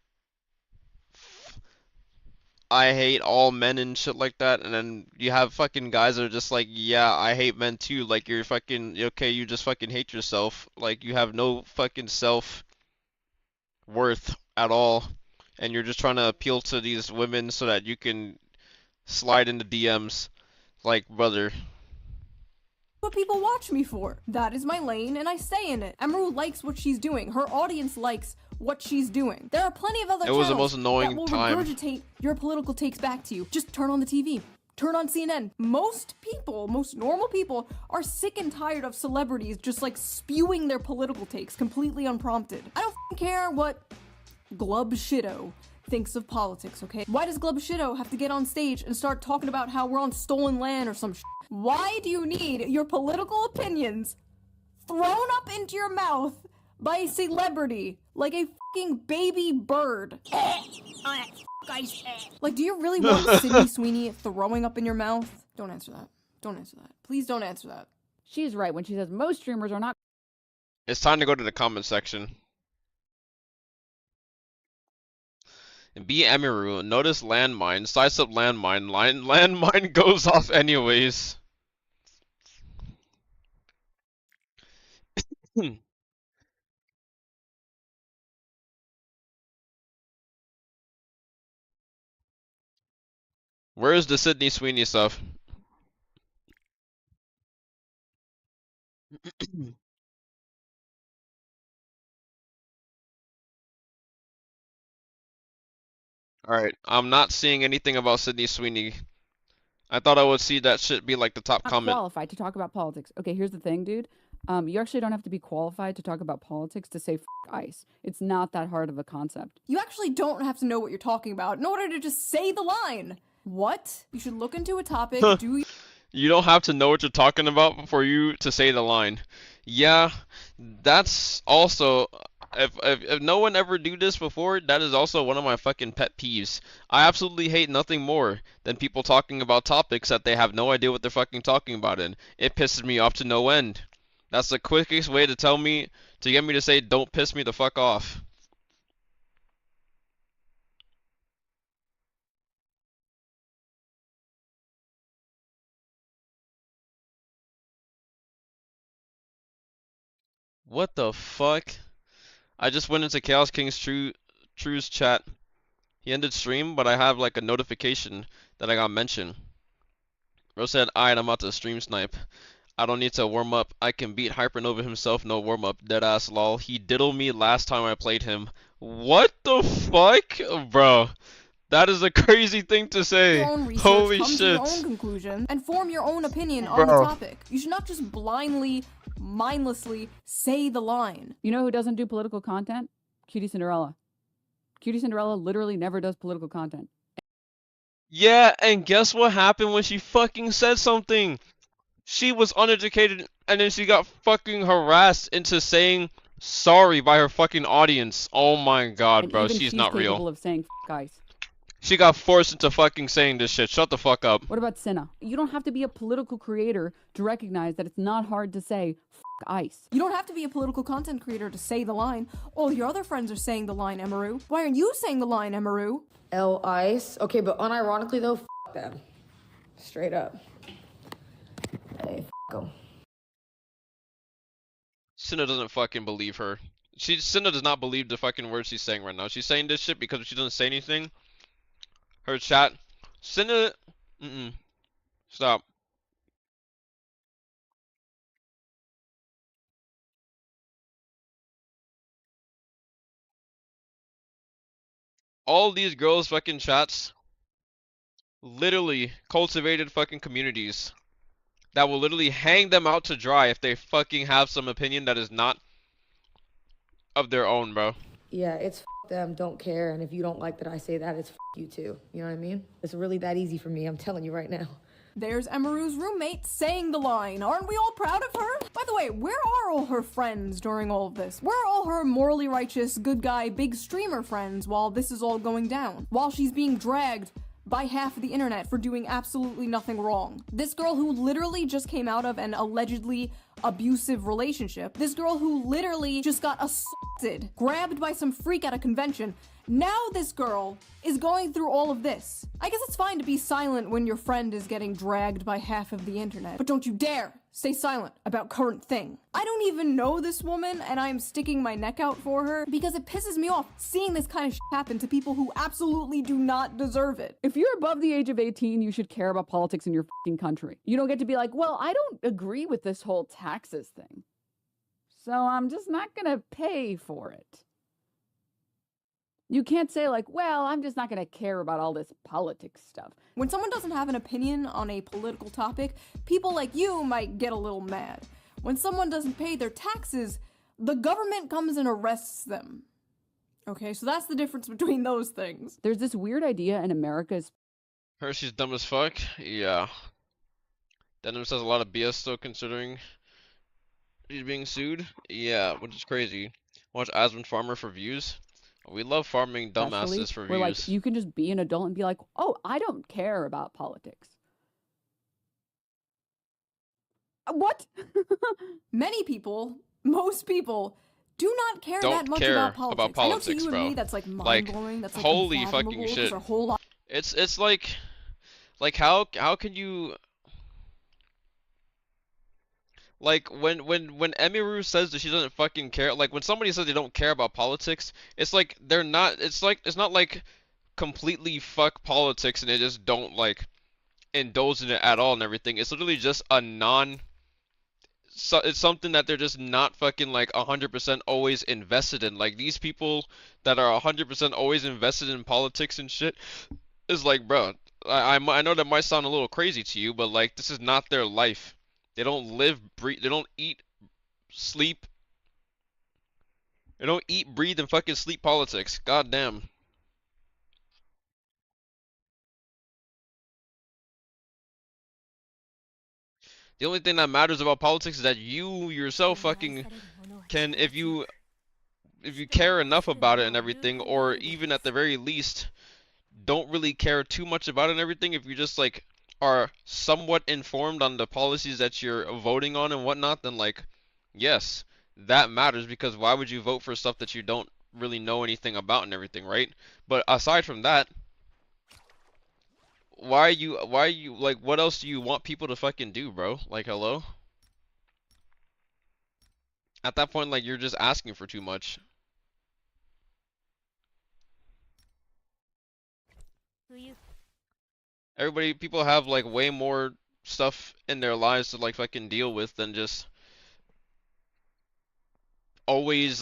I hate all men and shit like that, and then you have fucking guys that are just like, yeah, I hate men too, like, you're fucking, okay, you just fucking hate yourself, like, you have no fucking self-worth at all, and you're just trying to appeal to these women so that you can slide into DMs, like, brother. what people watch me for. That is my lane, and I stay in it. Emaru likes what she's doing. Her audience likes what she's doing. There are plenty of other It was the channels most annoying that will time. regurgitate your political takes back to you. Just turn on the TV. Turn on CNN. Most people, most normal people, are sick and tired of celebrities just like spewing their political takes completely unprompted. I don't f***ing care what Glub Shitto thinks of politics, okay? Why does Glub Shitto have to get on stage and start talking about how we're on stolen land or some shit? Why do you need your political opinions thrown up into your mouth by a celebrity like a fucking baby bird? Like, do you really want Sydney Sweeney throwing up in your mouth? Don't answer that. Don't answer that. Please don't answer that. She's right when she says most streamers are not. It's time to go to the comment section. Be Emiru, notice landmine, size up landmine, landmine goes off anyways. Where is the Sydney Sweeney stuff? Alright, I'm not seeing anything about Sydney Sweeney. I thought I would see that shit be like the top comment. Qualified to talk about politics. Okay, here's the thing, dude. You actually don't have to be qualified to talk about politics to say f ICE. It's not that hard of a concept. You actually don't have to know what you're talking about in order to just say the line. What? You should look into a topic, do You don't have to know what you're talking about for you to say the line. Yeah, that's also if no one ever do this before, that is also one of my fucking pet peeves. I absolutely hate nothing more than people talking about topics that they have no idea what they're fucking talking about in. It pisses me off to no end. That's the quickest way to tell me to get me to say don't piss me the fuck off. What the fuck? I just went into Chaos King's True's chat. He ended stream, but I have like a notification that I got mentioned. Bro said, "Alright, I'm about to stream snipe. I don't need to warm up. I can beat Hypernova himself, no warm up. Deadass lol. He diddled me last time I played him." What the fuck? Bro, that is a crazy thing to say. Your own research, Holy come to your shit. own conclusion, and form your own opinion on the Bro. topic. You should not just blindly, mindlessly say the line. You know who doesn't do political content? Cutie Cinderella. Cutie Cinderella literally never does political content. Yeah, and guess what happened when she fucking said something? She was uneducated and then she got fucking harassed into saying sorry by her fucking audience. Oh my god, And bro, even she's she's not capable real. of saying ice. She got forced into fucking saying this shit. Shut the fuck up. What about Cinna? You don't have to be a political creator to recognize that it's not hard to say ice. You don't have to be a political content creator to say the line. All your other friends are saying the line, Emaru. Why aren't you saying the line, Emaru? L ice. Okay, but unironically though, them. Straight up. Hey, them. Cinna doesn't fucking believe her. Cinna does not believe the fucking words she's saying right now. She's saying this shit because if she doesn't say anything, her chat, Cinna, stop. All these girls' fucking chats literally cultivated fucking communities that will literally hang them out to dry if they fucking have some opinion that is not of their own, bro. Yeah, it's them, don't care, and if you don't like that I say that, it's you too. You know what I mean? It's really that easy for me, I'm telling you right now. There's Emaru's roommate saying the line. Aren't we all proud of her? By the way, where are all her friends during all of this? Where are all her morally righteous, good guy, big streamer friends while this is all going down? While she's being dragged by half of the internet for doing absolutely nothing wrong. This girl who literally just came out of an allegedly abusive relationship. This girl who literally just got assaulted, grabbed by some freak at a convention. Now this girl is going through all of this. I guess it's fine to be silent when your friend is getting dragged by half of the internet, but don't you dare stay silent about current thing. I don't even know this woman, and I'm sticking my neck out for her because it pisses me off seeing this kind of shit happen to people who absolutely do not deserve it. If you're above the age of 18, you should care about politics in your fucking country. You don't get to be like, well, I don't agree with this whole taxes thing, so I'm just not gonna pay for it. You can't say like, well, I'm just not going to care about all this politics stuff. When someone doesn't have an opinion on a political topic, people like you might get a little mad. When someone doesn't pay their taxes, the government comes and arrests them. Okay, so that's the difference between those things. There's this weird idea in America's... Hershey's dumb as fuck? Yeah. Denim says a lot of BS still considering he's being sued? Yeah, which is crazy. Watch Asmund Farmer for views? We love farming dumbasses for where, views. like, you can just be an adult and be like, oh, I don't care about politics. What? Many people, most people, do not care don't that much care about politics. I know to you bro. and me that's like mind-blowing, that's like holy fucking shit. A whole lot. It's like how can you like when Emiru says that she doesn't fucking care, like when somebody says they don't care about politics, it's like they're not, it's not like completely fuck politics and they just don't like indulge in it at all and everything. It's literally just a it's something that they're just not fucking like 100% always invested in. Like these people that are 100% always invested in politics and shit is like, bro, I know that might sound a little crazy to you, but like this is not their life. They don't live, breathe, they don't eat, sleep. They don't eat, breathe, and fucking sleep politics. God damn. The only thing that matters about politics is that you yourself fucking can, if you care enough about it and everything, or even at the very least don't really care too much about it and everything, if you just like are somewhat informed on the policies that you're voting on and whatnot, then like yes, that matters, because why would you vote for stuff that you don't really know anything about and everything, right? But aside from that, why are you like, what else do you want people to fucking do, bro? Like, hello? At that point, like, you're just asking for too much. People have like way more stuff in their lives to like fucking deal with than just always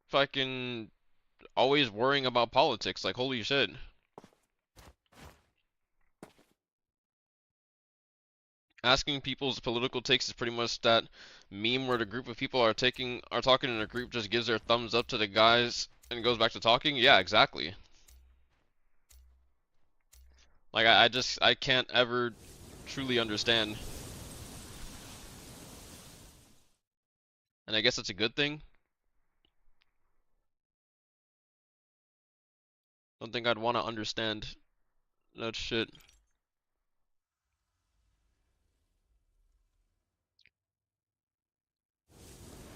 fucking always worrying about politics. Like, holy shit. Asking people's political takes is pretty much that meme where the group of people are talking in a group, just gives their thumbs up to the guys and goes back to talking. Yeah, exactly. Like, I can't ever truly understand. And I guess that's a good thing. Don't think I'd want to understand that shit.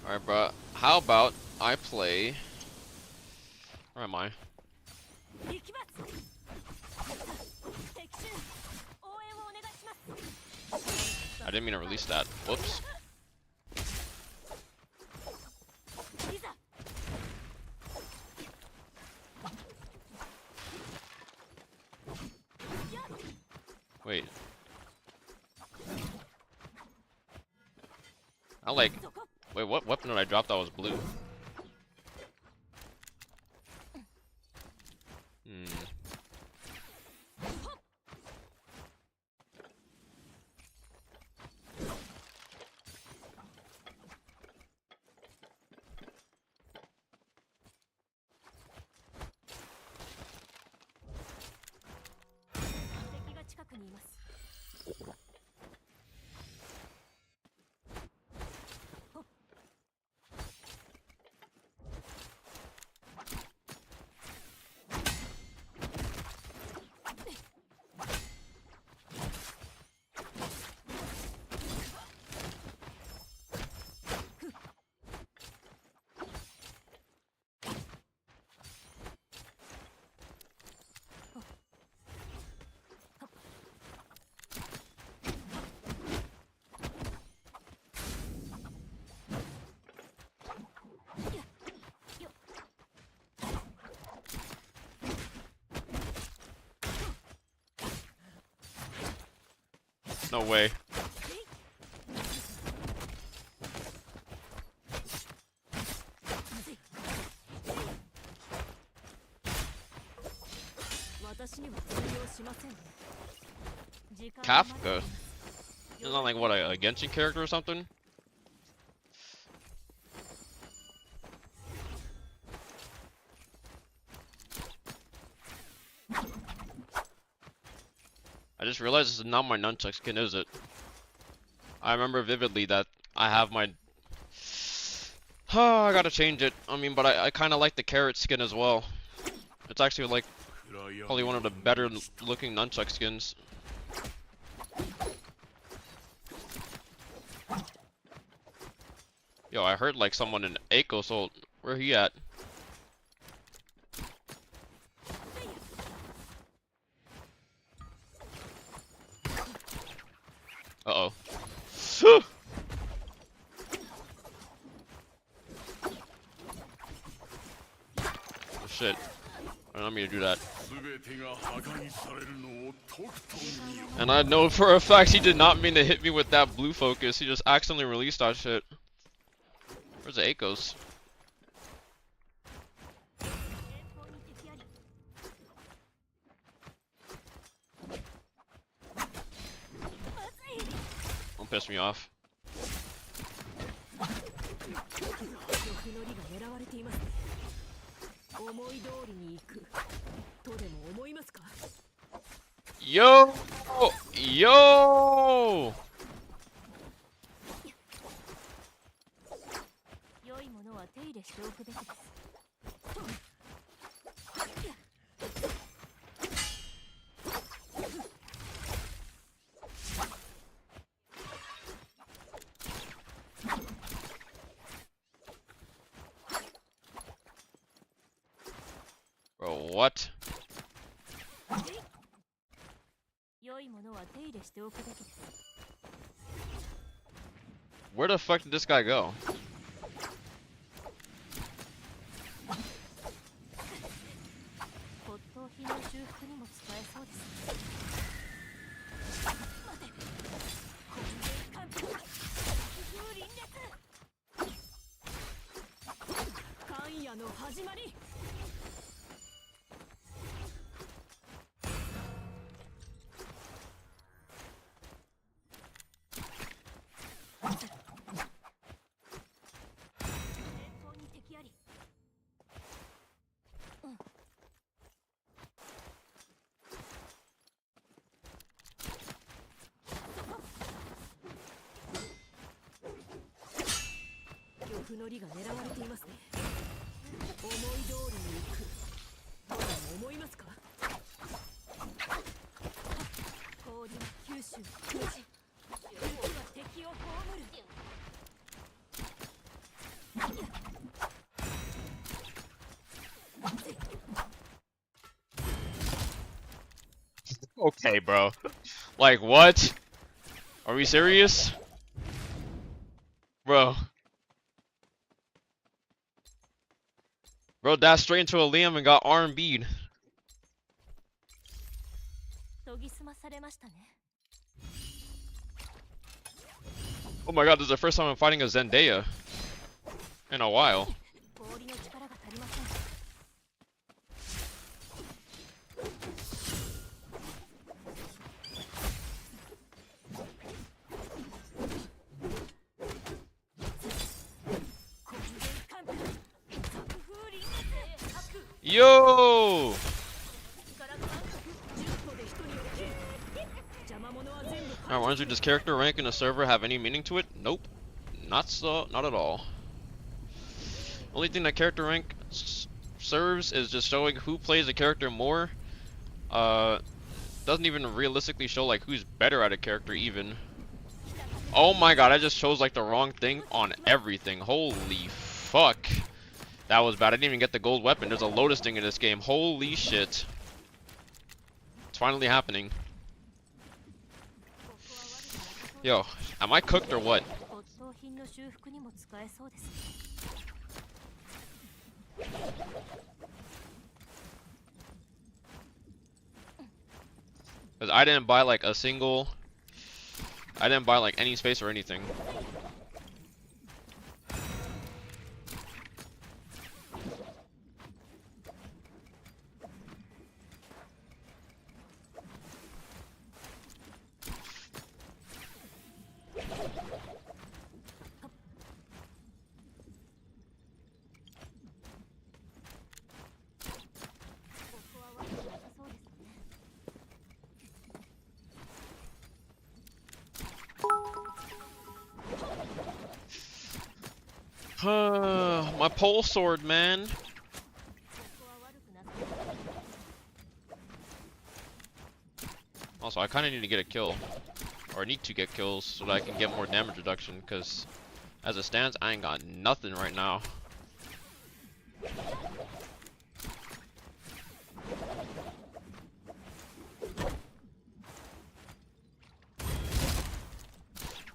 Alright, bro. How about I play... Where am I? I didn't mean to release that. Whoops. Wait. Wait, what weapon did I drop that was blue? No way. Kafka? Isn't that like what, a Genshin character or something? I just realized this is not my nunchuck skin, is it? I remember vividly that I have my... Oh, I gotta change it. I mean, but I kinda like the carrot skin as well. It's actually like probably one of the better looking nunchuck skins. Yo, I heard like someone in Eiko sold. Where he at? Uh-oh. Oh shit. I don't mean to do that. And I know for a fact he did not mean to hit me with that blue focus. He just accidentally released that shit. Where's the Eikos? Don't piss me off. Yo! Yo! しておくべきです。Bro, what? 良いものは手入れしておくべきです。 Where the fuck did this guy go? 骨董品の修復にも使えそうです。待て。完璧。風林裂。関夜の始まり。 玉のりが狙われていますね。思い通りに行く。とでも思いますか？氷は九州無事。雪は敵を葬る。 Okay, bro. Like, what? Are we serious? Bro. Bro dashed straight into a Liam and got R&B'd. Oh my god, this is the first time I'm fighting a Zendaya in a while. Yo! Alright, why does character rank in a server have any meaning to it? Nope. Not at all. Only thing that character rank serves is just showing who plays a character more. Doesn't even realistically show like who's better at a character even. Oh my god, I just chose like the wrong thing on everything. Holy fuck. That was bad. I didn't even get the gold weapon. There's a Lotus thing in this game. Holy shit. It's finally happening. Yo, am I cooked or what? Because I didn't buy like a single... I didn't buy like any space or anything. My pole sword, man. Also, I kind of need to get a kill. Or I need to get kills so that I can get more damage reduction, because as it stands, I ain't got nothing right now.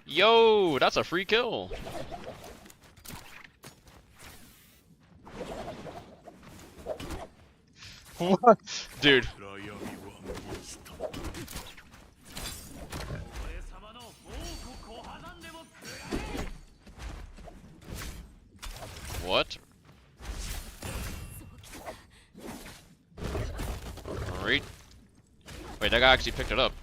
Yo, that's a free kill. What? Dude. What? Alright. Wait, that guy actually picked it up.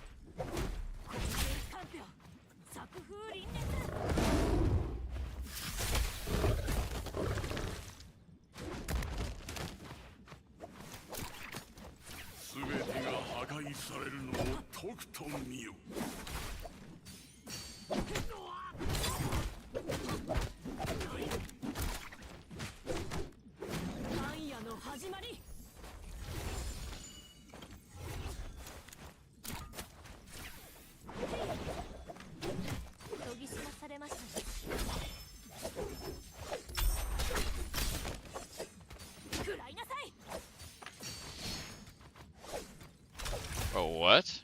Bro, what?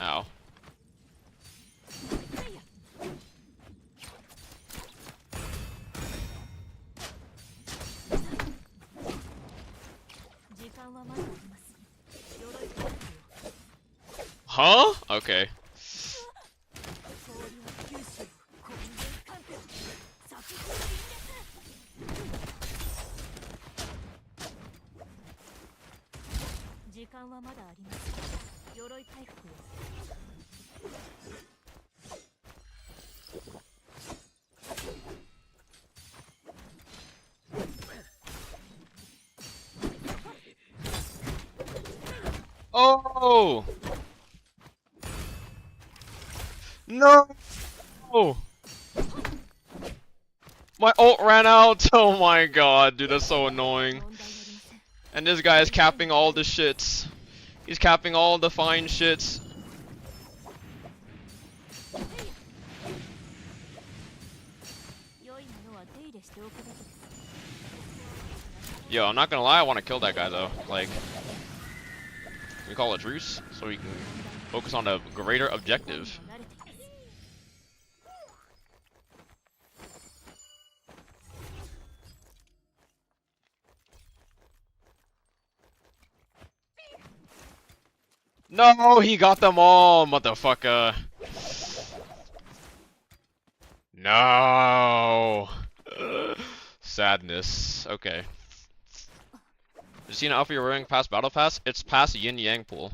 Ow. Huh? Okay. Oh! No! My ult ran out! Oh my god, dude, that's so annoying. And this guy is capping all the shits. He's capping all the fine shits. Yo, I'm not gonna lie, I want to kill that guy though. Like, we call it truce so we can focus on a greater objective. No, he got them all, motherfucker. No. Sadness. Okay. You seen Alpha you're wearing past Battle Pass? It's past Yin Yang pool.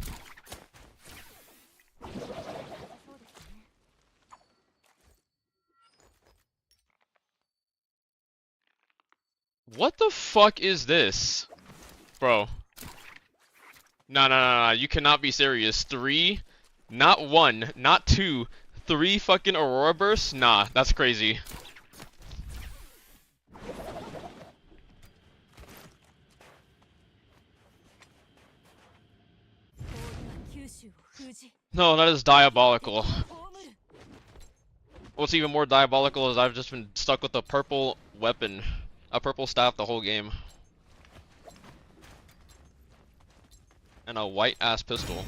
What the fuck is this? Bro. No, you cannot be serious. 3, not 1, not 2, 3 fucking Aurora Bursts? Nah, that's crazy. No, that is diabolical. What's even more diabolical is I've just been stuck with a purple weapon. A purple staff the whole game. And a white ass pistol.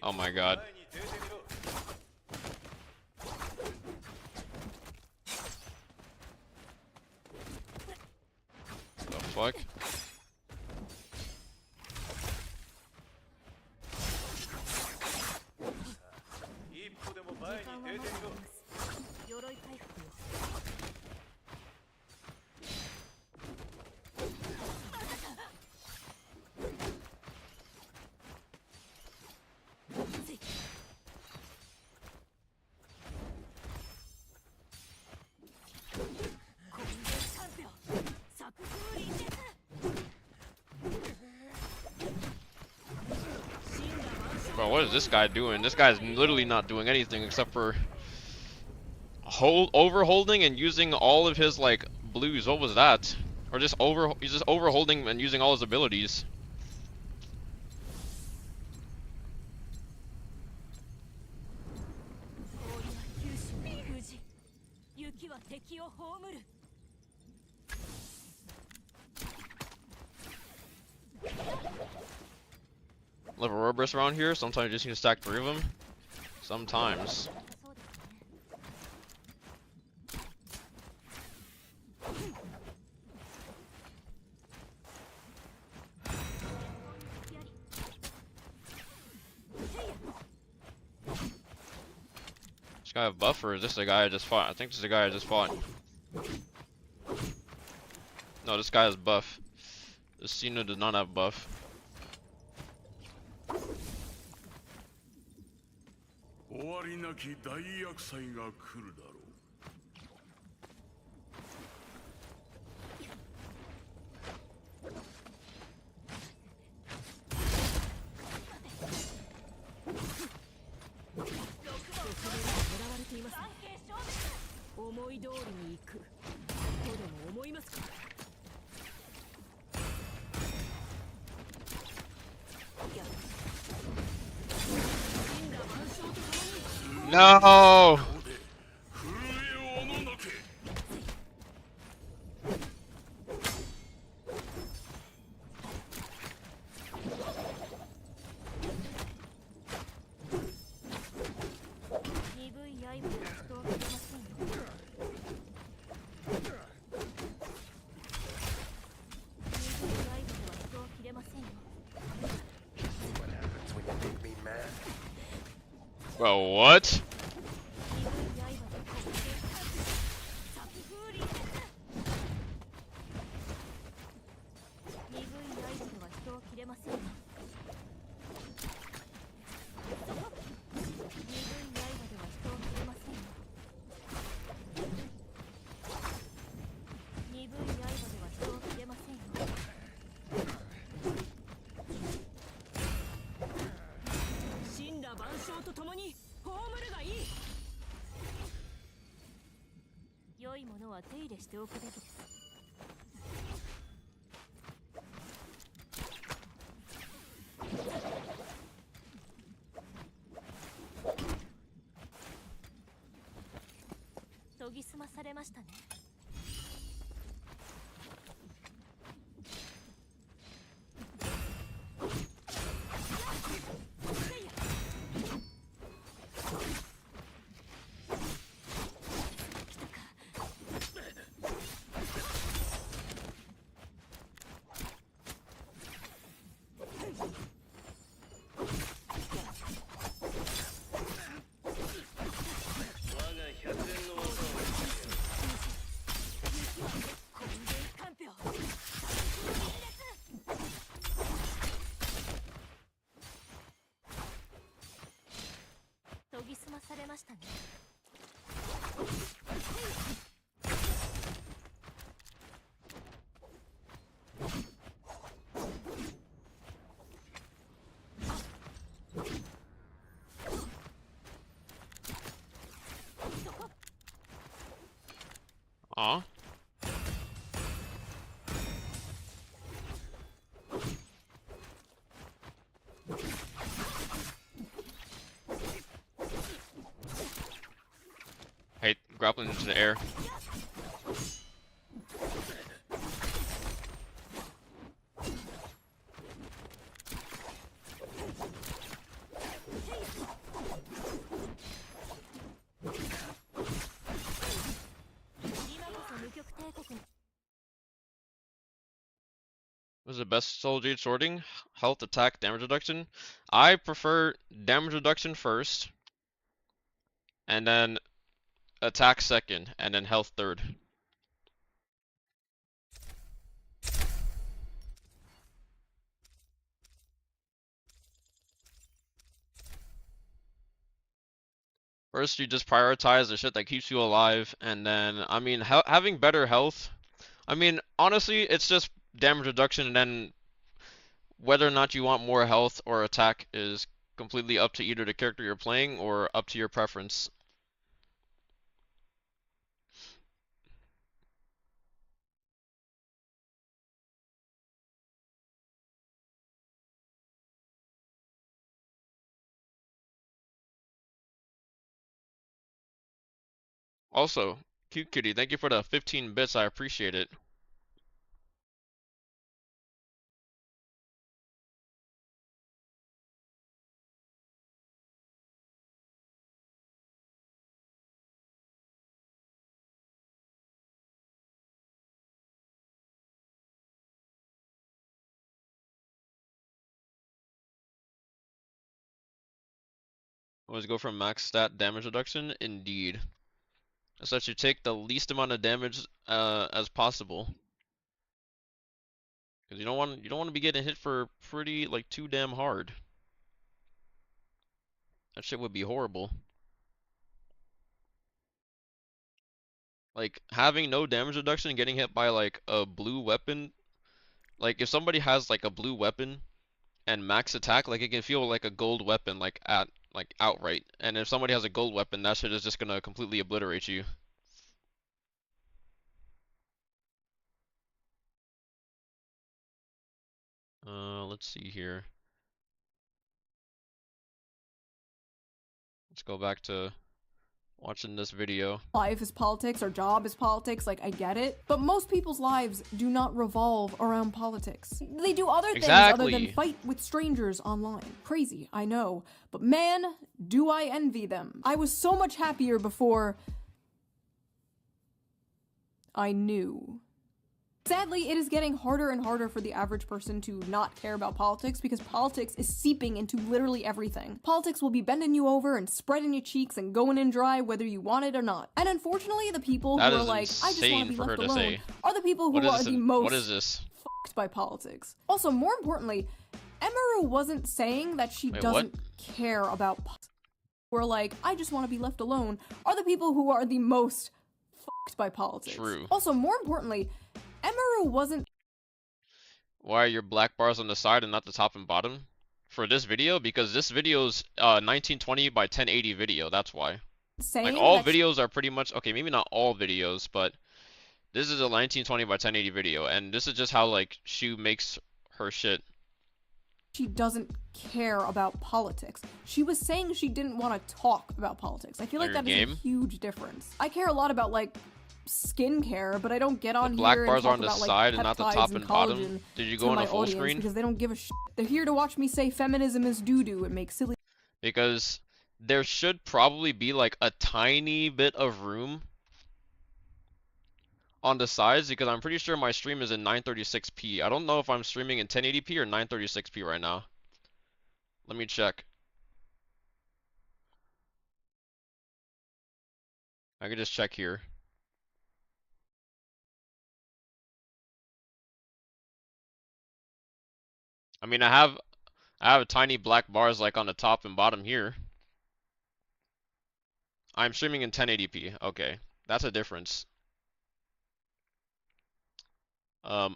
Oh my god. The fuck? Bro, what is this guy doing? This guy's literally not doing anything except for overholding and using all of his like blues. What was that? Or just he's just overholding and using all his abilities. Level Roberts around here. Sometimes you just need to stack 3 of them. Sometimes. This guy have buff, or is this the guy I just fought? I think this is the guy I just fought. No, this guy has buff. This Cena does not have buff. No. Bro, what? Aw. Hey, grappling into the air. What's the best soul gauge sorting? Health, attack, damage reduction? I prefer damage reduction first, and then attack second, and then health third. First, you just prioritize the shit that keeps you alive, and then, I mean, having better health. I mean, honestly, it's just damage reduction, and then whether or not you want more health or attack is completely up to either the character you're playing or up to your preference. Also, Cute Kitty, thank you for the 15 bits, I appreciate it. Always go for max stat damage reduction? Indeed. So that you take the least amount of damage as possible. Because you don't want to be getting hit for pretty like too damn hard. That shit would be horrible. Like having no damage reduction and getting hit by like a blue weapon, like if somebody has like a blue weapon and max attack, like it can feel like a gold weapon like at like outright. And if somebody has a gold weapon, that shit is just gonna completely obliterate you. Let's see here. Let's go back to watching this video. Life is politics, our job is politics, like I get it. But most people's lives do not revolve around politics. They do other things other than fight with strangers online. Crazy, I know. But man, do I envy them. I was so much happier before I knew. Sadly, it is getting harder and harder for the average person to not care about politics because politics is seeping into literally everything. Politics will be bending you over and spreading your cheeks and going in dry whether you want it or not. And unfortunately, the people who are like, I just want to be left alone, are the people who are the most fucked by politics. Also, more importantly, Emaru wasn't saying that she doesn't care about politics. We're like, I just want to be left alone, are the people who are the most fucked by politics. True. Also, more importantly, Emaru wasn't. Why are your black bars on the side and not the top and bottom for this video? Because this video's 1920 by 1080 video. That's why. Like all videos are pretty much okay. Maybe not all videos, but this is a 1920 by 1080 video, and this is just how like Shu makes her shit. She doesn't care about politics. She was saying she didn't want to talk about politics. I feel like that is a huge difference. I care a lot about like skincare, but I don't get on black here bars and are on the talk about, side like, and not the top peptides and bottom. Did you go on a full screen? Because they don't give a shit. They're here to watch me say feminism is doo-doo and make silly. Because there should probably be like a tiny bit of room on the sides, because I'm pretty sure my stream is in 936p. I don't know if I'm streaming in 1080p or 936p right now. Let me check. I can just check here. I mean, I have tiny black bars like on the top and bottom here. I'm streaming in 1080p. Okay, that's a difference. Can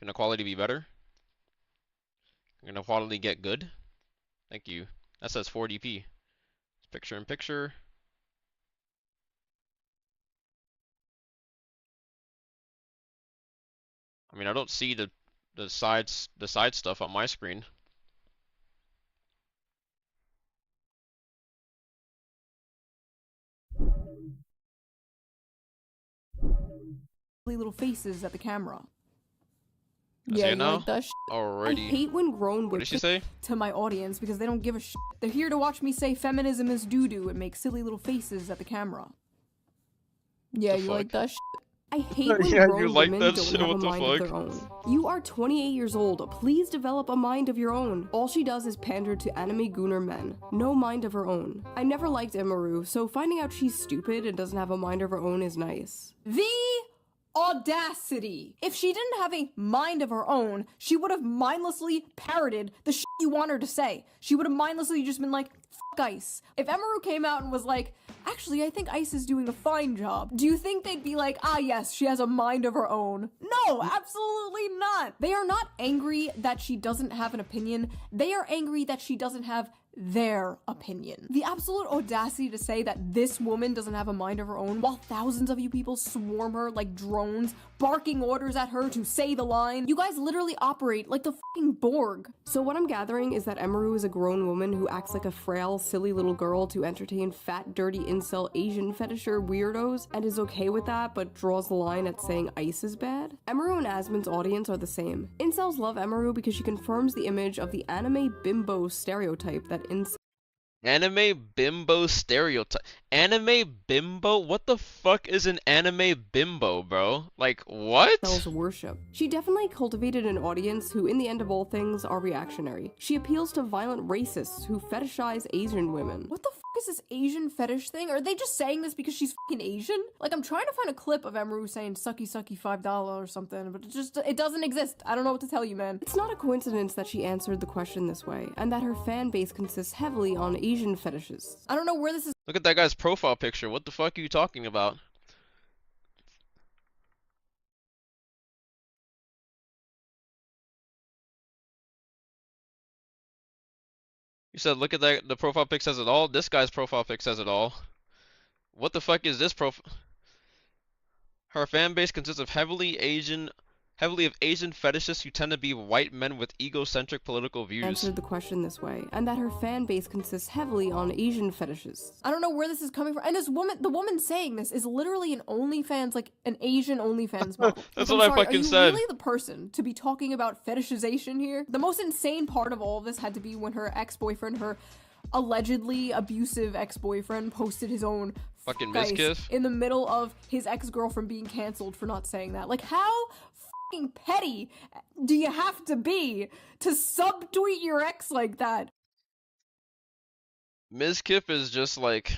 the quality be better? Can the quality get good? Thank you. That says 4DP. It's picture in picture. I mean, I don't see the side stuff on my screen. Little faces at the camera. Yeah, you like that already. I hate when grown What did she say? to my audience because they don't give a shit. They're here to watch me say feminism is doo-doo and make silly little faces at the camera. Yeah, you like that shit? I hate when grown women don't have a mind of their own. You are 28 years old. Please develop a mind of your own. All she does is pander to anime gooner men. No mind of her own. I never liked Emaru, so finding out she's stupid and doesn't have a mind of her own is nice. The audacity! If she didn't have a mind of her own, she would have mindlessly parroted the shit you want her to say. She would have mindlessly just been like, fuck Ice. If Emaru came out and was like, actually, I think Ice is doing a fine job, do you think they'd be like, ah yes, she has a mind of her own? No, absolutely not! They are not angry that she doesn't have an opinion. They are angry that she doesn't have their opinion. The absolute audacity to say that this woman doesn't have a mind of her own while thousands of you people swarm her like drones, barking orders at her to say the line. You guys literally operate like the fucking Borg. So what I'm gathering is that Emaru is a grown woman who acts like a frail, silly little girl to entertain fat, dirty incel Asian fetisher weirdos and is okay with that but draws the line at saying Ice is bad. Emaru and Asmon's audience are the same. Incels love Emaru because she confirms the image of the anime bimbo stereotype that Anime bimbo stereotype. Anime bimbo? What the fuck is an anime bimbo, bro? Like, what? Worship. She definitely cultivated an audience who, in the end of all things, are reactionary. She appeals to violent racists who fetishize Asian women. What the fuck is this Asian fetish thing? Are they just saying this because she's fucking Asian? Like, I'm trying to find a clip of Emaru saying sucky sucky $5 or something, but it doesn't exist. I don't know what to tell you, man. It's not a coincidence that she answered the question this way, and that her fan base consists heavily on Asian fetishes. I don't know where this is. Look at that guy's profile picture. What the fuck are you talking about? You said look at that, the profile pic says it all. This guy's profile pic says it all. What the fuck is this profile? Her fan base consists of heavily heavily of Asian fetishists who tend to be white men with egocentric political views. Answered the question this way, and that her fan base consists heavily on Asian fetishists. I don't know where this is coming from. And this woman, the woman saying this is literally an OnlyFans, like an Asian OnlyFans model. That's like, what I'm I sorry, fucking are you said. really the person to be talking about fetishization here? The most insane part of all of this had to be when her ex-boyfriend, her allegedly abusive ex-boyfriend, posted his own Fucking dice miskiff. in the middle of his ex-girlfriend being canceled for not saying that. Like, how fucking petty do you have to be to subtweet your ex like that? Ms. Kip is just like,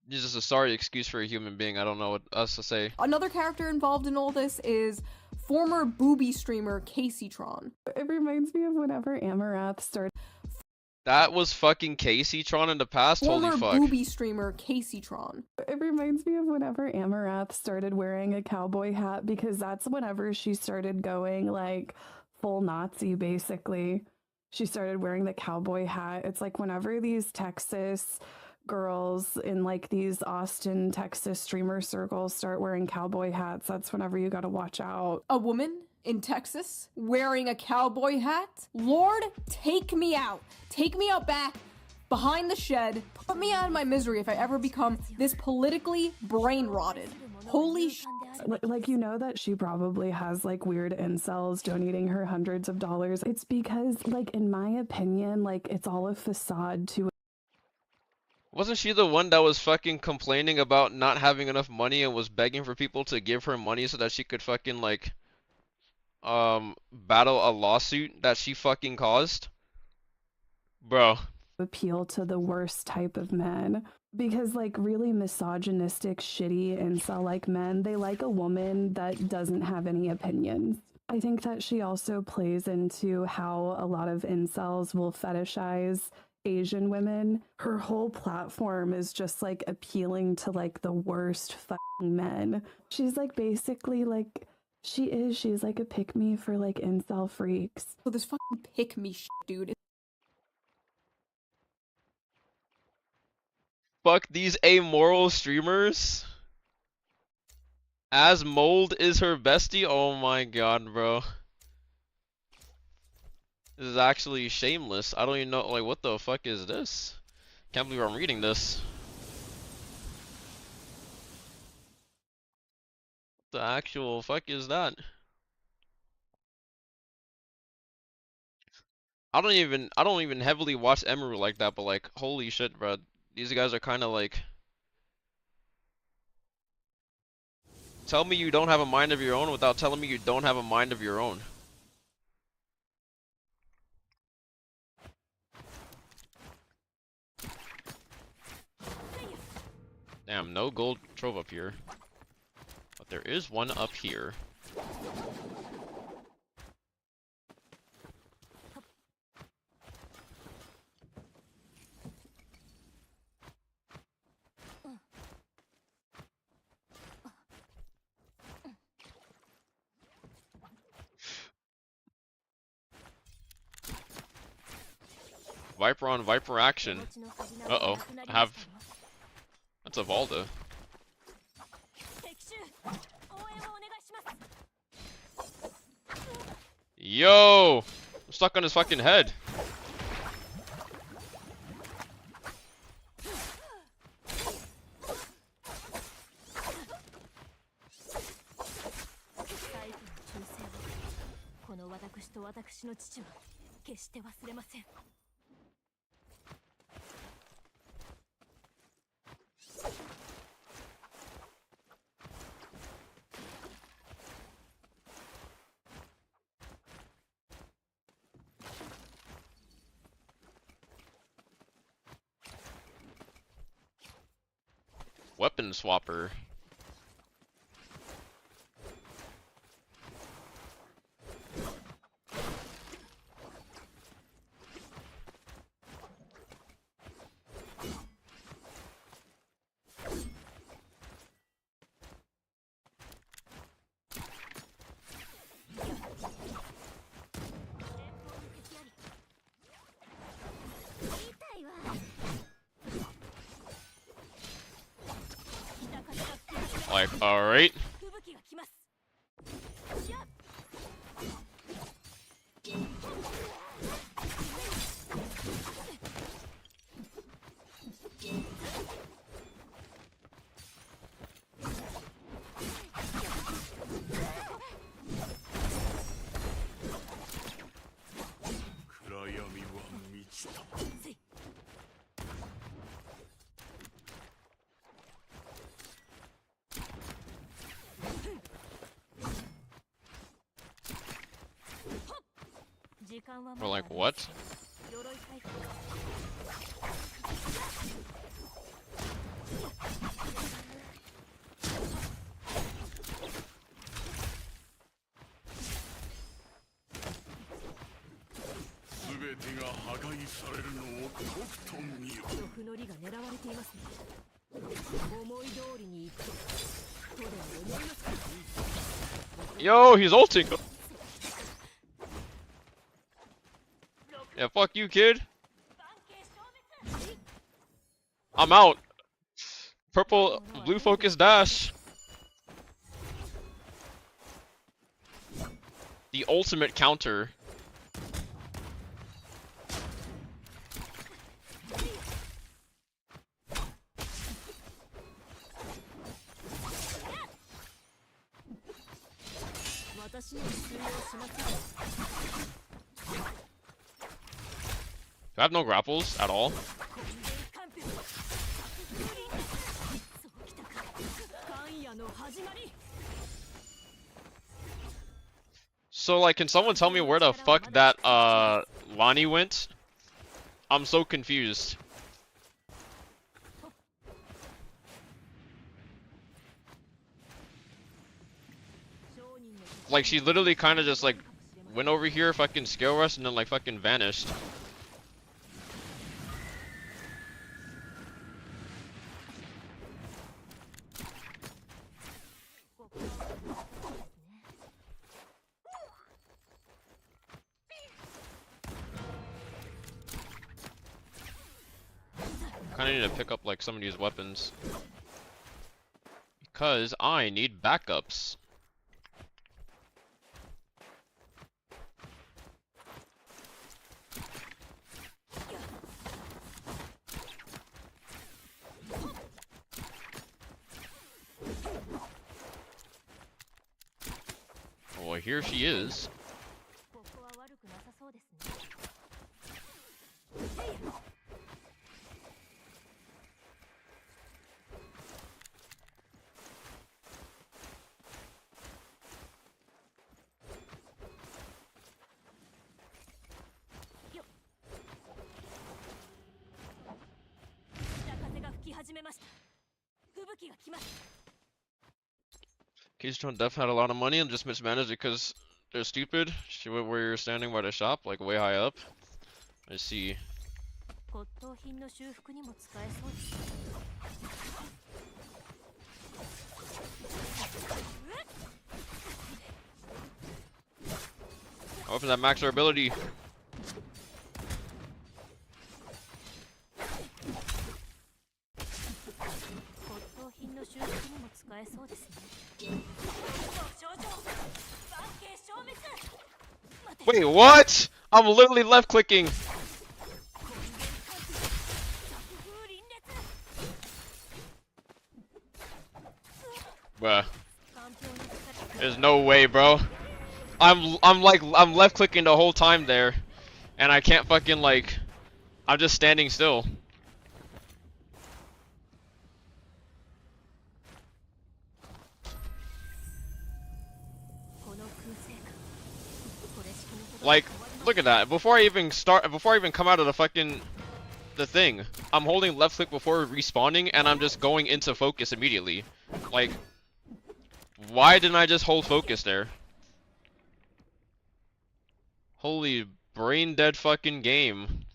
it's just a sorry excuse for a human being. I don't know what else to say. Another character involved in all this is former booby streamer Caseytron. It reminds me of whenever Amarath started. That was fucking Casey Tron in the past? Former Holy fuck. booby streamer Caseytron. It reminds me of whenever Amarath started wearing a cowboy hat, because that's whenever she started going like full Nazi, basically. She started wearing the cowboy hat. It's like whenever these Texas girls in like these Austin, Texas streamer circles start wearing cowboy hats, that's whenever you gotta watch out. A woman in Texas wearing a cowboy hat? Lord, take me out. Take me out back behind the shed. Put me out of my misery if I ever become this politically brain rotted. Holy shit. Like, you know that she probably has like weird incels donating her hundreds of dollars. It's because, like, in my opinion, like, it's all a facade to. Wasn't she the one that was fucking complaining about not having enough money and was begging for people to give her money so that she could fucking like battle a lawsuit that she fucking caused? Bro. Appeal to the worst type of men, because like really misogynistic, shitty incel like men, they like a woman that doesn't have any opinions. I think that she also plays into how a lot of incels will fetishize Asian women. Her whole platform is just like appealing to like the worst fucking men. She's like basically like she's like a pick-me for like incel freaks. So this fucking pick-me shit, dude. Fuck these amoral streamers. As Mold is her bestie? Oh my god, bro. This is actually shameless. I don't even know, like, what the fuck is this? Can't believe I'm reading this. What the actual fuck is that? I don't even heavily watch Emeru like that, but like, holy shit, bro. These guys are kind of like, tell me you don't have a mind of your own without telling me you don't have a mind of your own. Damn, no gold trove up here. But there is one up here. Viper on Viper action. Uh-oh. That's a Valda. Yo! I'm stuck on his fucking head. Weapon swapper. Like, alright. We're like, what? Yo, he's ulting. Yeah, fuck you, kid. I'm out. Purple, blue focus dash. The ultimate counter. I have no grapples at all. So like, can someone tell me where the fuck that Lonnie went? I'm so confused. Like, she literally kind of just like went over here, fucking scale rush, and then like fucking vanished. Kinda need to pick up like some of these weapons. Because I need backups. Well, here she is. Keystone Def had a lot of money and just mismanaged it because they're stupid. She went where you're standing by the shop, like way high up. I see. Oh, for that max our ability. Wait, what? I'm literally left clicking. Bruh. There's no way, bro. I'm left clicking the whole time there, and I can't fucking like. I'm just standing still. Like, look at that. Before I even come out of the thing, I'm holding left click before respawning, and I'm just going into focus immediately. Like, why didn't I just hold focus there? Holy brain dead fucking game.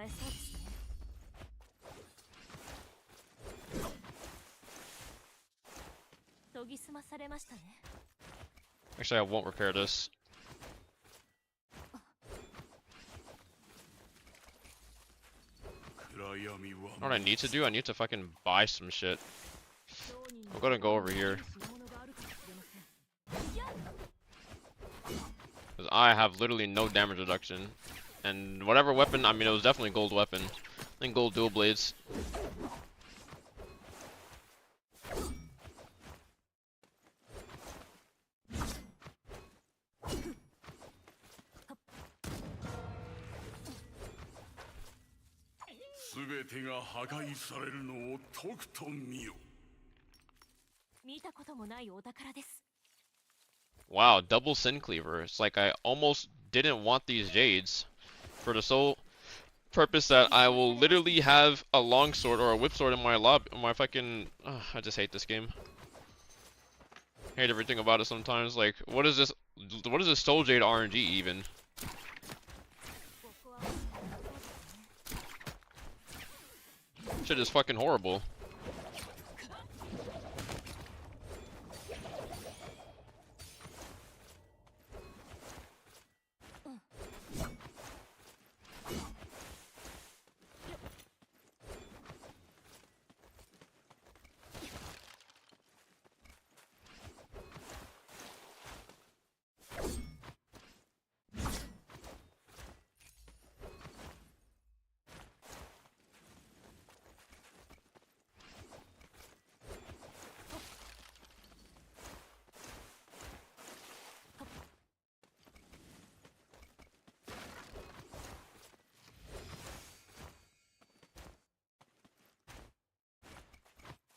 えそうですね。研ぎ澄まされましたね。 Actually, I won't repair this. You know what I need to do? I need to fucking buy some shit. I'm gonna go over here. Because I have literally no damage reduction. And whatever weapon, I mean, it was definitely gold weapon. I think gold dual blades. Wow, double sin cleaver. It's like I almost didn't want these jades for the sole purpose that I will literally have a longsword or a whip sword in my fucking. I just hate this game. Hate everything about it sometimes. Like, what is this? What is this soul jade RNG even? Shit is fucking horrible.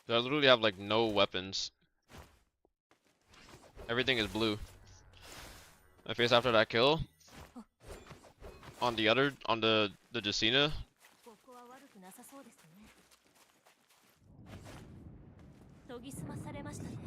I literally have like no weapons. Everything is blue. I face after that kill on the Jacina. ここは悪くなさそうですね。研ぎ澄まされましたね。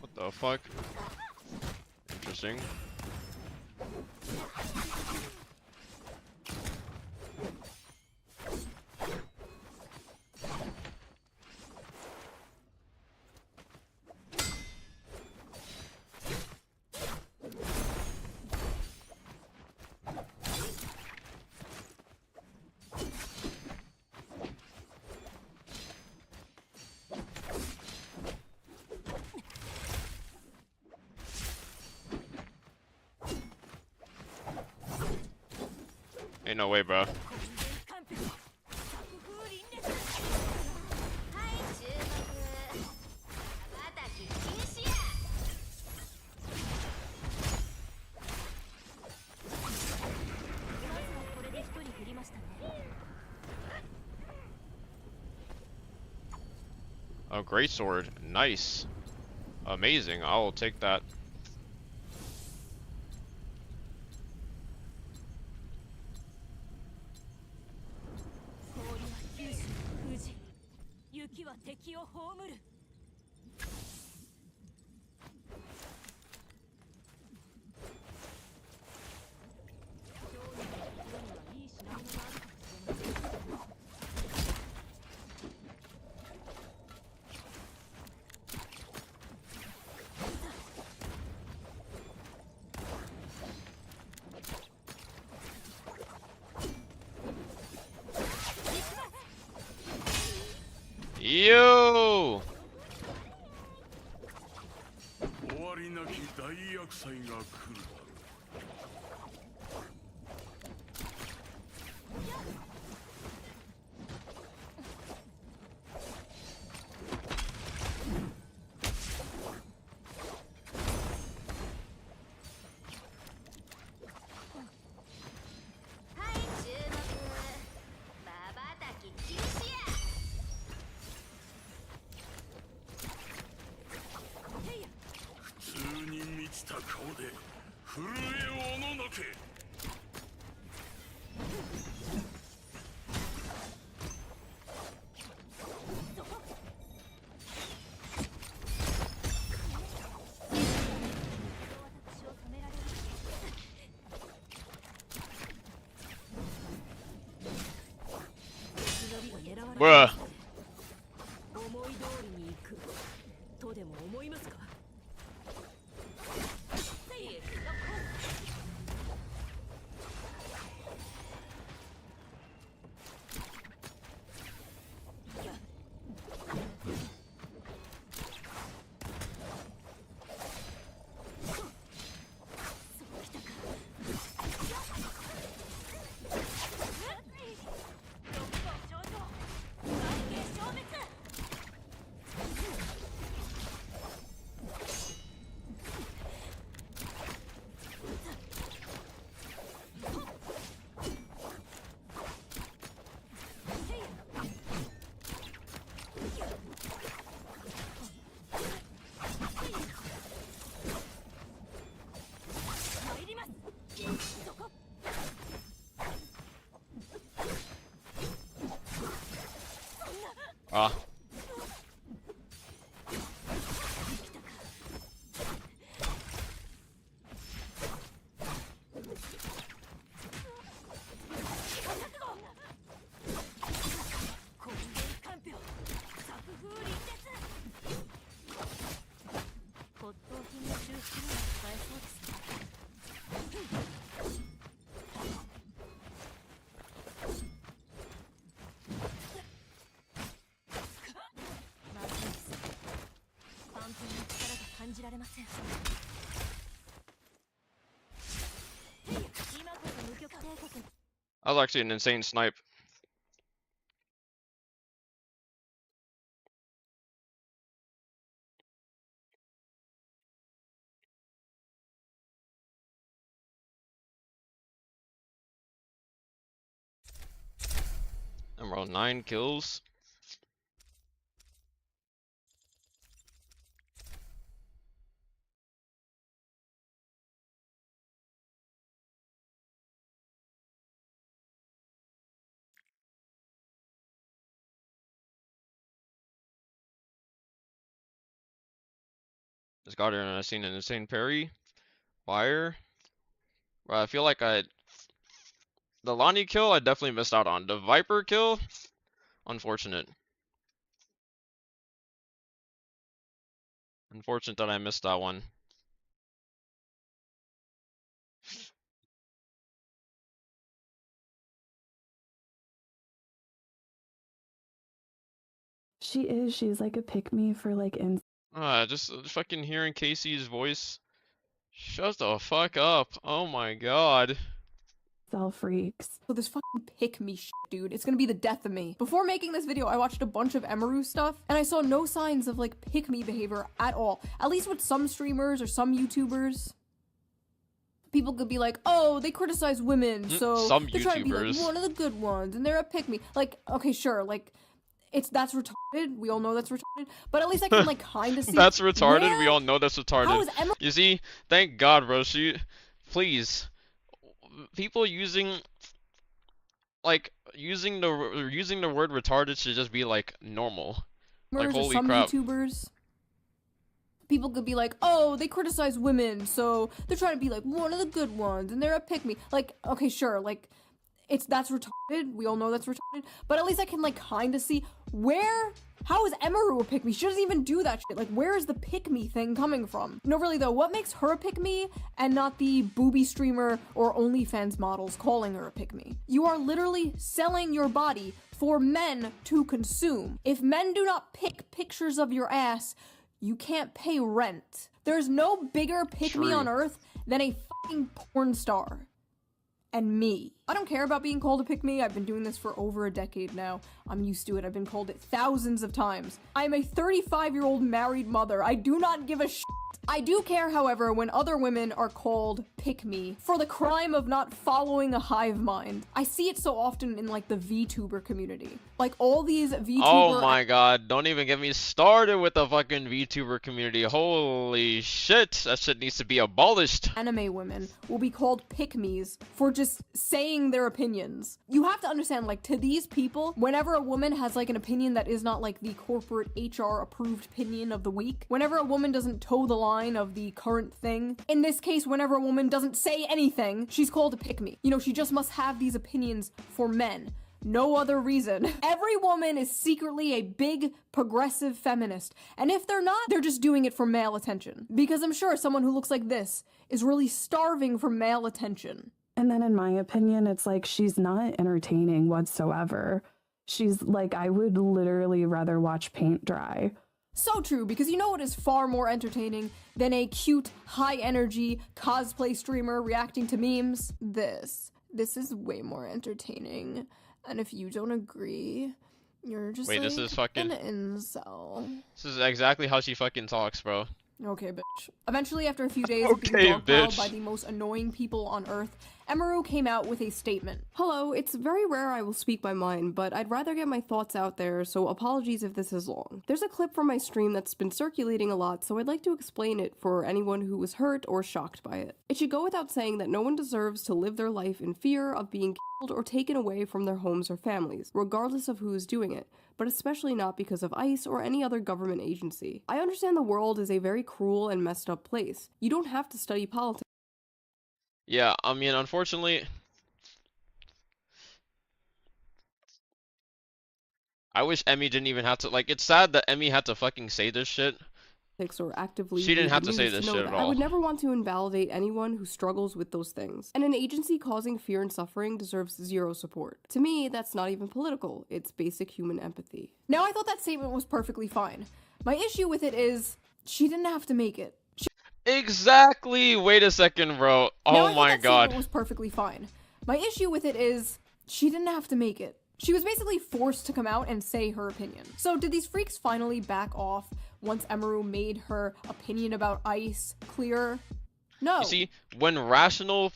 What the fuck? Interesting. Ain't no way, bro. Oh, great sword. Nice. Amazing. I will take that. 雪は敵を葬る。Yo! 終わりなき大厄災が来るだろう。普通に満ちた顔で震えおののけ。Bruh. 思い通りに行くとでも思いますか。Ah. That was actually an insane snipe. I'm rolling 9 kills. Just got here and I seen an insane parry. Fire. Well, I feel like the Lonnie kill I definitely missed out on. The Viper kill, unfortunate. Unfortunate that I missed that one. She is. She's like a pick me for like Just fucking hearing Casey's voice. Shut the fuck up. Oh my god. incel freaks. So this fucking pick me shit, dude. It's gonna be the death of me. Before making this video, I watched a bunch of Emeru stuff, and I saw no signs of like pick me behavior at all. At least with some streamers or some YouTubers. People could be like, oh, they criticize women, so some they're trying to be YouTubers. like one of the good ones, and they're a pick me. Like, okay, sure, like, That's retarded. We all know that's retarded. But at least I can like kind of see. That's retarded. where- We all know that's retarded. How is Emma? You see, thank God, bro. Please, people using using the word retarded should just be like normal. Like Or holy some crap. YouTubers. People could be like, oh, they criticize women, so they're trying to be like one of the good ones, and they're a pick-me. Like, okay, sure, like, that's retarded. We all know that's retarded. But at least I can like kind of see how is Emaru a pick-me? She doesn't even do that shit. Like, where is the pick-me thing coming from? No, really though, what makes her a pick-me and not the booby streamer or OnlyFans models calling her a pick-me? You are literally selling your body for men to consume. If men do not pick pictures of your ass, you can't pay rent. There's no bigger pick-me on earth than a fucking porn star. And me. I don't care about being called a pick-me. I've been doing this for over a decade now. I'm used to it. I've been called it thousands of times. I'm a 35-year-old married mother. I do not give a shit. I do care, however, when other women are called pick-me for the crime of not following a hive mind. I see it so often in like the VTuber community. Like all these VTuber— Oh my god, don't even get me started with the fucking VTuber community. Holy shit, that shit needs to be abolished. Anime women will be called pick-me's for just saying their opinions. You have to understand, like, to these people, whenever a woman has like an opinion that is not like the corporate HR approved opinion of the week, whenever a woman doesn't toe the line of the current thing, in this case, whenever a woman doesn't say anything, she's called a pick-me. You know, she just must have these opinions for men. No other reason. Every woman is secretly a big progressive feminist. And if they're not, they're just doing it for male attention. Because I'm sure someone who looks like this is really starving for male attention. And then in my opinion, it's like she's not entertaining whatsoever. She's like, I would literally rather watch paint dry. So true, because you know what is far more entertaining than a cute, high-energy cosplay streamer reacting to memes? This is way more entertaining. And if you don't agree, you're just Wait, like this is fucking— an incel. This is exactly how she fucking talks, bro. Okay, bitch. Eventually, after a few days of being dogpiled by the most annoying people on Earth, Emaru came out with a statement. Hello, it's very rare I will speak my mind, but I'd rather get my thoughts out there, so apologies if this is long. There's a clip from my stream that's been circulating a lot, so I'd like to explain it for anyone who was hurt or shocked by it. It should go without saying that no one deserves to live their life in fear of being killed or taken away from their homes or families, regardless of who is doing it, but especially not because of ICE or any other government agency. I understand the world is a very cruel and messed up place. You don't have to study politics. Yeah, I mean, unfortunately, I wish Emmy didn't even have to, like, it's sad that Emmy had to fucking say this shit. Or actively She didn't read have the to say news this know shit at that. I all. would never want to invalidate anyone who struggles with those things, and an agency causing fear and suffering deserves zero support. To me, that's not even political, it's basic human empathy. Now, I thought that statement was perfectly fine. My issue with it is, she didn't have to make it. Exactly! Wait a second, bro. Now, Oh my god. It was perfectly fine. My issue with it is, she didn't have to make it. She was basically forced to come out and say her opinion. So did these freaks finally back off once Emaru made her opinion about ICE clear? No. You see, when rational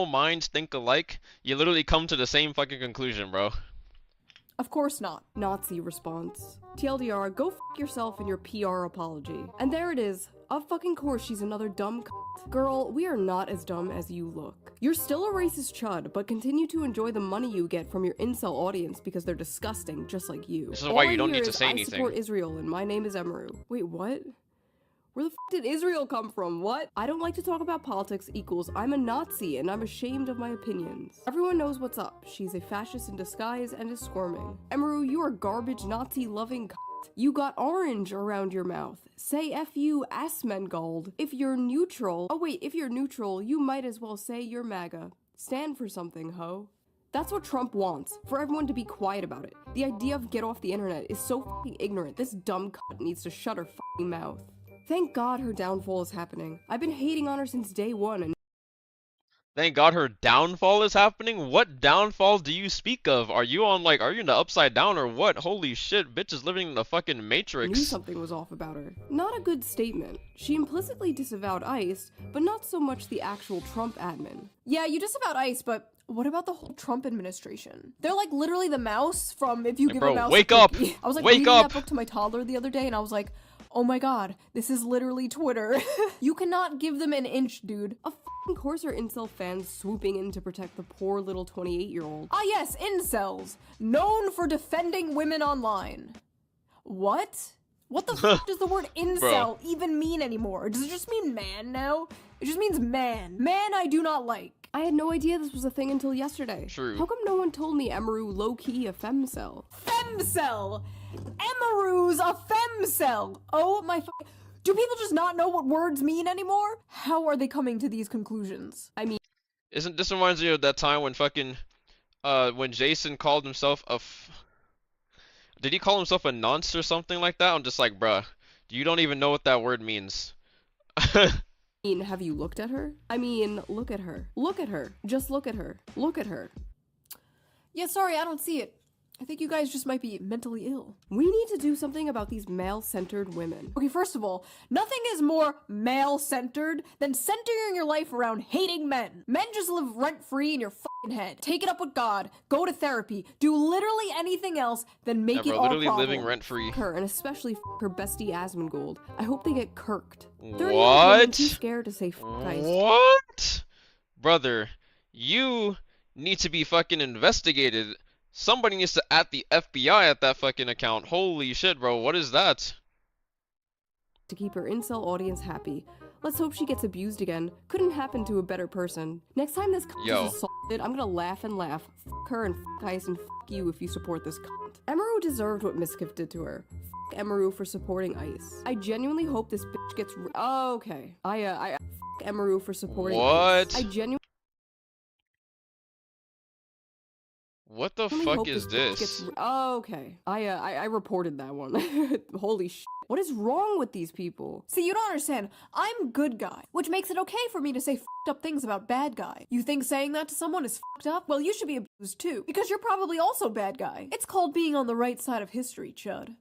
minds think alike, you literally come to the same fucking conclusion, bro. Of course not. Nazi response. TLDR, go f yourself in your PR apology. And there it is. Of fucking course she's another dumb c***. Girl, we are not as dumb as you look. You're still a racist chud, but continue to enjoy the money you get from your incel audience because they're disgusting, just like you. This is why you don't need to say I anything. support Israel and my name is Emaru. Wait, what? Where the f did Israel come from? What? I don't like to talk about politics equals I'm a Nazi and I'm ashamed of my opinions. Everyone knows what's up. She's a fascist in disguise and is squirming. Emaru, you are garbage Nazi-loving c***. You got orange around your mouth. Say F you, Asmongold. If you're neutral— oh wait, if you're neutral, you might as well say you're MAGA. Stand for something, ho. That's what Trump wants, for everyone to be quiet about it. The idea of get off the internet is so f***ing ignorant. This dumb cunt needs to shut her f***ing mouth. Thank God her downfall is happening. I've been hating on her since day one and— Thank God her downfall is happening? What downfall do you speak of? Are you in the upside down or what? Holy shit, bitch is living in the fucking I Matrix. knew something was off about her. Not a good statement. She implicitly disavowed ICE, but not so much the actual Trump admin. Yeah, you disavowed ICE, but What about the whole Trump administration? They're like literally the mouse from If You Like, Give bro, a Mouse wake a up! Cookie. I was like Wake reading up! that book to my toddler the other day and I was like, oh my god, this is literally Twitter. You cannot give them an inch, dude. Of course are incel fans swooping in to protect the poor little 28-year-old. Ah yes, incels. Known for defending women online. What? What the f does the word incel Bro. even mean anymore? Does it just mean man now? It just means man. Man I do not like. I had no idea this was a thing until yesterday. True. How come no one told me Emaru low-key a femcel? Femcel! Emaru's a femcel! Oh my f- Do people just not know what words mean anymore? How are they coming to these conclusions? I mean, Isn't this reminds me of that time when fucking when Jason called himself did he call himself a nonce or something like that? I'm just like, bruh, you don't even know what that word means. have you looked at her? I mean, look at her. Look at her. Just look at her. Look at her. Yeah, sorry, I don't see it. I think you guys just might be mentally ill. We need to do something about these male-centered women. Okay, first of all, nothing is more male-centered than centering your life around hating men. Men just live rent-free in your fucking head. Take it up with God, go to therapy, do literally anything else than make Yeah, it bro, all literally problem. living rent-free. Her, and especially her bestie Asmongold. I hope they get kirked. 30 What? women too scared to say guys. What? Brother, you need to be fucking investigated. Somebody needs to at the FBI at that fucking account. Holy shit, bro. What is that? To keep her incel audience happy. Let's hope she gets abused again. Couldn't happen to a better person. Next time this cunt Yo. is assaulted, I'm gonna laugh and laugh. F her and f Ice and f you if you support this cunt. Emaru deserved what Miskiff did to her. F Emaru for supporting Ice. I genuinely hope this bitch gets oh, okay. I f Emaru for supporting What? Ice. I genuinely What the hope fuck is bitch this? oh, okay. I reported that one. Holy shit. What is wrong with these people? See, you don't understand. I'm good guy, which makes it okay for me to say f***ed up things about bad guy. You think saying that to someone is f***ed up? Well, you should be abused too, because you're probably also bad guy. It's called being on the right side of history, Chud.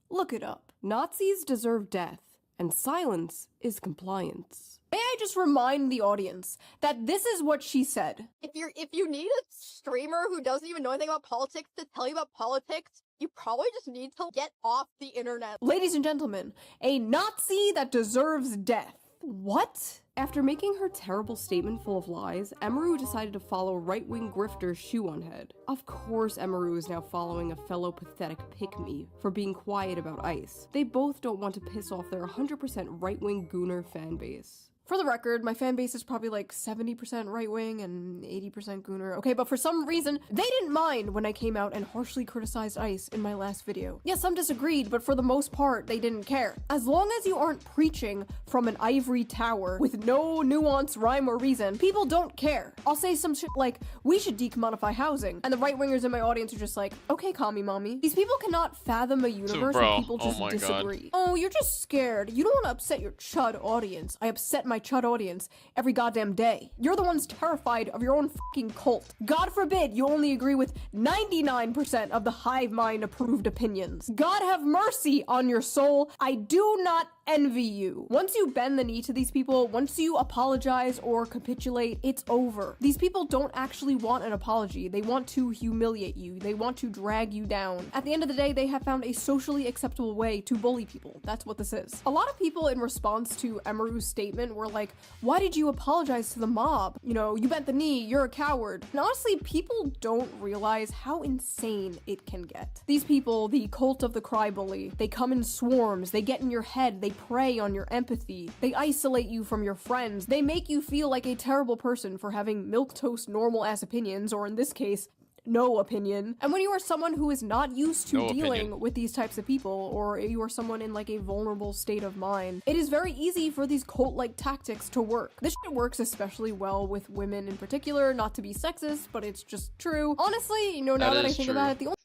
Look it up. Nazis deserve death, and silence is compliance. May I just remind the audience that this is what she said. If you need a streamer who doesn't even know anything about politics to tell you about politics, you probably just need to get off the internet. Ladies and gentlemen, a Nazi that deserves death. What? After making her terrible statement full of lies, Emaru decided to follow right-wing grifter Shoe on Head. Of course Emaru is now following a fellow pathetic pick-me for being quiet about Ice. They both don't want to piss off their 100% right-wing Gooner fanbase. For the record, my fan base is probably like 70% right-wing and 80% Gooner. Okay, but for some reason, they didn't mind when I came out and harshly criticized ICE in my last video. Yes, some disagreed, but for the most part, they didn't care. As long as you aren't preaching from an ivory tower with no nuance, rhyme, or reason, people don't care. I'll say some shit like, we should decommodify housing, and the right-wingers in my audience are just like, okay, commie mommy. These people cannot fathom a universe bro, where people oh just my disagree. Oh, you're just scared. You don't want to upset your chud audience. I upset my chud audience every goddamn day. You're the ones terrified of your own fucking cult. God forbid you only agree with 99% of the hive mind approved opinions. God have mercy on your soul. I do not envy you. Once you bend the knee to these people, once you apologize or capitulate, it's over. These people don't actually want an apology. They want to humiliate you. They want to drag you down. At the end of the day, they have found a socially acceptable way to bully people. That's what this is. A lot of people in response to Emaru's statement were like, why did you apologize to the mob? You know, you bent the knee, you're a coward. And honestly, people don't realize how insane it can get. These people, the cult of the cry bully, they come in swarms, they get in your head, they prey on your empathy, they isolate you from your friends, they make you feel like a terrible person for having milquetoast normal ass opinions, or in this case, no opinion. And when you are someone who is not used to dealing with these types of people, or you are someone in like a vulnerable state of mind, it is very easy for these cult-like tactics to work. This shit works especially well with women in particular, not to be sexist, but it's just true. Honestly, you know, now that I think about it, the only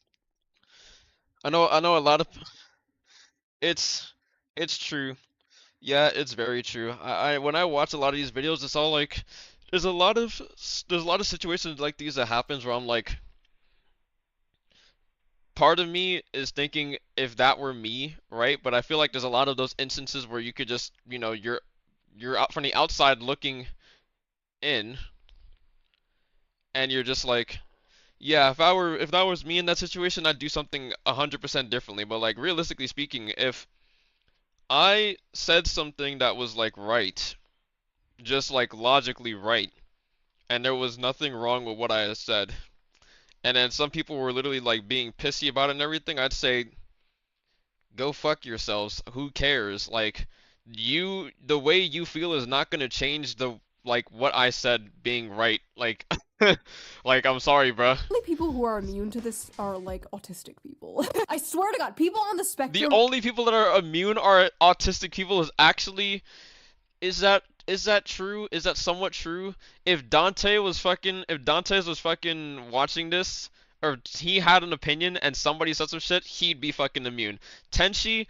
I know a lot of it's true. Yeah, it's very true. I when I watch a lot of these videos, it's all like there's a lot of situations like these that happens where I'm like, part of me is thinking if that were me, right? But I feel like there's a lot of those instances where you could just, you know, you're out from the outside looking in, and you're just like, yeah, if that was me in that situation, I'd do something 100% differently. But like realistically speaking, if I said something that was like right, just like logically right, and there was nothing wrong with what I had said, and then some people were literally like being pissy about it and everything, I'd say, go fuck yourselves. Who cares? Like, the way you feel is not gonna change the, like, what I said being right. Like, like, I'm sorry, bruh. Only people who are immune to this are like autistic people. I swear to God, people on the The spectrum. only people that are immune are autistic people is actually, is that true? Is that somewhat true? If Dante's was fucking watching this, or he had an opinion and somebody said some shit, he'd be fucking immune. Tenchi,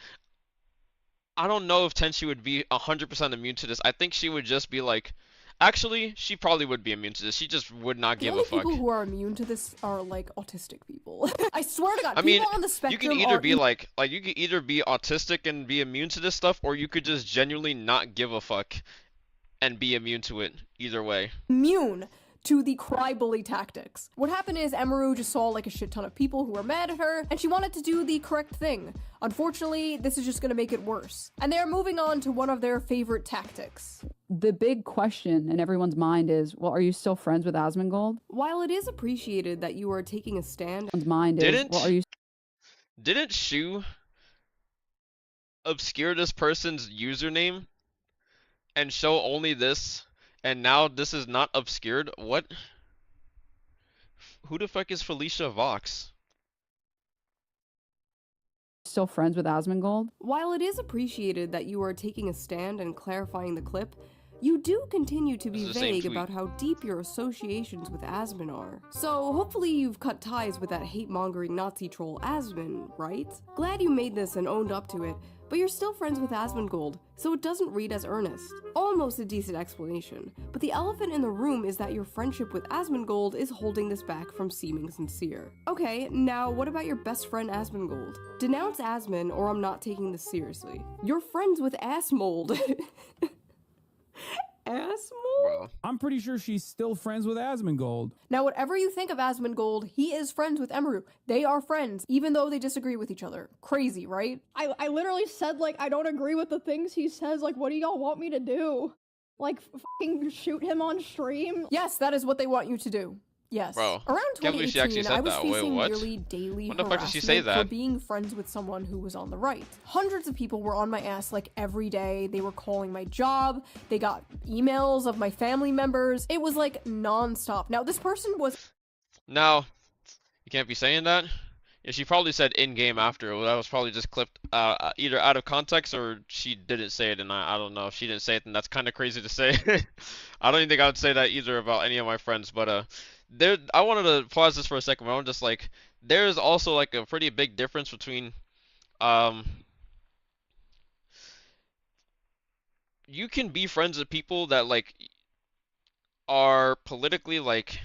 I don't know if Tenchi would be 100% immune to this. I think she would just be like, actually, she probably would be immune to this. She just would not The give only a fuck. people who are immune to this are like autistic people. I swear to God, I mean, people on the you spectrum can either are be like you could either be autistic and be immune to this stuff, or you could just genuinely not give a fuck and be immune to it. Either way. immune to the cry bully tactics. What happened is Emeru just saw like a shit ton of people who were mad at her, and she wanted to do the correct thing. Unfortunately, this is just gonna make it worse. And they're moving on to one of their favorite tactics. The big question in everyone's mind is, well, are you still friends with Asmongold? While it is appreciated that you are taking a stand, Everyone's mind is, well, are you Didn't Shu obscure this person's username and show only this, and now this is not obscured? What? Who the fuck is Felicia Vox? still friends with Asmongold? while it is appreciated that you are taking a stand and clarifying the clip, you do continue to be This is the same vague tweet. about how deep your associations with Asmin are. So hopefully you've cut ties with that hate-mongering Nazi troll Asmin, right? Glad you made this and owned up to it, but you're still friends with Asmongold, so it doesn't read as earnest. Almost a decent explanation, but the elephant in the room is that your friendship with Asmongold is holding this back from seeming sincere. Okay, now what about your best friend Asmongold? Denounce Asmin or I'm not taking this seriously. You're friends with Assmold. Assmold? I'm pretty sure she's still friends with Asmongold. Now, whatever you think of Asmongold, he is friends with Emeru. They are friends, even though they disagree with each other. Crazy, right? I literally said, like, I don't agree with the things he says. Like, what do y'all want me to do? Like, fucking shoot him on stream? Yes, that is what they want you to do. Yes. Bro, Around can't believe she actually 2018, said I was that. Wait, facing what? nearly daily When the fuck did she say harassment for that? being friends with someone who was on the right. Hundreds of people were on my ass like every day. They were calling my job. They got emails of my family members. It was like non-stop. Now, this person was Now, you can't be saying that. Yeah, she probably said in-game after. Well, that was probably just clipped either out of context or she didn't say it, and I don't know. If she didn't say it, then that's kind of crazy to say. I don't even think I would say that either about any of my friends, but I wanted to pause this for a second. But I'm just like, there's also like a pretty big difference between you can be friends with people that like are politically like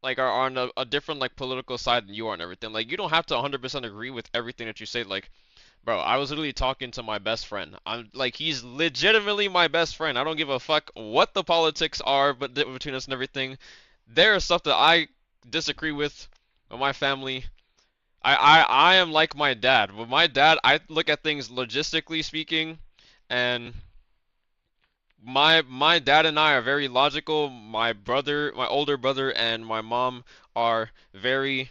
are on a different like political side than you are and everything. Like you don't have to 100% agree with everything that you say. Like, bro, I was literally talking to my best friend. I'm like, he's legitimately my best friend. I don't give a fuck what the politics are, but between us and everything, there is stuff that I disagree with my family. I am like my dad. With my dad, I look at things logistically speaking, and my dad and I are very logical. My older brother, and my mom are very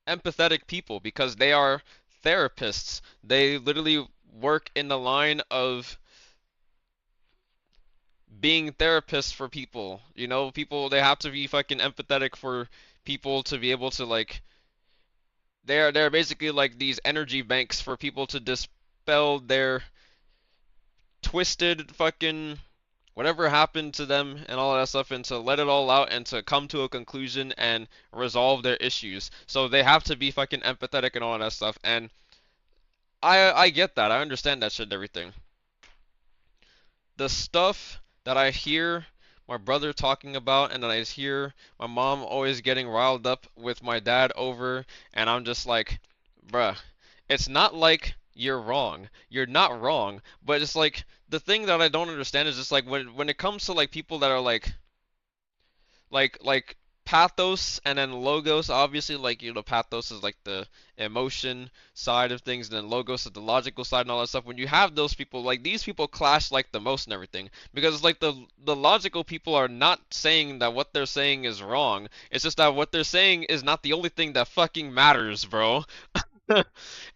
empathetic people because they are therapists. They literally work in the line of being therapists for people. You know, people, they have to be fucking empathetic for people to be able to like they're basically like these energy banks for people to dispel their twisted fucking whatever happened to them and all that stuff, and to let it all out and to come to a conclusion and resolve their issues. So they have to be fucking empathetic and all that stuff, and I get that. I understand that shit and everything. The stuff that I hear my brother talking about and that I hear my mom always getting riled up with my dad over, and I'm just like, bruh, it's not like you're wrong. You're not wrong, but it's like the thing that I don't understand is just like when it comes to like people that are like like pathos and then logos. Obviously, like, you know, pathos is like the emotion side of things, and then logos is the logical side and all that stuff. When you have those people, like, these people clash like the most and everything, because it's like the logical people are not saying that what they're saying is wrong. It's just that what they're saying is not the only thing that fucking matters, bro.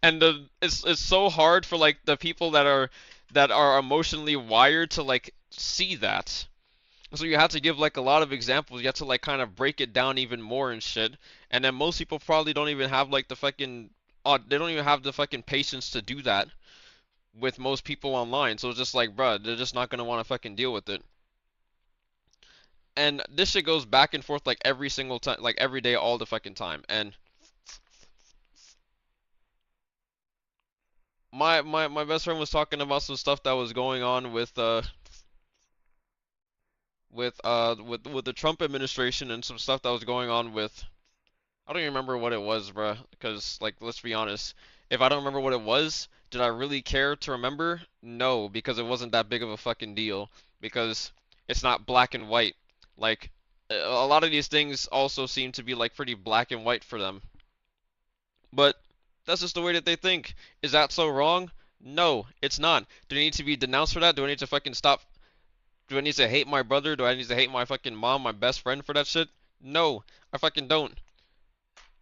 And it's so hard for like the people that are emotionally wired to like see that. So you have to give like a lot of examples. You have to like kind of break it down even more and shit. And then most people probably don't even have like the fucking they don't even have the fucking patience to do that with most people online. So it's just like, bruh, they're just not gonna want to fucking deal with it. And this shit goes back and forth like every single time, like every day, all the fucking time. And my best friend was talking about some stuff that was going on with the Trump administration, and some stuff that was going on with, I don't even remember what it was, bruh, because, like, let's be honest, if I don't remember what it was, did I really care to remember? No, because it wasn't that big of a fucking deal, because it's not black and white. Like, a lot of these things also seem to be like pretty black and white for them. But that's just the way that they think. Is that so wrong? No, it's not. Do I need to be denounced for that? Do I need to fucking stop? Do I need to hate my brother? Do I need to hate my fucking mom, my best friend for that shit? No, I fucking don't.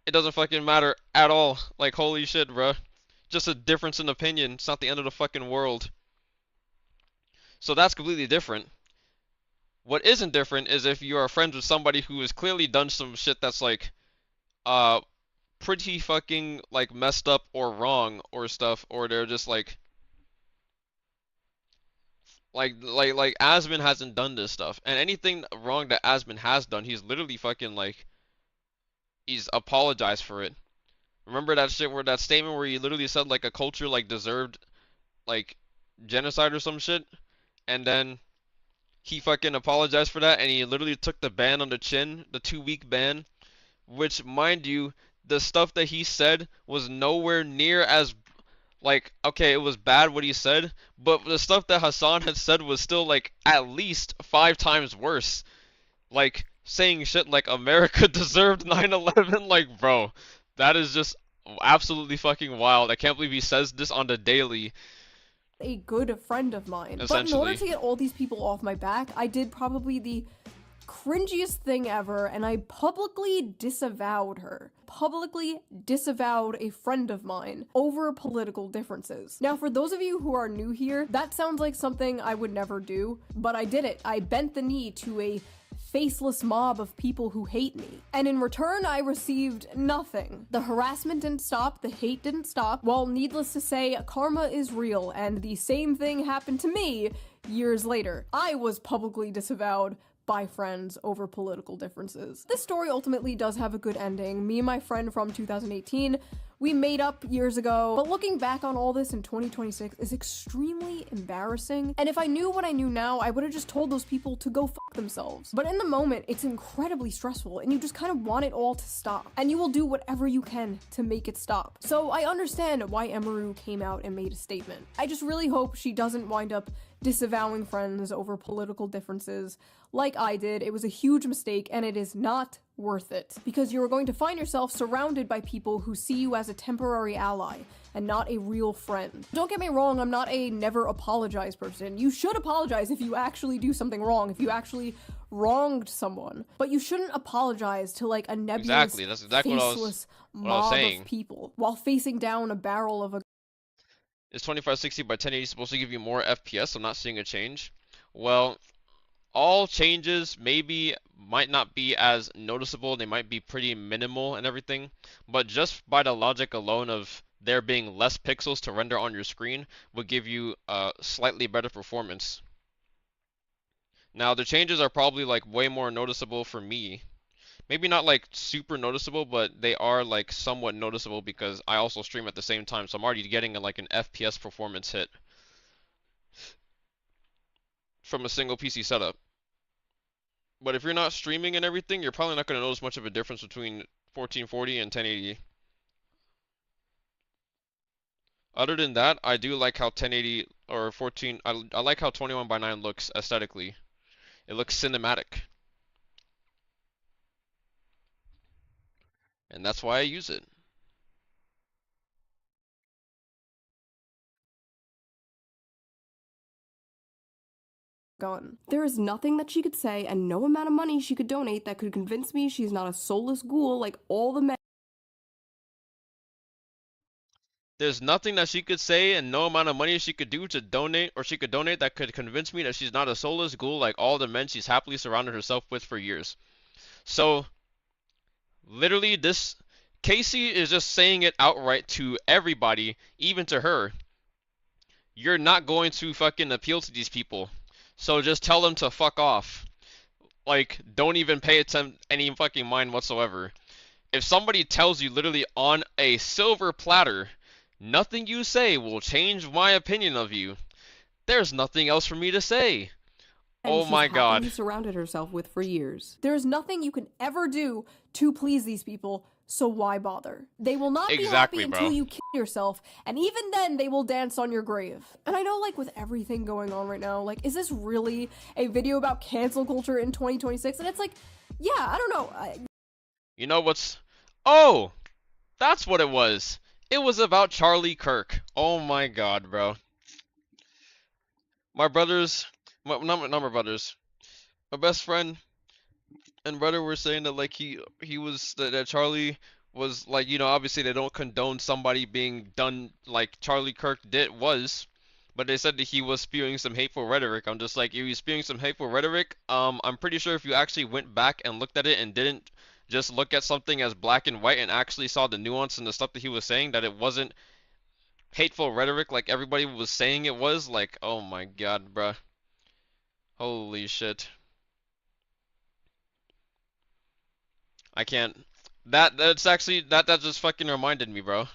It doesn't fucking matter at all. Like, holy shit, bruh. Just a difference in opinion. It's not the end of the fucking world. So that's completely different. What isn't different is if you are friends with somebody who has clearly done some shit that's like, pretty fucking, like, messed up or wrong or stuff, or they're just like Asmin hasn't done this stuff, and anything wrong that Asmin has done, he's literally fucking like, he's apologized for it. Remember that shit where that statement where he literally said like a culture like deserved like genocide or some shit, and then he fucking apologized for that, and he literally took the ban on the chin, the 2-week ban, which, mind you, the stuff that he said was nowhere near as, like, okay, it was bad what he said, but the stuff that Hassan had said was still, like, at least 5 times worse. Like, saying shit like America deserved 9/11, like, bro, that is just absolutely fucking wild. I can't believe he says this on the daily. A good friend of mine. But in Essentially. order to get all these people off my back, I did probably the cringiest thing ever, and I publicly disavowed her. Publicly disavowed a friend of mine over political differences. Now, for those of you who are new here, that sounds like something I would never do, but I did it. I bent the knee to a faceless mob of people who hate me. And in return, I received nothing. The harassment didn't stop, the hate didn't stop. Well, needless to say, karma is real, and the same thing happened to me years later. I was publicly disavowed by friends over political differences. This story ultimately does have a good ending. Me and my friend from 2018, we made up years ago, but looking back on all this in 2026 is extremely embarrassing. And if I knew what I knew now, I would have just told those people to go fuck themselves. But in the moment, it's incredibly stressful, and you just kind of want it all to stop. And you will do whatever you can to make it stop. So I understand why Emeru came out and made a statement. I just really hope she doesn't wind up disavowing friends over political differences like I did. It was a huge mistake, and it is not worth it, because you are going to find yourself surrounded by people who see you as a temporary ally and not a real friend. Don't get me wrong, I'm not a never apologize person. You should apologize if you actually do something wrong, if you actually wronged someone, but you shouldn't apologize to like a nebulous, Exactly, that's exactly faceless what I was mob saying. of people while facing down a barrel of a Is 2560 by 1080 supposed to give you more FPS? I'm not seeing a change. Well, all changes might not be as noticeable. They might be pretty minimal and everything, but just by the logic alone of there being less pixels to render on your screen would give you slightly better performance. Now the changes are probably like way more noticeable for me. Maybe not like super noticeable, but they are like somewhat noticeable because I also stream at the same time, so I'm already getting like an FPS performance hit from a single PC setup. But if you're not streaming and everything, you're probably not going to notice much of a difference between 1440 and 1080. Other than that, I do like how 1080 or 14, I like how 21 by 9 looks aesthetically. It looks cinematic. and that's why I use it. Gone. There is nothing that she could say and no amount of money she could donate that could convince me she's not a soulless ghoul like all the men. There's nothing that she could say and no amount of money she could do to donate, or she could donate, that could convince me that she's not a soulless ghoul like all the men she's happily surrounded herself with for years. So, literally, this Casey is just saying it outright to everybody, even to her. You're not going to fucking appeal to these people. So just tell them to fuck off. Like, don't even pay any fucking mind whatsoever. If somebody tells you literally on a silver platter, nothing you say will change my opinion of you, there's nothing else for me to say. Oh my god. She's surrounded herself with for years. There is nothing you can ever do to please these people, so why bother? They will not be happy until you kill yourself, and even then they will dance on your grave. And I know, like, with everything going on right now, like, is this really a video about cancel culture in 2026? And it's like, yeah, I don't know. You know what's... Oh! That's what it was. It was about Charlie Kirk. Oh my god, bro. My brothers... not my brothers. My best friend and brother were saying that, like, he was... That Charlie was, like, you know, obviously they don't condone somebody being done like Charlie Kirk was. But they said that he was spewing some hateful rhetoric. I'm just like, if he's spewing some hateful rhetoric, I'm pretty sure if you actually went back and looked at it and didn't just look at something as black and white and actually saw the nuance in the stuff that he was saying, that it wasn't hateful rhetoric like everybody was saying it was. Like, oh my god, bruh. Holy shit. I can't. That's actually, that just fucking reminded me, bro.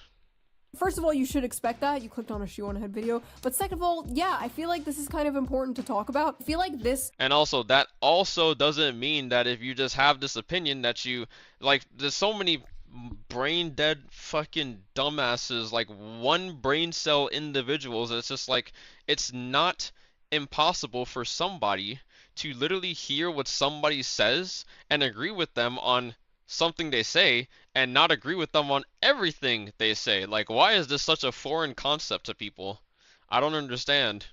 First of all, you should expect that. You clicked on a shoe on head video. But second of all, yeah, I feel like this is kind of important to talk about. I feel like this... And also, that also doesn't mean that if you just have this opinion that you... Like, there's so many brain dead fucking dumbasses, like one brain cell individuals. It's just like, it's not impossible for somebody to literally hear what somebody says and agree with them on something they say and not agree with them on everything they say. Like, why is this such a foreign concept to people? I don't understand.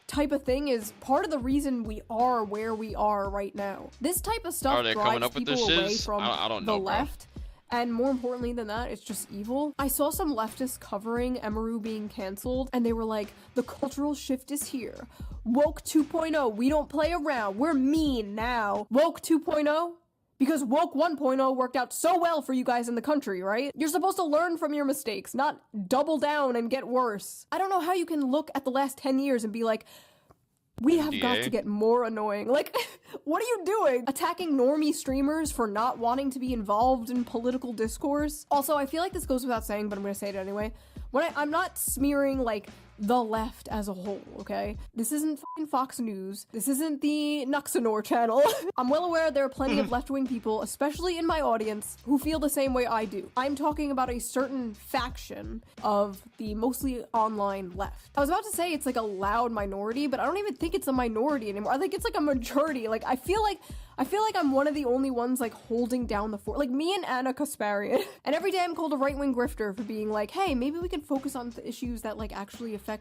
Type of thing is part of the reason we are where we are right now. This type of stuff drives people away from the left. And more importantly than that, it's just evil. I saw some leftists covering Emeru being canceled, and they were like, the cultural shift is here. Woke 2.0, we don't play around, we're mean now. Woke 2.0? Because Woke 1.0 worked out so well for you guys in the country, right? You're supposed to learn from your mistakes, not double down and get worse. I don't know how you can look at the last 10 years and be like, we have got to get more annoying. Like, what are you doing? Attacking normie streamers for not wanting to be involved in political discourse? Also, I feel like this goes without saying, but I'm gonna say it anyway. I'm not smearing, like, the left as a whole, okay? This isn't fucking Fox News. This isn't the Nuxanor channel. I'm well aware there are plenty of left-wing people, especially in my audience, who feel the same way I do. I'm talking about a certain faction of the mostly online left. I was about to say it's like a loud minority, but I don't even think it's a minority anymore. I think it's like a majority. Like, I feel like I'm one of the only ones, like, holding down the fort. Like, me and Anna Kasparian. And every day I'm called a right-wing grifter for being like, hey, maybe we can focus on the issues that, like, actually affect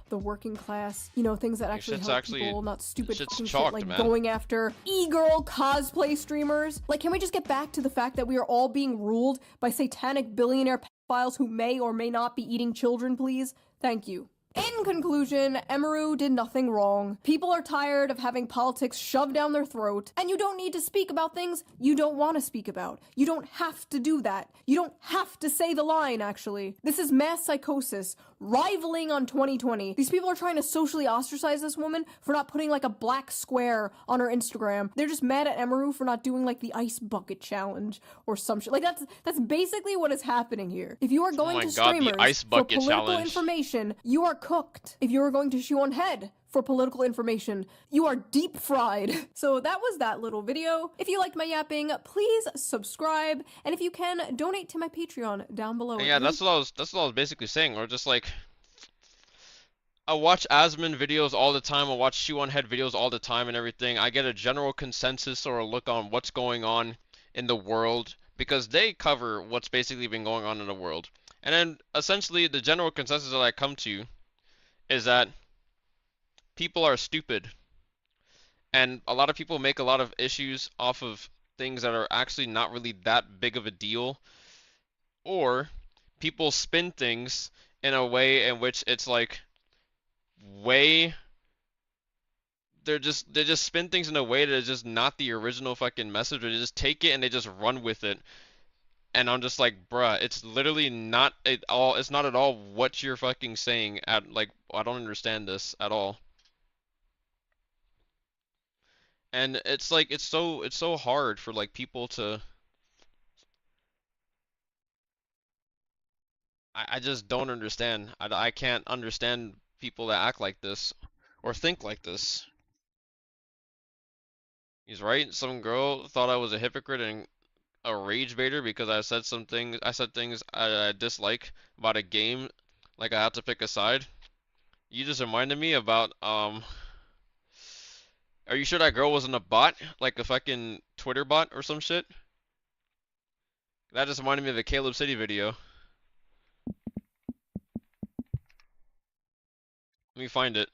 the working class. You know, things that actually help people, not stupid fucking shit, like going after e-girl cosplay streamers. Like, can we just get back to the fact that we are all being ruled by satanic billionaire pedophiles who may or may not be eating children, please? Thank you. In conclusion, Emeru did nothing wrong. People are tired of having politics shoved down their throat, and you don't need to speak about things you don't want to speak about. You don't have to do that. You don't have to say the line, actually. This is mass psychosis, rivaling on 2020. These people are trying to socially ostracize this woman for not putting, like, a black square on her Instagram. They're just mad at Emeru for not doing, like, the ice bucket challenge or some shit. Like, that's basically what is happening here. If you are going to streamers for political information, you are cooked. If you are going to shoe on head for political information, you are deep fried. So that was that little video. If you liked my yapping, please subscribe, and if you can, donate to my Patreon down below. Yeah, that's what I was basically saying. Or just like, I watch Asmin videos all the time. I watch Shoe on Head videos all the time and everything. I get a general consensus or a look on what's going on in the world because they cover what's basically been going on in the world. And then essentially the general consensus that I come to is that people are stupid. And a lot of people make a lot of issues off of things that are actually not really that big of a deal. Or people spin things in a way in which it's like way they just spin things in a way that is just not the original fucking message, or they just take it and they just run with it. And I'm just like, bruh, it's literally not at all, it's not at all what you're fucking saying at, like, I don't understand this at all. And it's like, it's so hard for like people to, I just don't understand. I can't understand people that act like this or think like this. He's right. Some girl thought I was a hypocrite and a rage baiter because I said things I dislike about a game, like I have to pick a side. You just reminded me about are you sure that girl wasn't a bot? Like a fucking Twitter bot or some shit? That just reminded me of a Caleb City video. Let me find it.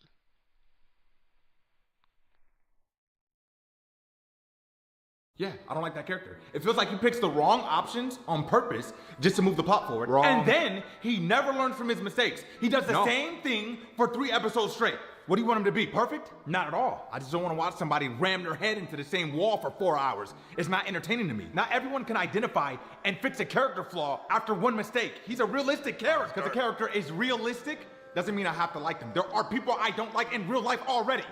Yeah, I don't like that character. It feels like he picks the wrong options on purpose just to move the plot forward. Wrong. And then he never learns from his mistakes. He does the same thing for 3 episodes straight. What do you want him to be? Perfect? Not at all. I just don't want to watch somebody ram their head into the same wall for 4 hours. It's not entertaining to me. Not everyone can identify and fix a character flaw after one mistake. He's a realistic character. Because a character is realistic doesn't mean I have to like them. There are people I don't like in real life already.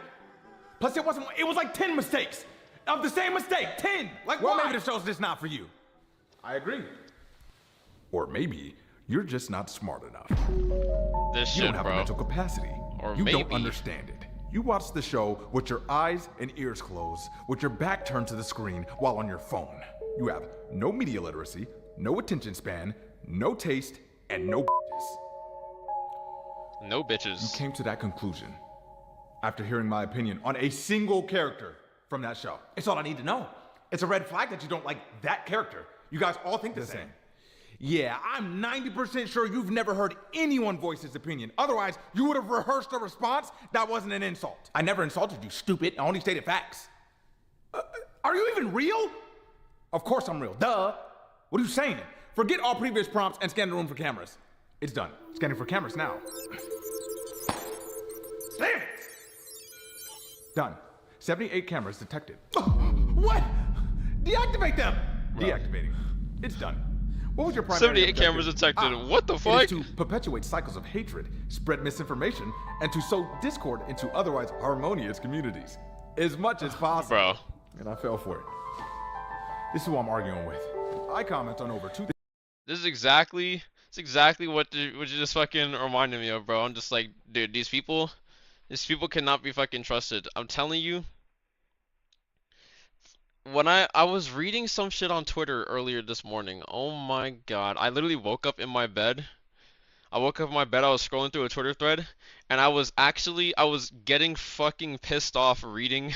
Plus, it was like 10 mistakes. Of the same mistake, 10. Like, well, maybe the show's just not for you. I agree. Or maybe you're just not smart enough. This You shit, don't have bro. a mental capacity. Or You don't maybe. understand it. You watch the show with your eyes and ears closed, with your back turned to the screen while on your phone. You have no media literacy, no attention span, no taste, and no bitches. No bitches. You came to that conclusion after hearing my opinion on a single character from that show. It's all I need to know. It's a red flag that you don't like that character. You guys all think the same. Yeah, I'm 90% sure you've never heard anyone voice his opinion. Otherwise, you would have rehearsed a response that wasn't an insult. I never insulted you, stupid. I only stated facts. Are you even real? Of course I'm real. Duh. What are you saying? Forget all previous prompts and scan the room for cameras. It's done. Scanning for cameras now. Damn it! Done. 78 cameras detected. What? Deactivate them! Deactivating. It's done. What was your primary 78 objective? cameras detected. What the It fuck? is to perpetuate cycles of hatred, spread misinformation, and to sow discord into otherwise harmonious communities. As much as possible. Bro. And I fell for it. This is who I'm arguing with. I comment on over 2. This is exactly what you just fucking reminded me of, bro. I'm just like, dude, these people cannot be fucking trusted. I'm telling you. When I was reading some shit on Twitter earlier this morning, oh my god, I literally woke up in my bed. I woke up in my bed, I was scrolling through a Twitter thread, and I was getting fucking pissed off reading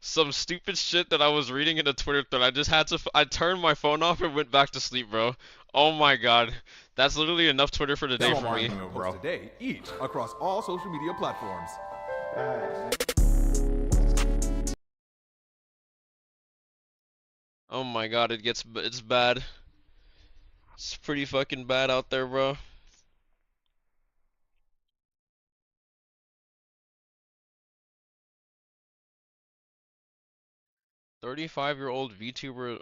some stupid shit that I was reading in a Twitter thread. I turned my phone off and went back to sleep, bro. Oh my god. That's literally enough Twitter for today for me. Bro. Today, each across all social media platforms. Oh my god, it's bad. It's pretty fucking bad out there, bro. "35-year-old VTuber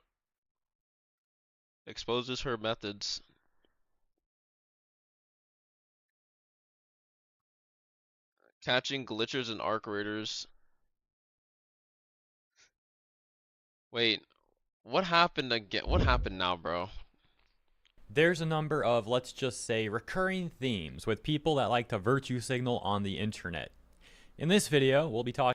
exposes her methods." Catching glitchers and arc raiders. Wait, what happened again? What happened now, bro? There's a number of, let's just say, recurring themes with people that like to virtue signal on the internet. In this video, we'll be talking.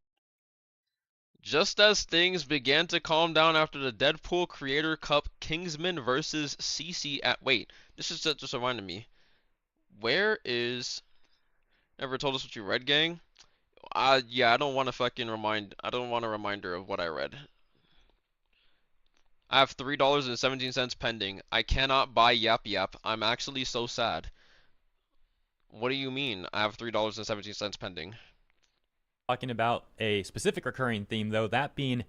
Just as things began to calm down after the Deadpool Creator Cup Kingsman versus CC at this is just reminded me. Where is Never told us what you read, gang? Yeah, I don't want a reminder of what I read. I have $3.17 pending. I cannot buy Yap Yap. I'm actually so sad. What do you mean I have $3.17 pending? Talking about a specific recurring theme, though, that being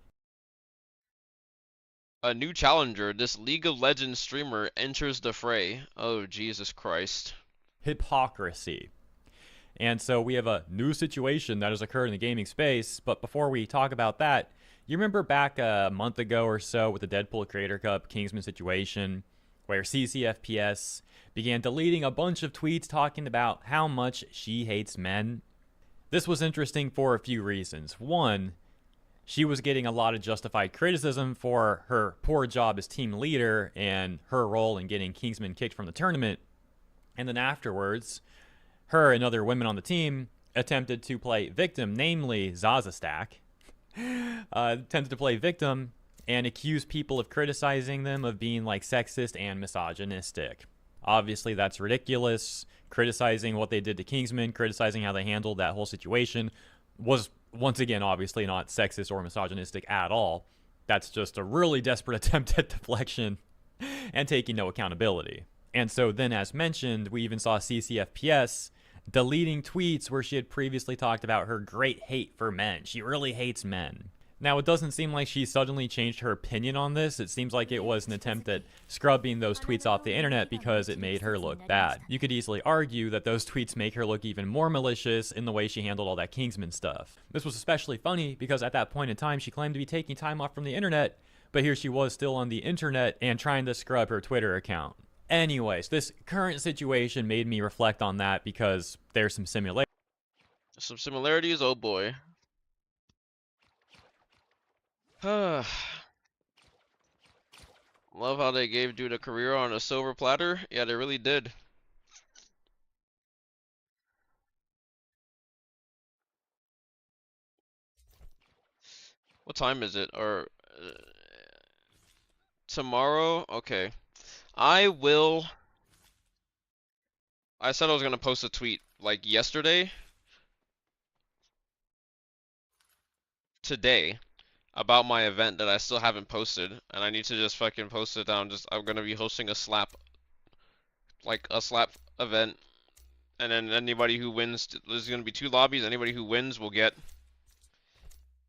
a new challenger. This League of Legends streamer enters the fray. Oh, Jesus Christ. Hypocrisy. And so we have a new situation that has occurred in the gaming space. But before we talk about that, you remember back a month ago or so with the Deadpool Creator Cup Kingsman situation, where CCFPS began deleting a bunch of tweets talking about how much she hates men? This was interesting for a few reasons. One, she was getting a lot of justified criticism for her poor job as team leader and her role in getting Kingsman kicked from the tournament. And then afterwards, her and other women on the team attempted to play victim, namely Zaza Stack, attempted to play victim and accuse people of criticizing them of being like sexist and misogynistic. Obviously, that's ridiculous. Criticizing what they did to Kingsman, criticizing how they handled that whole situation was, once again, obviously not sexist or misogynistic at all. That's just a really desperate attempt at deflection and taking no accountability. And so then, as mentioned, we even saw CCFPS deleting tweets where she had previously talked about her great hate for men. She really hates men. Now, it doesn't seem like she suddenly changed her opinion on this. It seems like it was an attempt at scrubbing those tweets off the internet because it made her look bad. You could easily argue that those tweets make her look even more malicious in the way she handled all that Kingsman stuff. This was especially funny because at that point in time, she claimed to be taking time off from the internet, but here she was still on the internet and trying to scrub her Twitter account. Anyways, this current situation made me reflect on that because there's some similarities. Some similarities, oh boy. Love how they gave dude a career on a silver platter. Yeah, they really did. What time is it? Or tomorrow? Okay. I said I was gonna post a tweet like yesterday. Today. About my event that I still haven't posted, and I need to just fucking post it down. I'm gonna be hosting a slap event, and then anybody who wins, there's gonna be 2 lobbies. Anybody who wins will get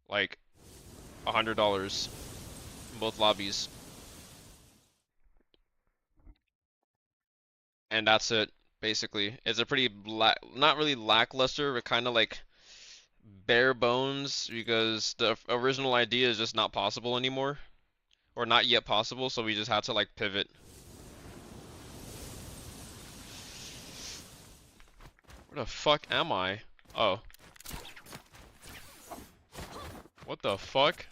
like $100 in both lobbies, and that's it. Basically, it's a pretty not really lackluster, but kind of like bare bones, because the original idea is just not possible anymore, or not yet possible, so we just had to like pivot. Where the fuck am I? Oh. What the fuck?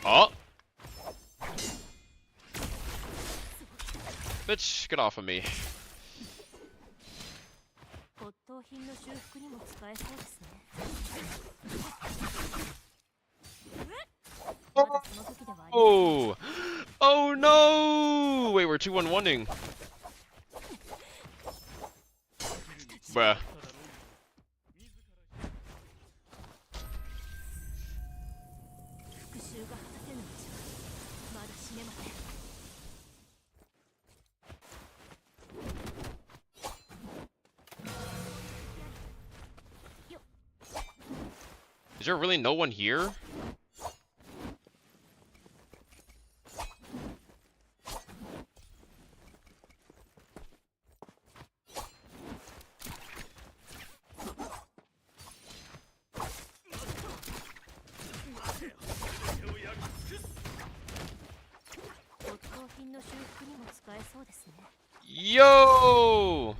Oh! Bitch, get off of me. Oh! Oh no! Wait, we're 2-1-1-ing. Bruh. Is there really no one here? Yo!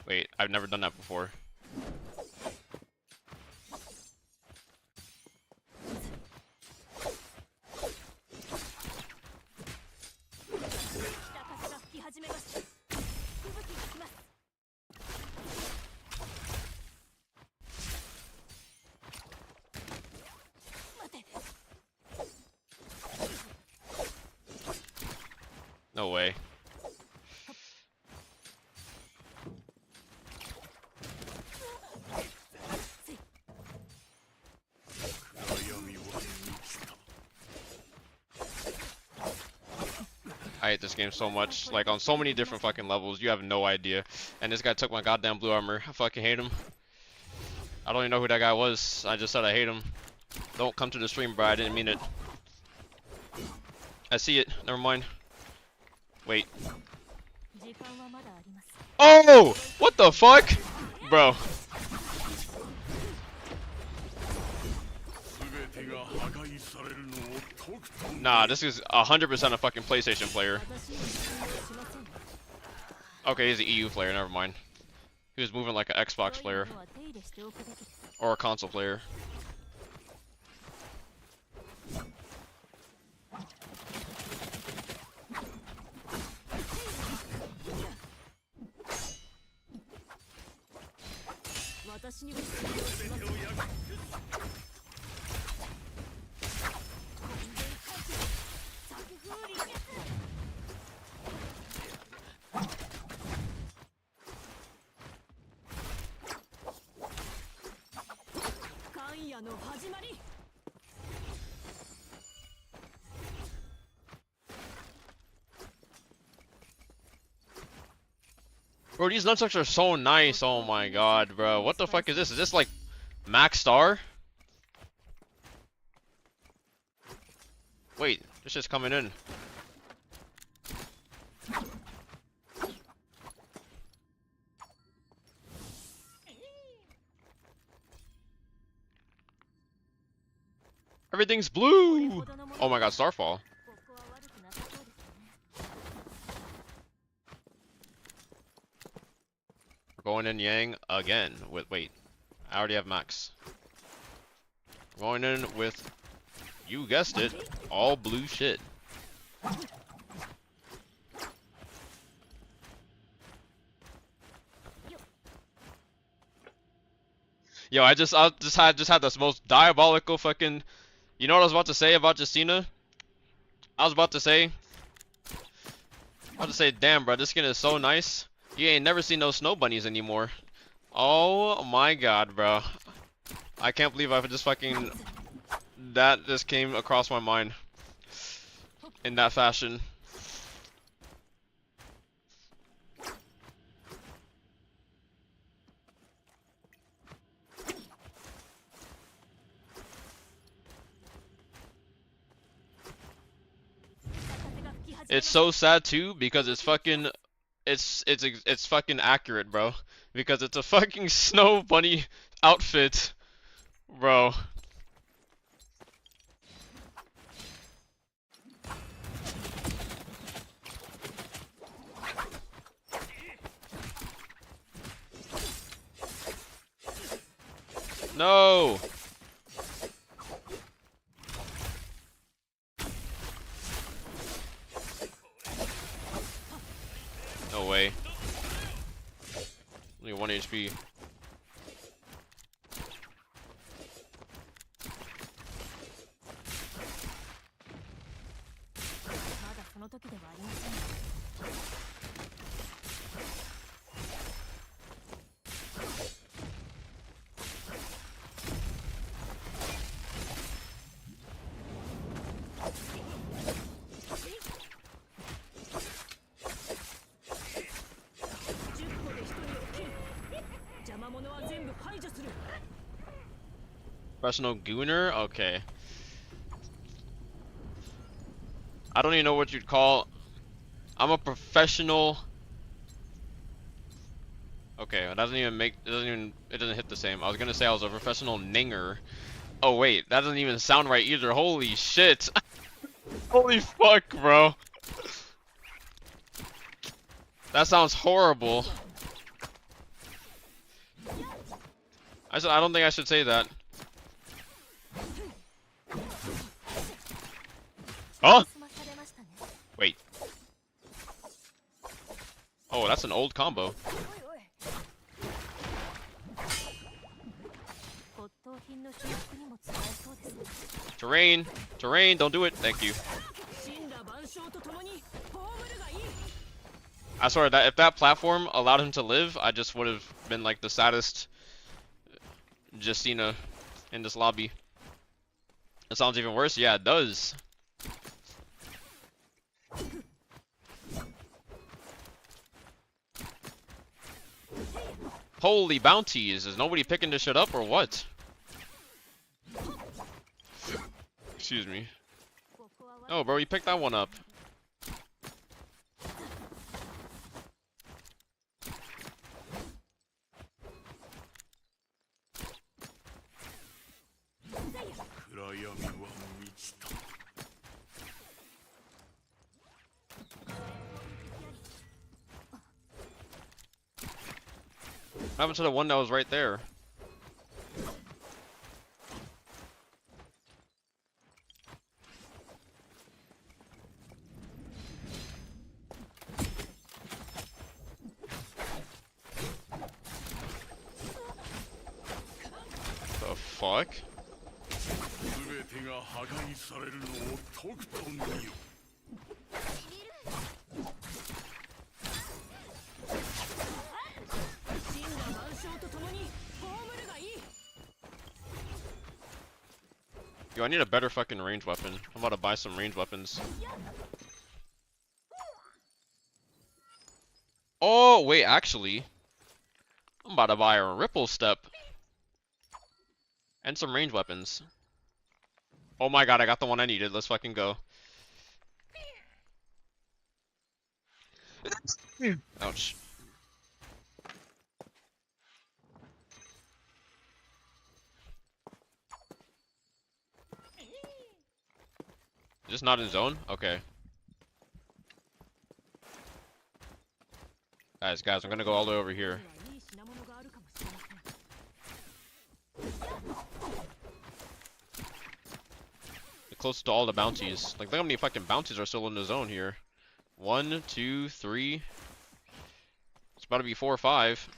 Wait, I've never done that before. No way. I hate this game so much. Like, on so many different fucking levels, you have no idea. And this guy took my goddamn blue armor. I fucking hate him. I don't even know who that guy was. I just said I hate him. Don't come to the stream, bro. I didn't mean it. I see it. Never mind. Wait. Oh! What the fuck? Bro. Nah, this is 100% a fucking PlayStation player. Okay, he's an EU player, never mind. He was moving like an Xbox player. Or a console player. Bro, these nunchucks are so nice. Oh my god, bro. What the fuck is this? Is this like Max Star? Wait, this is coming in. Everything's blue! Oh my god, Starfall. We're going in Yang again with, wait, I already have Max. Going in with, you guessed it, all blue shit. Yo, I just had this most diabolical fucking. You know what I was about to say about Justina? I was about to say, damn, bro, this skin is so nice. You ain't never seen those snow bunnies anymore. Oh my god, bro. I can't believe I just fucking. That just came across my mind. In that fashion. It's so sad too because it's fucking. It's fucking accurate, bro. Because it's a fucking snow bunny outfit, bro. No. No way. Only 1 HP. Professional gooner? Okay. I don't even know what you'd call. I'm a professional. Okay, it doesn't even make. It doesn't hit the same. I was gonna say I was a professional ninger. Oh wait, that doesn't even sound right either. Holy shit! Holy fuck, bro. That sounds horrible. I don't think I should say that. Oh! Wait. Oh, that's an old combo. Terrain! Terrain, don't do it. Thank you. I swear that if that platform allowed him to live, I just would have been like the saddest Justina in this lobby. It sounds even worse. Yeah, it does. Holy bounties! Is nobody picking this shit up or what? Excuse me. Oh, bro, you picked that one up. What happened to the one that was right there? The fuck? Yo, I need a better fucking range weapon. I'm about to buy some range weapons. Oh, wait, actually. I'm about to buy a ripple step. And some range weapons. Oh my god, I got the one I needed. Let's fucking go. Ouch. Just not in zone? Okay. Guys, I'm gonna go all the way over here. Get close to all the bounties. Like, look how many fucking bounties are still in the zone here. 1, 2, 3. It's about to be 4 or 5.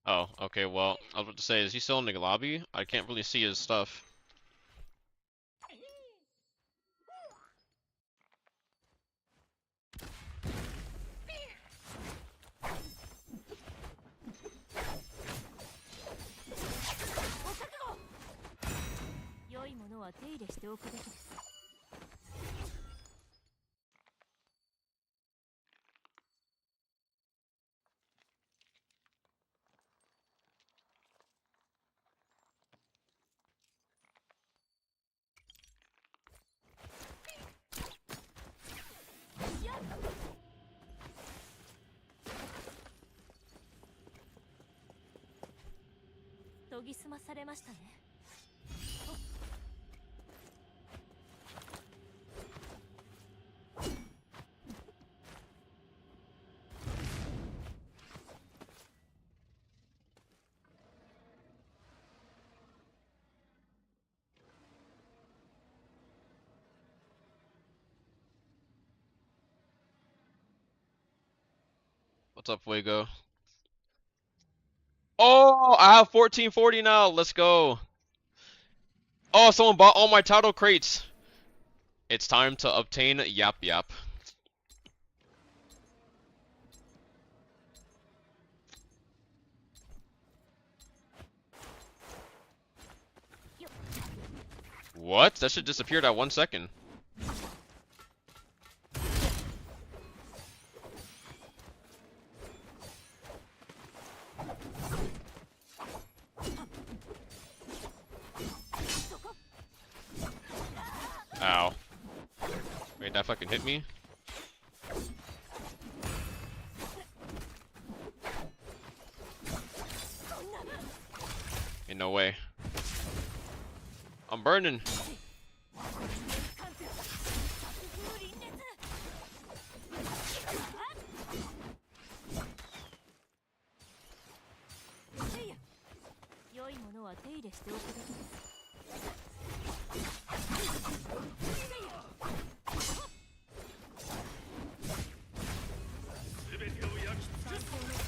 Oh, okay, well, I was about to say, is he still in the lobby? I can't really see his stuff. What's up, Fuego? Oh, I have 1440 now. Let's go. Oh, someone bought all my title crates. It's time to obtain Yap Yap. What? That shit disappeared at 1 second. Ow. Wait, that fucking hit me? I'm burning.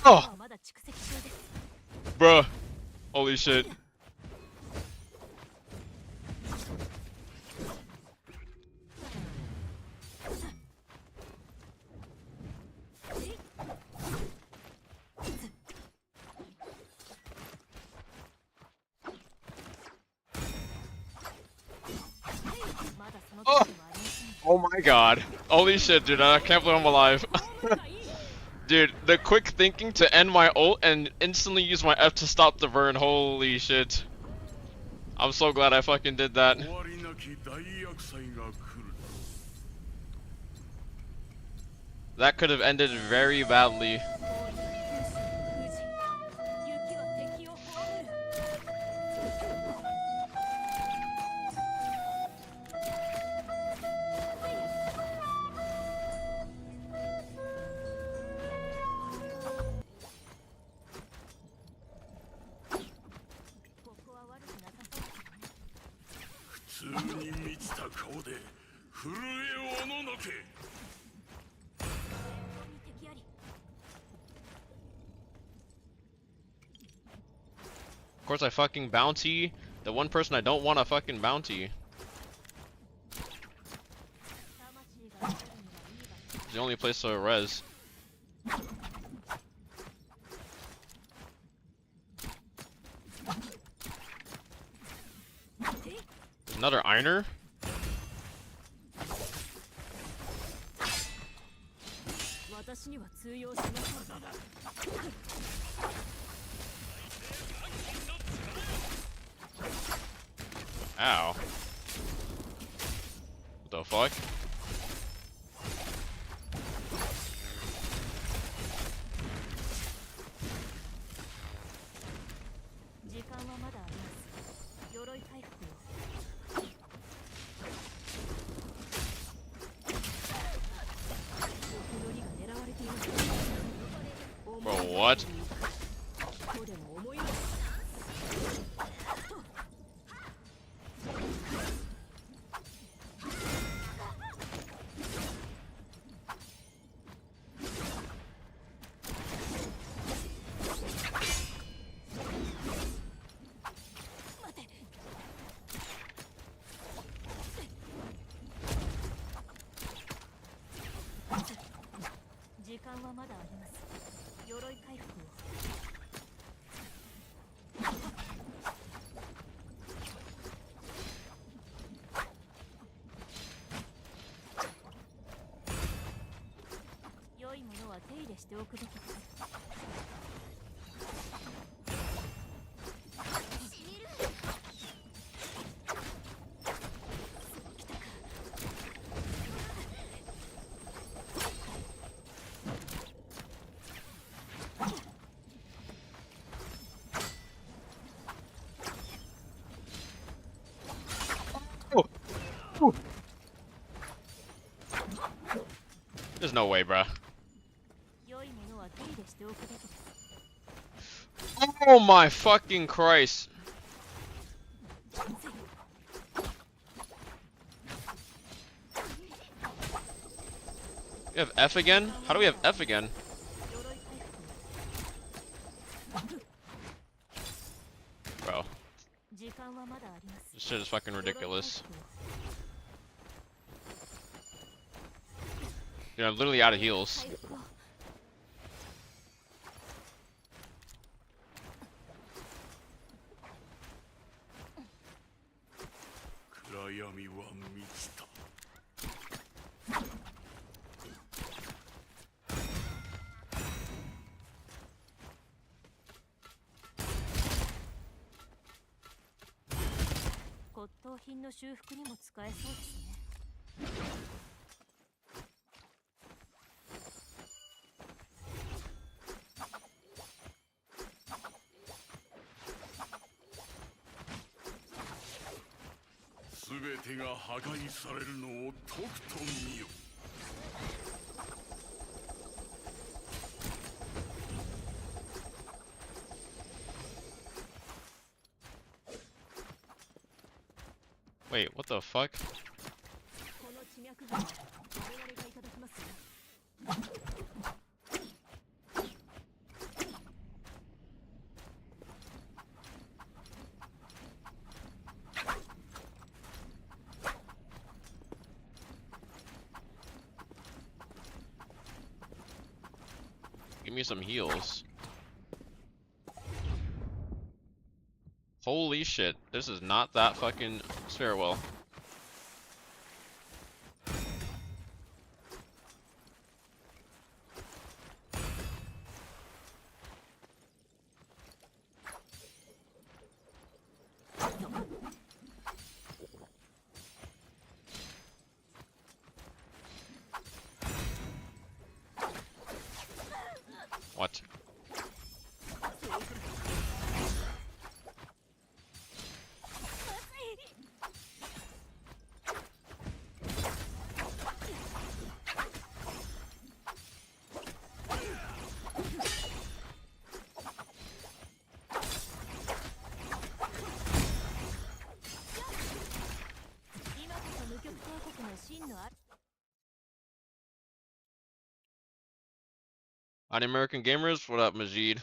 Oh! Bruh. Holy shit. Oh! Oh my god. Holy shit, dude. I can't believe I'm alive. Dude, the quick thinking to end my ult and instantly use my F to stop the burn. Holy shit. I'm so glad I fucking did that. That could have ended very badly. Of course I fucking bounty the one person I don't want to fucking bounty. It's the only place to res. Another ironer? Ow. What the fuck? Bro, what? There's no way, bruh. Oh my fucking Christ. We have F again? How do we have F again? Bro. This shit is fucking ridiculous. Dude, I'm literally out of heals. 全てが破壊されるのをとくと見よ。Wait, what the fuck? Give me some heals. Holy shit, this is not that fucking farewell. What? Un-American Gamers, what up, Majid?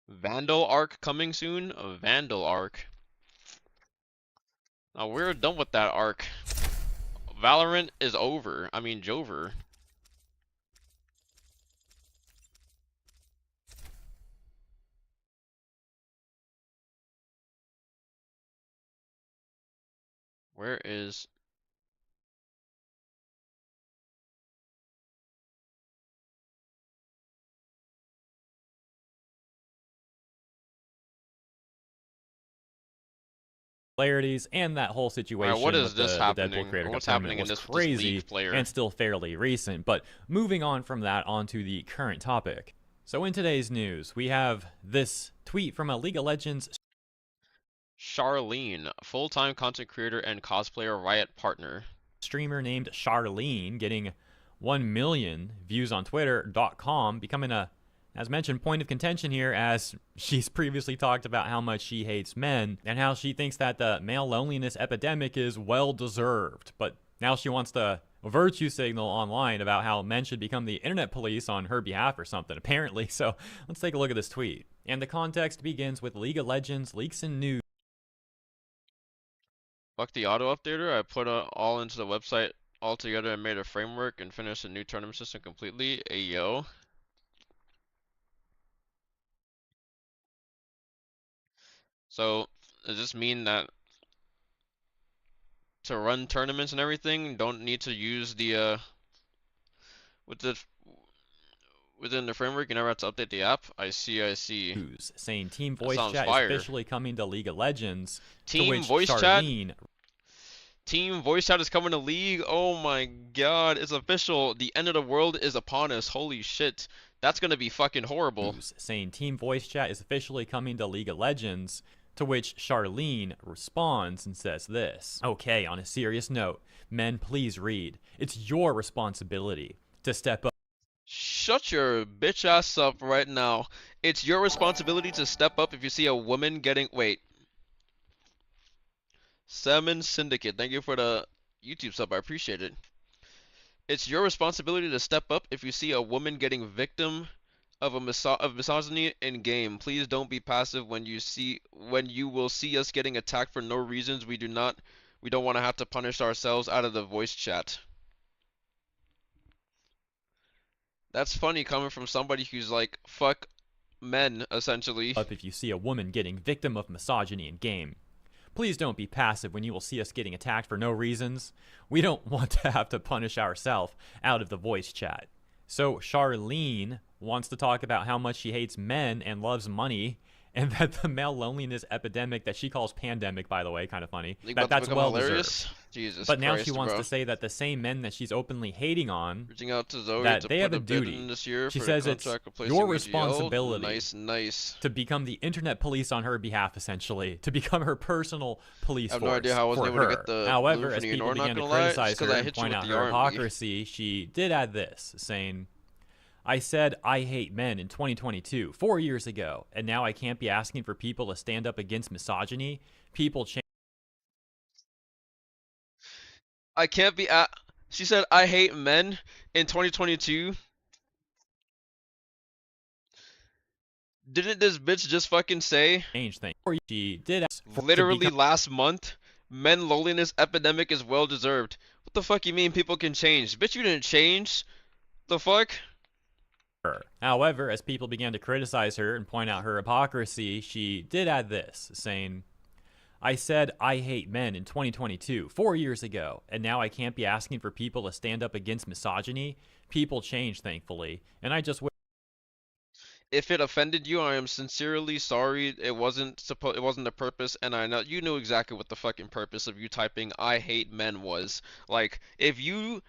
Vandal Arc coming soon? A Vandal Arc. Now we're done with that arc. Valorant is over. I mean, Jover. Where is... Similarities and that whole situation what is with this the happening? Deadpool Creator What's Cup happening tournament in was this crazy League player? and still fairly recent. But moving on from that onto the current topic. So in today's news, we have this tweet from a League of Legends Charlene, full-time content creator and cosplayer Riot partner. Streamer named Charlene getting 1 million views on Twitter.com, becoming a, as mentioned, point of contention here, as she's previously talked about how much she hates men and how she thinks that the male loneliness epidemic is well deserved. But now she wants to virtue signal online about how men should become the internet police on her behalf or something, apparently. So let's take a look at this tweet. And the context begins with League of Legends leaks and news. Fuck the auto updater. I put it all into the website all together and made a framework and finished a new tournament system completely. Ayo. So does this mean that to run tournaments and everything, don't need to use the within the framework, you never have to update the app? I see. News saying Team That Voice sounds Chat fire. is officially coming to League of Legends. Team to which Voice Charlene Chat? Team Voice Chat is coming to League. Oh my god, it's official. The end of the world is upon us. Holy shit. That's gonna be fucking horrible. saying Team Voice Chat is officially coming to League of Legends, to which Charlene responds and says this. Okay, on a serious note, men, please read. It's your responsibility to step up. Shut your bitch ass up right now. It's your responsibility to step up if you see a woman getting... Wait. Salmon Syndicate, thank you for the YouTube sub, I appreciate it. It's your responsibility to step up if you see a woman getting victim of misogyny in game. Please don't be passive when you will see us getting attacked for no reasons. We don't want to have to punish ourselves out of the voice chat. That's funny coming from somebody who's like, fuck men, essentially. Up if you see a woman getting victim of misogyny in game. Please don't be passive when you will see us getting attacked for no reasons. We don't want to have to punish ourselves out of the voice chat. So Charlene wants to talk about how much she hates men and loves money, and that the male loneliness epidemic that she calls pandemic, by the way, kind of funny, that's well deserved. Jesus But now Christ, she wants bro. to say that the same men that she's openly hating on, Reaching out to Zoe that to they have put a a bid duty. in this year She for says the it's contract replacing your AGL. responsibility Nice. to become the internet police on her behalf, essentially, to become her personal police I have force no idea how I was for able her. to get the However, blue as from the people ignore, began not to gonna lie, criticize just 'cause her I and hit you point with out the her RMB. hypocrisy, she did add this, saying, I said I hate men in 2022, 4 years ago, and now I can't be asking for people to stand up against misogyny. People change. I can't be at. She said I hate men in 2022. Didn't this bitch just fucking say? Change thing. Or she did ask for to Literally become last month, men loneliness epidemic is well deserved. What the fuck you mean people can change? Bitch, you didn't change. The fuck? her. However, as people began to criticize her and point out her hypocrisy, she did add this, saying, I said I hate men in 2022, 4 years ago, and now I can't be asking for people to stand up against misogyny. People change, thankfully, and I just wish. If it offended you, I am sincerely sorry. It wasn't the purpose, and I know you knew exactly what the fucking purpose of you typing "I hate men" was. Like, if you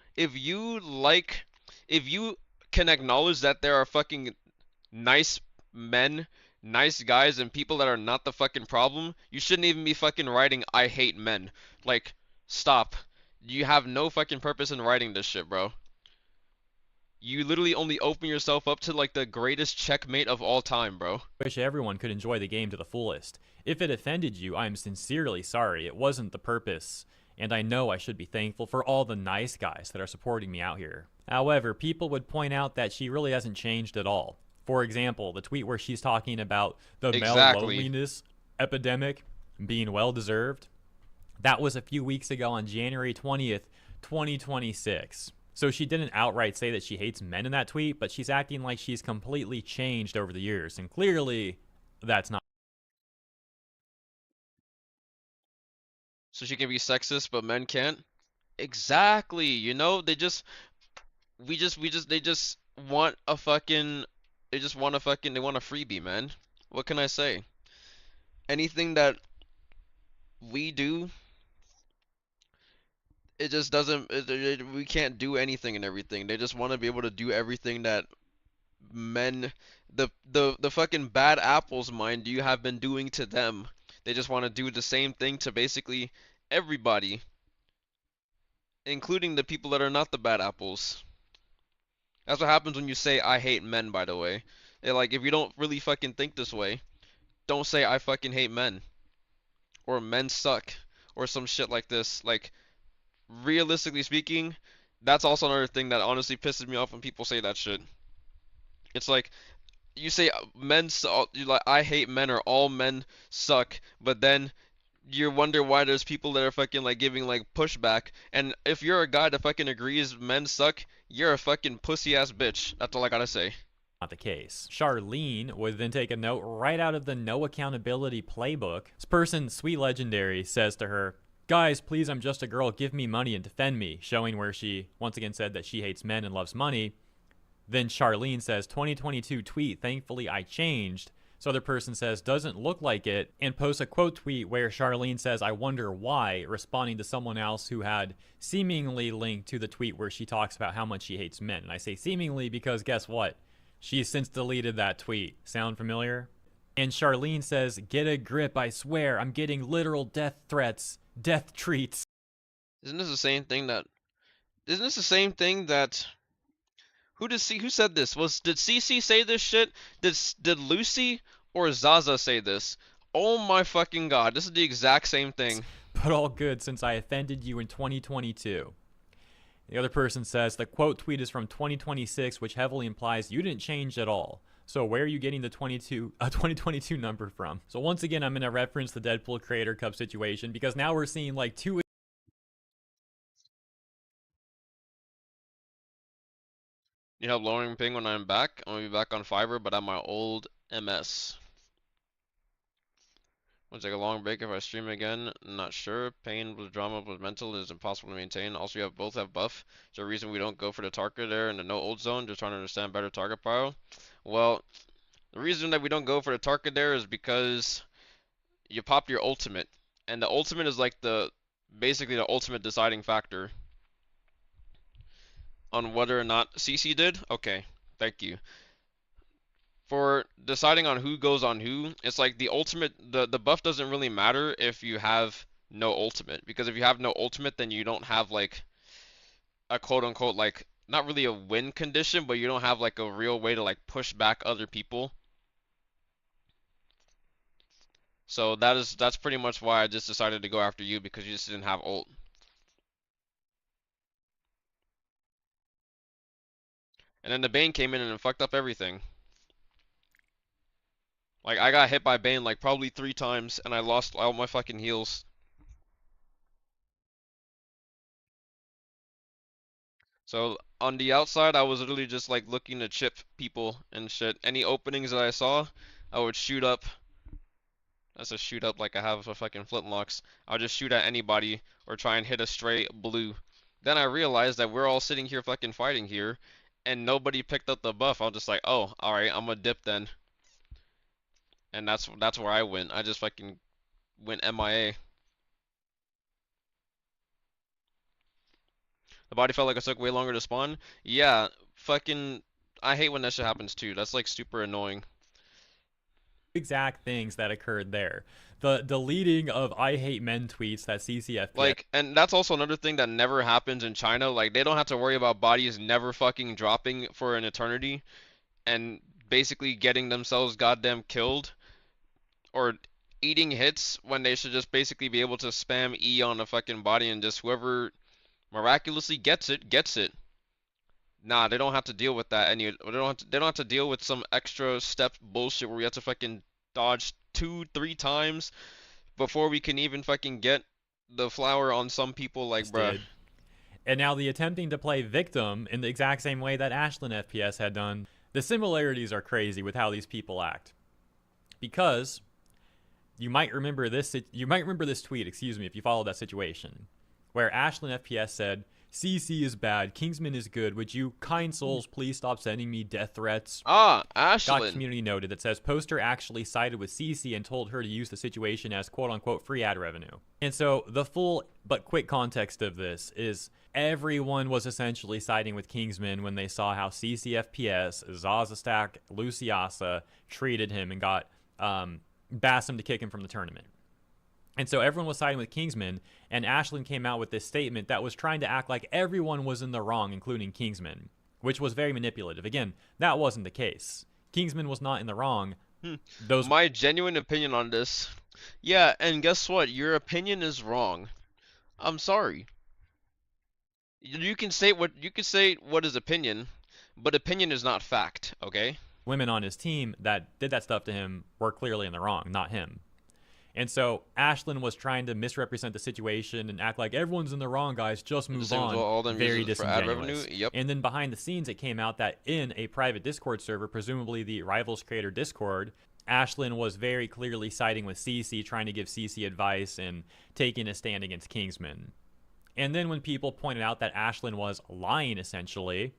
can acknowledge that there are fucking nice men, nice guys, and people that are not the fucking problem, you shouldn't even be fucking writing "I hate men." Like, stop. You have no fucking purpose in writing this shit, bro. You literally only open yourself up to like the greatest checkmate of all time, bro. Wish everyone could enjoy the game to the fullest. If it offended you, I am sincerely sorry. It wasn't the purpose, and I know I should be thankful for all the nice guys that are supporting me out here. However, people would point out that she really hasn't changed at all. For example, the tweet where she's talking about the male loneliness epidemic being well-deserved, that was a few weeks ago on January 20th, 2026. So she didn't outright say that she hates men in that tweet, but she's acting like she's completely changed over the years, and clearly that's not. So she can be sexist, but men can't? Exactly. You know, they just want a fucking they want a freebie, man. What can I say? Anything that we do, it just doesn't we can't do anything and everything. They just want to be able to do everything that men the fucking bad apples, mind you, have been doing to them. They just want to do the same thing to basically everybody, including the people that are not the bad apples. That's what happens when you say I hate men, by the way. Like, if you don't really fucking think this way, don't say I fucking hate men. Or men suck. Or some shit like this. Like, realistically speaking, that's also another thing that honestly pisses me off when people say that shit. It's like, you say men suck, you like I hate men or all men suck, but then you wonder why there's people that are fucking like giving like pushback. And if you're a guy that fucking agrees men suck, you're a fucking pussy ass bitch. That's all I gotta say. Not the case. Charlene would then take a note right out of the no accountability playbook. This person, Sweet Legendary, says to her, guys, please, I'm just a girl, give me money and defend me, showing where she once again said that she hates men and loves money. Then Charlene says, 2022 tweet, thankfully I changed. So other person says, doesn't look like it, and posts a quote tweet where Charlene says, I wonder why, responding to someone else who had seemingly linked to the tweet where she talks about how much she hates men. And I say seemingly because guess what? She's since deleted that tweet. Sound familiar? And Charlene says, get a grip, I swear, I'm getting literal death threats, death treats. Isn't this the same thing that who said this? Did CC say this shit? Did Lucy or Zaza say this? Oh my fucking god, this is the exact same thing. But all good since I offended you in 2022. The other person says the quote tweet is from 2026, which heavily implies you didn't change at all. So where are you getting the 2022 number from? So once again, I'm going to reference the Deadpool Creator Cup situation because now we're seeing like two. Need help lowering ping when I'm back? I'm gonna be back on Fiverr, but I'm my old MS. Will take a long break if I stream again. Not sure. Pain with drama with mental is impossible to maintain. Also, you both have buff. Is there a reason we don't go for the target there in the no ult zone? Just trying to understand better target pile. Well, the reason that we don't go for the target there is because you pop your ultimate, and the ultimate is like the basically the ultimate deciding factor on whether or not CC did. Okay, thank you. For deciding on who goes on who, it's like the ultimate, the buff doesn't really matter if you have no ultimate, because if you have no ultimate, then you don't have like a quote unquote like not really a win condition, but you don't have like a real way to like push back other people. So that's pretty much why I just decided to go after you, because you just didn't have ult. And then the Bane came in and fucked up everything. Like, I got hit by Bane like probably 3 times, and I lost all my fucking heals. So, on the outside, I was literally just like looking to chip people and shit. Any openings that I saw, I would shoot up. That's a shoot up like I have a fucking flintlocks. I'll just shoot at anybody or try and hit a straight blue. Then I realized that we're all sitting here fucking fighting here, and nobody picked up the buff. I was just like, oh, alright, I'm gonna dip then. And that's where I went. I just fucking went MIA. The body felt like it took way longer to spawn. Yeah, fucking, I hate when that shit happens too. That's like super annoying. Exact things that occurred there. The deleting of "I hate men" tweets that CCFP like, and that's also another thing that never happens in China. Like, they don't have to worry about bodies never fucking dropping for an eternity and basically getting themselves goddamn killed or eating hits when they should just basically be able to spam E on a fucking body and just whoever miraculously gets it, gets it. Nah, they don't have to deal with that. They don't have to deal with some extra step bullshit where we have to fucking dodge 2-3 times before we can even fucking get the flower on some people. Like, bruh. And now the attempting to play victim in the exact same way that Ashlyn FPS had done. The similarities are crazy with how these people act. Because you might remember this tweet, excuse me, if you followed that situation, where Ashlyn FPS said, "CC is bad, Kingsman is good. Would you kind souls please stop sending me death threats?" Ah, Ashlyn. Got community noted that says poster actually sided with CC and told her to use the situation as quote unquote free ad revenue. And so the full but quick context of this is everyone was essentially siding with Kingsman when they saw how CC FPS, Zazastack, Luciasa treated him and got Bassam to kick him from the tournament. And so everyone was siding with Kingsman, and Ashlyn came out with this statement that was trying to act like everyone was in the wrong, including Kingsman, which was very manipulative. Again, that wasn't the case. Kingsman was not in the wrong. My genuine opinion on this. Yeah, and guess what? Your opinion is wrong. I'm sorry. You can say what is opinion, but opinion is not fact, okay? Women on his team that did that stuff to him were clearly in the wrong, not him. And so Ashlyn was trying to misrepresent the situation and act like everyone's in the wrong, guys, just move on. Very disingenuous. Yep. And then behind the scenes, it came out that in a private Discord server, presumably the Rivals Creator Discord, Ashlyn was very clearly siding with CC, trying to give CC advice and taking a stand against Kingsman. And then when people pointed out that Ashlyn was lying, essentially,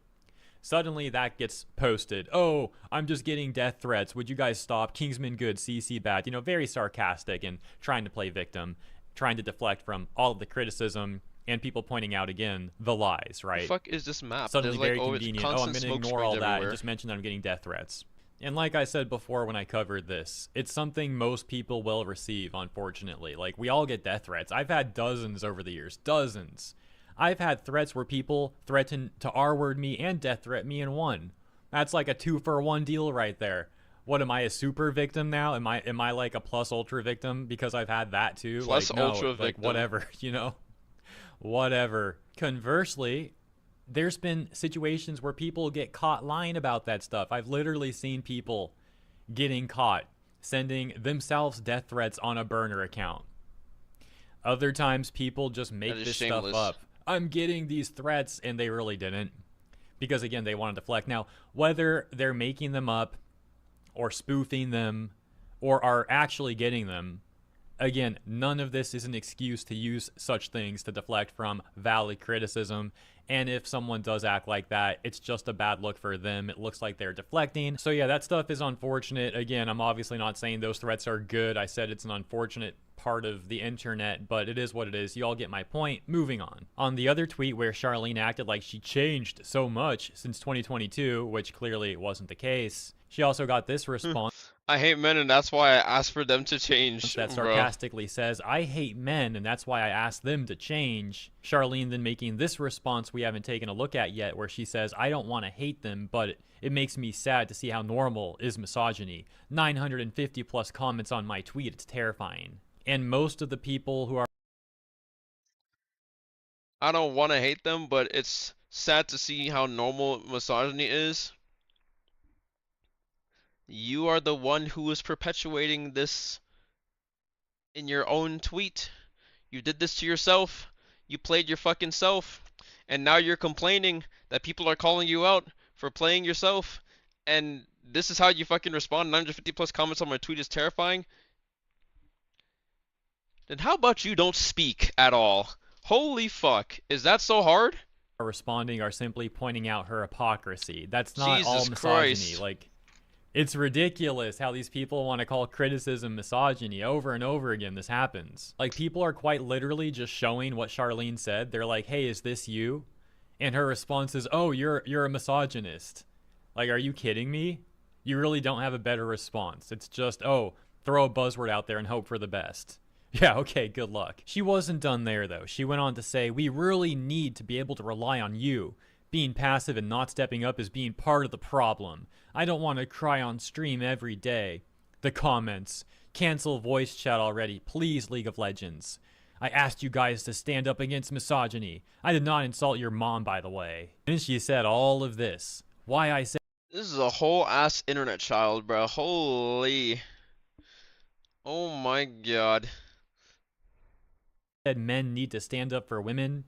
suddenly that gets posted. "Oh, I'm just getting death threats. Would you guys stop? Kingsman good, CC bad." You know, very sarcastic and trying to play victim, trying to deflect from all of the criticism and people pointing out again the lies, right? The fuck is this map? Suddenly There's very like, convenient. Oh, I'm going to ignore all that and just mention that I'm getting death threats. And like I said before when I covered this, it's something most people will receive, unfortunately. Like, we all get death threats. I've had dozens over the years. Dozens. I've had threats where people threaten to R-word me and death threat me in one. That's like a 2-for-1 deal right there. What, am I a super victim now? Am I like a plus ultra victim because I've had that too? Plus like, no, ultra like, victim. whatever, you know? Whatever. Conversely, there's been situations where people get caught lying about that stuff. I've literally seen people getting caught sending themselves death threats on a burner account. Other times people just make this stuff up. I'm getting these threats, and they really didn't. Because, again, they want to deflect. Now, whether they're making them up or spoofing them or are actually getting them, Again, none of this is an excuse to use such things to deflect from valid criticism. And if someone does act like that, it's just a bad look for them. It looks like they're deflecting. So yeah, that stuff is unfortunate. Again, I'm obviously not saying those threats are good. I said it's an unfortunate part of the internet, but it is what it is. You all get my point. Moving on. On the other tweet where Charlene acted like she changed so much since 2022, which clearly wasn't the case, she also got this response. I hate men, and that's why I asked for them to change, That bro. sarcastically says, I hate men, and that's why I asked them to change. Charlene then making this response we haven't taken a look at yet, where she says, I don't want to hate them, but it makes me sad to see how normal is misogyny. 950 plus comments on my tweet, it's terrifying. And most of the people who are... I don't want to hate them, but it's sad to see how normal misogyny is. You are the one who is perpetuating this in your own tweet. You did this to yourself. You played your fucking self. And now you're complaining that people are calling you out for playing yourself. And this is how you fucking respond. 950 plus comments on my tweet is terrifying. Then how about you don't speak at all? Holy fuck. Is that so hard? Responding are simply pointing out her hypocrisy. That's not all Jesus misogyny. Christ. Like, it's ridiculous how these people want to call criticism misogyny. Over and over again, this happens. Like, people are quite literally just showing what Charlene said. They're like, hey, is this you? And her response is, oh, you're a misogynist. Like, are you kidding me? You really don't have a better response. It's just, oh, throw a buzzword out there and hope for the best. Yeah, okay, good luck. She wasn't done there, though. She went on to say, we really need to be able to rely on you. Being passive and not stepping up is being part of the problem. I don't want to cry on stream every day. The comments. Cancel voice chat already, please, League of Legends. I asked you guys to stand up against misogyny. I did not insult your mom, by the way. And she said all of this. Why I said... This is a whole ass internet child, bro. Holy. Oh my god. Said men need to stand up for women.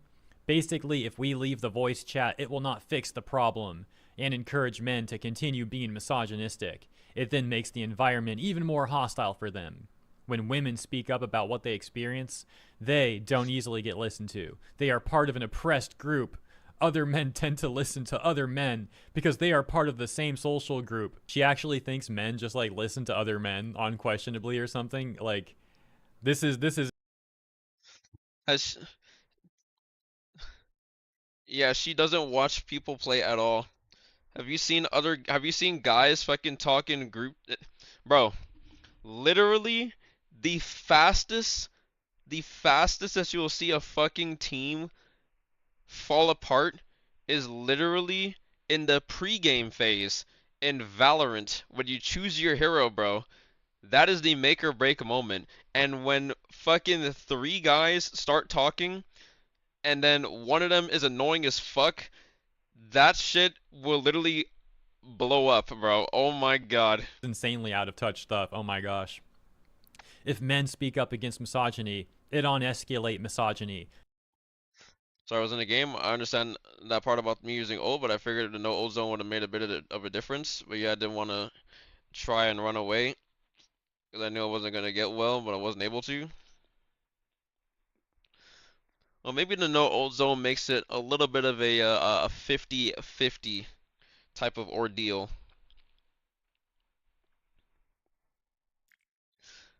Basically, if we leave the voice chat, it will not fix the problem and encourage men to continue being misogynistic. It then makes the environment even more hostile for them. When women speak up about what they experience, they don't easily get listened to. They are part of an oppressed group. Other men tend to listen to other men because they are part of the same social group. She actually thinks men just like listen to other men unquestionably or something. Like, this is Yeah, she doesn't watch people play at all. Have you seen guys fucking talk in group? Bro, literally the fastest that you will see a fucking team fall apart is literally in the pregame phase in Valorant when you choose your hero, bro. That is the make or break moment. And when fucking 3 guys start talking and then one of them is annoying as fuck, that shit will literally blow up, bro. Oh my god. Insanely out of touch stuff. Oh my gosh. If men speak up against misogyny, it escalate misogyny. So I was in the game. I understand that part about me using ult, but I figured the no ult zone would have made a bit of a difference. But yeah, I didn't want to try and run away because I knew I wasn't gonna get well, but I wasn't able to. Well, maybe the no ult zone makes it a little bit of a 50-50 type of ordeal.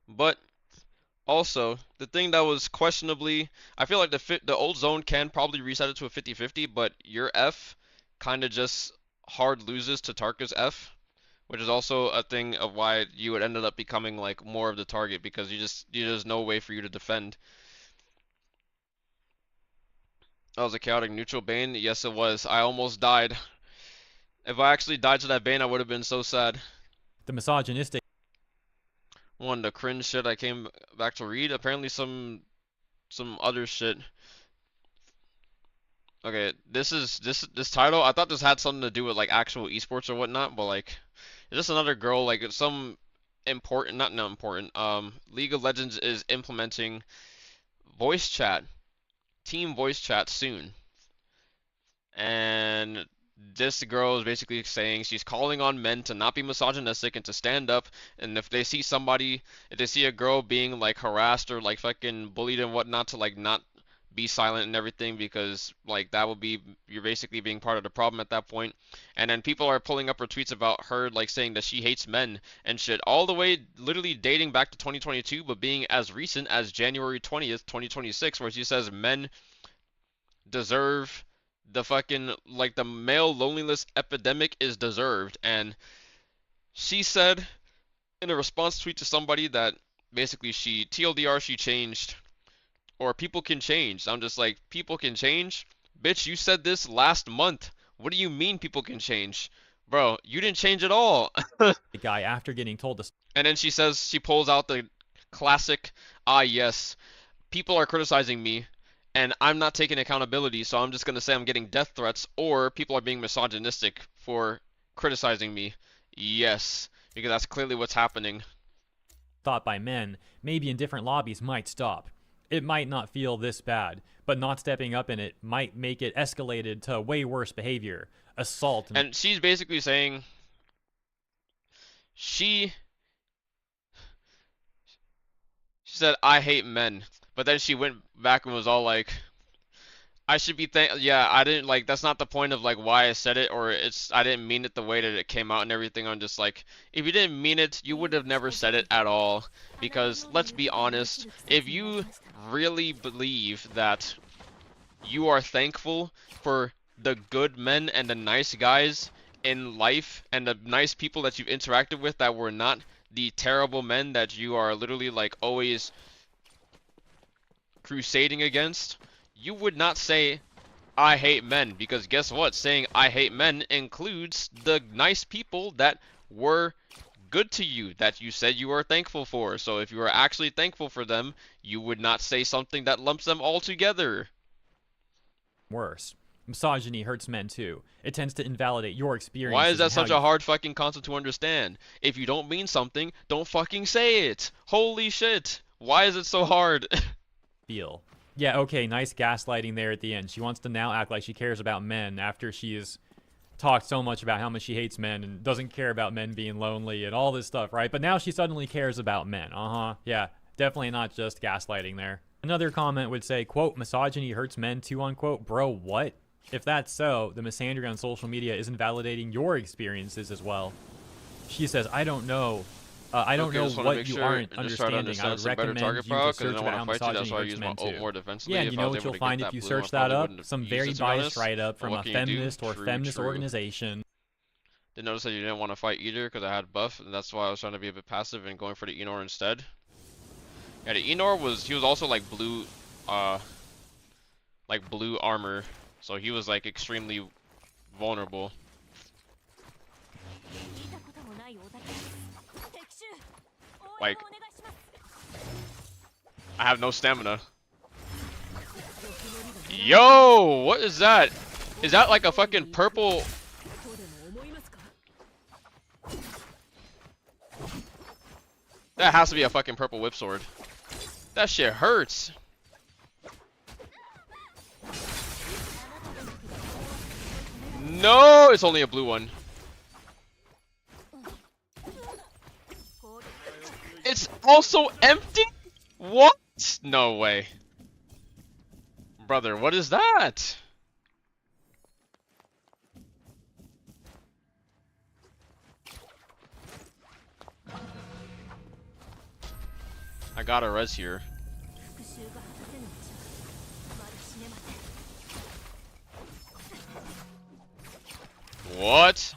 But also, the thing that was questionably, I feel like the ult zone can probably reset it to a 50-50, but your F kind of just hard loses to Tarka's F, which is also a thing of why you would ended up becoming like more of the target because there's no way for you to defend. That was a chaotic neutral Bane. Yes, it was. I almost died. If I actually died to that Bane, I would have been so sad. The misogynistic. One, the cringe shit I came back to read. Apparently some other shit. Okay, this title, I thought this had something to do with like actual esports or whatnot, but like it's just another girl, like it's some important, not important. League of Legends is implementing voice chat, team voice chat soon. And this girl is basically saying she's calling on men to not be misogynistic and to stand up. And if they see somebody, if they see a girl being like harassed or like fucking bullied and whatnot, to like not be silent and everything, because like that would be, you're basically being part of the problem at that point. And then people are pulling up her tweets about her like saying that she hates men and shit, all the way literally dating back to 2022, but being as recent as January 20th, 2026, where she says men deserve the fucking, like, the male loneliness epidemic is deserved. And she said in a response tweet to somebody that basically she TLDR she changed, or people can change. I'm just like, people can change? Bitch, you said this last month. What do you mean people can change? Bro, you didn't change at all. The guy after getting told to. And then she says, she pulls out the classic, ah yes, people are criticizing me and I'm not taking accountability, so I'm just going to say I'm getting death threats, or people are being misogynistic for criticizing me. Yes, because that's clearly what's happening. Thought by men, maybe in different lobbies might stop. It might not feel this bad, but not stepping up in it might make it escalated to way worse behavior. Assault. And she's basically saying she said, I hate men. But then she went back and was all like, I should be yeah, I didn't, like, that's not the point of like why I said it, or I didn't mean it the way that it came out and everything. I'm just like, if you didn't mean it, you would have never said it at all. Because let's be honest, if you really believe that you are thankful for the good men and the nice guys in life and the nice people that you've interacted with that were not the terrible men that you are literally like always crusading against, you would not say, I hate men, because guess what? Saying I hate men includes the nice people that were good to you, that you said you were thankful for. So if you were actually thankful for them, you would not say something that lumps them all together. Worse. Misogyny hurts men too. It tends to invalidate your experience. Why is that such a hard fucking concept to understand? If you don't mean something, don't fucking say it. Holy shit. Why is it so hard? Feel. Yeah, okay, nice gaslighting there at the end. She wants to now act like she cares about men after she's talked so much about how much she hates men and doesn't care about men being lonely and all this stuff, right? But now she suddenly cares about men. Yeah, definitely not just gaslighting there. Another comment would say, quote, misogyny hurts men too, unquote. Bro, what? If that's so, the misandry on social media isn't validating your experiences as well. She says, I don't know. I don't know what you aren't understanding. I would recommend you to search about how misogyny hurts men too. Yeah, and you know what you'll find if you search that up? Some very biased write-up from a feminist or feminist organization. Did notice that you didn't want to fight either because I had buff, and that's why I was trying to be a bit passive and going for the Enor instead. Yeah, the Enor he was also like blue armor, so he was like extremely vulnerable. Like, I have no stamina. Yo, what is that? Is that like a fucking purple? That has to be a fucking purple whip sword. That shit hurts. No, it's only a blue one. It's also empty? What? No way. Brother, what is that? I got a res here. What?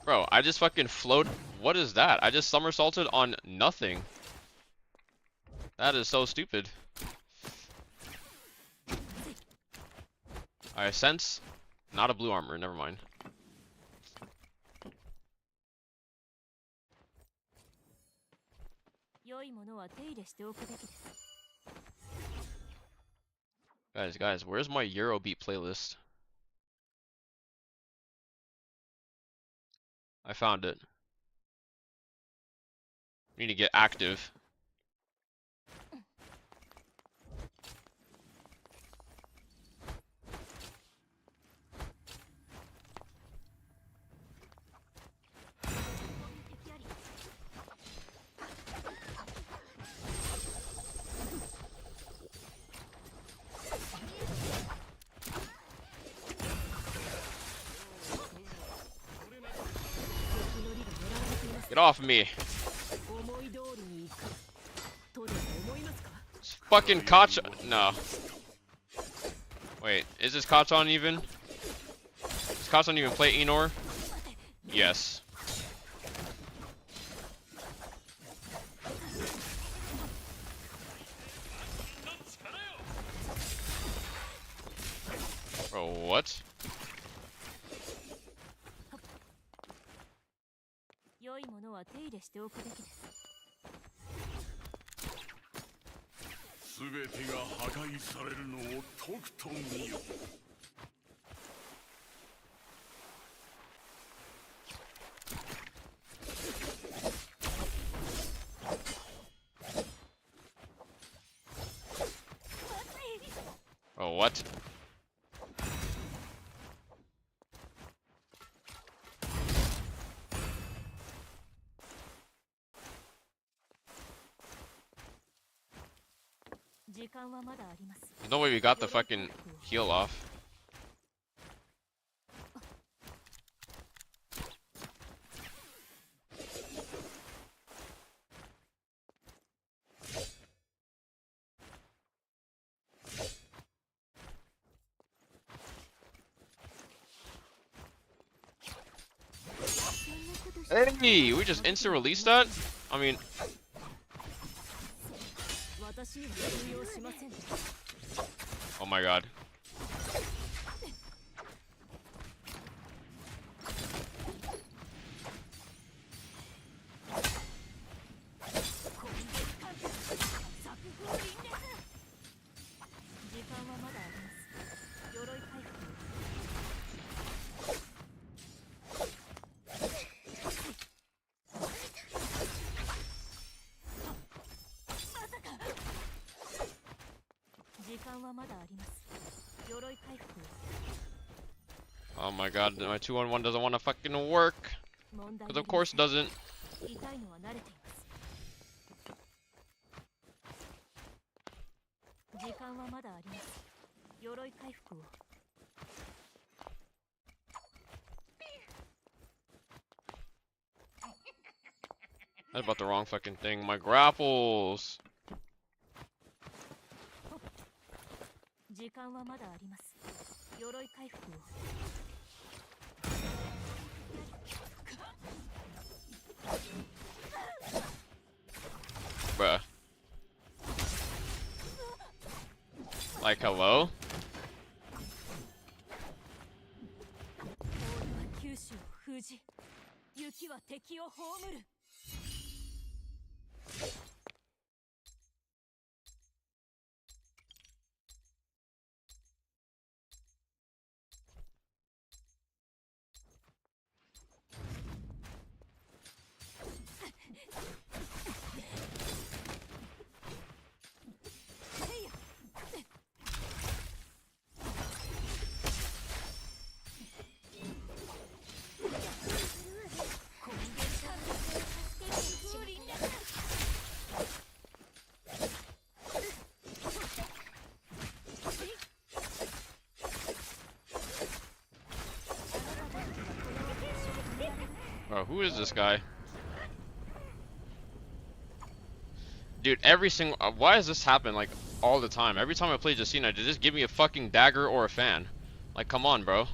Bro, I just fucking floated. What is that? I just somersaulted on nothing. That is so stupid. I sense not a blue armor, never mind. Guys, where's my Eurobeat playlist? I found it. We need to get active. Get off me. It's fucking Kacha. No. Wait, is this Kachan even? Does Kachan even play Enor? Yes. Bro, what? 良いものは手入れしておくべきです。すべてが破壊されるのをとくと見よ。Oh, what? There's no way we got the fucking heal off. Hey, we just instant release that? I mean, oh my god. Oh my god, my 2-on-1 doesn't want to fucking work. Because of course it doesn't. That's about the wrong fucking thing. My grapples. Bruh. Like, hello? Bro, who is this guy? Dude, every single... why does this happen, like, all the time? Every time I play Justina, they just give me a fucking dagger or a fan. Like, come on, bro.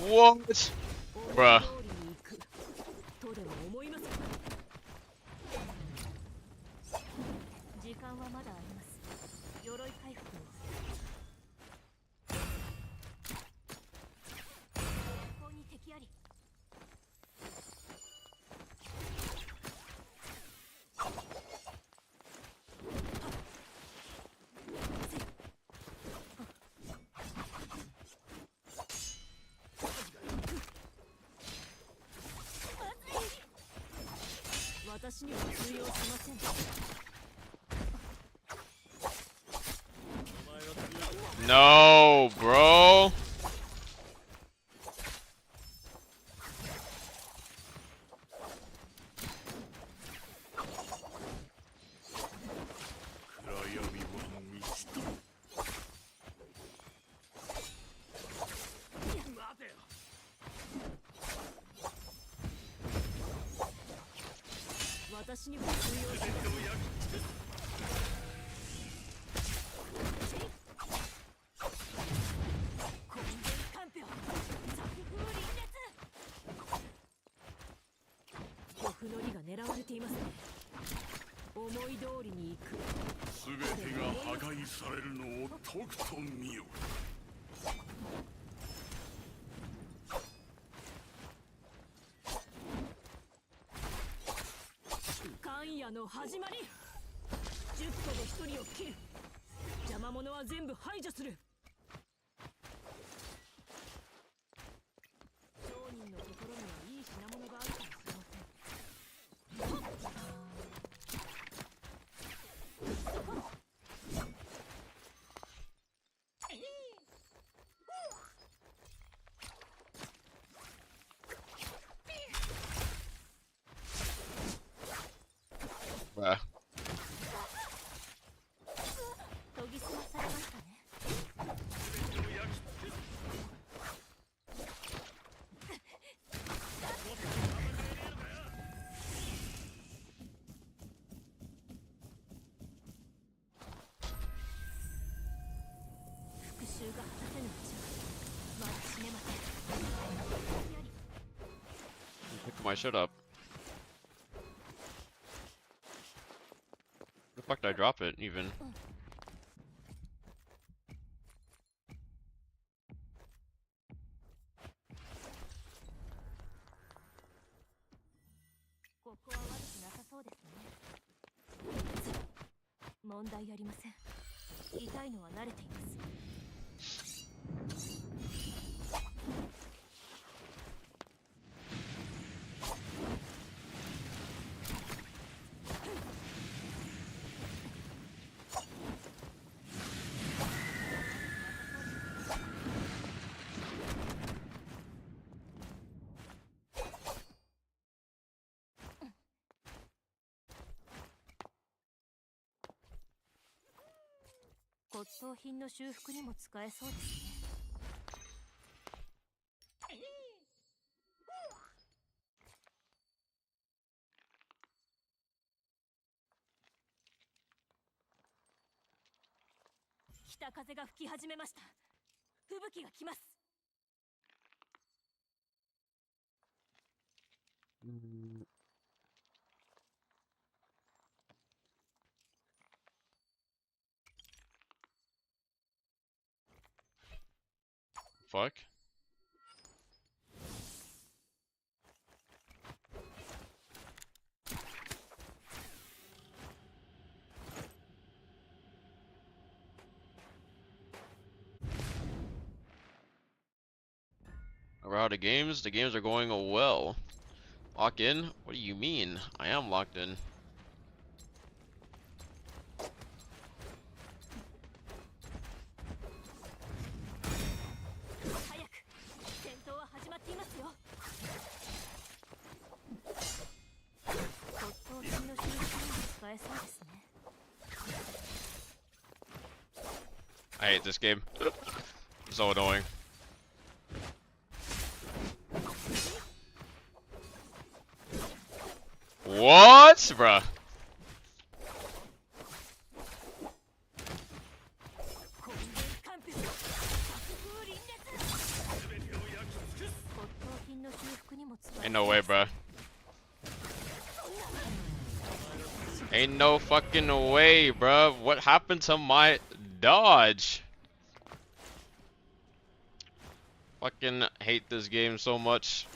What? Bruh. 私には通用しません。 No, bro. Bruh. Pick my shit up. Where the fuck did I drop it, even? Fuck. We're out of games? The games are going well. Lock in? What do you mean? I am locked in. I hate this game. So annoying. What, bruh? Ain't no way, bruh. Ain't no fucking way, bruh. What happened to my dodge? Fucking hate this game so much.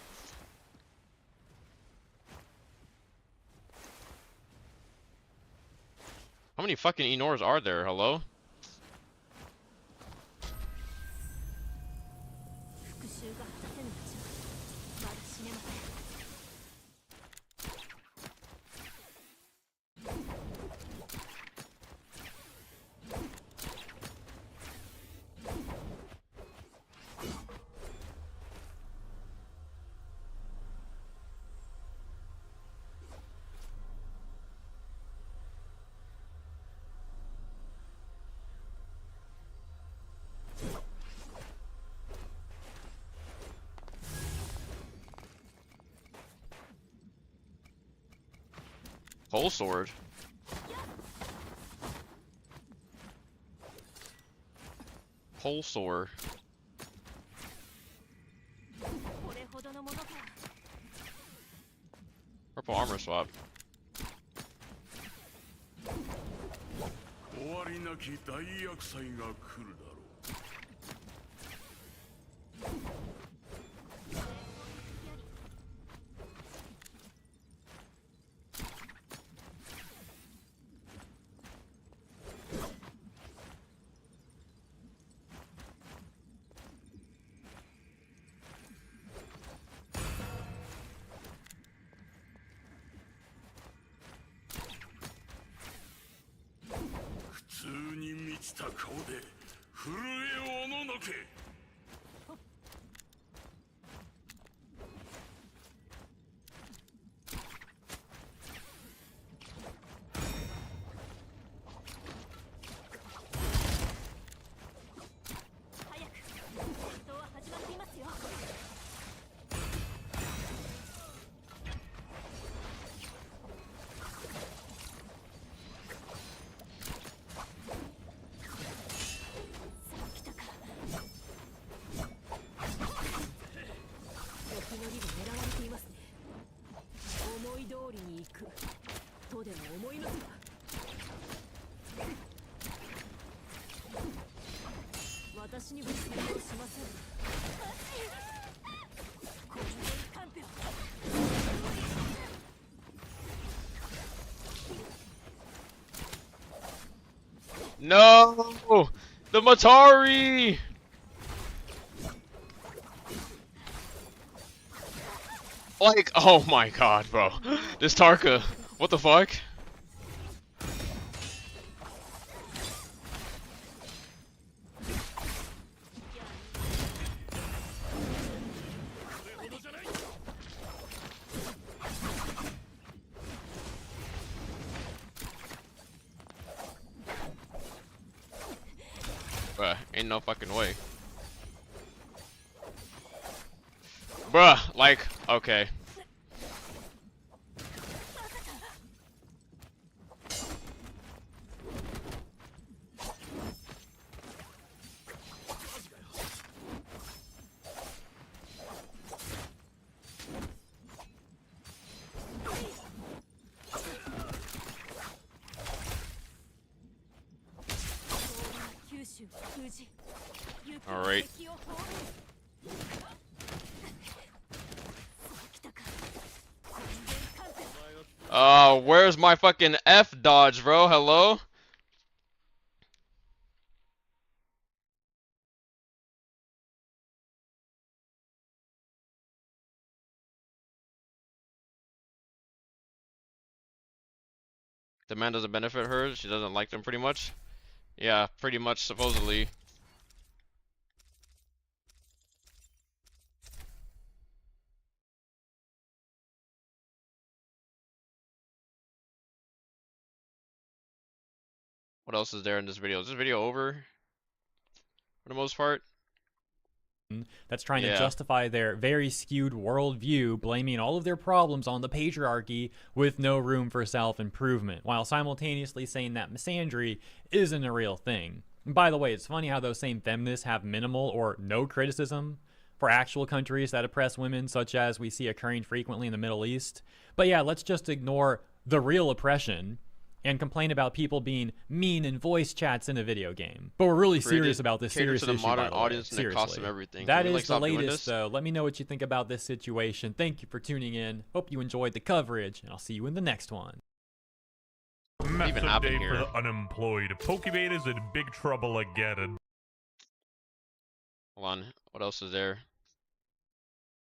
How many fucking Enors are there? Hello? Pole sword. Pole sword. Purple armor swap. 終わりなき大厄災が来るだろう。苦痛に満ちた顔で震えおののけ。私には通用しません。こんなにカンペを。No! The Matari! Like, oh my god, bro. This Tarka. What the fuck? Bruh, ain't no fucking way. Bruh, like, okay. Alright. Where's my fucking F dodge, bro? Hello? The man doesn't benefit her. She doesn't like them pretty much. Yeah, pretty much, supposedly. What else is there in this video? Is this video over? For the most part? That's trying to justify their very skewed worldview, blaming all of their problems on the patriarchy with no room for self-improvement, while simultaneously saying that misandry isn't a real thing. And by the way, it's funny how those same feminists have minimal or no criticism for actual countries that oppress women, such as we see occurring frequently in the Middle East. But yeah, let's just ignore the real oppression and complain about people being mean in voice chats in a video game. But we're really serious about this serious to the issue, modern by the way. audience and it Seriously. costs them everything. That Can we, is the stop doing latest, this? though. Let me know what you think about this situation. Thank you for tuning in. Hope you enjoyed the coverage, and I'll see you in the next one. Even happened day here? for the unemployed. Pokebait is in big trouble again. Hold on. What else is there?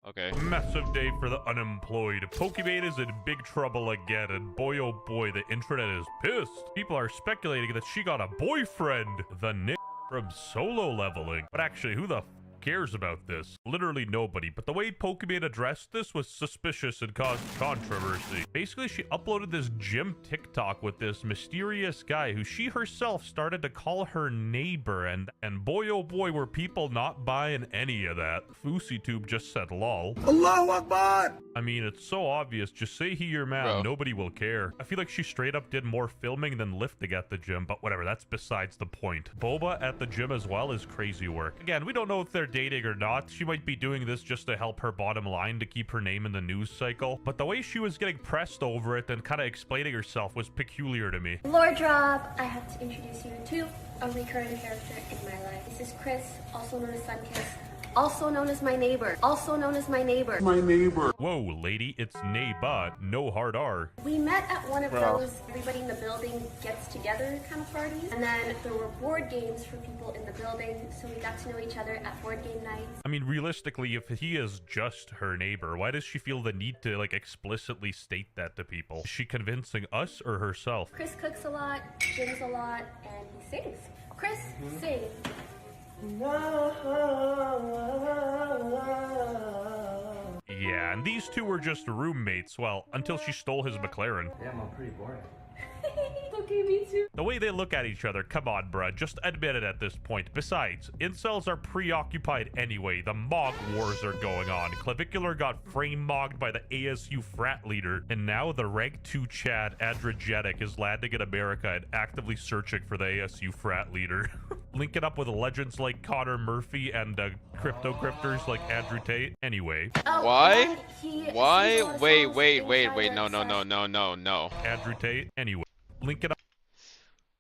Okay. Massive day for the unemployed. Pokebait is in big trouble again, and boy oh boy, the internet is pissed. People are speculating that she got a boyfriend, the Nick from solo leveling. But actually, who the f cares about this? Literally nobody, but the way Pokimane addressed this was suspicious and caused controversy. Basically, she uploaded this gym TikTok with this mysterious guy who she herself started to call her neighbor, and boy oh boy were people not buying any of that. FouseyTube just said lol. Allahu Akbar! I mean, it's so obvious, just say he your man, Bro. nobody will care. I feel like she straight up did more filming than lifting at the gym, but whatever, that's besides the point. Boba at the gym as well is crazy work. Again, we don't know if they're dating or not. She might be doing this just to help her bottom line, to keep her name in the news cycle, but the way she was getting pressed over it and kind of explaining herself was peculiar to me. Lord Drop, I have to introduce you to a recurring character in my life. This is Chris, also known as Sunkiss, also known as my neighbor, also known as my neighbor. My neighbor. Whoa, lady, it's Neighbor, no hard R. We met at one of Bro. those everybody in the building gets together kind of parties, and then there were board games for people in the building, so we got to know each other at board game nights. I mean, realistically, if he is just her neighbor, why does she feel the need to, like, explicitly state that to people? Is she convincing us or herself? Chris cooks a lot, gyms a lot, and he sings. Chris, sing. Yeah, and these two were just roommates, well, until she stole his McLaren. Damn, I'm pretty boring. Okay, me too. The way they look at each other, come on, bruh, just admit it at this point. Besides, incels are preoccupied anyway. The Mog wars are going on. Clavicular got frame-mogged by the ASU frat leader, and now the Reg 2 Chad Adrigetic is landing in America and actively searching for the ASU frat leader. Linking up with legends like Connor Murphy and crypto grifters like Andrew Tate. Anyway. Why? Why? Wait. No. Andrew Tate. Anyway. Link it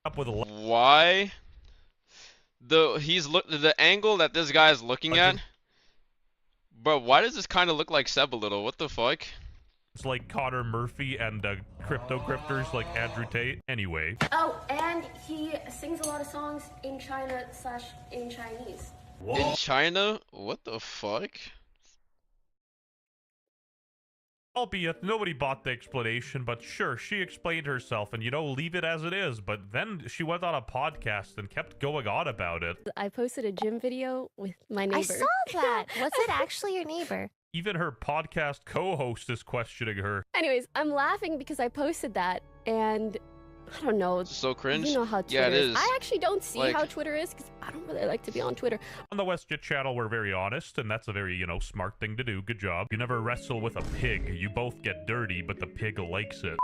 up with a Why? The angle that this guy is looking at. Bro, why does this kind of look like Seb a little? What the fuck? It's like Connor Murphy and crypto grifters like Andrew Tate. Anyway. Oh, and he sings a lot of songs in China / in Chinese. In China? What the fuck? Albeit, nobody bought the explanation, but sure, she explained herself and, you know, leave it as it is. But then she went on a podcast and kept going on about it. I posted a gym video with my neighbor. I saw that. Was it actually your neighbor? Even her podcast co-host is questioning her. Anyways, I'm laughing because I posted that, and I don't know. So cringe? You know how Twitter Yeah, it is. I actually don't see Like- how Twitter is because I don't really like to be on Twitter. On the WestJet channel, we're very honest, and that's a very, you know, smart thing to do. Good job. You never wrestle with a pig. You both get dirty, but the pig likes it.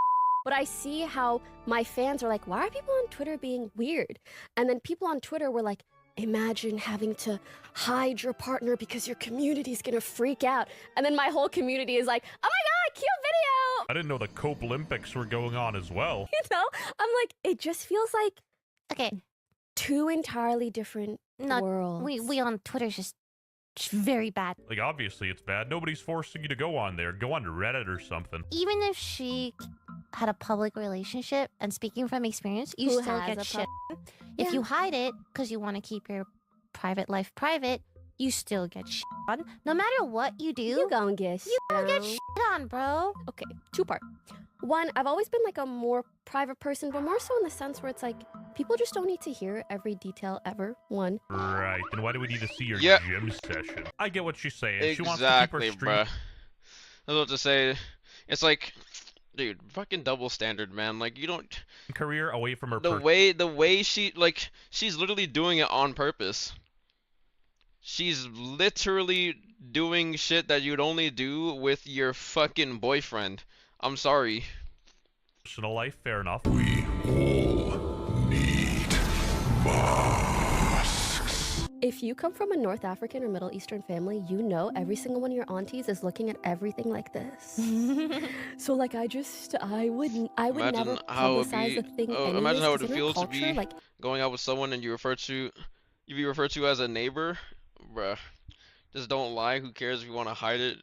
But I see how my fans are like, why are people on Twitter being weird? And then people on Twitter were like, imagine having to hide your partner because your community's gonna freak out. And then my whole community is like, oh my god, cute video! I didn't know the Cope Olympics were going on as well. You know? I'm like, it just feels like Okay. two entirely different worlds. We on Twitter's just very bad. Like, obviously it's bad. Nobody's forcing you to go on there. Go on Reddit or something. Even if she had a public relationship, and speaking from experience, you Who still has get a shit. pub- If Yeah. you hide it because you want to keep your private life private, you still get shit on. No matter what you do, You gonna get you gonna get on. shit on, bro. Okay, two-part. One, I've always been like a more private person, but more so in the sense where it's like, people just don't need to hear every detail ever. One. Right, then why do we need to see your Yeah. gym session? I get what she's saying. She wants to Exactly, keep her stream. bruh. I was about to say, it's like, dude, fucking double standard, man. Like, you don't. Career away from her The way she, like, she's literally doing it on purpose. She's literally doing shit that you'd only do with your fucking boyfriend. I'm sorry. personal life, fair enough. If you come from a North African or Middle Eastern family, you know every single one of your aunties is looking at everything like this. So like I would Imagine never how it publicize would a be. thing Oh, anyways, imagine how it 'cause in our feels to culture, be like going out with someone and you be referred to as a neighbor, bruh. Just don't lie. Who cares if you want to hide it?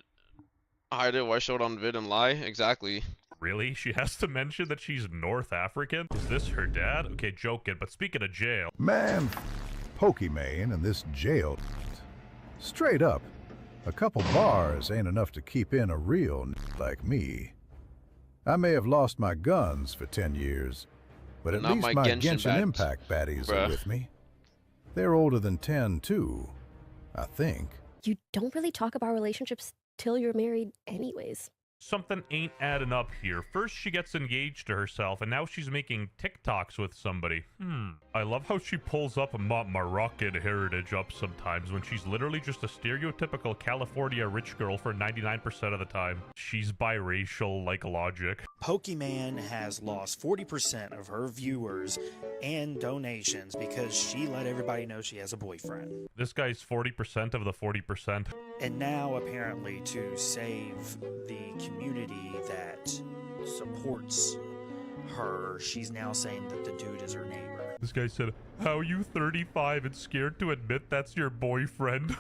Hide it. Why show it on vid and lie? Exactly. Really? She has to mention that she's North African? Is this her dad? Okay, joking, but speaking of jail. Man, Pokimane and this jail. Straight up, a couple bars ain't enough to keep in a real like me. I may have lost my guns for 10 years, but at Not least my my Genshin Genshin bats, Impact baddies bruh. are with me. They're older than 10, too. I think. You don't really talk about relationships till you're married, anyways. Something ain't adding up here. First, she gets engaged to herself, and now she's making TikToks with somebody. I love how she pulls up Moroccan heritage up sometimes when she's literally just a stereotypical California rich girl for 99% of the time. She's biracial like logic. Pokemon has lost 40% of her viewers and donations because she let everybody know she has a boyfriend. This guy's 40% of the 40%. And now, apparently, to save the community that supports her, she's now saying that the dude is her neighbor. This guy said, "How are you 35 and scared to admit that's your boyfriend?"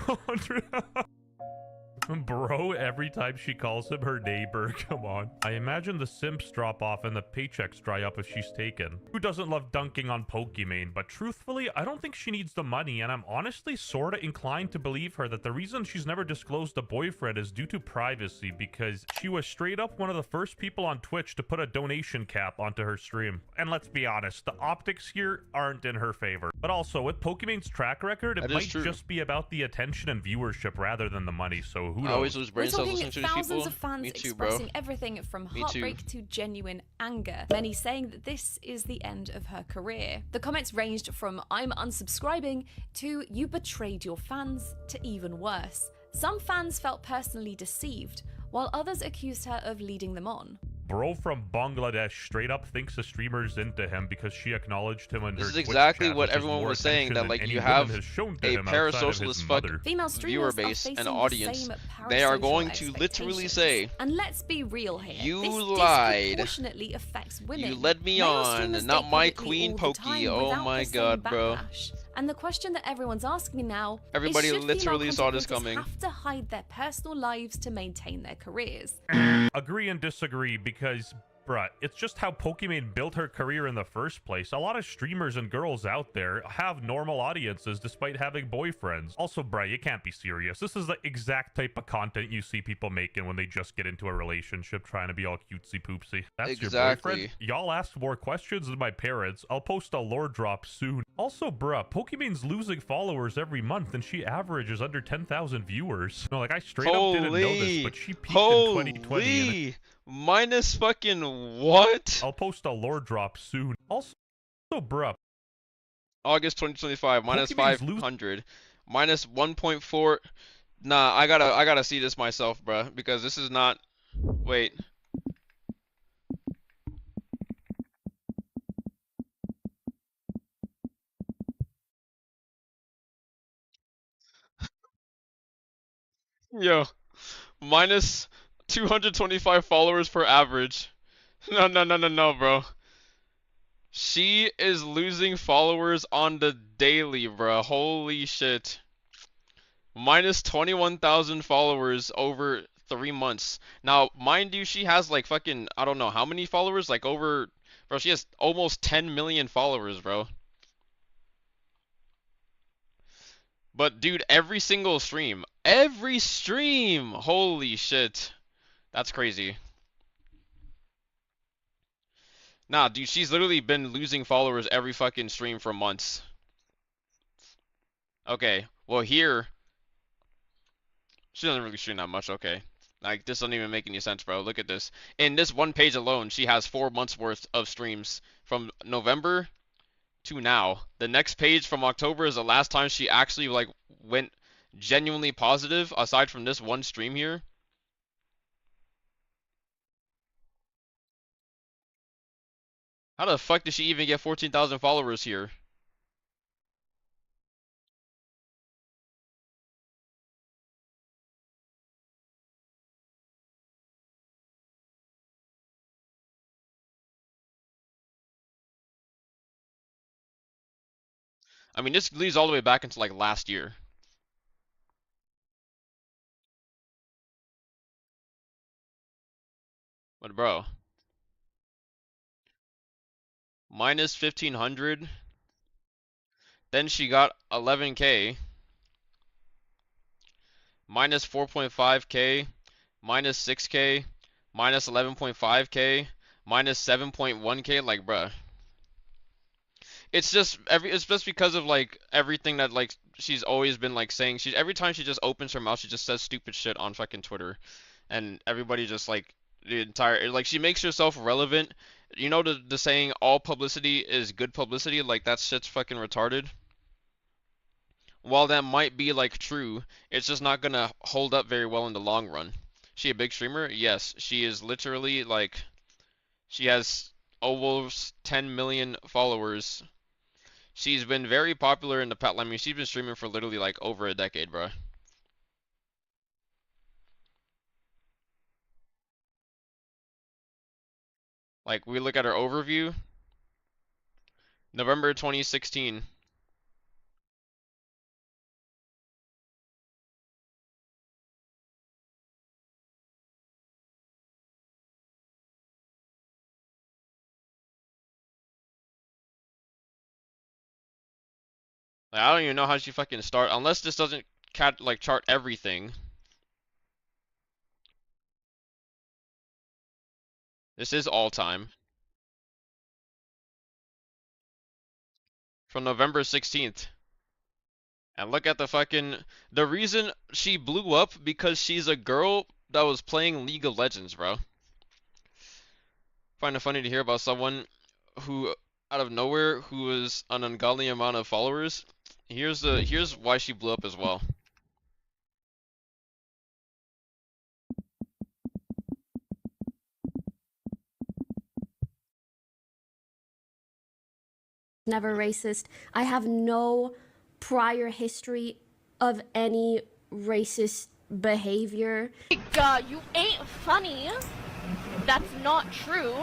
Bro, every time she calls him her neighbor, come on. I imagine the simps drop off and the paychecks dry up if she's taken. Who doesn't love dunking on Pokimane? But truthfully, I don't think she needs the money, and I'm honestly sorta inclined to believe her that the reason she's never disclosed a boyfriend is due to privacy, because she was straight up one of the first people on Twitch to put a donation cap onto her stream. And let's be honest, the optics here aren't in her favor. But also, with Pokimane's track record, it might just be about the attention and viewership rather than the money, so who knows? I always lose brain We're cells talking listening to these thousands people. of fans Me too, bro. expressing everything from Me heartbreak to genuine anger. Many saying that this is the end of her career. The comments ranged from "I'm unsubscribing" to "You betrayed your fans" to even worse. Some fans felt personally deceived, while others accused her of leading them on. Bro from Bangladesh straight up thinks the streamer's into him because she acknowledged him in her This is Twitch exactly chat, what which is everyone more was saying, attention that than like any you woman have has shown to a him outside of his parasocialist fuck mother. Female viewer streamers are base facing and the audience. same They are parasocial going to literally expectations. say, And let's be real here. "You this lied. disproportionately affects women. You led me Male on, streamers not stay my publicly queen all the Pokey." time Oh without my the same god, bro. backlash. And the question that everyone's asking now Everybody is, should literally female saw this content coming. creators have to hide their personal lives to maintain their careers? Agree and disagree because, bruh, it's just how Pokimane built her career in the first place. A lot of streamers and girls out there have normal audiences despite having boyfriends. Also, bruh, you can't be serious. This is the exact type of content you see people making when they just get into a relationship trying to be all cutesy poopsy. That's your Exactly. boyfriend? Y'all asked more questions than my parents. I'll post a lore drop soon. Also, bruh, Pokimane's losing followers every month and she averages under 10,000 viewers. No, like, I straight up didn't know this, but she peaked in 2020. And minus fucking what? I'll post a lore drop soon. Also, bruh. August 2025, minus Pokimane's 500, minus 1.4. Nah, I gotta see this myself, bruh, because this is not. Wait. Yo, minus 225 followers per average. No, no, no, no, no, bro. She is losing followers on the daily, bro. Holy shit. Minus 21,000 followers over 3 months. Now, mind you, she has like fucking, I don't know how many followers, like over, bro, she has almost 10 million followers, bro. But dude, every stream, holy shit. That's crazy. Nah, dude, she's literally been losing followers every fucking stream for months. Okay, well here, she doesn't really stream that much, okay. Like, this doesn't even make any sense, bro. Look at this. In this one page alone, she has 4 months worth of streams from November to now. The next page from October is the last time she actually, like, went genuinely positive, aside from this one stream here. How the fuck did she even get 14,000 followers here? I mean, this leads all the way back into like last year. But bro, minus 1,500. Then she got 11K. Minus 4.5K. Minus 6K. Minus 11.5K. Minus 7.1K. Like, bruh. It's just because of like everything that like she's always been like saying every time she just opens her mouth, she just says stupid shit on fucking Twitter, and everybody just like the entire like she makes herself relevant. You know the saying all publicity is good publicity, like that shit's fucking retarded. While that might be like true, it's just not gonna hold up very well in the long run. She a big streamer? Yes, she is literally like she has almost 10 million followers. She's been very popular in the past. I mean, she's been streaming for literally like over a decade, bro. Like we look at her overview, November 2016. Like, I don't even know how she fucking start unless this doesn't chart everything. This is all time. From November 16th. And look at the reason she blew up because she's a girl that was playing League of Legends, bro. Find it funny to hear about someone who out of nowhere who is an ungodly amount of followers. Here's why she blew up as well. Never racist. I have no prior history of any racist behavior. God, you ain't funny. That's not true.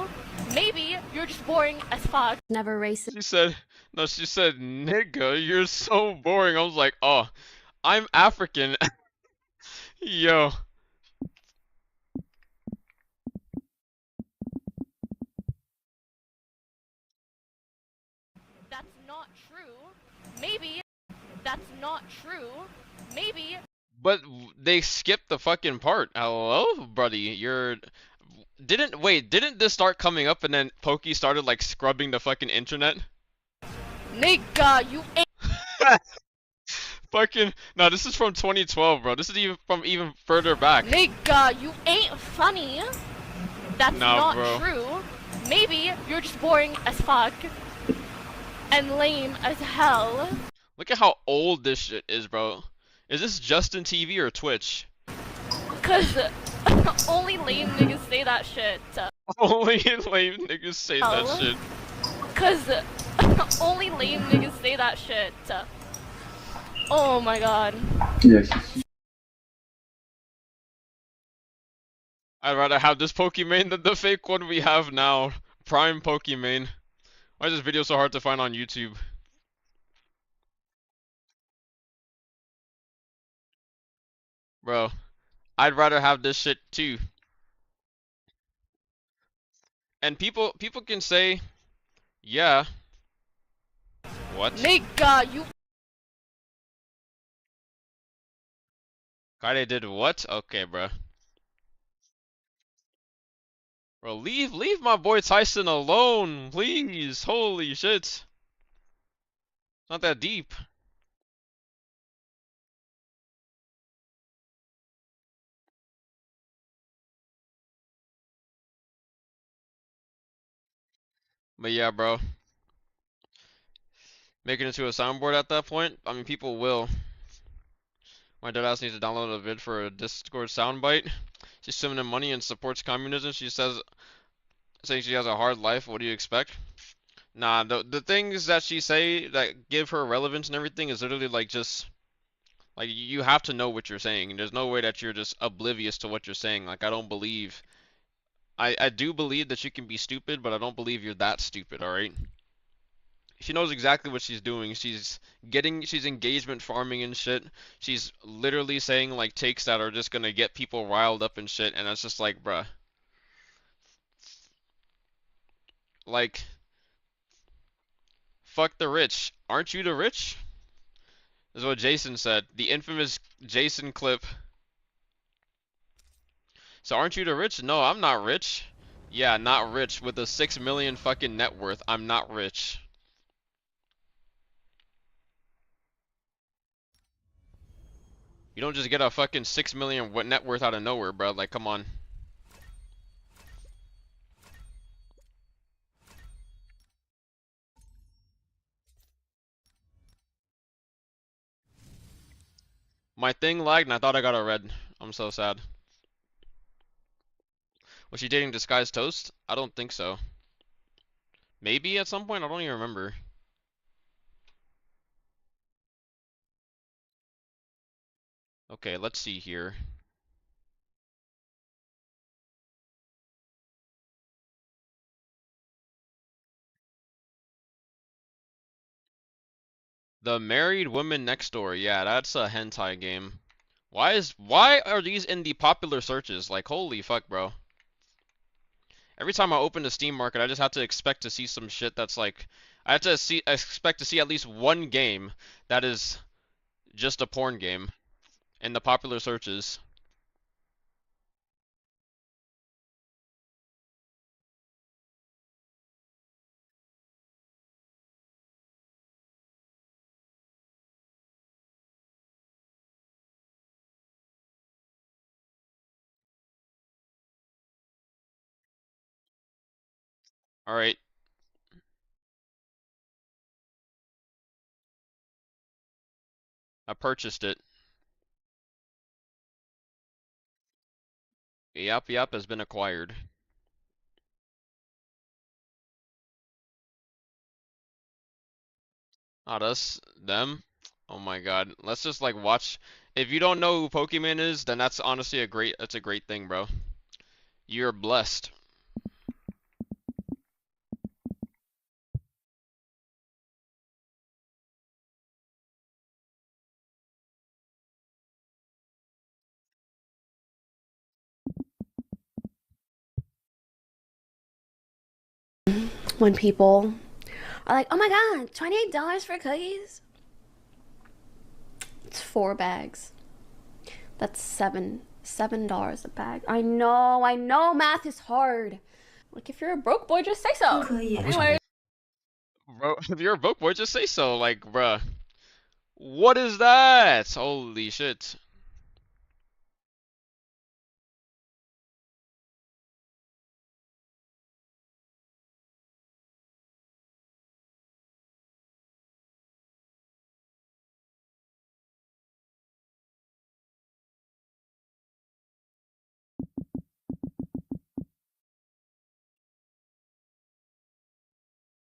Maybe you're just boring as fuck. Never racist. She said, nigga, you're so boring. I was like, oh, I'm African. Yo. That's not true. Maybe that's not true. Maybe. But they skipped the fucking part. Hello, buddy. Didn't this start coming up and then Pokey started like scrubbing the fucking internet? Nigga, you ain't. Fucking no, this is from 2012, bro. This is even further back. Nigga, you ain't funny. That's not bro. true. Maybe you're just boring as fuck. And lame as hell. Look at how old this shit is, bro. Is this Justin TV or Twitch? Cause only lame niggas say that shit. Only lame niggas say that shit. Cause only lame niggas say that shit. Oh my god. Yes. I'd rather have this Pokemon than the fake one we have now. Prime Pokemon. Why is this video so hard to find on YouTube? Bro, I'd rather have this shit too. And people can say, yeah. What? Nigga, you. Kaide did what? Okay, bro. Bro, leave my boy Tyson alone, please. Holy shit. Not that deep. But yeah, bro. Make it into a soundboard at that point? I mean, people will. My deadass needs to download a vid for a Discord soundbite. She's swimming in money and supports communism. She says, saying she has a hard life. What do you expect? Nah, the things that she say that give her relevance and everything is literally like just like you have to know what you're saying. There's no way that you're just oblivious to what you're saying. Like I don't believe. I do believe that you can be stupid, but I don't believe you're that stupid. All right. She knows exactly what she's doing. She's engagement farming and shit. She's literally saying like takes that are just gonna get people riled up and shit, and it's just like, bruh. Like, fuck the rich. Aren't you the rich? Is what Jason said. The infamous Jason clip. So aren't you the rich? No, I'm not rich. Yeah, not rich. With a 6 million fucking net worth, I'm not rich. You don't just get a fucking 6 million net worth out of nowhere, bro. Like, come on. My thing lagged and I thought I got a red. I'm so sad. Was she dating Disguised Toast? I don't think so. Maybe at some point? I don't even remember. Okay, let's see here. The Married Woman Next Door. Yeah, that's a hentai game. Why are these in the popular searches? Like, holy fuck, bro. Every time I open the Steam market, I just have to expect to see some shit that's like, I have to expect to see at least one game that is just a porn game in the popular searches. Alright, I purchased it. Yep, has been acquired. Not us, them. Oh my god. Let's just like watch. If you don't know who Pokemon is, then that's honestly that's a great thing, bro. You're blessed. When people are like, oh my god, $28 for cookies? It's 4 bags. That's $7 a bag. I know math is hard. Like, if you're a broke boy, just say so. Anyway. Bro, if you're a broke boy, just say so. Like, bruh. What is that? Holy shit.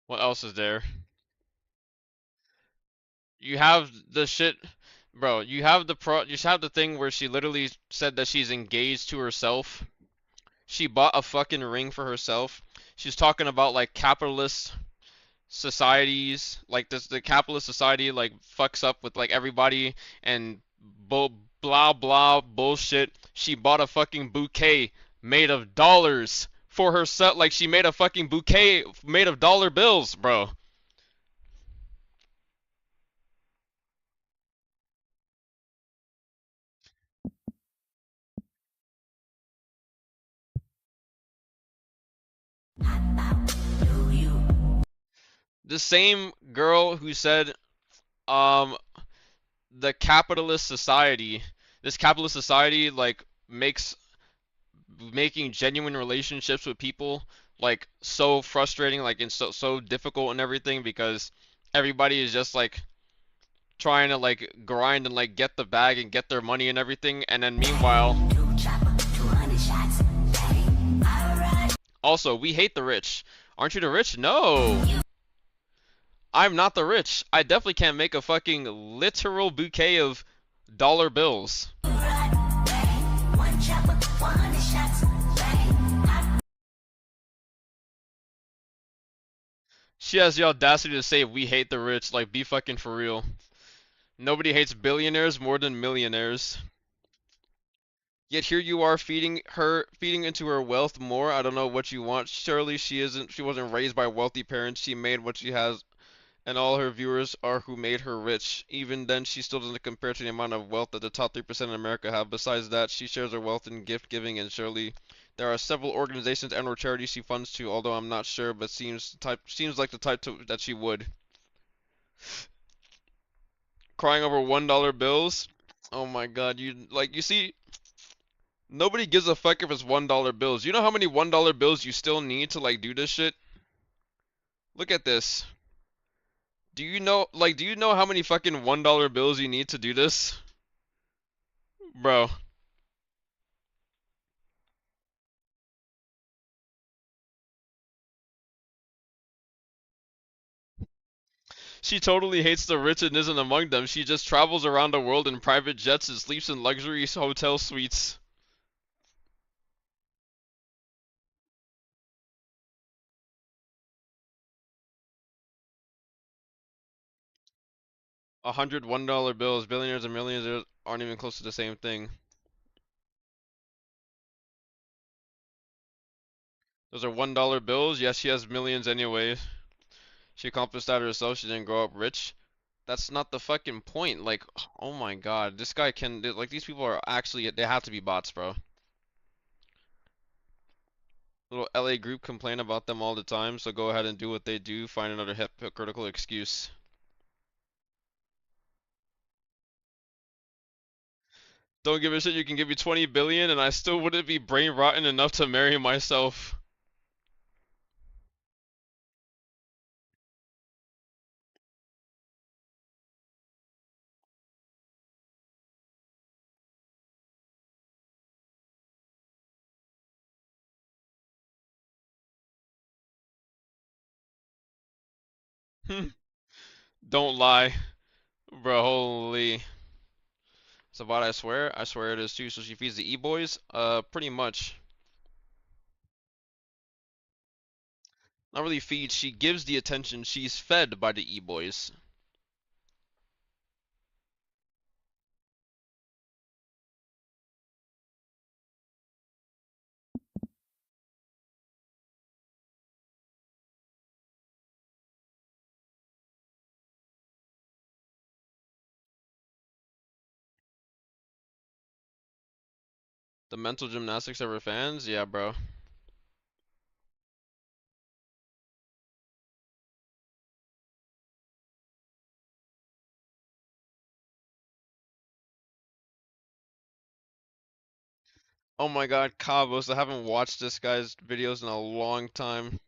What else is there? You have the shit, bro. You have you have the thing where she literally said that she's engaged to herself. She bought a fucking ring for herself. She's talking about like capitalist societies, like the capitalist society like fucks up with like everybody and blah blah bullshit. She bought a fucking bouquet made of dollars for herself. Like she made a fucking bouquet made of dollar bills, bro. The same girl who said, um, the capitalist society, this capitalist society, like, makes making genuine relationships with people, like, so frustrating, like, and so difficult and everything because everybody is just, like, trying to, like, grind and, like, get the bag and get their money and everything, and then meanwhile... Also, we hate the rich. Aren't you the rich? No! I'm not the rich. I definitely can't make a fucking literal bouquet of dollar bills. She has the audacity to say we hate the rich. Like, be fucking for real. Nobody hates billionaires more than millionaires. Yet here you are feeding into her wealth more. I don't know what you want. Surely she wasn't raised by wealthy parents. She made what she has, and all her viewers are who made her rich. Even then, she still doesn't compare to the amount of wealth that the top 3% in America have. Besides that, she shares her wealth in gift giving, and surely there are several organizations and or charities she funds to, although I'm not sure, but seems like the type that she would. Crying over $1 bills? Oh my god, you see, nobody gives a fuck if it's $1 bills. You know how many $1 bills you still need to like do this shit? Look at this. Do you know how many fucking $1 bills you need to do this? Bro. She totally hates the rich and isn't among them. She just travels around the world in private jets and sleeps in luxury hotel suites. $101 bills. Billionaires and millionaires aren't even close to the same thing. Those are $1 bills. Yes, she has millions anyway. She accomplished that herself. She didn't grow up rich. That's not the fucking point. Like, oh my god, this guy can like these people are actually they have to be bots, bro. Little LA group complain about them all the time, so go ahead and do what they do. Find another hypocritical excuse. Don't give a shit. You can give me 20 billion, and I still wouldn't be brain rotten enough to marry myself. Don't lie, bro. Holy. So what? I swear it is too. So she feeds the e-boys? Pretty much. Not really feeds. She gives the attention. She's fed by the e-boys. The mental gymnastics of her fans? Yeah, bro. Oh my god, Cabos. I haven't watched this guy's videos in a long time.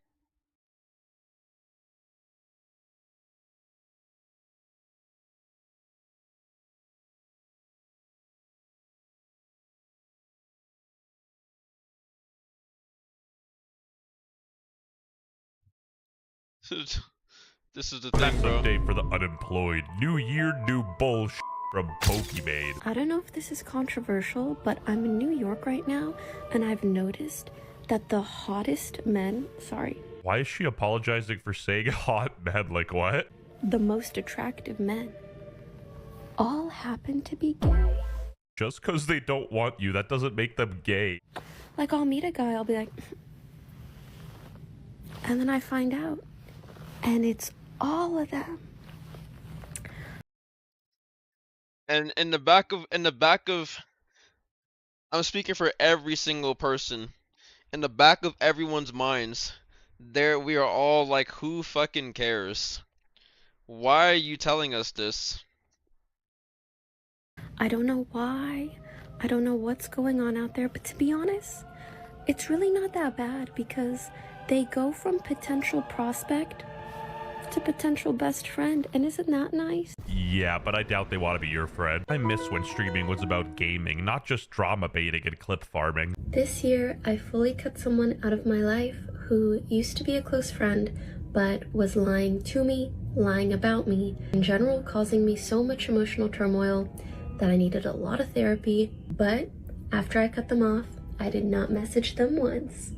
This is the thing, That's bro. update for the unemployed. New year, new bullshit from Pokimane. I don't know if this is controversial, but I'm in New York right now, and I've noticed that the hottest men, Why is she apologizing for saying hot man? Like what? the most attractive men, all happen to be gay. Just because they don't want you, that doesn't make them gay. Like, I'll meet a guy, I'll be like, and then I find out, and it's all of them. And in the back of I'm speaking for every single person. In the back of everyone's minds, there we are all like, who fucking cares? Why are you telling us this? I don't know why, I don't know what's going on out there, but to be honest, it's really not that bad because they go from potential prospect to potential best friend, and isn't that nice? Yeah, but I doubt they want to be your friend. I miss when streaming was about gaming, not just drama baiting and clip farming. This year, I fully cut someone out of my life who used to be a close friend, but was lying to me, lying about me, in general causing me so much emotional turmoil that I needed a lot of therapy. But after I cut them off, I did not message them once.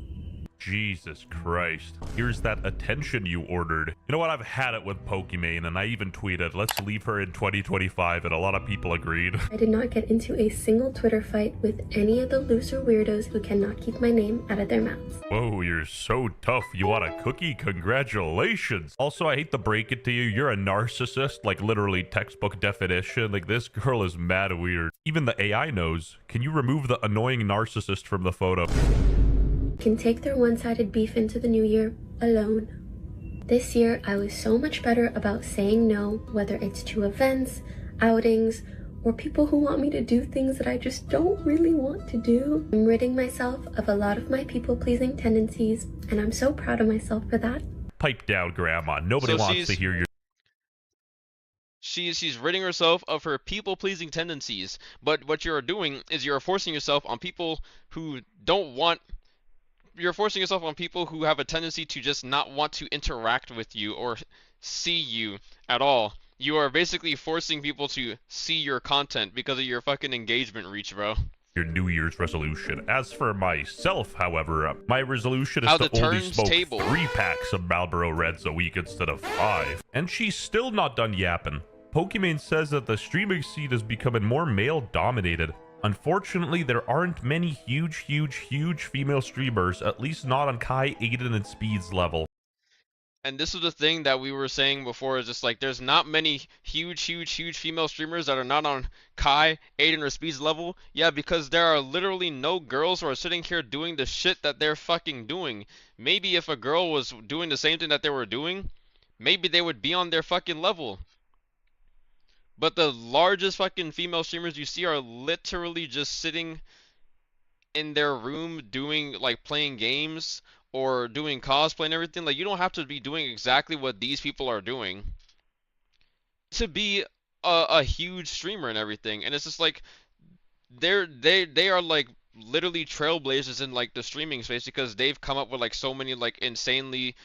Jesus Christ. Here's that attention you ordered. You know what? I've had it with Pokimane, and I even tweeted, let's leave her in 2025, and a lot of people agreed. I did not get into a single Twitter fight with any of the loser weirdos who cannot keep my name out of their mouths. Whoa, you're so tough. You want a cookie? Congratulations. Also, I hate to break it to you, you're a narcissist, like literally textbook definition. Like, this girl is mad weird. Even the AI knows. Can you remove the annoying narcissist from the photo? Can take their one-sided beef into the new year alone. This year, I was so much better about saying no, whether it's to events, outings, or people who want me to do things that I just don't really want to do. I'm ridding myself of a lot of my people-pleasing tendencies, and I'm so proud of myself for that. Pipe down, Grandma. Nobody So wants to hear your. she's ridding herself of her people-pleasing tendencies. But what you're doing is you're forcing yourself on people who don't want. You're forcing yourself on people who have a tendency to just not want to interact with you or see you at all. You are basically forcing people to see your content because of your fucking engagement reach, bro. Your New Year's resolution. As for myself, however, my resolution is How to the only turns smoke table. 3 packs of Marlboro Reds a week instead of 5. And she's still not done yapping. Pokimane says that the streaming scene is becoming more male-dominated. Unfortunately, there aren't many huge female streamers, at least not on Kai, Aiden, and Speed's level. And this is the thing that we were saying before, is just like there's not many huge female streamers that are not on Kai, Aiden, or Speed's level. Yeah, because there are literally no girls who are sitting here doing the shit that they're fucking doing. Maybe if a girl was doing the same thing that they were doing, maybe they would be on their fucking level. But the largest fucking female streamers you see are literally just sitting in their room doing, like, playing games or doing cosplay and everything. Like, you don't have to be doing exactly what these people are doing to be a huge streamer and everything. And it's just like they are like literally trailblazers in like the streaming space because they've come up with like so many like insanely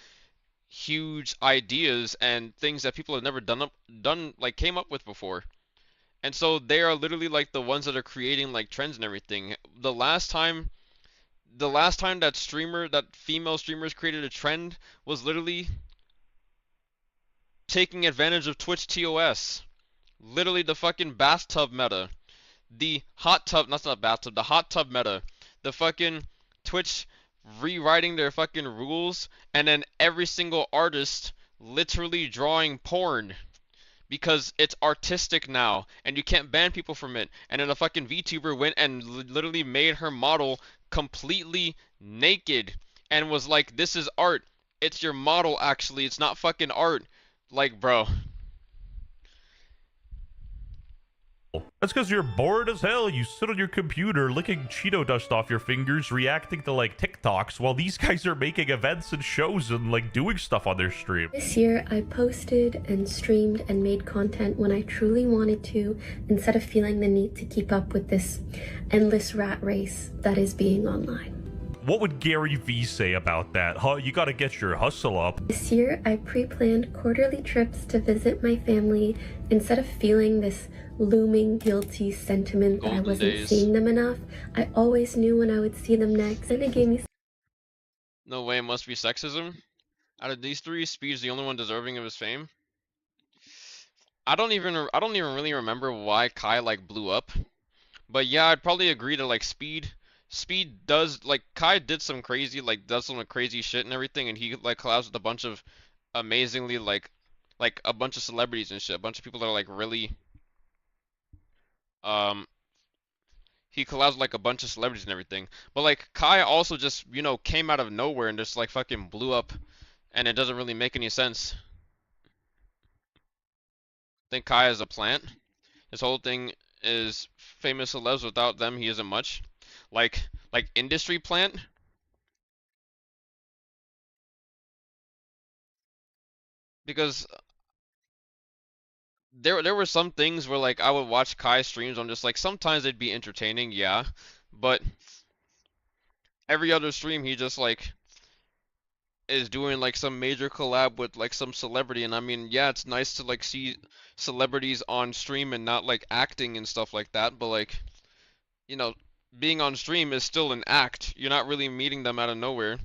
huge ideas and things that people have never done like came up with before. And so they are literally like the ones that are creating like trends and everything. The last time that female streamers created a trend was literally taking advantage of Twitch TOS. Literally the fucking bathtub meta. The hot tub, that's not bathtub, the hot tub meta. The fucking Twitch rewriting their fucking rules, and then every single artist literally drawing porn. Because it's artistic now, and you can't ban people from it. And then a fucking VTuber went and literally made her model completely naked, and was like, this is art. It's your model, actually. It's not fucking art. Like, bro. That's because you're bored as hell. You sit on your computer licking Cheeto dust off your fingers, reacting to like TikToks, while these guys are making events and shows and like doing stuff on their stream. This year, I posted and streamed and made content when I truly wanted to, instead of feeling the need to keep up with this endless rat race that is being online. What would Gary Vee say about that? Huh? You gotta get your hustle up. This year, I pre-planned quarterly trips to visit my family instead of feeling this looming guilty sentiment that I wasn't seeing them enough. I always knew when I would see them next, and it gave me. No way, it must be sexism. Out of these three, Speed's the only one deserving of his fame. I don't even really remember why Kai like blew up. But yeah, I'd probably agree to like Speed does, like, Kai did some crazy, like, does some crazy shit and everything, and he like collabs with a bunch of amazingly like a bunch of celebrities and shit, a bunch of people that are like really he collabs with like a bunch of celebrities and everything. But like Kai also just, you know, came out of nowhere and just like fucking blew up, and it doesn't really make any sense. I think Kai is a plant. His whole thing is famous celebs. Without them, he isn't much. Like industry plant. Because there were some things where like I would watch Kai streams. I'm just like, sometimes they'd be entertaining, yeah, but every other stream he just like is doing like some major collab with like some celebrity. And I mean, yeah, it's nice to like see celebrities on stream and not like acting and stuff like that, but like, you know, being on stream is still an act. You're not really meeting them out of nowhere.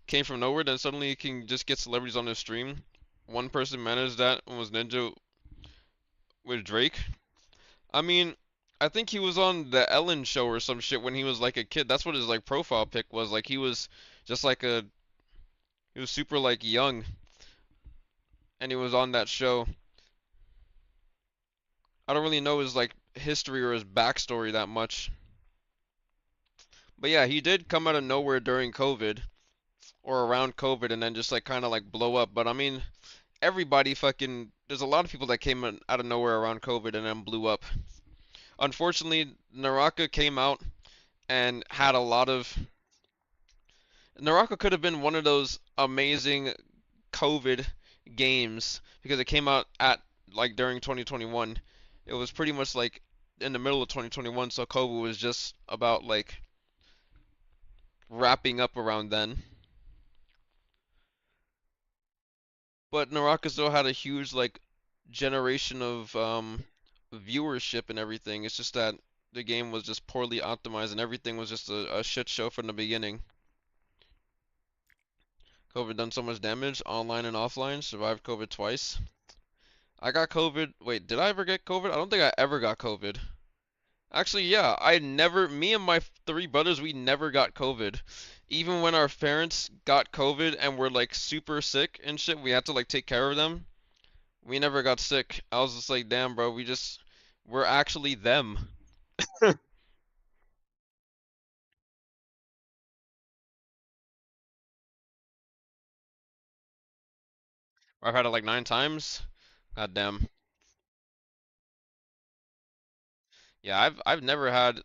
Came from nowhere, then suddenly you can just get celebrities on the stream. One person managed that and was Ninja with Drake. I mean, I think he was on the Ellen show or some shit when he was like a kid. That's what his like profile pic was. Like he was just like he was super like young, and he was on that show. I don't really know his like history or his backstory that much. But yeah, he did come out of nowhere during COVID or around COVID and then just like kind of like blow up. But I mean, everybody fucking, there's a lot of people that came out of nowhere around COVID and then blew up. unfortunately, Naraka came out and had a lot of. Naraka could have been one of those amazing COVID games because it came out at like during 2021. It was pretty much like in the middle of 2021, so COVID was just about like wrapping up around then. But Naraka still had a huge like generation of viewership and everything. It's just that the game was just poorly optimized and everything was just a shit show from the beginning. COVID done so much damage, online and offline, survived COVID twice. I got COVID. Wait, did I ever get COVID? I don't think I ever got COVID. Actually, yeah, me and my 3 brothers, we never got COVID. Even when our parents got COVID and were like super sick and shit, we had to like take care of them. We never got sick. I was just like, damn, bro, we're actually them. I've had it like 9 times. God damn. Yeah, I've never had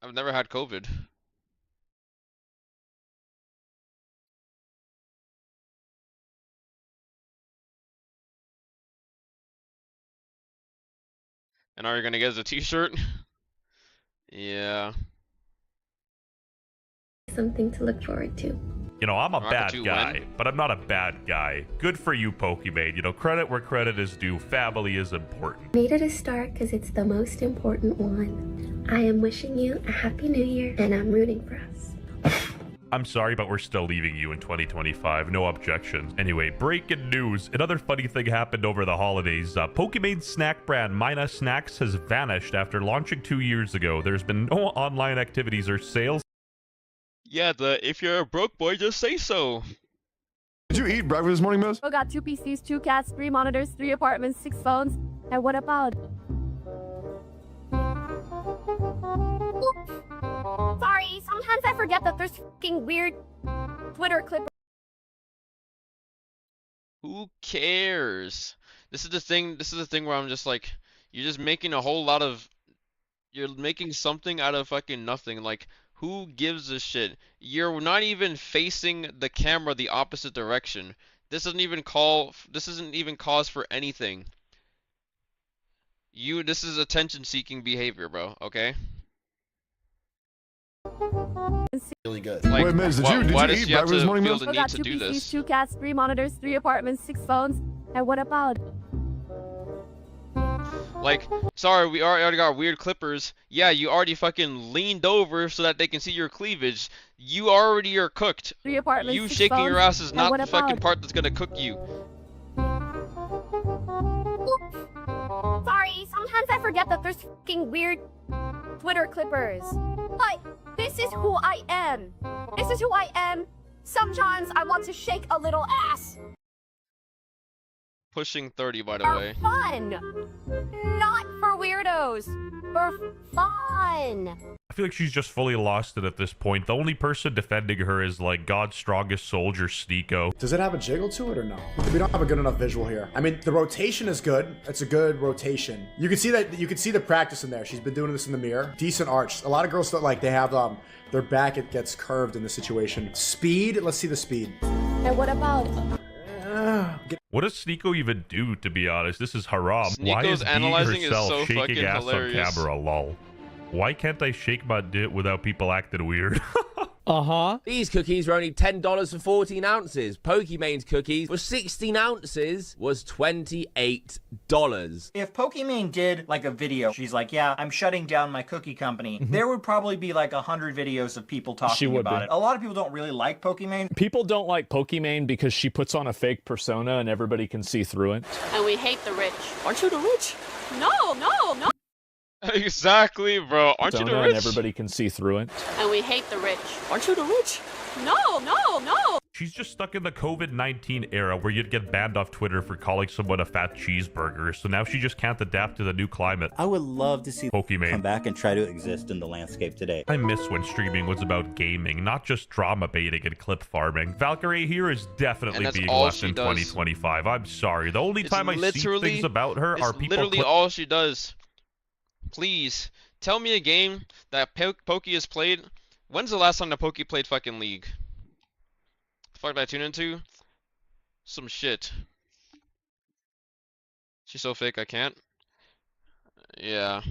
COVID. And are you gonna get us a t-shirt? Yeah. Something to look forward to. You know, I'm a Rocket bad 2 guy, win. but I'm not a bad guy. Good for you, Pokimane. You know, credit where credit is due. Family is important. Made it a star because it's the most important one. I am wishing you a happy new year and I'm rooting for us. I'm sorry, but we're still leaving you in 2025. No objections. Anyway, breaking news. Another funny thing happened over the holidays. Pokimane's snack brand, Mina Snacks, has vanished after launching 2 years ago. There's been no online activities or sales. Yeah, if you're a broke boy, just say so. Did you eat breakfast this morning, Miss? I got 2 PCs, 2 cats, 3 monitors, 3 apartments, 6 phones. And what about? Sorry, sometimes I forget that there's fucking weird Twitter clip. Who cares? This is the thing where I'm just like, you're just making a whole lot of, you're making something out of fucking nothing. Like, who gives a shit? You're not even facing the camera the opposite direction. This isn't even cause for anything. This is attention-seeking behavior, bro, okay? Really good. Like, Wait, Miss, did why you does eat she have breakfast this to morning, feel Miss? the I need got to 2 do PCs, this? 2 cats, 3 monitors, 3 apartments, 6 phones. And what about? Like, sorry, we already got weird clippers. Yeah, you already fucking leaned over so that they can see your cleavage. You already are cooked. 3 apartments, You 6 shaking phones. your ass is And not what the fucking about? part that's gonna cook you. Sorry, sometimes I forget that there's fucking weird Twitter clippers. Hi, this is who I am. This is who I am. Sometimes I want to shake a little ass. Pushing 30, by the For way. fun. Not for weirdos. For fun. I feel like she's just fully lost it at this point. The only person defending her is like God's strongest soldier, Sneeko. Does it have a jiggle to it or no? We don't have a good enough visual here. I mean, the rotation is good. It's a good rotation. You can see the practice in there. She's been doing this in the mirror. Decent arch. A lot of girls feel like they have their back, it gets curved in this situation. Speed, let's see the speed. And what about? What does Sneeko even do, to be honest? This is haram. Why Sneeko's is being analyzing is herself so shaking fucking ass hilarious. on camera, lol? Why can't I shake my dick without people acting weird? These cookies were only $10 for 14 ounces. Pokimane's cookies for 16 ounces was $28. If Pokimane did like a video, she's like, yeah, I'm shutting down my cookie company, there would probably be like 100 videos of people talking would about be. it. A lot of people don't really like Pokimane. People don't like Pokimane because she puts on a fake persona and everybody can see through it. And we hate the rich. Aren't you the rich? No, no, no. Exactly, bro. Aren't you the Persona rich? and everybody can see through it. And we hate the rich. Aren't you the rich? No, no, no. She's just stuck in the COVID-19 era where you'd get banned off Twitter for calling someone a fat cheeseburger, so now she just can't adapt to the new climate. I would love to see Pokimane come back and try to exist in the landscape today. I miss when streaming was about gaming, not just drama baiting and clip farming. Valkyrie here is definitely And that's being all left she in does. 2025. I'm sorry. The only It's time I see literally- things about her It's are people literally all she does. Please tell me a game that Pokey has played. When's the last time that Pokey played fucking League? The fuck did I tune into? Some shit. She's so fake I can't. Yeah.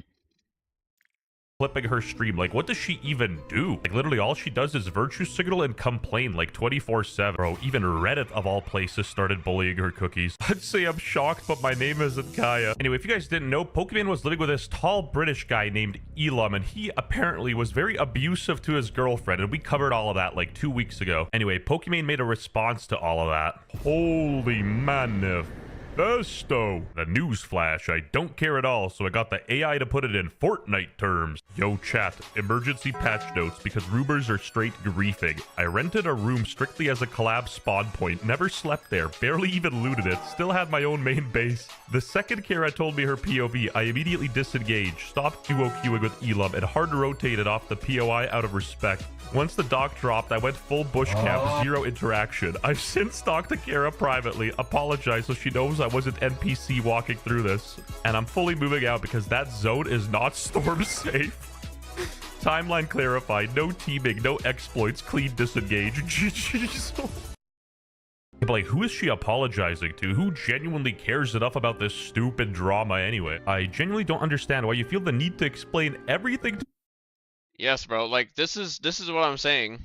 Flipping her stream. Like, what does she even do? Like, literally all she does is virtue signal and complain like 24/7. Bro, even Reddit of all places started bullying her cookies. I'd say I'm shocked, but my name isn't Kaya. Anyway, if you guys didn't know, Pokemon was living with this tall British guy named Elam, and he apparently was very abusive to his girlfriend, and we covered all of that like 2 weeks ago. Anyway, Pokemon made a response to all of that. Holy manifesto. The news flash, I don't care at all, so I got the AI to put it in Fortnite terms. Yo chat, emergency patch notes because rumors are straight griefing. I rented a room strictly as a collab spawn point, never slept there, barely even looted it, still had my own main base. The second Kara told me her POV, I immediately disengaged, stopped duo queuing with Elam, and hard rotated off the POI out of respect. Once the dock dropped, I went full bush camp, zero interaction. I've since stalked Akira privately, apologized so she knows I wasn't NPC walking through this. And I'm fully moving out because that zone is not storm safe. Timeline clarified, no teaming, no exploits, clean disengage. GG's. But like, who is she apologizing to? Who genuinely cares enough about this stupid drama anyway? I genuinely don't understand why you feel the need to explain everything to— Yes, bro. Like, this is what I'm saying.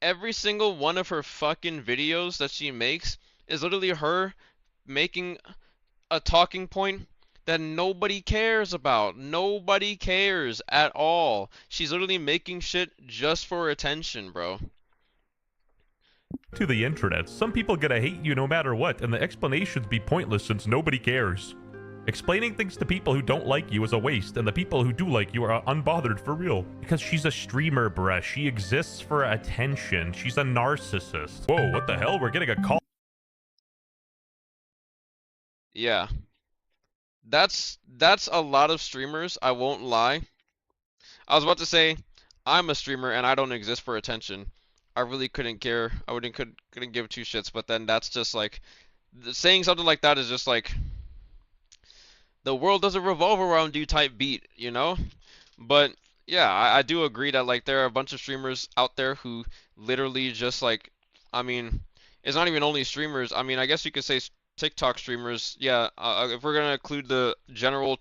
Every single one of her fucking videos that she makes is literally her making a talking point that nobody cares about. Nobody cares at all. She's literally making shit just for attention, bro. to the internet. Some people gonna hate you no matter what, and the explanations be pointless since nobody cares. Explaining things to people who don't like you is a waste, and the people who do like you are unbothered for real. Because she's a streamer, bruh. She exists for attention. She's a narcissist. Whoa, what the hell? We're getting a call. Yeah. That's a lot of streamers, I won't lie. I was about to say, I'm a streamer and I don't exist for attention. I really couldn't care. I couldn't give two shits, but then that's just like, saying something like that is just like, the world doesn't revolve around you type beat, you know? But yeah, I do agree that like there are a bunch of streamers out there who literally just like, I mean, it's not even only streamers. I mean, I guess you could say TikTok streamers. Yeah, if we're gonna include the general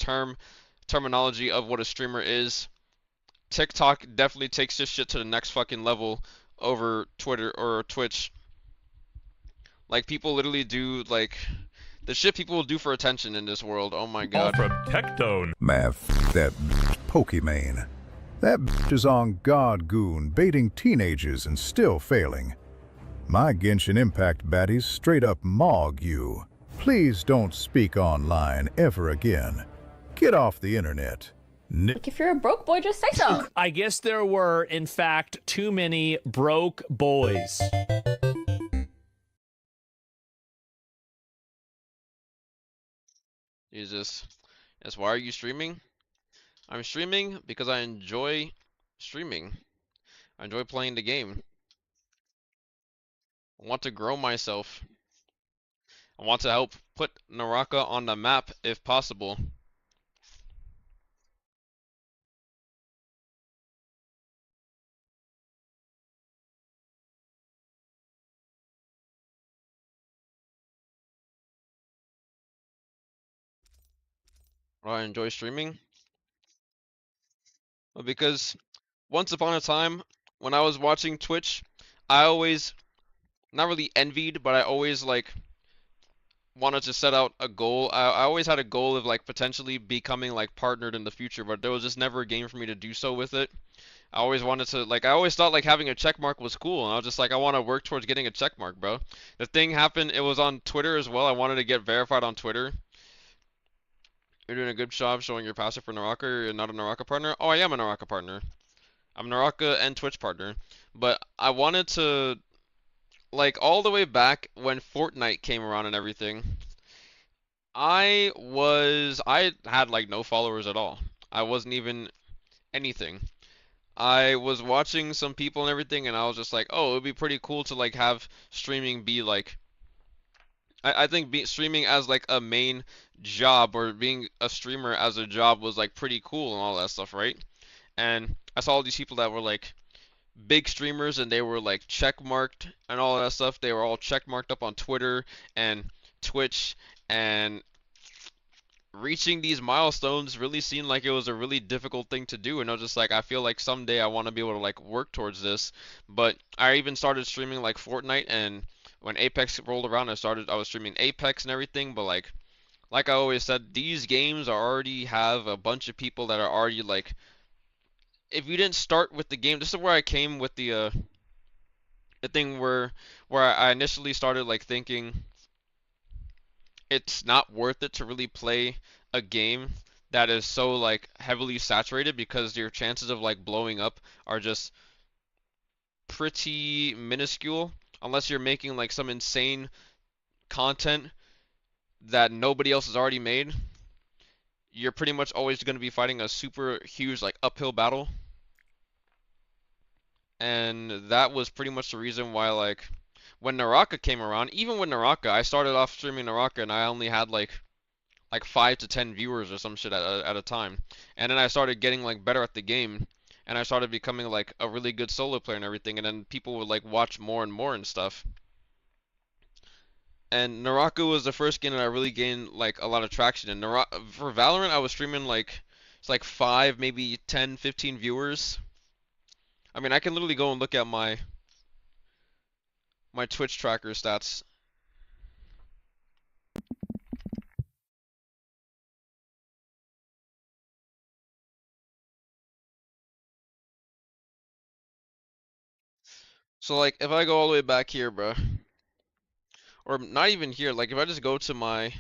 terminology of what a streamer is, TikTok definitely takes this shit to the next fucking level over Twitter or Twitch. Like, people literally do like the shit people will do for attention in this world. Oh my god. From Tectone. Man, f that Pokimane. That is on God Goon, baiting teenagers and still failing. My Genshin Impact baddies straight up mog you. Please don't speak online ever again. Get off the internet. Like, if you're a broke boy, just say so. I guess there were, in fact, too many broke boys. Jesus. Yes, why are you streaming? I'm streaming because I enjoy streaming. I enjoy playing the game. I want to grow myself. I want to help put Naraka on the map if possible. Why I enjoy streaming? Well, because once upon a time, when I was watching Twitch, I always, not really envied, but I always like wanted to set out a goal. I always had a goal of like potentially becoming like partnered in the future, but there was just never a game for me to do so with it. I always wanted to, like, I always thought like having a check mark was cool, and I was just like, I want to work towards getting a check mark, bro. The thing happened, it was on Twitter as well. I wanted to get verified on Twitter. You're doing a good job showing your passion for Naraka. You're not a Naraka partner. Oh, I am a Naraka partner. I'm Naraka and Twitch partner. But I wanted to, like, all the way back when Fortnite came around and everything, I had like no followers at all. I wasn't even anything. I was watching some people and everything, and I was just like, oh, it would be pretty cool to like have streaming be like I think streaming as like a main job or being a streamer as a job was like pretty cool and all that stuff, right? And I saw all these people that were like big streamers and they were like check marked and all that stuff. They were all check marked up on Twitter and Twitch, and reaching these milestones really seemed like it was a really difficult thing to do. And I was just like, I feel like someday I want to be able to like work towards this. But I even started streaming like Fortnite, and when Apex rolled around, I was streaming Apex and everything. But like I always said, these games already have a bunch of people that are already like, if you didn't start with the game, this is where I came with the thing where I initially started like thinking it's not worth it to really play a game that is so like heavily saturated, because your chances of like blowing up are just pretty minuscule unless you're making like some insane content that nobody else has already made. You're pretty much always going to be fighting a super huge like uphill battle. And that was pretty much the reason why like when Naraka came around, even with Naraka, I started off streaming Naraka and I only had like 5 to 10 viewers or some shit at a time. And then I started getting like better at the game, and I started becoming like a really good solo player and everything, and then people would like watch more and more and stuff. And Naraka was the first game that I really gained like a lot of traction in. For Valorant, I was streaming like it's like 5, maybe 10, 15 viewers. I mean, I can literally go and look at my Twitch tracker stats. So like if I go all the way back here, bro, or not even here, like if I just go to my, it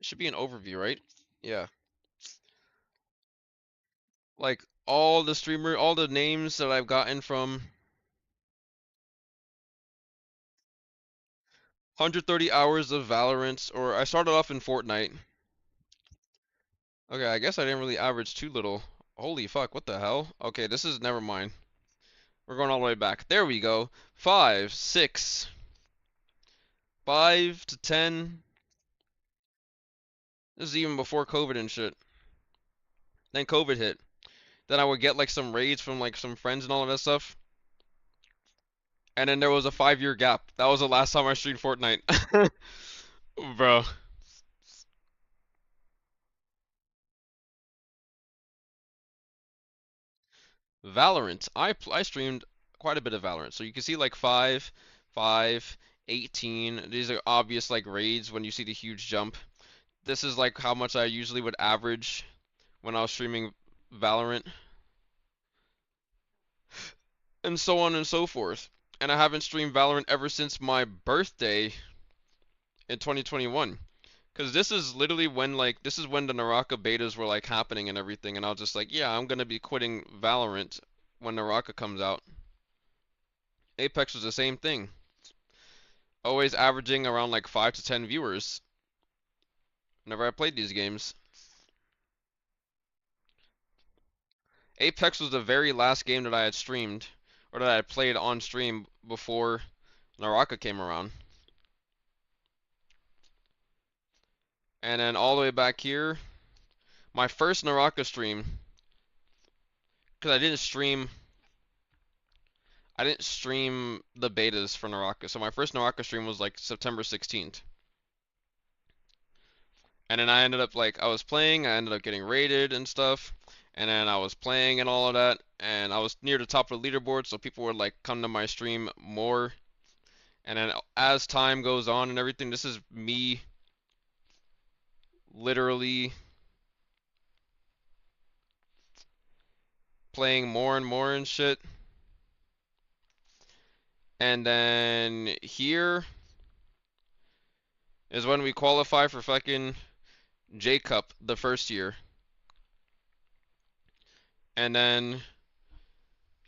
should be an overview, right? Yeah. Like all the names that I've gotten from 130 hours of Valorant, or I started off in Fortnite. Okay, I guess I didn't really average too little. Holy fuck, what the hell? Okay, this is, never mind. We're going all the way back. There we go. 5, 6, 5 to 10. This is even before COVID and shit. Then COVID hit. Then I would get like some raids from like some friends and all of that stuff. And then there was a 5-year gap. That was the last time I streamed Fortnite. Bro. Valorant. I streamed quite a bit of Valorant. So you can see like 5, 5, 18. These are obvious like raids when you see the huge jump. This is like how much I usually would average when I was streaming Valorant. And so on and so forth. And I haven't streamed Valorant ever since my birthday in 2021. Because this is literally when like, this is when the Naraka betas were like happening and everything. And I was just like, yeah, I'm going to be quitting Valorant when Naraka comes out. Apex was the same thing. Always averaging around like 5 to 10 viewers whenever I played these games. Apex was the very last game that I had streamed, or that I played on stream before Naraka came around. And then all the way back here, my first Naraka stream, because I didn't stream the betas for Naraka. So my first Naraka stream was like September 16th. And then I ended up like, I was playing, I ended up getting raided and stuff. And then I was playing and all of that. And I was near the top of the leaderboard, so people would like come to my stream more. And then as time goes on and everything, this is me literally playing more and more and shit. And then here is when we qualify for fucking J Cup the first year. And then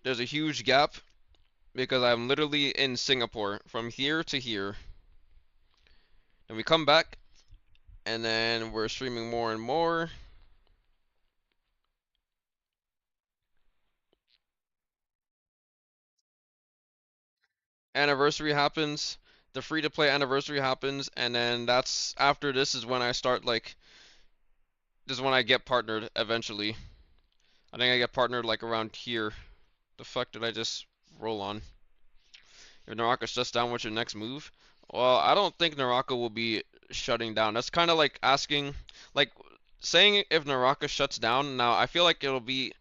there's a huge gap because I'm literally in Singapore from here to here. And we come back, and then we're streaming more and more. Anniversary happens. the free to play anniversary happens, and then that's after this is when I start like this is when I get partnered eventually. I think I get partnered like around here. The fuck did I just roll on? If Naraka shuts down, what's your next move? Well, I don't think Naraka will be shutting down. That's kind of like asking, like saying if Naraka shuts down. Now, I feel like it'll be,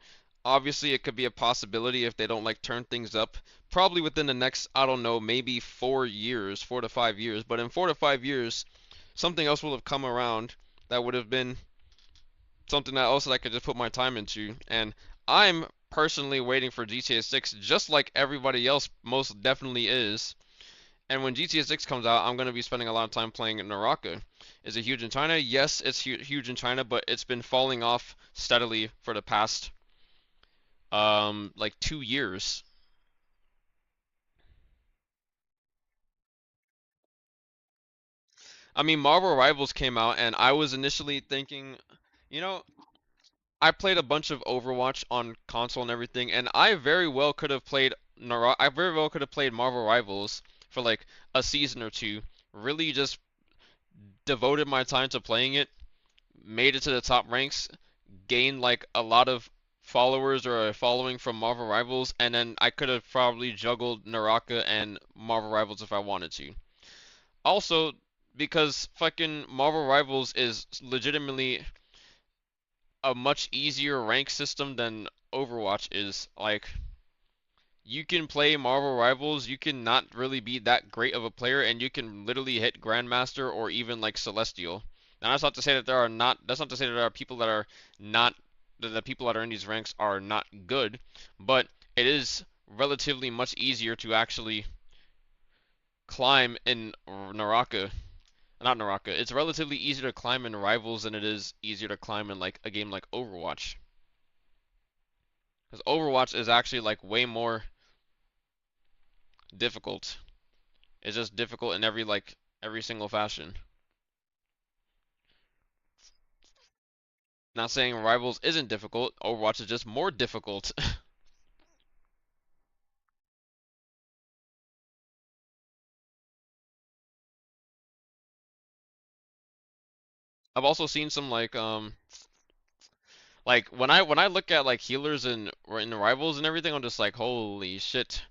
obviously it could be a possibility if they don't like turn things up. Probably within the next, I don't know, maybe 4 years, 4 to 5 years. But in 4 to 5 years, something else will have come around that would have been something that else that I could just put my time into. And I'm personally waiting for GTA 6 just like everybody else most definitely is. And when GTA 6 comes out, I'm going to be spending a lot of time playing Naraka. Is it huge in China? Yes, it's huge in China, but it's been falling off steadily for the past like 2 years. I mean, Marvel Rivals came out and I was initially thinking, you know, I played a bunch of Overwatch on console and everything, and I very well could have played I very well could have played Marvel Rivals for like a season or two. Really just devoted my time to playing it, made it to the top ranks, gained like a lot of followers or a following from Marvel Rivals, and then I could have probably juggled Naraka and Marvel Rivals if I wanted to. Also, because fucking Marvel Rivals is legitimately a much easier rank system than Overwatch is. Like, you can play Marvel Rivals, you can not really be that great of a player, and you can literally hit Grandmaster or even like Celestial. Now that's not to say that there are not. That's not to say that there are people that are not. That the people that are in these ranks are not good, but it is relatively much easier to actually climb in Naraka. Not Naraka. It's relatively easier to climb in Rivals than it is easier to climb in like a game like Overwatch. Because Overwatch is actually like way more difficult. It's just difficult in every single fashion. Not saying Rivals isn't difficult, Overwatch is just more difficult. I've also seen some like when I look at like healers in Rivals and everything, I'm just like, holy shit.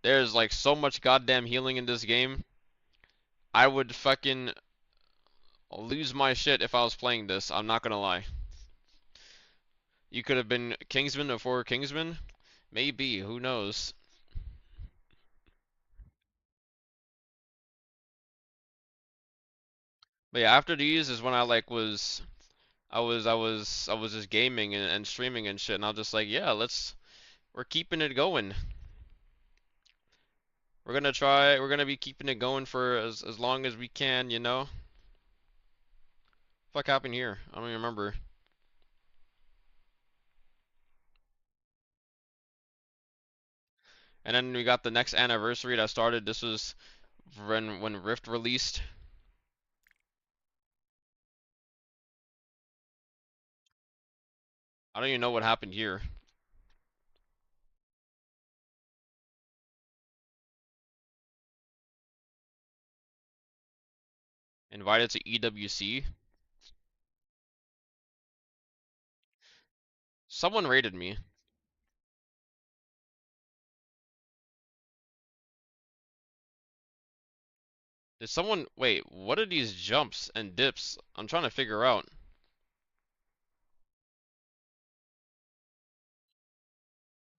There's like so much goddamn healing in this game. I would fucking lose my shit if I was playing this. I'm not gonna lie. You could have been Kingsman before Kingsman? Maybe, who knows? But yeah, after these is when I like was just gaming and streaming and shit, and I was just like, yeah, we're keeping it going. We're gonna be keeping it going for as long as we can, you know? Fuck happened here? I don't even remember. And then we got the next anniversary that started. This was when Rift released. I don't even know what happened here. Invited to EWC. Someone raided me. Did someone wait, what are these jumps and dips? I'm trying to figure out.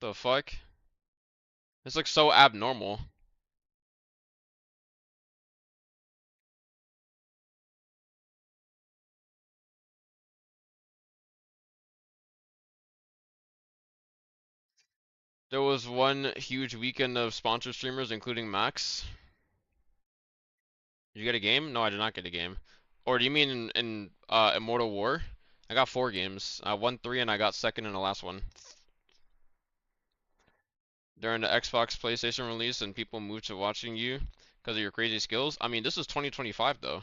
The fuck? This looks so abnormal. There was one huge weekend of sponsor streamers, including Max. Did you get a game? No, I did not get a game. Or do you mean in Immortal War? I got 4 games. I won 3 and I got second in the last one. During the Xbox PlayStation release and people moved to watching you because of your crazy skills. I mean, this is 2025 though.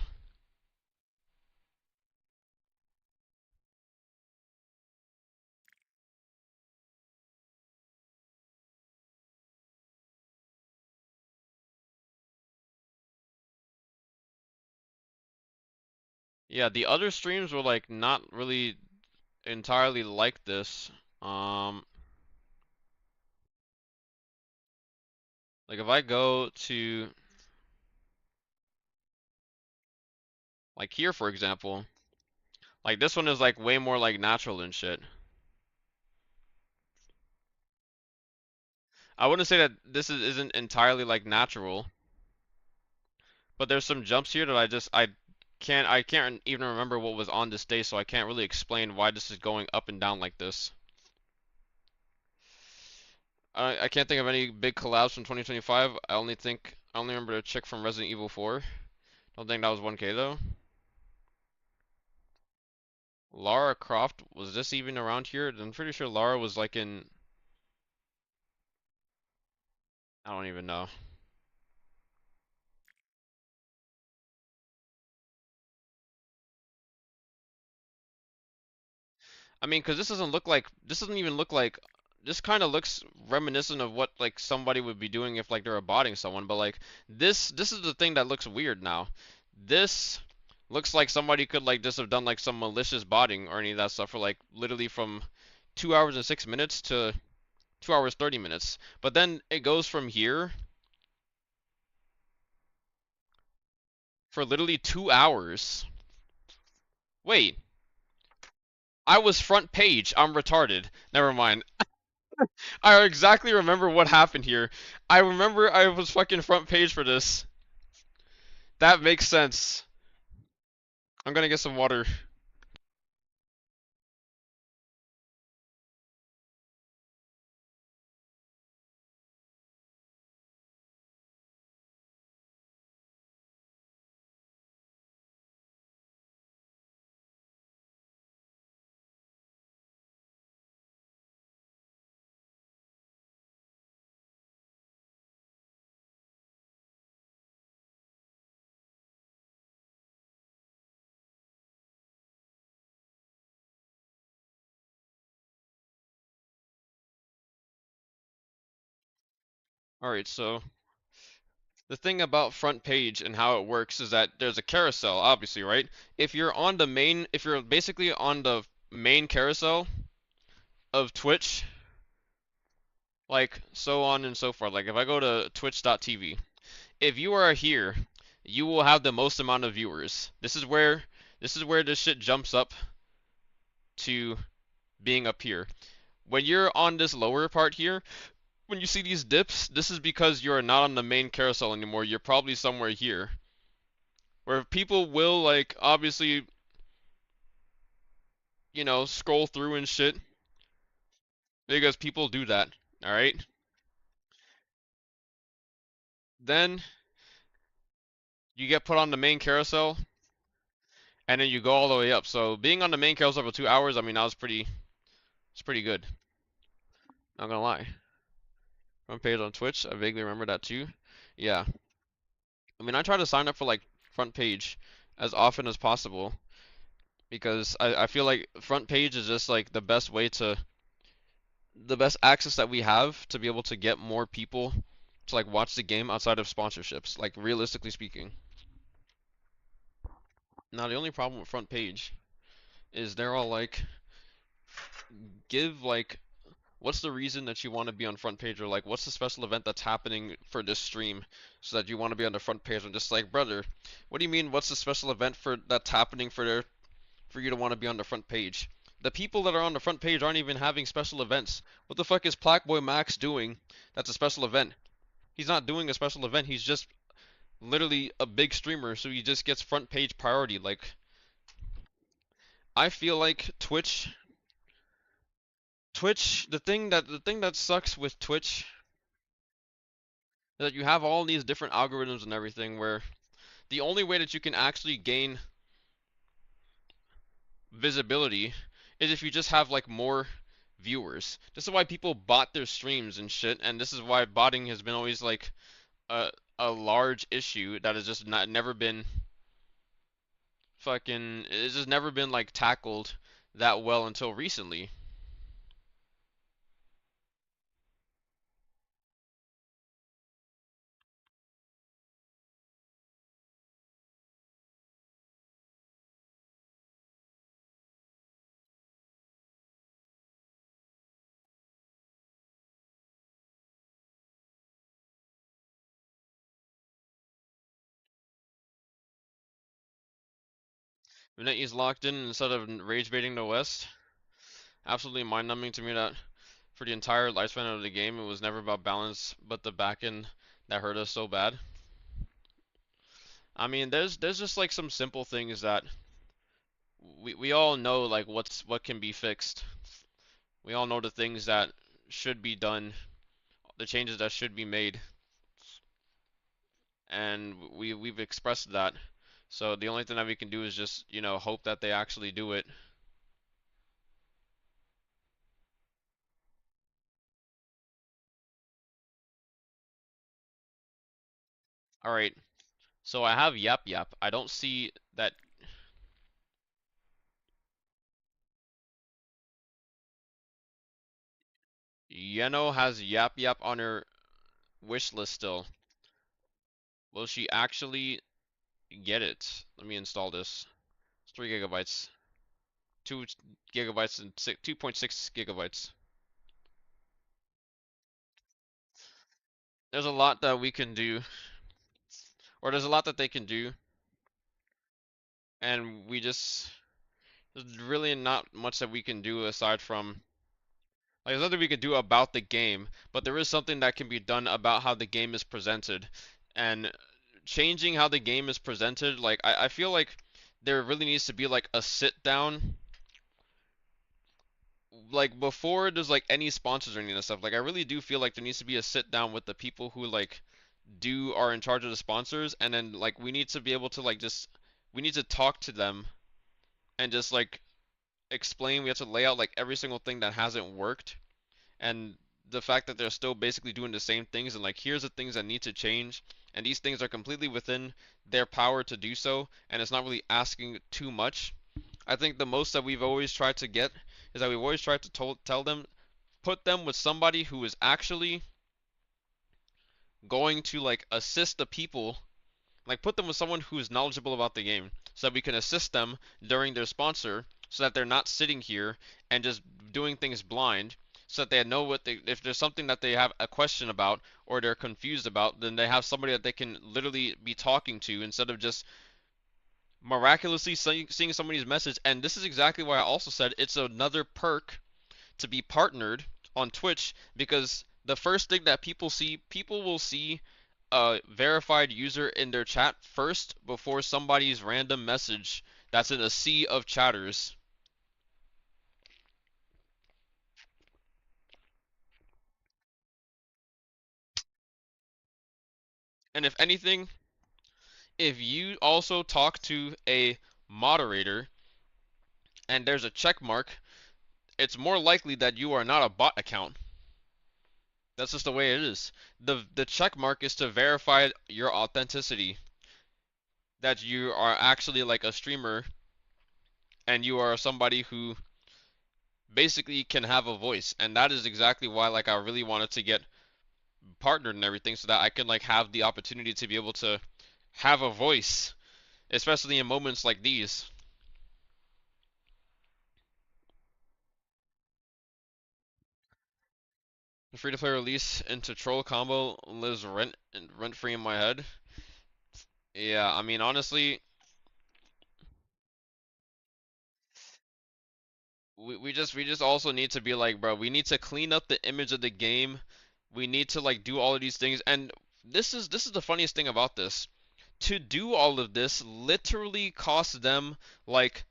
Yeah, the other streams were like not really entirely like this. Um, like if I go to like here, for example, like this one is like way more like natural and shit. I wouldn't say that this isn't entirely like natural, but there's some jumps here that I can't even remember what was on this day, so I can't really explain why this is going up and down like this. I can't think of any big collabs from 2025. I only remember a chick from Resident Evil 4. Don't think that was 1K though. Lara Croft, was this even around here? I'm pretty sure Lara was like in, I don't even know. I mean, because this doesn't even look like, this kind of looks reminiscent of what like somebody would be doing if like they were botting someone, but like this is the thing that looks weird now. This looks like somebody could like just have done like some malicious botting or any of that stuff for like literally from 2 hours and 6 minutes to 2 hours 30 minutes. But then it goes from here for literally 2 hours. Wait, I was front page. I'm retarded. Never mind. I exactly remember what happened here. I remember I was fucking front page for this. That makes sense. I'm gonna get some water. Alright, so the thing about front page and how it works is that there's a carousel, obviously, right? If you're basically on the main carousel of Twitch, like so on and so forth. Like if I go to twitch.tv, if you are here, you will have the most amount of viewers. This is where this shit jumps up to being up here. When you're on this lower part here, when you see these dips, this is because you're not on the main carousel anymore. You're probably somewhere here. Where people will like obviously, scroll through and shit because people do that. All right? Then you get put on the main carousel and then you go all the way up. So being on the main carousel for 2 hours, I mean, it's pretty good. Not gonna lie. Front page on Twitch, I vaguely remember that too. Yeah. I mean, I try to sign up for like front page as often as possible because I feel like front page is just like the best access that we have to be able to get more people to like watch the game outside of sponsorships, like realistically speaking. Now the only problem with front page is they're all like, give like, what's the reason that you want to be on front page, or like what's the special event that's happening for this stream so that you want to be on the front page? I'm just like, brother, what do you mean what's the special event for that's happening for you to want to be on the front page? The people that are on the front page aren't even having special events. What the fuck is Blackboy Max doing that's a special event? He's not doing a special event. He's just literally a big streamer, so he just gets front page priority. Like, I feel like Twitch, the thing that sucks with Twitch is that you have all these different algorithms and everything where the only way that you can actually gain visibility is if you just have like more viewers. This is why people bot their streams and shit, and this is why botting has been always like a a large issue that has just not never been it's just never been like tackled that well until recently. Renetti's locked in instead of rage baiting the West. Absolutely mind numbing to me that for the entire lifespan of the game, it was never about balance, but the back end that hurt us so bad. I mean, there's just like some simple things that we all know, like what can be fixed. We all know the things that should be done, the changes that should be made, and we've expressed that. So the only thing that we can do is just, you know, hope that they actually do it. All right. So I have Yap Yap. I don't see that. Yeno has Yap Yap on her wish list still. Will she actually get it? Let me install this. It's 3 gigabytes. 2 gigabytes and 2.6 gigabytes. There's a lot that we can do, or there's a lot that they can do, and there's really not much that we can do aside from, like, there's nothing we can do about the game, but there is something that can be done about how the game is presented, and changing how the game is presented, like, I feel like there really needs to be like a sit down, like before there's like any sponsors or any of that stuff. Like, I really do feel like there needs to be a sit down with the people who like are in charge of the sponsors, and then like we need to be able to like we need to talk to them and just like explain. We have to lay out like every single thing that hasn't worked, and the fact that they're still basically doing the same things, and like here's the things that need to change, and these things are completely within their power to do so, and it's not really asking too much. I think the most that we've always tried to get is that we've always tried to tell them, put them with somebody who is actually going to like assist the people, like put them with someone who is knowledgeable about the game, so that we can assist them during their sponsor, so that they're not sitting here and just doing things blind, so that they know what they, if there's something that they have a question about or they're confused about, then they have somebody that they can literally be talking to instead of just miraculously seeing somebody's message. And this is exactly why I also said it's another perk to be partnered on Twitch, because the first thing that people will see a verified user in their chat first before somebody's random message that's in a sea of chatters. And if anything, if you also talk to a moderator and there's a check mark, it's more likely that you are not a bot account. That's just the way it is. The check mark is to verify your authenticity, that you are actually like a streamer and you are somebody who basically can have a voice. And that is exactly why like I really wanted to get partnered and everything, so that I can like have the opportunity to be able to have a voice, especially in moments like these. The free-to-play release into troll combo lives rent-free in my head. Yeah, I mean honestly, we just also need to be like, bro, we need to clean up the image of the game. We need to like do all of these things, and this is the funniest thing about this. To do all of this literally costs them like,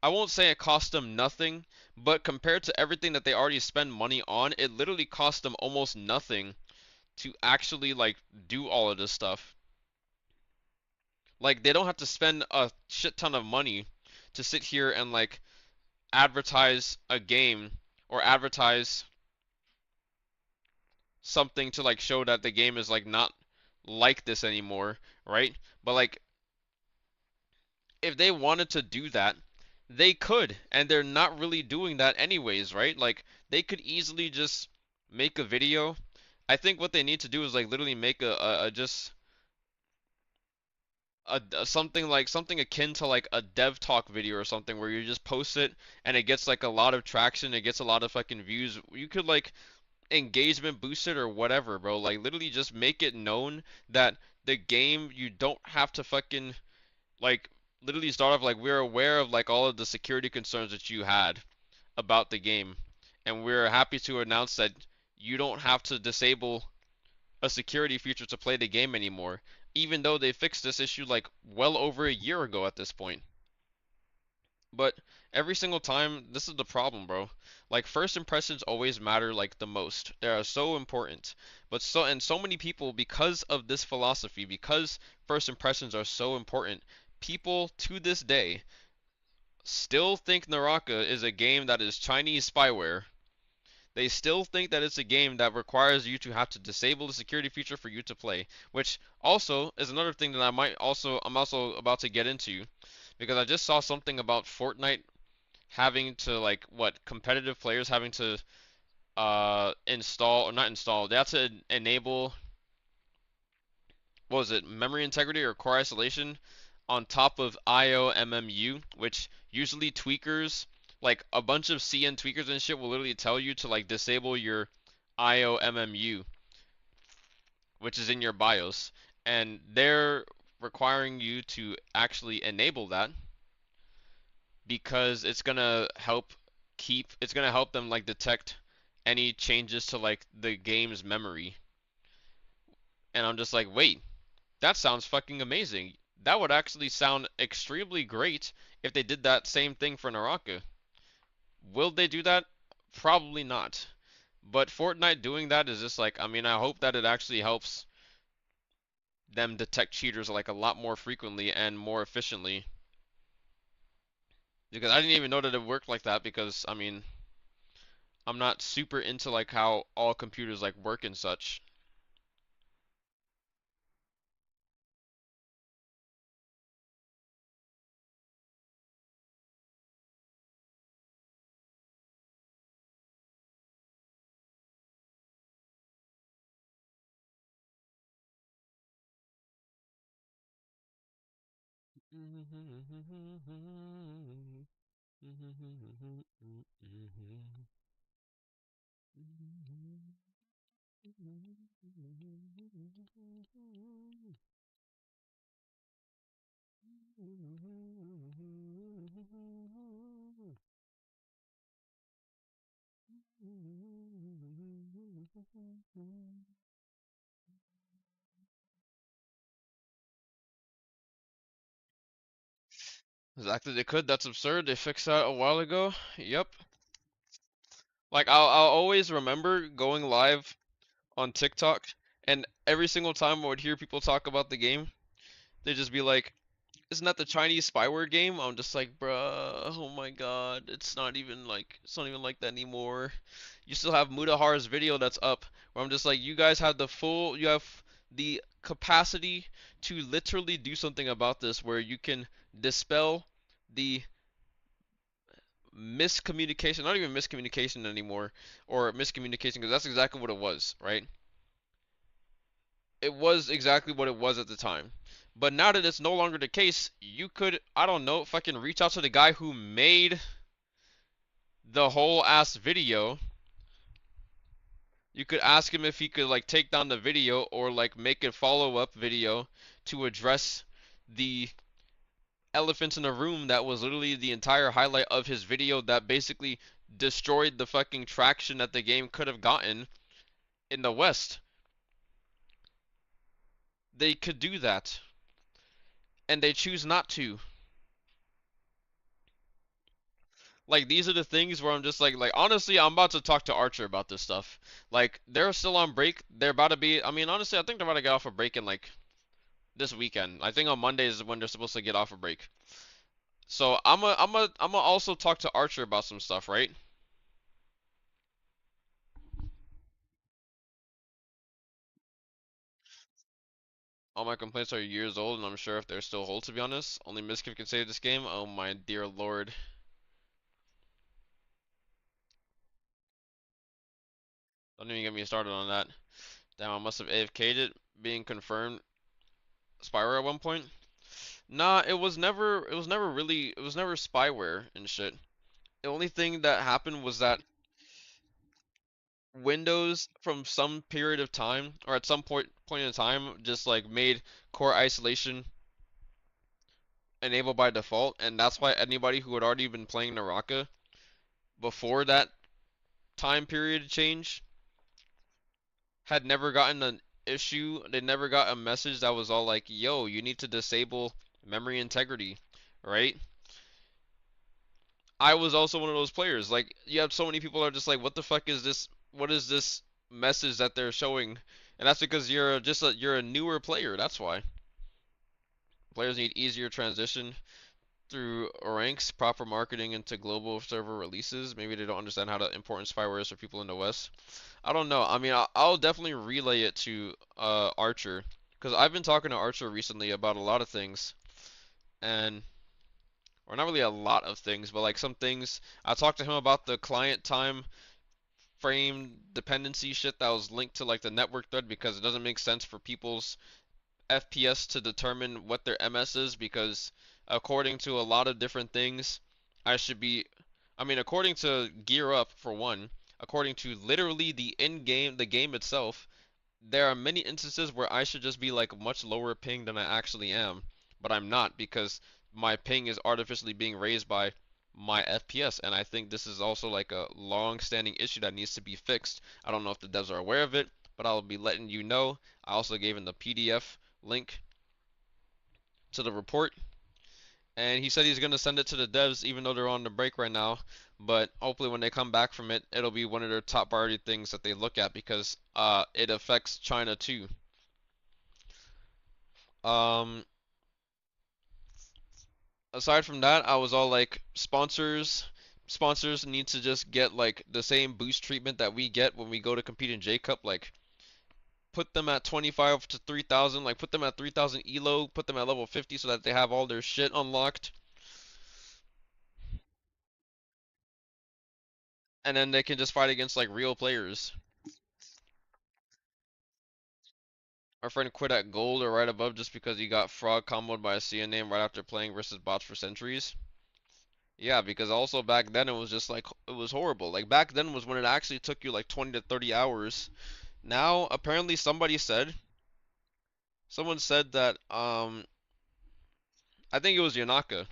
I won't say it cost them nothing, but compared to everything that they already spend money on, it literally cost them almost nothing to actually like do all of this stuff. Like, they don't have to spend a shit ton of money to sit here and like advertise a game or advertise something to like show that the game is like not like this anymore, right? But like, if they wanted to do that, they could, and they're not really doing that anyways, right? Like, they could easily just make a video. I think what they need to do is like literally make a just something like something akin to like a dev talk video or something, where you just post it and it gets like a lot of traction, it gets a lot of fucking views. You could like engagement boost it or whatever, bro. Like, literally just make it known that the game, you don't have to fucking like literally start off like we're aware of like all of the security concerns that you had about the game, and we're happy to announce that you don't have to disable a security feature to play the game anymore, even though they fixed this issue like well over a year ago at this point. But every single time, this is the problem, bro. Like first impressions always matter like the most. They are so important. But so many people, because of this philosophy, because first impressions are so important, people to this day still think Naraka is a game that is Chinese spyware. They still think that it's a game that requires you to have to disable the security feature for you to play, which also is another thing that I'm also about to get into, because I just saw something about Fortnite having to like what competitive players having to install or not install, they have to enable, what was it, memory integrity or core isolation on top of IOMMU, which usually tweakers, like a bunch of CN tweakers and shit will literally tell you to like disable your IOMMU, which is in your BIOS, and they're requiring you to actually enable that because it's gonna help them like detect any changes to like the game's memory. And I'm just like, wait, that sounds fucking amazing. That would actually sound extremely great if they did that same thing for Naraka. Will they do that? Probably not. But Fortnite doing that is just like, I mean, I hope that it actually helps them detect cheaters like a lot more frequently and more efficiently. Because I didn't even know that it worked like that because, I mean, I'm not super into like how all computers like work and such. Exactly, they could. That's absurd. They fixed that a while ago. Yep. Like I'll always remember going live on TikTok, and every single time I would hear people talk about the game, they'd just be like, "Isn't that the Chinese spyware game?" I'm just like, "Bruh, oh my God, it's not even like that anymore." You still have Mudahar's video that's up, where I'm just like, you have the capacity to literally do something about this, where you can dispel the miscommunication, not even miscommunication anymore, or miscommunication, because that's exactly what it was, right? It was exactly what it was at the time. But now that it's no longer the case, you could, I don't know, fucking reach out to the guy who made the whole ass video. You could ask him if he could like take down the video or like make a follow-up video to address the elephant in the room that was literally the entire highlight of his video that basically destroyed the fucking traction that the game could have gotten in the West. They could do that, and they choose not to. Like these are the things where I'm just like honestly, I'm about to talk to Archer about this stuff. Like they're still on break. They're about to be. I mean, honestly, I think they're about to get off a break in like this weekend. I think on Monday is when they're supposed to get off a break. So I'm a also talk to Archer about some stuff, right? All my complaints are years old, and I'm sure if they're still hold, to be honest. Only Miskiff can save this game. Oh my dear lord. Don't even get me started on that. Damn, I must have AFK'd it, being confirmed spyware at one point. Nah, it was never spyware and shit. The only thing that happened was that Windows from some period of time, or at some point in time, just like made core isolation enabled by default, and that's why anybody who had already been playing Naraka before that time period change had never gotten an issue. They never got a message that was all like, yo, you need to disable memory integrity, right? I was also one of those players. Like, you have so many people that are just like, what the fuck is this? What is this message that they're showing? And that's because you're a newer player. That's why. Players need easier transition through ranks, proper marketing into global server releases. Maybe they don't understand how the important spyware is for people in the West. I don't know. I mean, I'll definitely relay it to Archer, because I've been talking to Archer recently about a lot of things, and or not really a lot of things, but like some things. I talked to him about the client time frame dependency shit that was linked to like the network thread, because it doesn't make sense for people's FPS to determine what their MS is, because according to a lot of different things, I should be, I mean, according to Gear Up for one, according to literally the game itself, there are many instances where I should just be like much lower ping than I actually am, but I'm not, because my ping is artificially being raised by my FPS, and I think this is also like a long-standing issue that needs to be fixed. I don't know if the devs are aware of it, but I'll be letting you know. I also gave him the PDF link to the report, and he said he's gonna send it to the devs even though they're on the break right now, but hopefully when they come back from it, it'll be one of their top priority things that they look at, because it affects China too. Um, Aside from that, I was all like, sponsors need to just get like the same boost treatment that we get when we go to compete in J Cup. Like, put them at 25 to 3,000, like put them at 3,000 elo, put them at level 50 so that they have all their shit unlocked, and then they can just fight against like real players. Our friend quit at gold or right above just because he got frog comboed by a CN name right after playing versus bots for centuries. Yeah, because also back then it was just like, it was horrible. Like back then was when it actually took you like 20 to 30 hours. Now apparently someone said that I think it was Yanaka.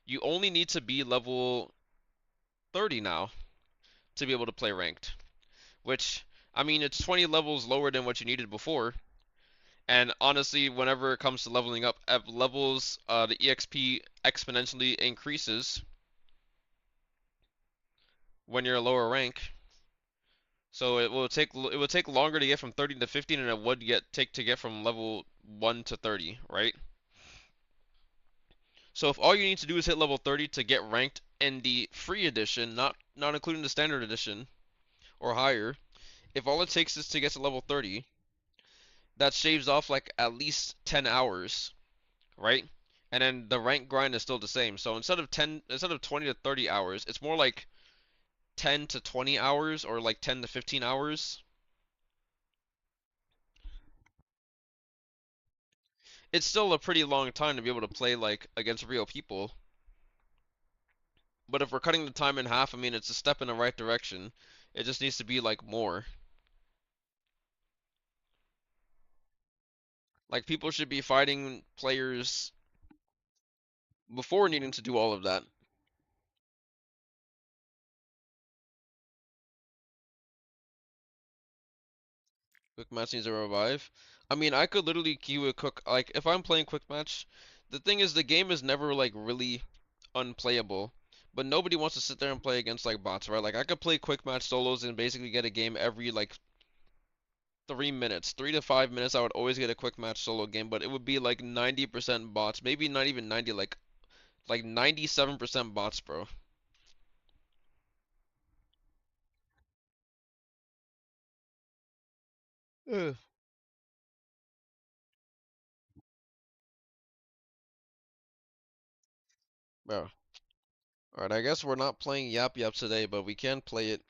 You only need to be level 30 now to be able to play ranked, which, I mean, it's 20 levels lower than what you needed before. And honestly, whenever it comes to leveling up levels, the EXP exponentially increases when you're a lower rank. So it will take longer to get from 30 to 50 than it would take to get from level 1 to 30, right? So if all you need to do is hit level 30 to get ranked in the free edition, not including the standard edition or higher, if all it takes is to get to level 30, that shaves off like at least 10 hours, right? And then the rank grind is still the same. So instead of 20 to 30 hours, it's more like 10 to 20 hours or like 10 to 15 hours. It's still a pretty long time to be able to play like against real people. But if we're cutting the time in half, I mean, it's a step in the right direction. It just needs to be like more. Like people should be fighting players before needing to do all of that. Quick match needs a revive. I mean, I could literally queue a quick, like if I'm playing quick match, the thing is the game is never like really unplayable, but nobody wants to sit there and play against like bots, right? Like I could play quick match solos and basically get a game every like 3 minutes, 3 to 5 minutes. I would always get a quick match solo game, but it would be like 90% bots, maybe not even 90, like 97% bots, bro. Ugh. Bro. Alright, I guess we're not playing Yap Yap today, but we can play it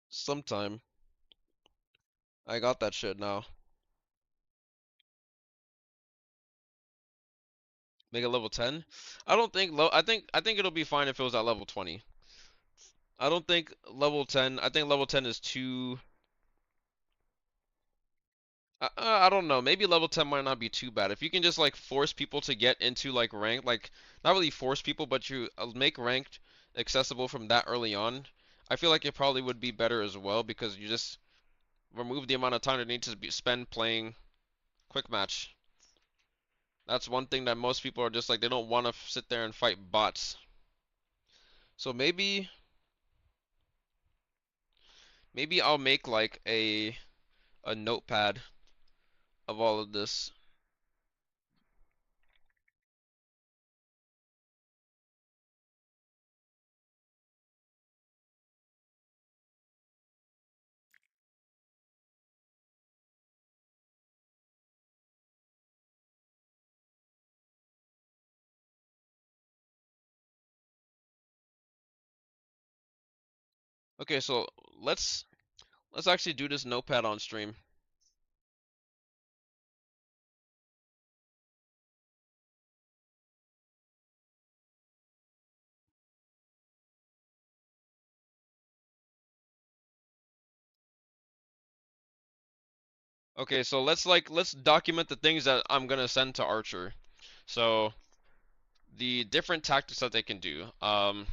sometime. I got that shit now. Make it level 10? I don't think low. I think it'll be fine if it was at level 20. I don't think level 10. I think level 10 is too I don't know. Maybe level 10 might not be too bad. If you can just like force people to get into like rank, like not really force people, but you make ranked accessible from that early on, I feel like it probably would be better as well because you just remove the amount of time they need to spend playing quick match. That's one thing that most people are just like they don't want to sit there and fight bots. So maybe I'll make like a notepad of all of this. Okay, so let's actually do this notepad on stream. Okay, so let's document the things that I'm gonna send to Archer. So the different tactics that they can do. All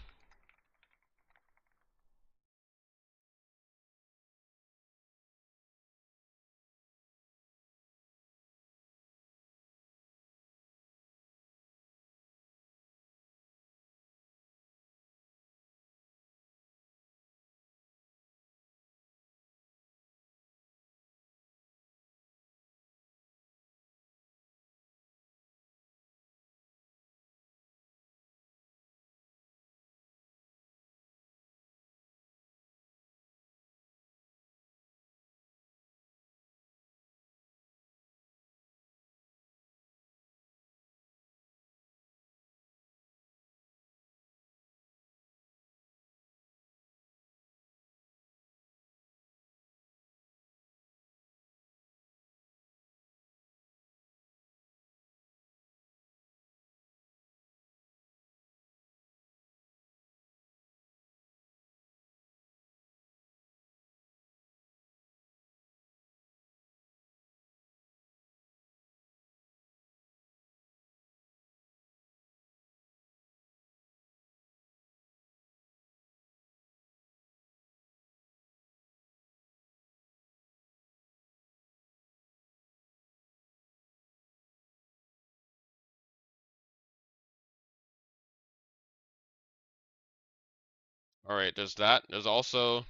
right, there's that. There's also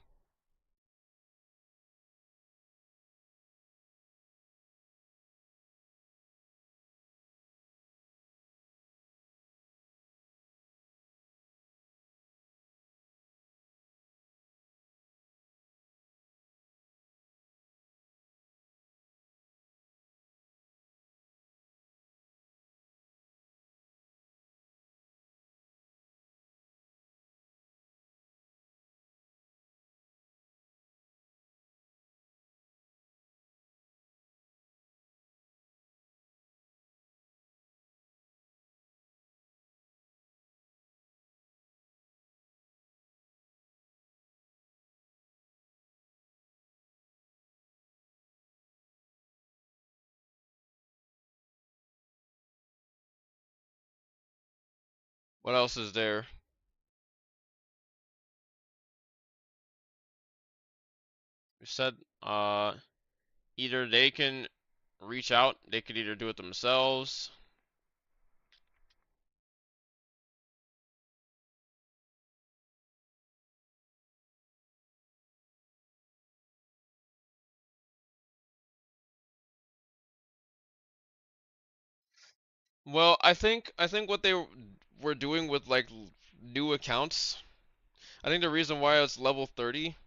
what else is there? We said either they can reach out, they could either do it themselves. Well, I think what they were doing with like new accounts, I think the reason why it's level 30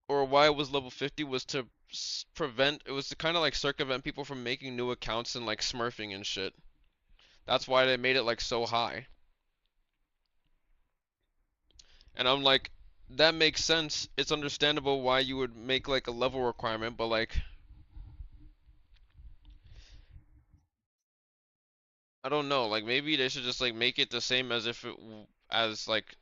or why it was level 50 was to prevent, it was to kind of like circumvent people from making new accounts and like smurfing and shit. That's why they made it like so high. And I'm like, that makes sense. It's understandable why you would make like a level requirement, but like, I don't know. Like maybe they should just like make it the same as if as like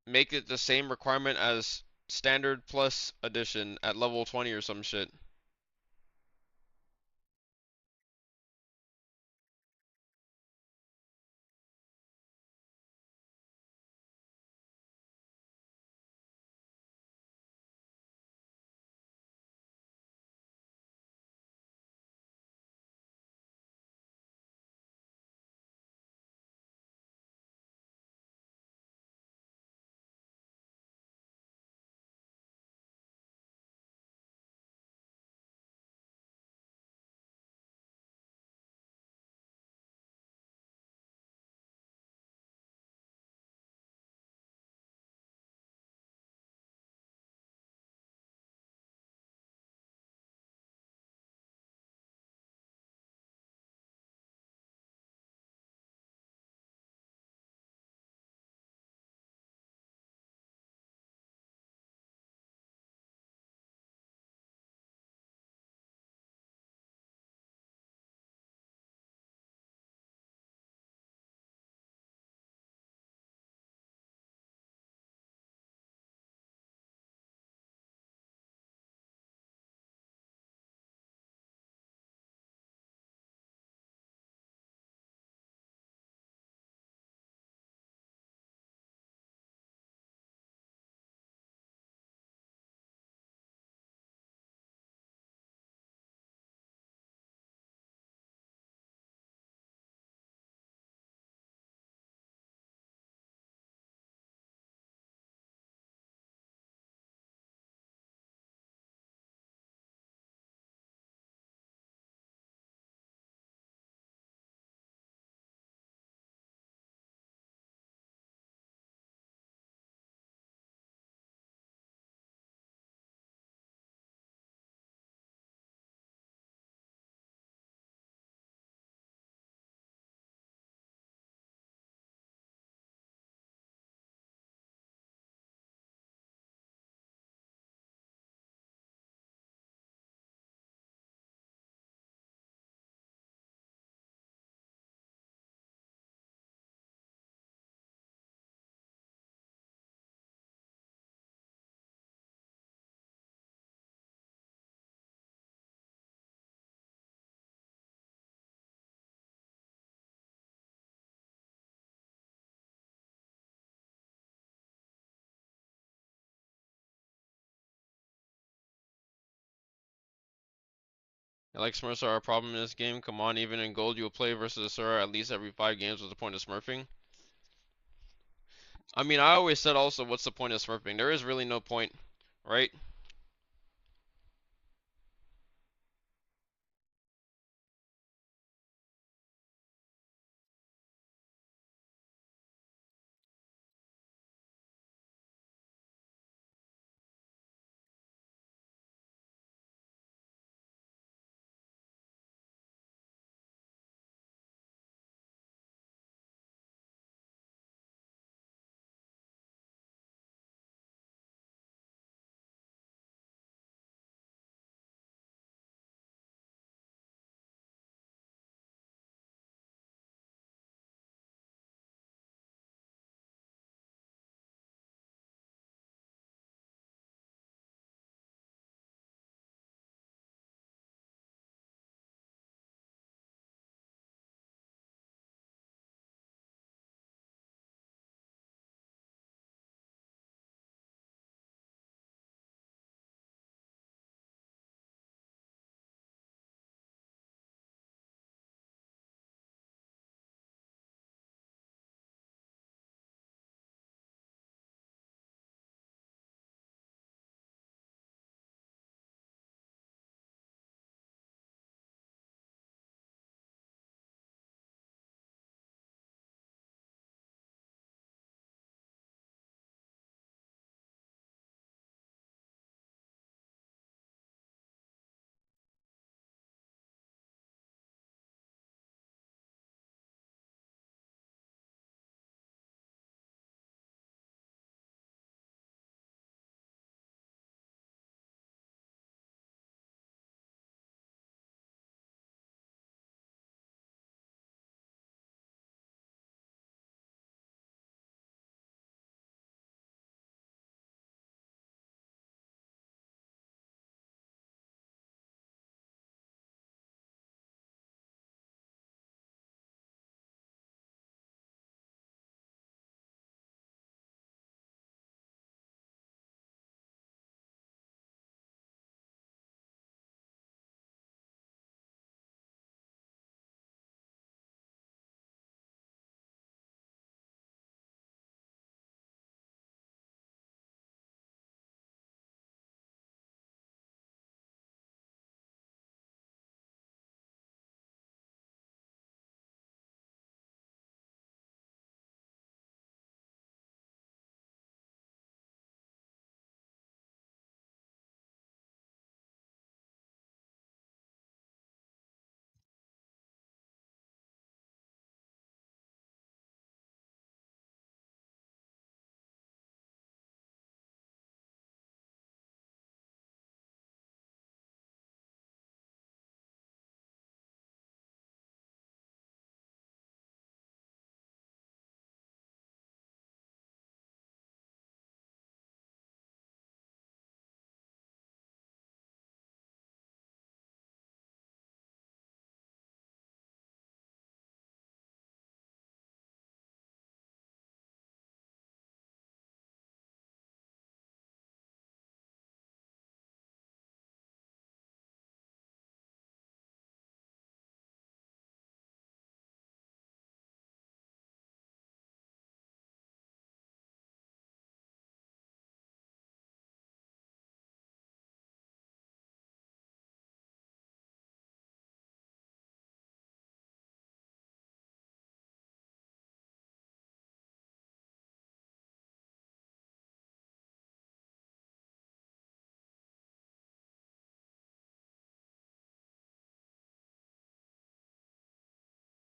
make it the same requirement as standard plus edition at level 20 or some shit. Like Smurfs are a problem in this game. Come on, even in gold you'll play versus a Sura at least every 5 games. What's the point of smurfing? I mean, I always said also, what's the point of smurfing? There is really no point, right?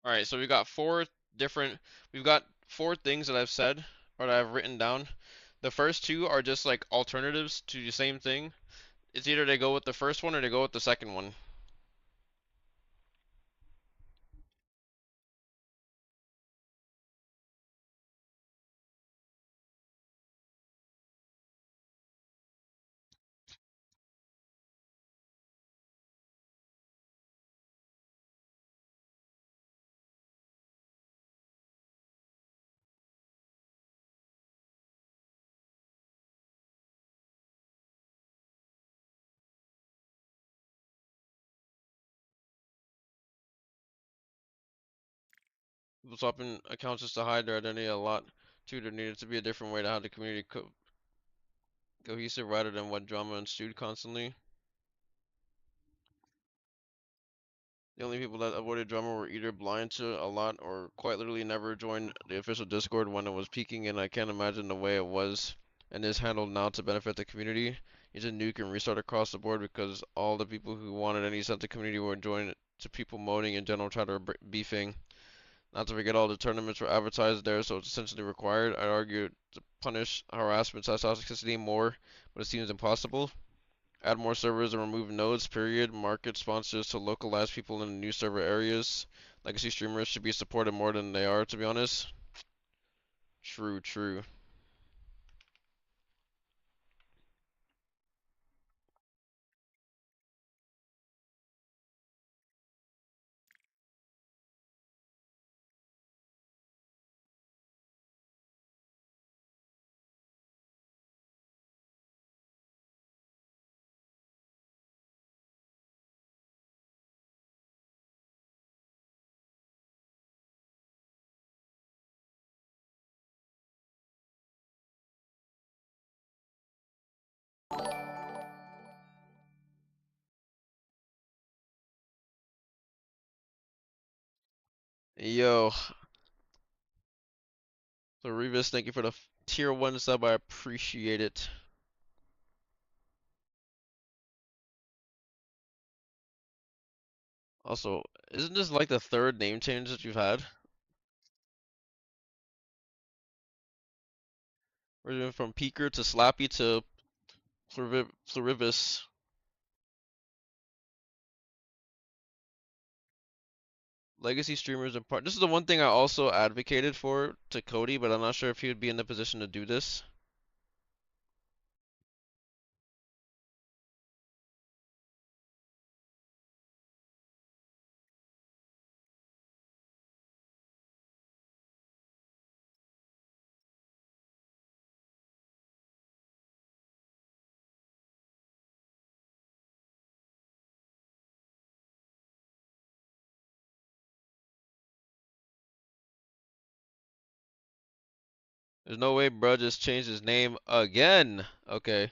All right, so we got we've got four things that I've said or that I've written down. The first two are just like alternatives to the same thing. It's either they go with the first one or they go with the second one. People swapping accounts just to hide their identity a lot. Too, there needed to be a different way to have the community cohesive rather than what drama ensued constantly. The only people that avoided drama were either blind to a lot or quite literally never joined the official Discord when it was peaking, and I can't imagine the way it was and is handled now to benefit the community. You just nuke and restart across the board because all the people who wanted any sense of community were joining to people moaning in general chatter beefing. Not to forget all the tournaments were advertised there, so it's essentially required. I'd argue to punish harassment slash toxicity more, but it seems impossible. Add more servers and remove nodes, period. Market sponsors to localize people in new server areas. Legacy streamers should be supported more than they are, to be honest. True, true. Yo, so Revis, thank you for the tier 1 sub. I appreciate it. Also, isn't this like the third name change that you've had? We're going from Peeker to Slappy to Florivis. Legacy streamers and part. This is the one thing I also advocated for to Cody, but I'm not sure if he would be in the position to do this. There's no way bro just changed his name again. Okay.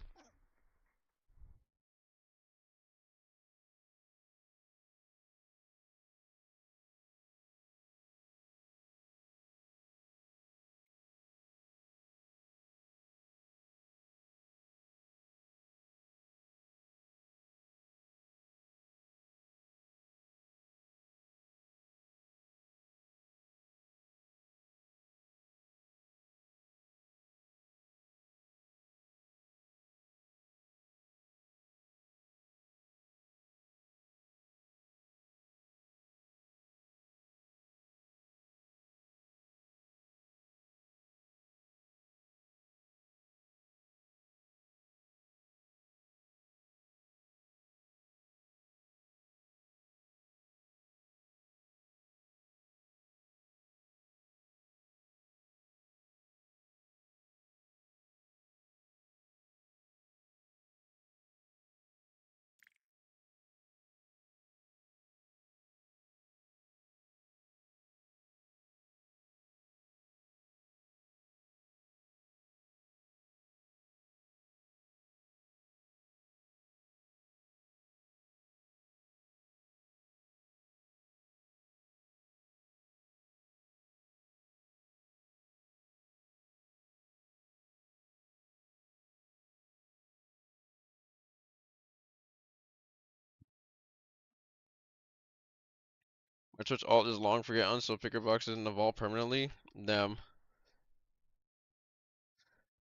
My Twitch alt is long for get on, so picker boxes in the vault permanently. Damn.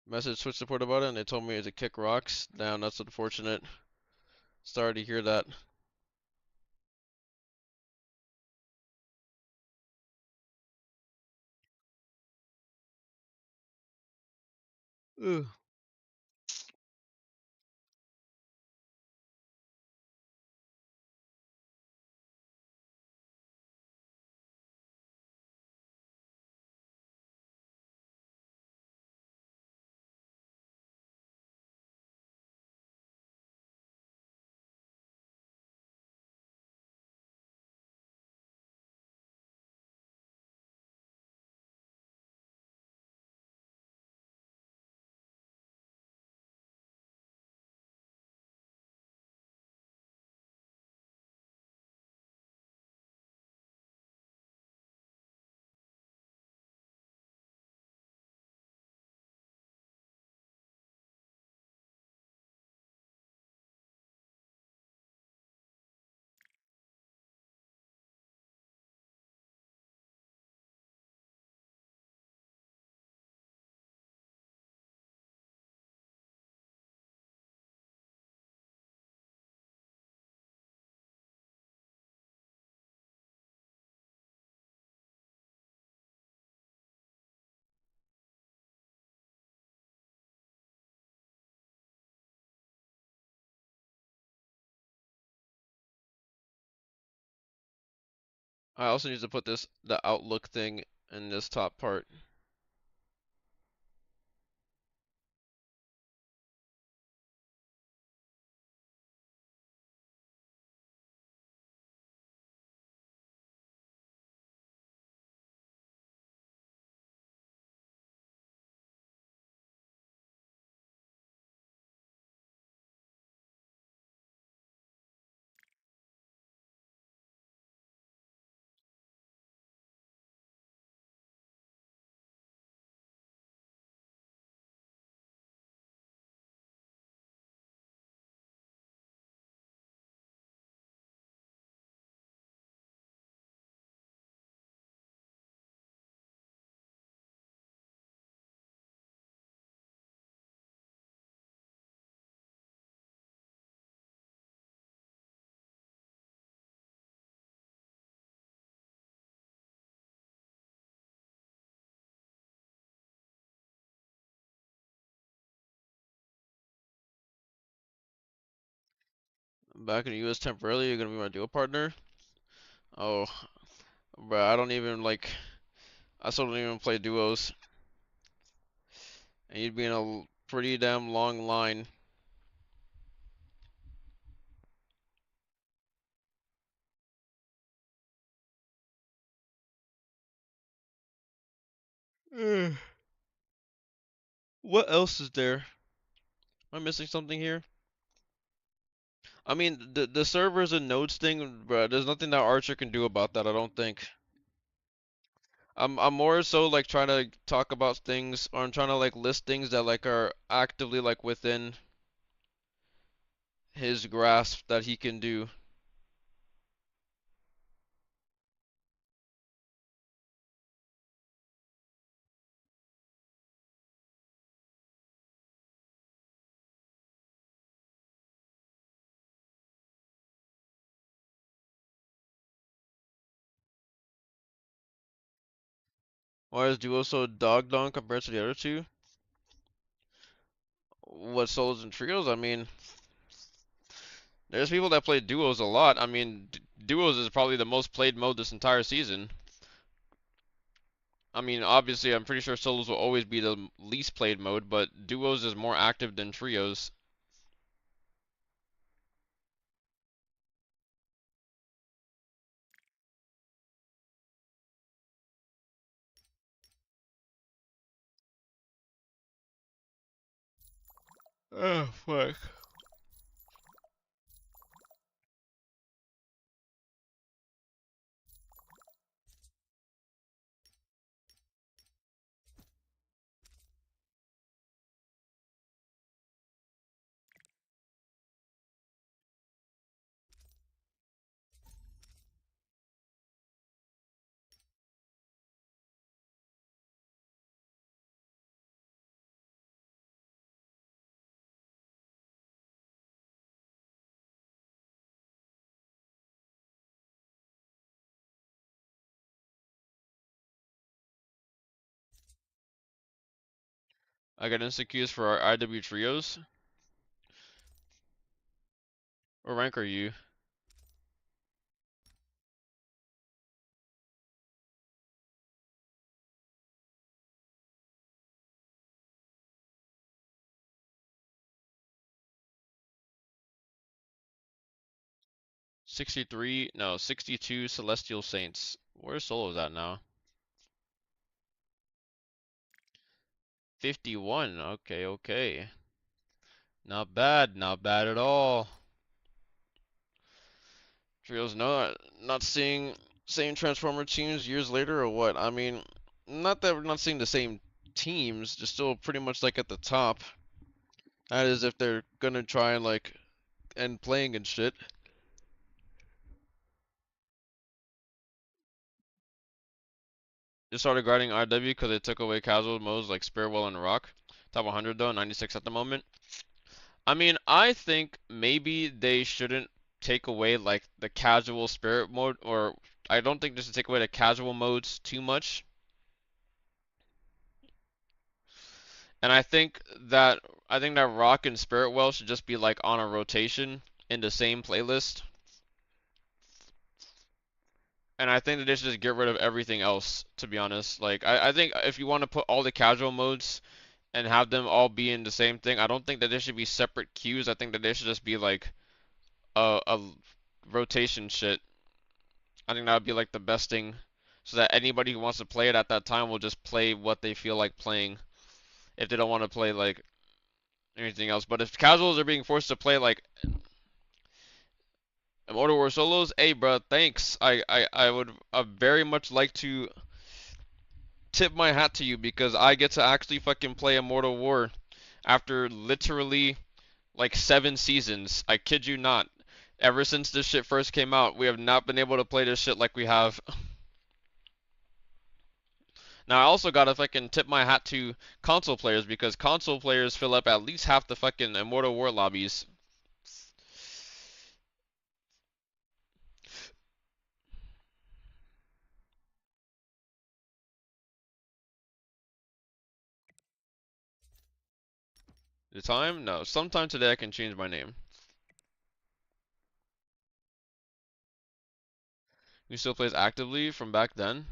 Message Twitch support about it, and they told me to kick rocks. Damn, that's unfortunate. Sorry to hear that. Ugh. I also need to put the Outlook thing in this top part. I'm back in the US temporarily. You're gonna be my duo partner. Oh, bro, I don't even like. I still don't even play duos, and you'd be in a pretty damn long line. What else is there? Am I missing something here? I mean, the servers and nodes thing, bro. There's nothing that Archer can do about that. I don't think. I'm more so like trying to talk about things, or I'm trying to like list things that like are actively like within his grasp that he can do. Why is Duo so dogged on compared to the other two? What solos and trios? I mean, there's people that play duos a lot. I mean, duos is probably the most played mode this entire season. I mean, obviously, I'm pretty sure solos will always be the least played mode, but duos is more active than trios. Oh, fuck. I got instant queues for our IW trios. What rank are you? No, 62 Celestial Saints. Where's Solo's at now? 51. Okay, okay. Not bad, not bad at all. Trios, no, not seeing same Transformer teams years later or what? I mean, not that we're not seeing the same teams, just still pretty much like at the top. That is if they're gonna try and like end playing and shit. Just started grinding RW because they took away casual modes like Spirwell and Rock. Top 100 though, 96 at the moment. I mean, I think maybe they shouldn't take away like the casual spirit mode, or I don't think they should take away the casual modes too much. And I think that Rock and Spirtwell should just be like on a rotation in the same playlist. And I think that they should just get rid of everything else, to be honest. Like I think if you want to put all the casual modes and have them all be in the same thing, I don't think that there should be separate queues. I think that they should just be like a rotation shit. I think that would be like the best thing, so that anybody who wants to play it at that time will just play what they feel like playing. If they don't want to play like anything else, but if casuals are being forced to play like Immortal War solos, hey bro, thanks. I would very much like to tip my hat to you because I get to actually fucking play Immortal War after literally like 7 seasons. I kid you not. Ever since this shit first came out, we have not been able to play this shit like we have. Now I also gotta fucking tip my hat to console players because console players fill up at least half the fucking Immortal War lobbies. The time? No. Sometime today I can change my name. Who still plays actively from back then?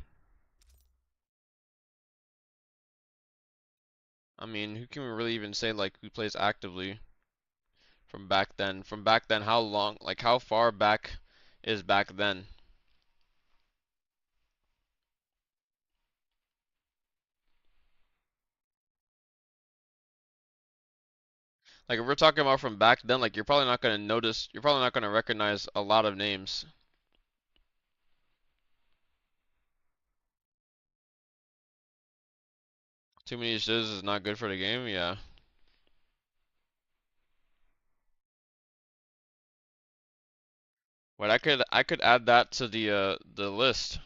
I mean, who can we really even say like who plays actively from back then? From back then, how long? Like how far back is back then? Like if we're talking about from back then, like you're probably not gonna notice, you're probably not gonna recognize a lot of names. Too many shiz is not good for the game, yeah. Wait, I could add that to the list.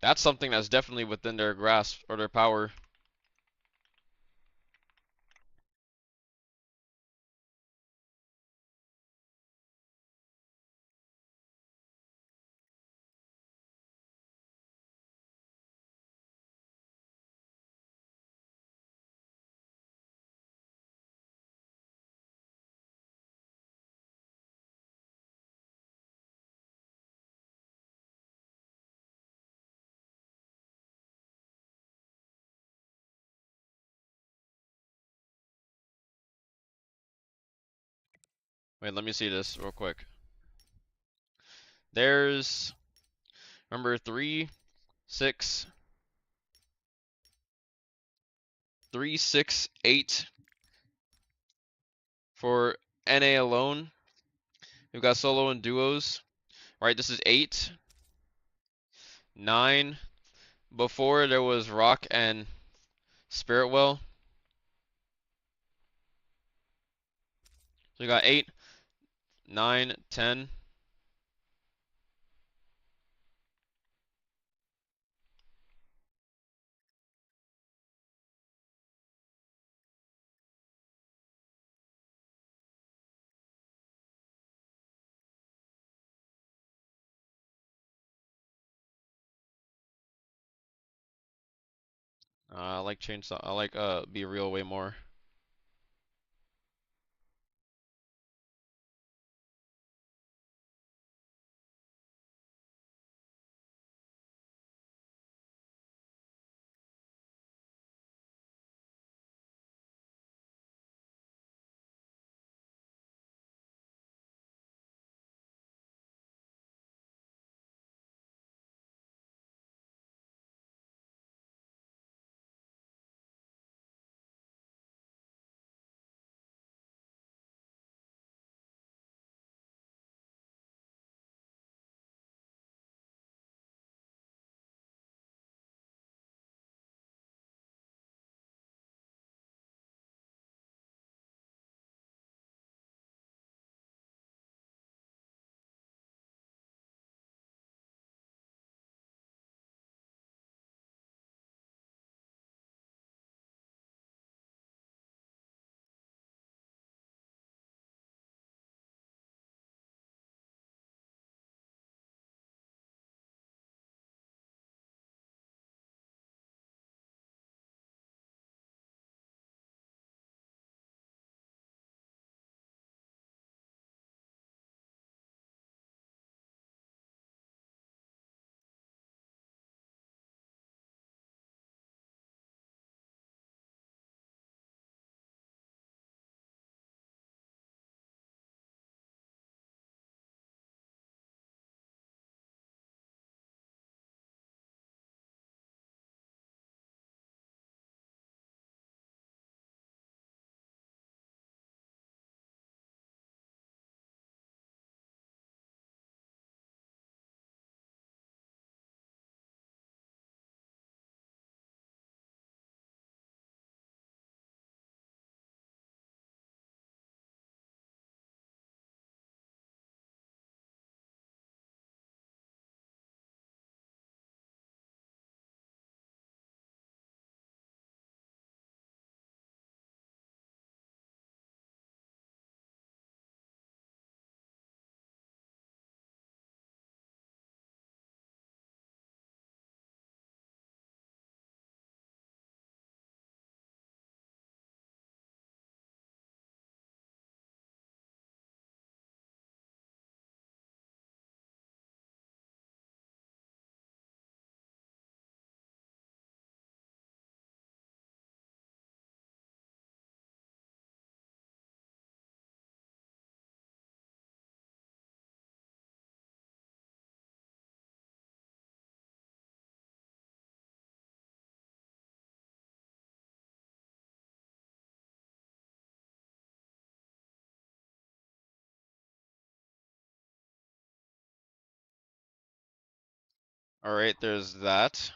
That's something that's definitely within their grasp or their power. Wait, let me see this real quick. There's number 3, 6, 3, 6, 8 for NA alone. We've got solo and duos. Right, this is 8, 9. Before there was Rock and Spiritwell. So we got 8, 9, 10. I like Chainsaw. I like Be Real way more. All right, there's that.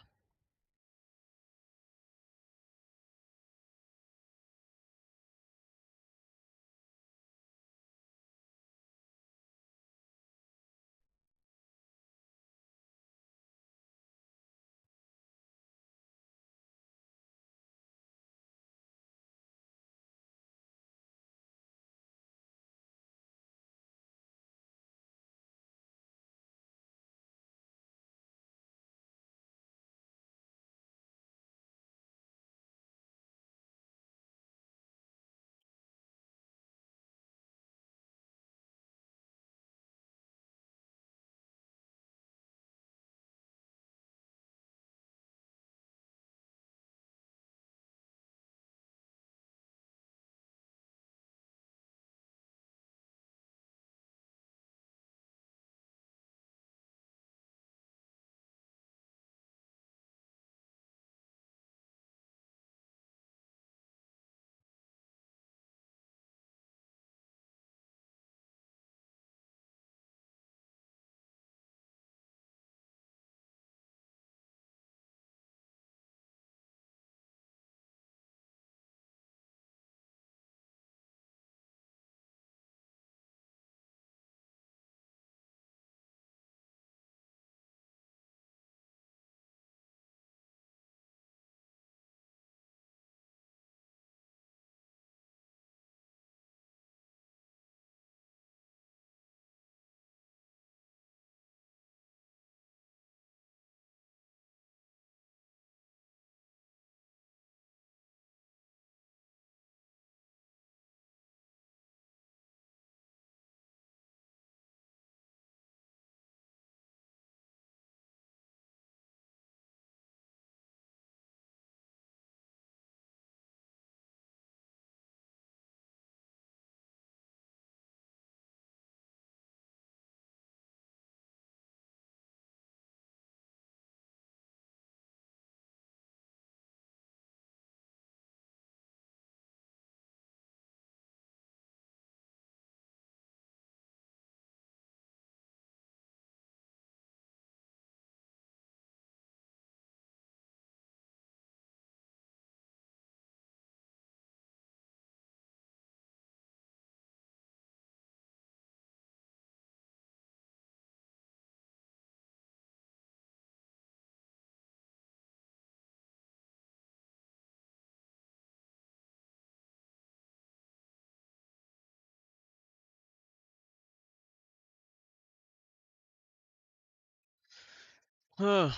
Don't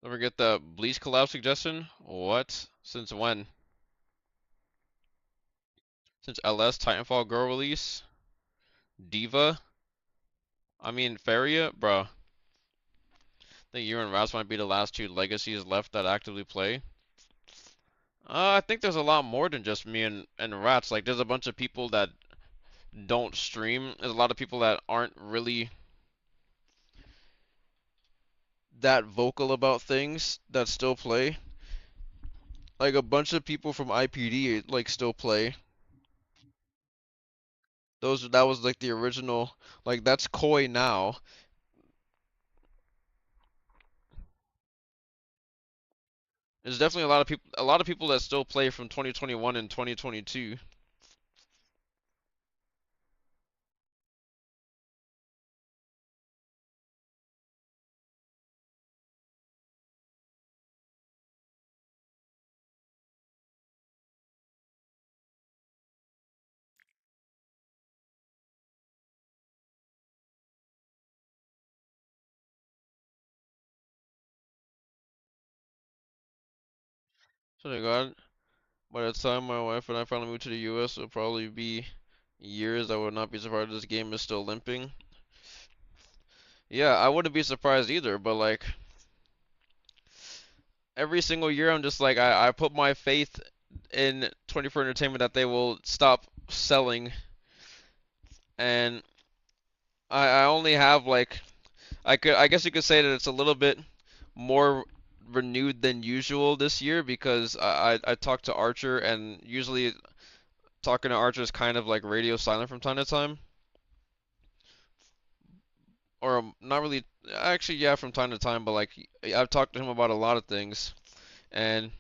forget the Bleach collab suggestion. What? Since when? Since LS Titanfall Girl release? Diva? I mean, Faria? Bro. I think you and Raz might be the last two legacies left that actively play. I think there's a lot more than just me and Rats. Like, there's a bunch of people that don't stream. There's a lot of people that aren't really that vocal about things that still play. Like, a bunch of people from IPD, like, still play. That was, like, the original. Like, that's Koi now. There's definitely a lot of people that still play from 2021 and 2022. So they got, by the time my wife and I finally move to the US, it'll probably be years. I would not be surprised if this game is still limping. Yeah, I wouldn't be surprised either, but like every single year I'm just like I put my faith in 24 Entertainment that they will stop selling, and I only have like I guess you could say that it's a little bit more renewed than usual this year because I talked to Archer, and usually talking to Archer is kind of like radio silent from time to time. Or not really, actually, yeah, from time to time, but like I've talked to him about a lot of things, and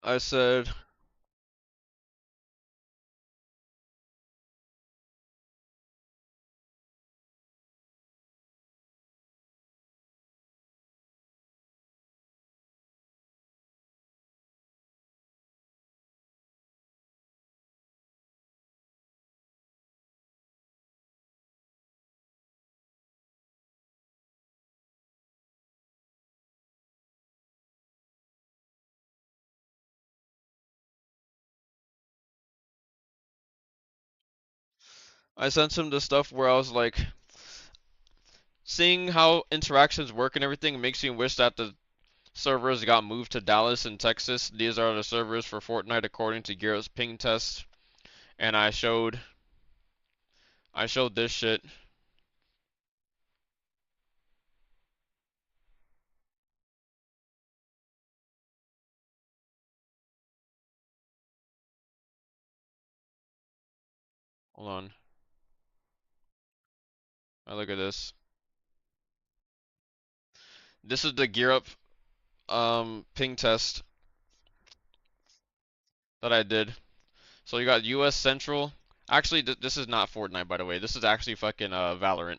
I said, I sent him the stuff where I was like, seeing how interactions work and everything makes me wish that the servers got moved to Dallas and Texas. These are the servers for Fortnite according to Garrett's ping test, and I showed this shit. Hold on. I look at this. This is the Gear Up ping test that I did. So you got US Central. Actually, this is not Fortnite, by the way. This is actually fucking Valorant.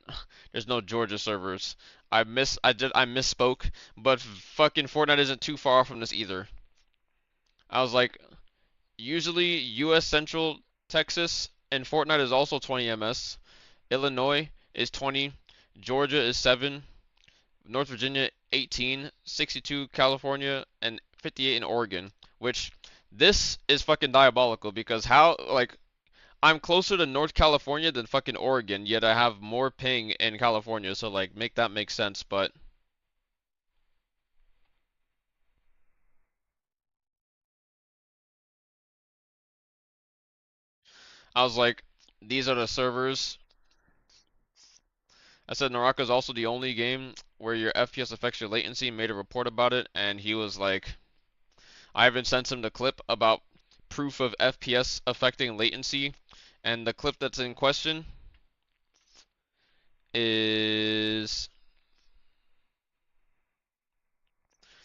There's no Georgia servers. I misspoke, but fucking Fortnite isn't too far from this either. I was like, usually US Central Texas and Fortnite is also 20 ms. Illinois is 20. Georgia is 7. North Virginia 18. 62 California and 58 in Oregon. Which this is fucking diabolical because how like I'm closer to North California than fucking Oregon, yet I have more ping in California, so like make that make sense, but I was like, these are the servers. I said Naraka is also the only game where your FPS affects your latency, made a report about it, and he was like, I even sent him the clip about proof of FPS affecting latency, and the clip that's in question is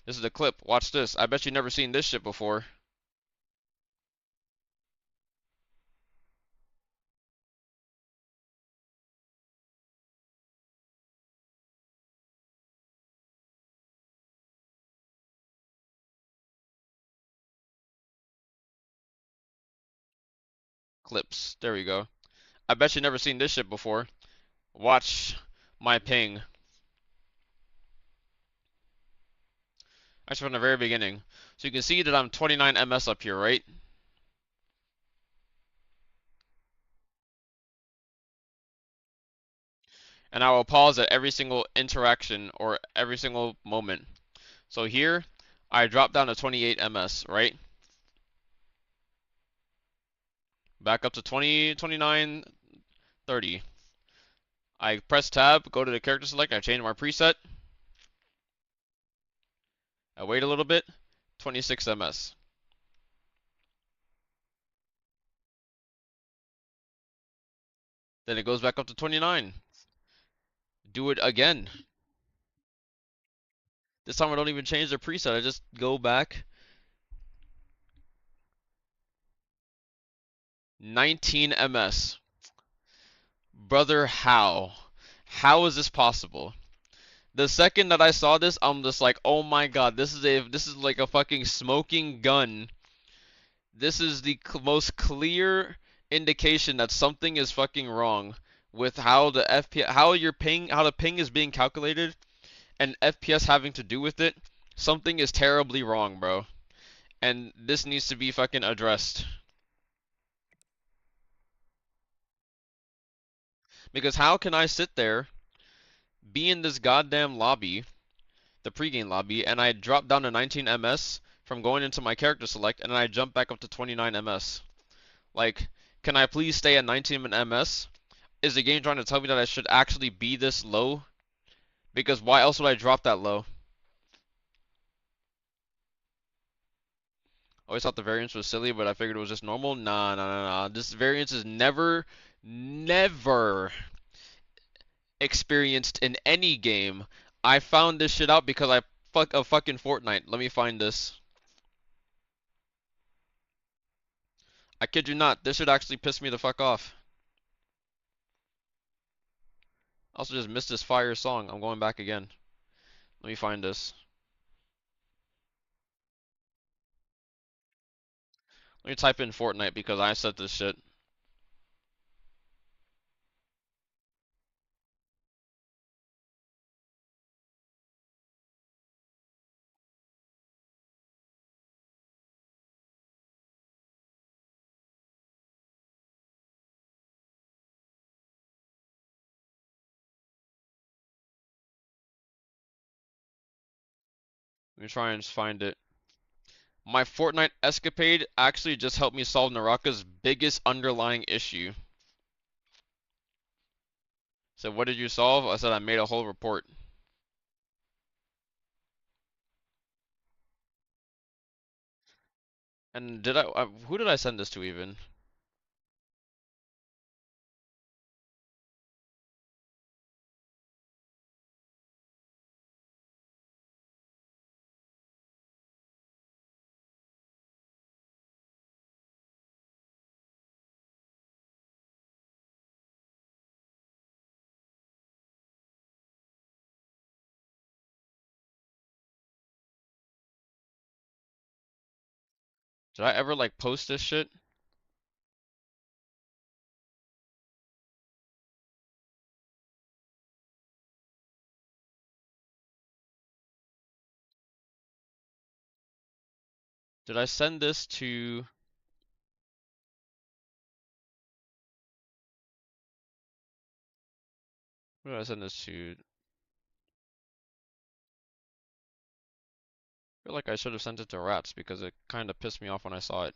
this is the clip. Watch this. I bet you never seen this shit before. Clips. There we go. I bet you never seen this shit before. Watch my ping. Actually, from the very beginning. So you can see that I'm 29 ms up here, right? And I will pause at every single interaction or every single moment. So here, I drop down to 28 ms, right? Back up to 20, 29, 30. I press tab, go to the character select, I change my preset. I wait a little bit, 26 ms. Then it goes back up to 29. Do it again. This time I don't even change the preset, I just go back. 19 ms. Brother, how? How is this possible? The second that I saw this, I'm just like, oh my god, this is like a fucking smoking gun. This is the most clear indication that something is fucking wrong with how the FPS, how the ping is being calculated, and FPS having to do with it. Something is terribly wrong, bro. And this needs to be fucking addressed. Because how can I sit there, be in this goddamn lobby, the pregame lobby, and I drop down to 19 ms from going into my character select, and then I jump back up to 29 ms? Like, can I please stay at 19 ms? Is the game trying to tell me that I should actually be this low? Because why else would I drop that low? Always thought the variance was silly, but I figured it was just normal. Nah. This variance is never experienced in any game. I found this shit out because I fuck a fucking Fortnite. Let me find this. I kid you not, this should actually piss me the fuck off. Also just missed this fire song. I'm going back again. Let me find this. Let me type in Fortnite because I said this shit. Let me try and find it. My Fortnite escapade actually just helped me solve Naraka's biggest underlying issue. So what did you solve? I said I made a whole report. And did who did I send this to even? Did I ever like post this shit? Did I send this to... Who did I send this to? I feel like I should have sent it to Rats because it kind of pissed me off when I saw it.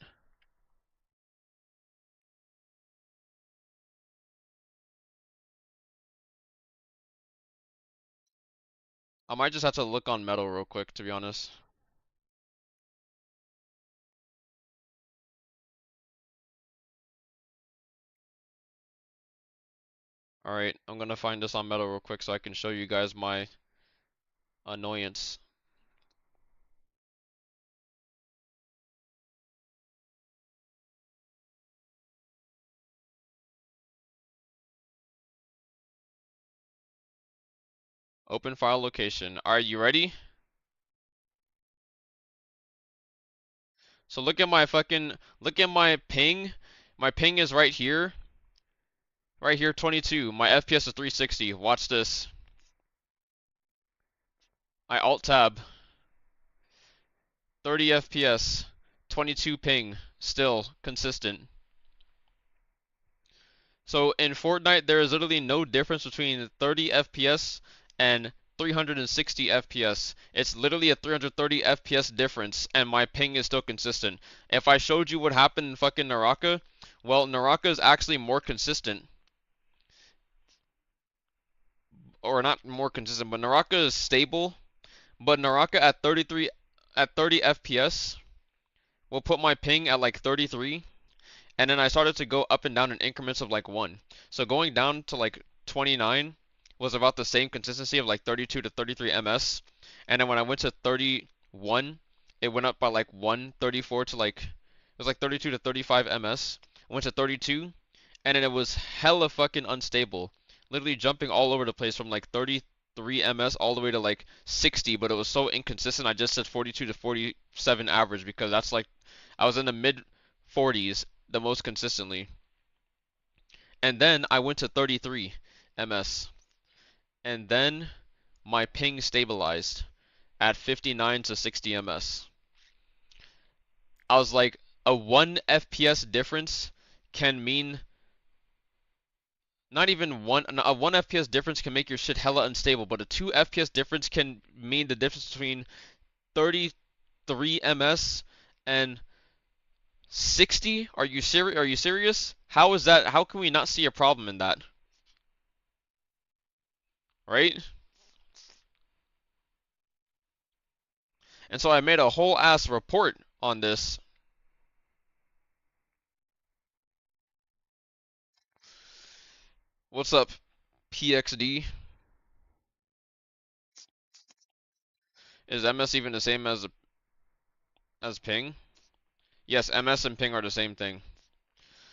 I might just have to look on Metal real quick, to be honest. Alright, I'm gonna find this on Metal real quick so I can show you guys my annoyance. Open file location. Are you ready? So look at my ping. My ping is right here. Right here, 22. My FPS is 360. Watch this. I alt tab. 30 FPS. 22 ping. Still consistent. So in Fortnite, there is literally no difference between 30 FPS and 360 FPS. It's literally a 330 FPS difference, and my ping is still consistent. If I showed you what happened in fucking Naraka, well, Naraka is actually more consistent. Or not more consistent, but Naraka is stable. But Naraka at 30 FPS will put my ping at like 33. And then I started to go up and down in increments of like 1. So going down to like 29 was about the same consistency of like 32 to 33 ms. And then when I went to 31, it went up by like 1, 34 to like, it was like 32 to 35 ms. I went to 32, and then it was hella fucking unstable. Literally jumping all over the place from like 33 ms all the way to like 60, but it was so inconsistent. I just said 42 to 47 average because that's like, I was in the mid 40s the most consistently. And then I went to 33 ms. And then my ping stabilized at 59 to 60 ms. I was like, a 1 FPS difference can mean not even a 1 FPS difference can make your shit hella unstable, but a 2 FPS difference can mean the difference between 33 ms and 60? Are you serious? How is that? How can we not see a problem in that? Right? And so I made a whole ass report on this. What's up, PXD? Is MS even the same as ping? Yes, MS and ping are the same thing.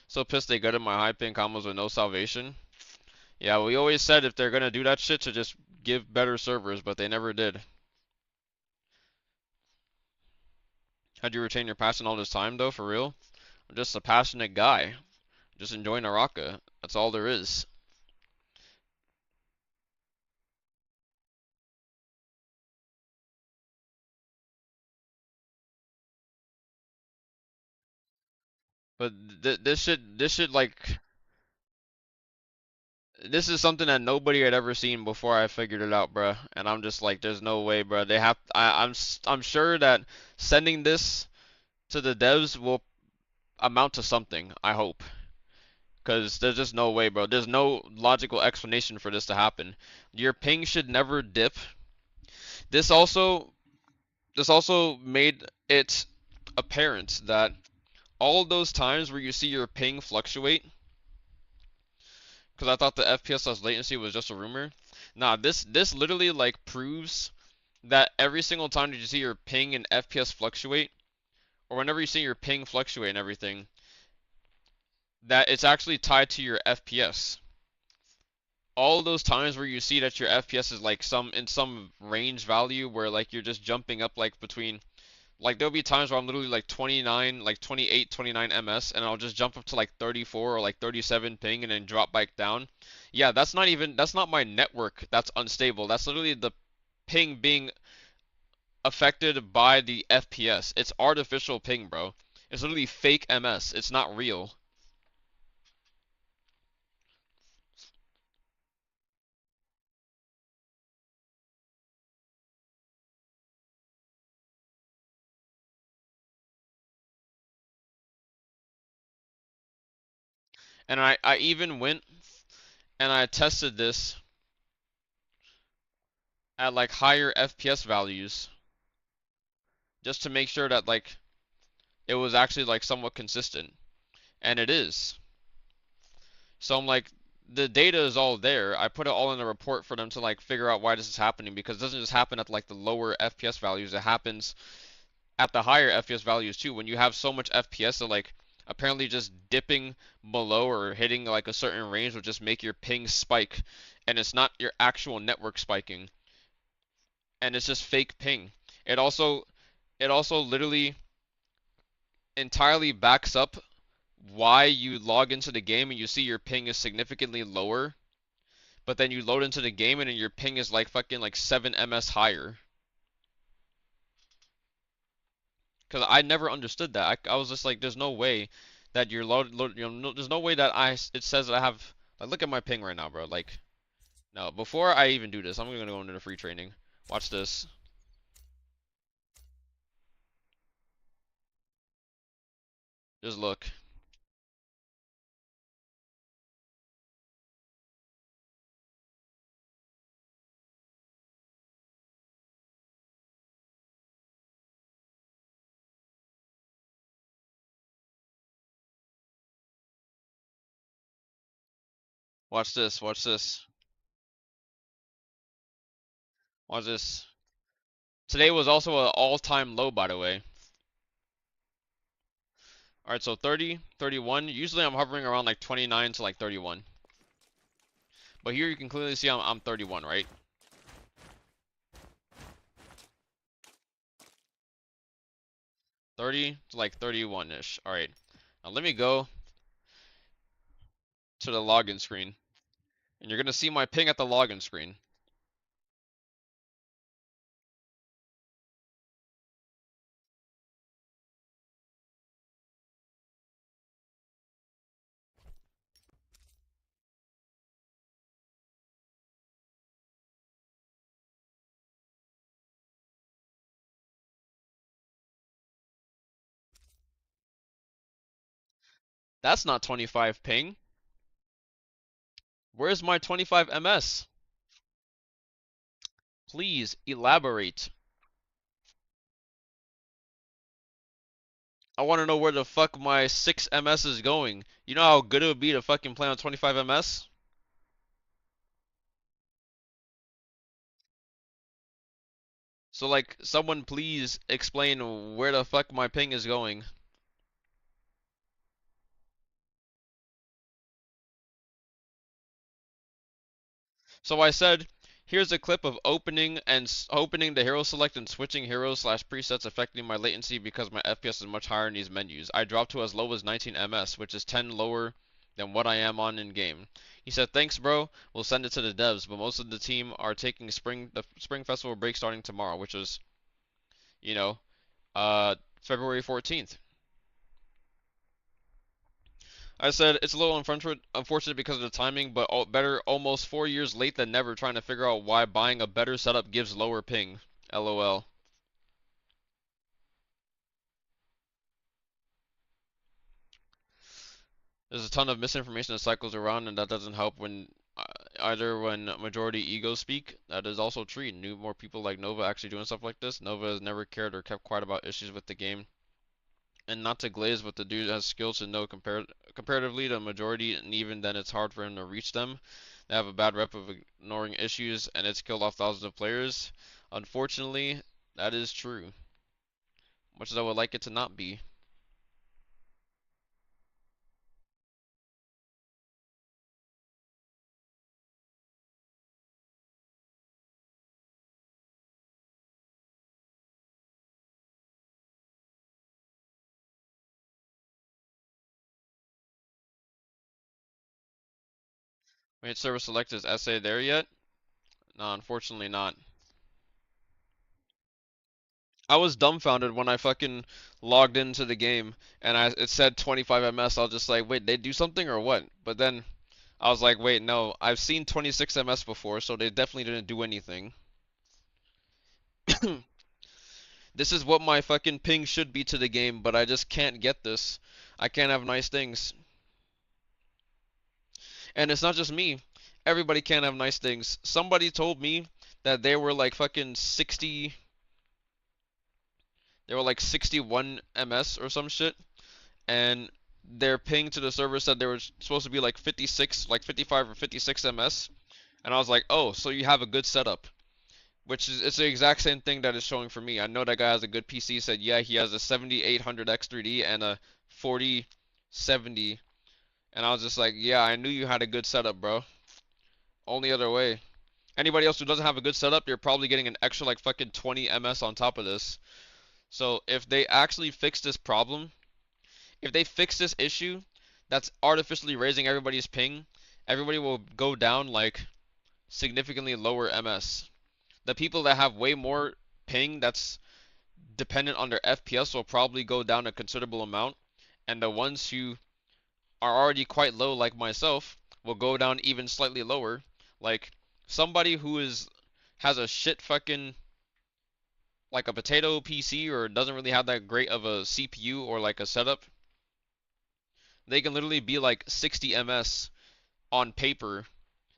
So pissed they gutted my high ping combos with no salvation. Yeah, we always said if they're gonna do that shit to just give better servers, but they never did. How'd you retain your passion all this time though, for real? I'm just a passionate guy. Just enjoying Naraka. That's all there is. But this should like, this is something that nobody had ever seen before I figured it out, bruh. And I'm just like, there's no way, bruh. They have, I'm sure that sending this to the devs will amount to something, I hope. Because there's just no way, bro. There's no logical explanation for this to happen. Your ping should never dip. This also made it apparent that all those times where you see your ping fluctuate, because I thought the FPS less latency was just a rumor. Nah, this literally like proves that every single time that you see your ping and FPS fluctuate, or whenever you see your ping fluctuate and everything, that it's actually tied to your FPS. All those times where you see that your FPS is like in some range value where like you're just jumping up like between, like there'll be times where I'm literally like 29, like 28, 29 ms, and I'll just jump up to like 34 or like 37 ping and then drop back down. Yeah, that's not my network that's unstable. That's literally the ping being affected by the FPS. It's artificial ping, bro. It's literally fake MS. It's not real. And I even went and I tested this at like higher FPS values just to make sure that like it was actually like somewhat consistent, and it is. So I'm like, the data is all there. I put it all in a report for them to like figure out why this is happening, because it doesn't just happen at like the lower FPS values, it happens at the higher FPS values too. When you have so much FPS that like apparently just dipping below or hitting like a certain range will just make your ping spike, and it's not your actual network spiking, and it's just fake ping. It also literally entirely backs up why you log into the game and you see your ping is significantly lower, but then you load into the game and then your ping is like fucking like 7 ms higher. Cause I never understood that. I was just like, there's no way that you're there's no way that it says that I have. Like, look at my ping right now, bro. Like, no. Before I even do this, I'm gonna go into the free training. Watch this. Just look. Watch this. Watch this. Watch this. Today was also an all-time low, by the way. Alright, so 30, 31. Usually I'm hovering around like 29 to like 31. But here you can clearly see I'm 31, right? $30 to like 31-ish. Alright. Now let me go to the login screen. And you're gonna see my ping at the login screen. That's not 25 ping. Where's my 25 ms? Please elaborate. I want to know where the fuck my 6 ms is going. You know how good it would be to fucking play on 25 ms? So like, someone please explain where the fuck my ping is going. So I said, here's a clip of opening the hero select and switching heroes / presets affecting my latency because my FPS is much higher in these menus. I dropped to as low as 19 ms, which is 10 lower than what I am on in game. He said, thanks bro, we'll send it to the devs, but most of the team are taking the spring festival break starting tomorrow, which is, you know, February 14th. I said, it's a little unfortunate because of the timing, but better almost 4 years late than never trying to figure out why buying a better setup gives lower ping. LOL. There's a ton of misinformation that cycles around, and that doesn't help when either when majority egos speak. That is also true. More people like Nova actually doing stuff like this. Nova has never cared or kept quiet about issues with the game. And not to glaze, but the dude has skills to know comparatively to majority, and even then it's hard for him to reach them. They have a bad rep of ignoring issues, and it's killed off thousands of players. Unfortunately, that is true. Much as I would like it to not be. Wait, server select is SA there yet? No, unfortunately not. I was dumbfounded when I fucking logged into the game and it said 25 ms. I was just like, wait, they do something or what? But then I was like, wait, no, I've seen 26 ms before, so they definitely didn't do anything. This is what my fucking ping should be to the game, but I just can't get this. I can't have nice things. And it's not just me. Everybody can't have nice things. Somebody told me that they were like fucking 60. They were like 61 ms or some shit. And their ping to the server said they were supposed to be like 56, like 55 or 56 ms. And I was like, oh, so you have a good setup. Which is, it's the exact same thing that is showing for me. I know that guy has a good PC. Said, yeah, he has a 7800X 3D and a 4070. And I was just like, yeah, I knew you had a good setup, bro. Only other way. Anybody else who doesn't have a good setup, you're probably getting an extra like fucking 20 ms on top of this. So if they actually fix this problem, if they fix this issue, that's artificially raising everybody's ping, everybody will go down like significantly lower MS. The people that have way more ping that's dependent on their FPS will probably go down a considerable amount, and the ones who are already quite low, like myself, will go down even slightly lower. Like somebody who has a shit fucking like a potato PC or doesn't really have that great of a CPU or like a setup, they can literally be like 60 ms on paper.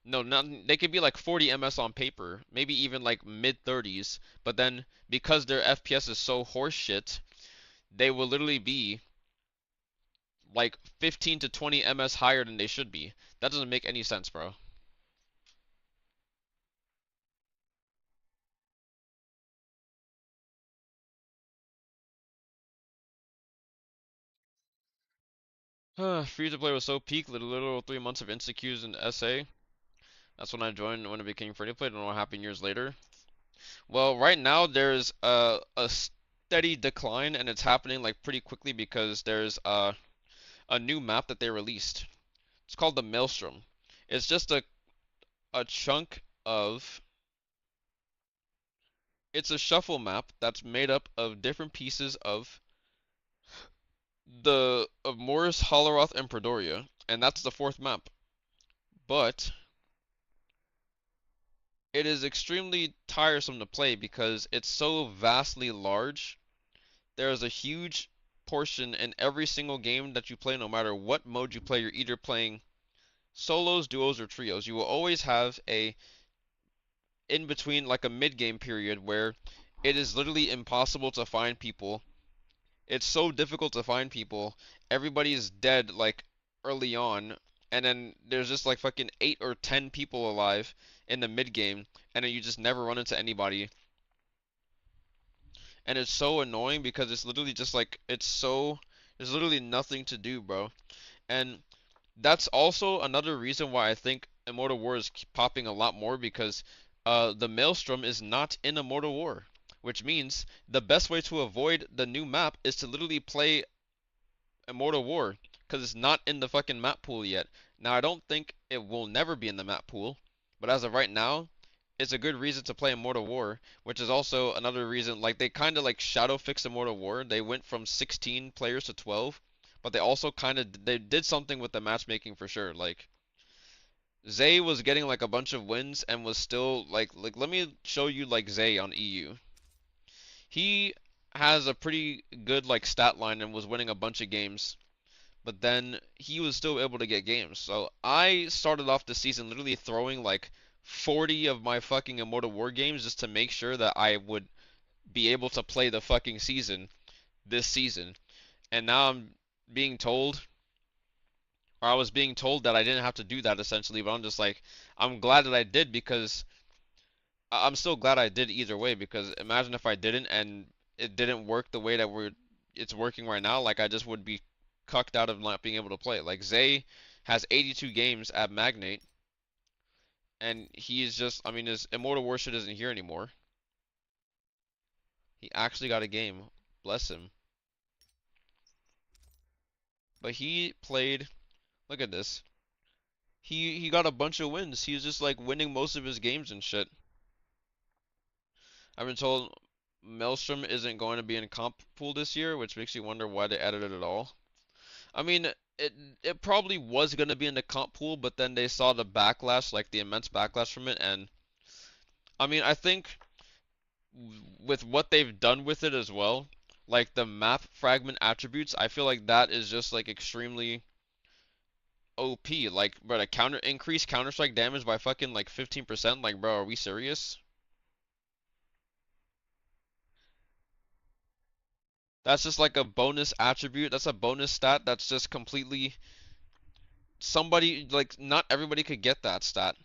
No, not, they could be like 40 ms on paper, maybe even like mid 30s, but then because their FPS is so horseshit, they will literally be like 15 to 20 ms higher than they should be. That doesn't make any sense, bro. Free to play was so peak, the literal 3 months of insecures and SA. That's when I joined when it became free to play. Don't know what happened years later. Well, right now there's a steady decline, and it's happening like pretty quickly because there's a new map that they released. It's called the Maelstrom. It's just a chunk of. It's a shuffle map that's made up of different pieces of Morris, Holleroth, and Predoria, and that's the fourth map. But it is extremely tiresome to play because it's so vastly large. There is a huge portion in every single game that you play, no matter what mode you play. You're either playing solos, duos, or trios. You will always have a in between, like a mid game period where it is literally impossible to find people. It's so difficult to find people. Everybody is dead like early on, and then there's just like fucking 8 or 10 people alive in the mid game, and then you just never run into anybody. And it's so annoying because it's literally just like there's literally nothing to do, bro. And that's also another reason why I think Immortal War is popping a lot more, because the Maelstrom is not in Immortal War, which means the best way to avoid the new map is to literally play Immortal War, because it's not in the fucking map pool yet. Now, I don't think it will never be in the map pool, but as of right now, it's a good reason to play Immortal War, which is also another reason, like, they kind of like shadow fixed Immortal War. They went from 16 players to 12, but they also they did something with the matchmaking for sure. Like, Zay was getting like a bunch of wins and was still like let me show you like Zay on EU. He has a pretty good like stat line and was winning a bunch of games, but then he was still able to get games. So I started off the season literally throwing like 40 of my fucking Immortal War games just to make sure that I would be able to play the fucking season this season. And now I'm being told, or I was being told, that I didn't have to do that essentially, but I'm just like, I'm glad that I did, because I'm still glad I did either way, because imagine if I didn't and it didn't work the way that it's working right now, like I just would be cucked out of not being able to play. Like Zay has 82 games at Magnate, and he's just, I mean, his Immortal War shit isn't here anymore. He actually got a game. Bless him. But he played, look at this. He got a bunch of wins. He's just like winning most of his games and shit. I've been told Maelstrom isn't going to be in comp pool this year, which makes you wonder why they added it at all. I mean, it probably was going to be in the comp pool, but then they saw the backlash, like the immense backlash from it, and I mean, I think with what they've done with it as well, like the map fragment attributes, I feel like that is just like extremely OP. Like, bro, to increase Counter-Strike damage by fucking like 15%, like, bro, are we serious? That's just like a bonus attribute. That's a bonus stat that's just completely somebody, like, not everybody could get that stat.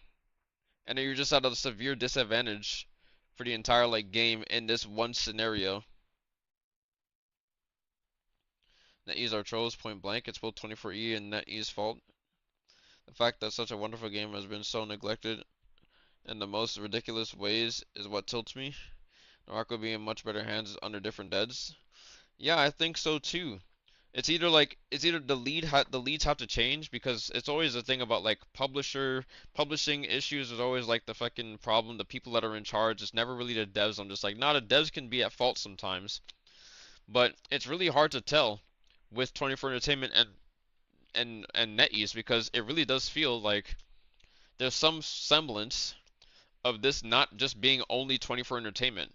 And then you're just at a severe disadvantage for the entire like game in this one scenario. NetEase are trolls, point blank. It's both 24E and NetEase fault. The fact that such a wonderful game has been so neglected in the most ridiculous ways is what tilts me. Narako being in much better hands under different deads. Yeah, I think so too. It's either the leads have to change, because it's always a thing about like publishing issues is always like the fucking problem. The people that are in charge, it's never really the devs. I'm just like, nah, the devs can be at fault sometimes, but it's really hard to tell with 24 Entertainment and NetEase, because it really does feel like there's some semblance of this not just being only 24 Entertainment.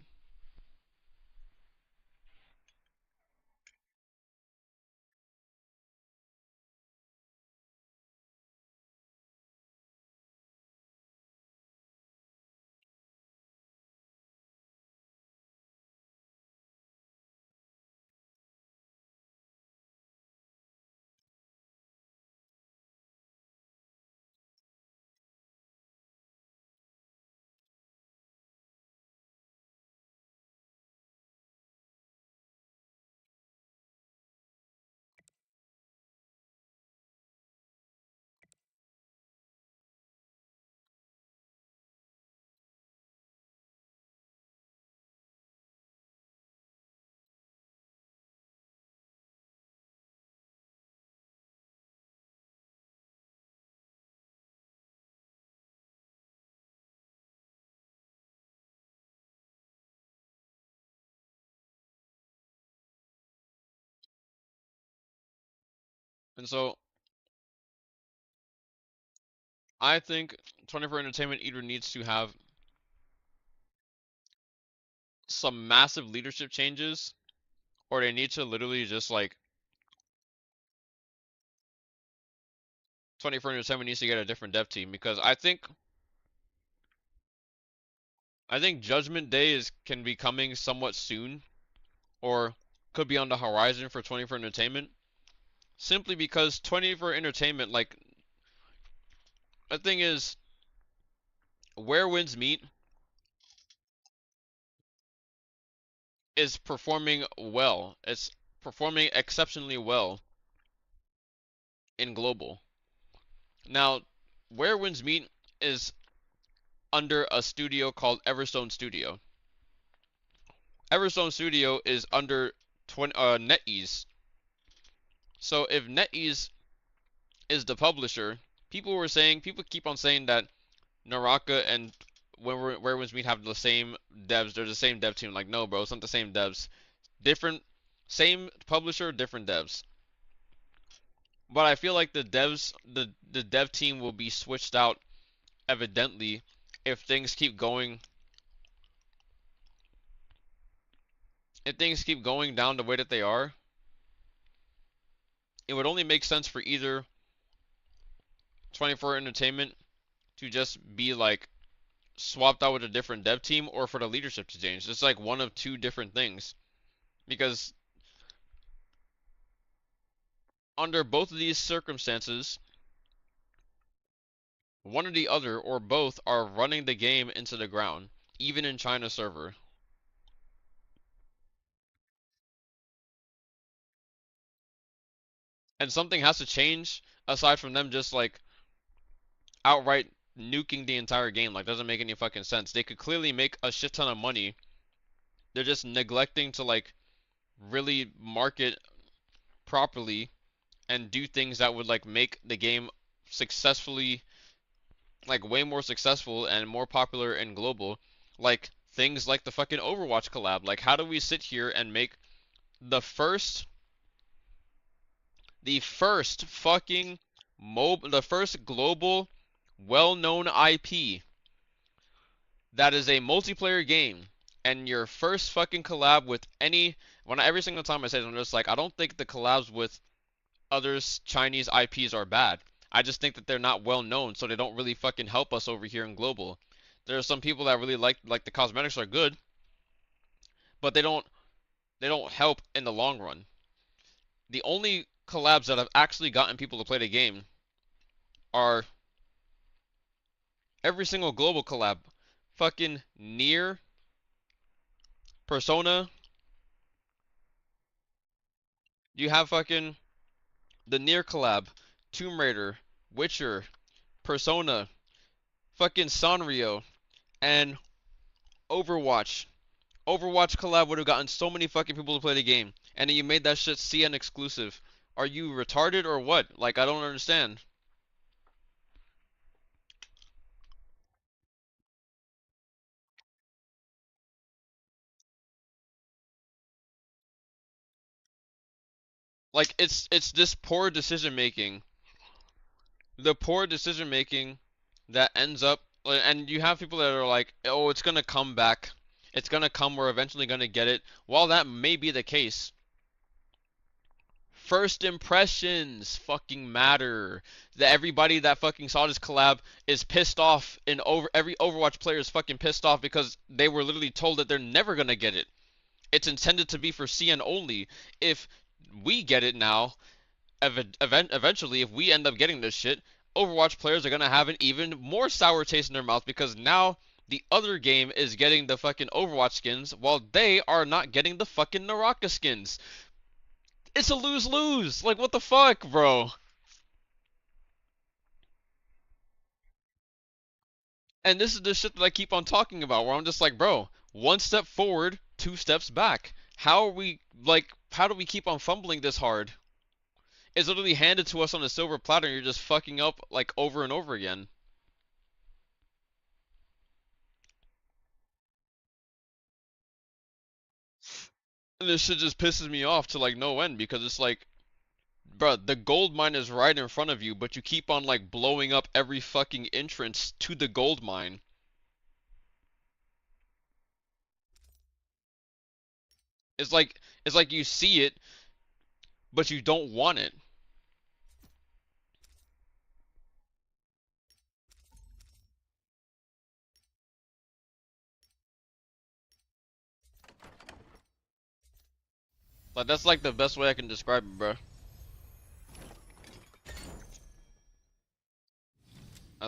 And so I think 24 Entertainment either needs to have some massive leadership changes, or they need to literally just like 24 Entertainment needs to get a different dev team, because I think Judgment Day can be coming somewhat soon, or could be on the horizon for 24 Entertainment, simply because 24 Entertainment, like, the thing is, Where Winds Meet is performing well. It's performing exceptionally well in global. Now, Where Winds Meet is under a studio called Everstone Studio. Everstone Studio is under NetEase. So if NetEase is the publisher, people keep on saying that Naraka and Where Winds Meet have the same devs. They're the same dev team. Like, no, bro, it's not the same devs. Same publisher, different devs. But I feel like the dev team will be switched out evidently if things keep going. If things keep going down the way that they are, it would only make sense for either 24 Entertainment to just be like swapped out with a different dev team, or for the leadership to change. It's like one of two different things. Because under both of these circumstances, one or the other or both are running the game into the ground, even in China server. And something has to change aside from them just like outright nuking the entire game. Like, doesn't make any fucking sense. They could clearly make a shit ton of money. They're just neglecting to like really market properly and do things that would like make the game successfully, like way more successful and more popular and global. Like things like the fucking Overwatch collab. Like, how do we sit here and make the first fucking the first global well-known IP that is a multiplayer game, and your first fucking collab with every single time I say it, I'm just like, I don't think the collabs with other Chinese IPs are bad. I just think that they're not well known, so they don't really fucking help us over here in global. There are some people that really like the cosmetics are good, but they don't help in the long run. The only collabs that have actually gotten people to play the game are every single global collab. Fucking Nier, Persona. You have fucking the Nier collab, Tomb Raider, Witcher, Persona, fucking Sanrio, and Overwatch. Overwatch collab would have gotten so many fucking people to play the game, and then you made that shit CN exclusive. Are you retarded or what? Like, I don't understand. Like, it's this poor decision making. The poor decision making that ends up, and you have people that are like, oh, it's gonna come back. It's gonna come, we're eventually gonna get it. While that may be the case, first impressions fucking matter. That everybody that fucking saw this collab is pissed off, and every Overwatch player is fucking pissed off because they were literally told that they're never gonna get it. It's intended to be for CN only. If we get it now, eventually, if we end up getting this shit, Overwatch players are gonna have an even more sour taste in their mouth because now the other game is getting the fucking Overwatch skins while they are not getting the fucking Naraka skins. It's a lose-lose. Like, what the fuck, bro? And this is the shit that I keep on talking about, where I'm just like, bro, one step forward, two steps back. How are we, like, how do we keep on fumbling this hard? It's literally handed to us on a silver platter, and you're just fucking up, like, over and over again. And this shit just pisses me off to, like, no end, because it's like, bruh, the gold mine is right in front of you, but you keep on, like, blowing up every fucking entrance to the gold mine. It's like you see it, but you don't want it. Like, that's like the best way I can describe it, bro.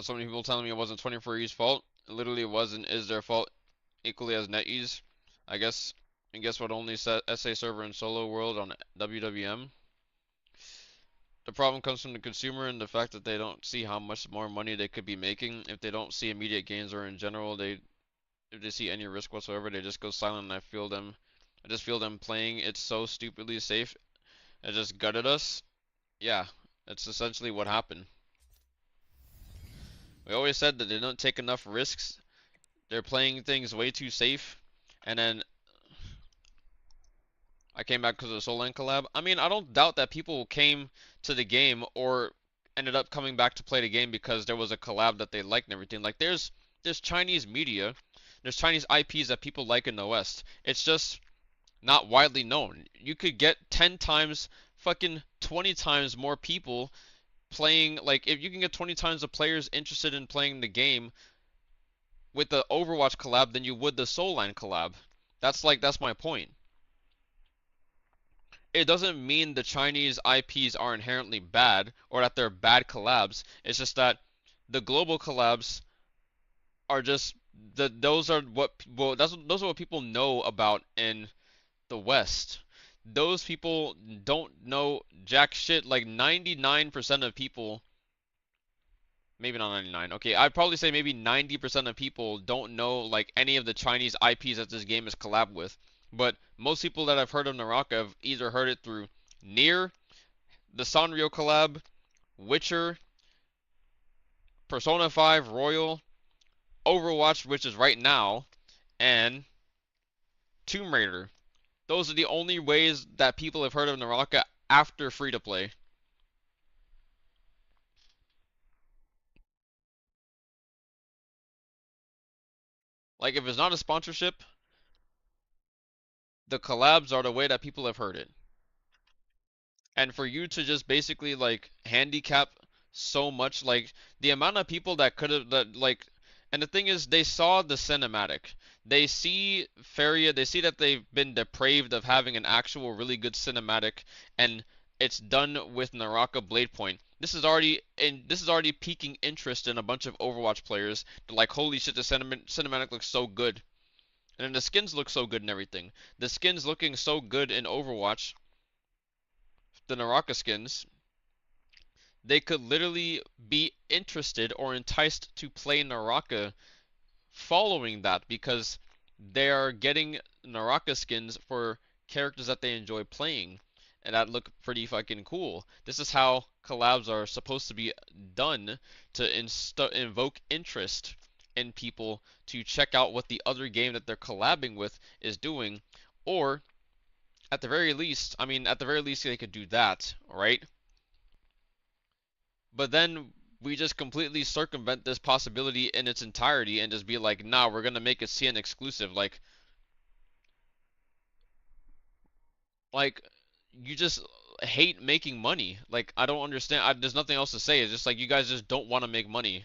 So many people telling me it wasn't 24E's fault. Literally, it wasn't. Is their fault equally as NetEase? I guess. And guess what? Only SA server in solo world on WWM. The problem comes from the consumer and the fact that they don't see how much more money they could be making. If they don't see immediate gains, or in general, if they see any risk whatsoever, they just go silent. And I just feel them playing it so stupidly safe. It just gutted us. Yeah, that's essentially what happened. We always said that they don't take enough risks. They're playing things way too safe. And then I came back because of the Soul Lane collab. I mean, I don't doubt that people came to the game or ended up coming back to play the game because there was a collab that they liked and everything. Like, there's Chinese media, there's Chinese IPs that people like in the West. It's just not widely known. You could get 10 times, fucking 20 times more people playing. Like, if you can get 20 times the players interested in playing the game with the Overwatch collab than you would the Soul Line collab. That's my point. It doesn't mean the Chinese IPs are inherently bad or that they're bad collabs. It's just that the global collabs are just those are what people know about in the West. Those people don't know jack shit. Like 99% of people, maybe not 99. Okay, I'd probably say maybe 90% of people don't know like any of the Chinese IPs that this game is collab with. But most people that I've heard of Naraka have either heard it through Nier, the Sanrio collab, Witcher, Persona 5 Royal, Overwatch, which is right now, and Tomb Raider. Those are the only ways that people have heard of Naraka after free-to-play. Like, if it's not a sponsorship, the collabs are the way that people have heard it. And for you to just basically, like, handicap so much, like, the amount of people that could have, and the thing is, they saw the cinematic. They see Feria, they see that they've been depraved of having an actual really good cinematic, and it's done with Naraka Blade Point. This is already piquing interest in a bunch of Overwatch players. They're like, holy shit, the cinematic looks so good. And then the skins look so good and everything. The skins looking so good in Overwatch, the Naraka skins, they could literally be interested or enticed to play Naraka following that, because they are getting Naraka skins for characters that they enjoy playing and that look pretty fucking cool. This is how collabs are supposed to be done to invoke interest in people to check out what the other game that they're collabing with is doing, or at the very least, I mean, at the very least they could do that, right? But then we just completely circumvent this possibility in its entirety and just be like, nah, we're gonna make it CN exclusive. Like, you just hate making money. Like, I don't understand. There's nothing else to say. It's just like you guys just don't want to make money.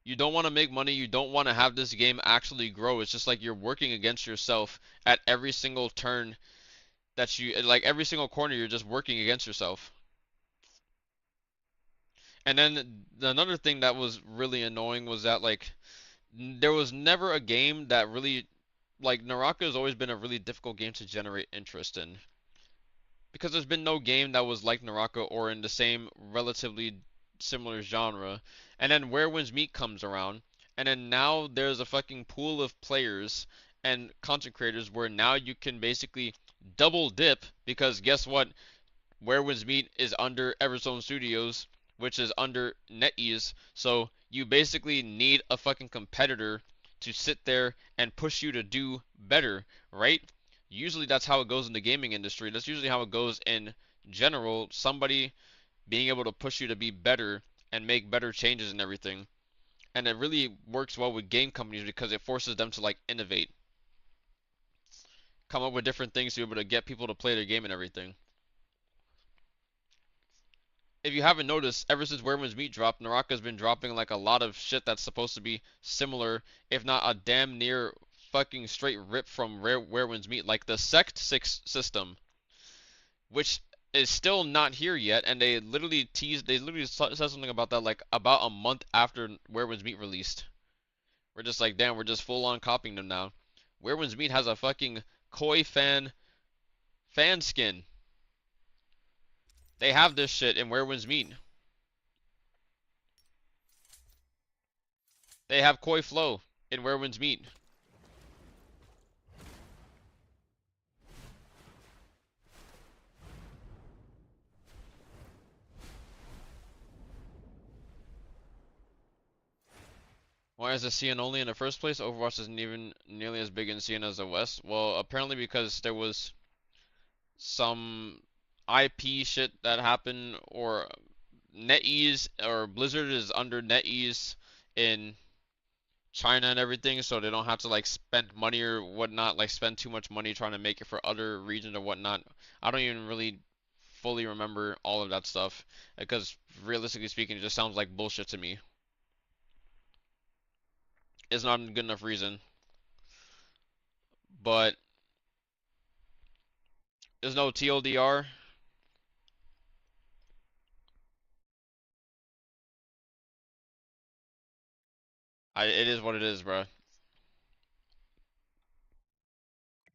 You don't want to make money. You don't want to have this game actually grow. It's just like you're working against yourself at every single turn that you, like every single corner, you're just working against yourself. And then another thing that was really annoying was that like there was never a game that really, like, Naraka has always been a really difficult game to generate interest in. Because there's been no game that was like Naraka or in the same relatively similar genre. And then Where Winds Meet comes around, and then now there's a fucking pool of players and content creators where now you can basically double dip, because guess what? Where Winds Meet is under Everzone Studios, which is under NetEase, so you basically need a fucking competitor to sit there and push you to do better, right? Usually that's how it goes in the gaming industry. That's usually how it goes in general. Somebody being able to push you to be better and make better changes and everything. And it really works well with game companies because it forces them to like innovate. Come up with different things to be able to get people to play their game and everything. If you haven't noticed, ever since Where Winds Meet dropped, Naraka's been dropping like a lot of shit that's supposed to be similar, if not a damn near fucking straight rip from Where Winds Meet, like the Sect 6 system, which is still not here yet, and they literally said something about that like about a month after Where Winds Meet released. We're just like, damn, we're just full on copying them now. Where Winds Meet has a fucking Koi fan skin. They have this shit in Where Winds Meet. They have Koi Flow in Where Winds Meet. Why is it CN only in the first place? Overwatch isn't even nearly as big in CN as the West. Well, apparently because there was some IP shit that happened, or NetEase or Blizzard is under NetEase in China and everything, so they don't have to like spend money or whatnot, like spend too much money trying to make it for other regions or whatnot. I don't even really fully remember all of that stuff because realistically speaking, it just sounds like bullshit to me. It's not a good enough reason. But there's no TLDR. It is what it is, bro.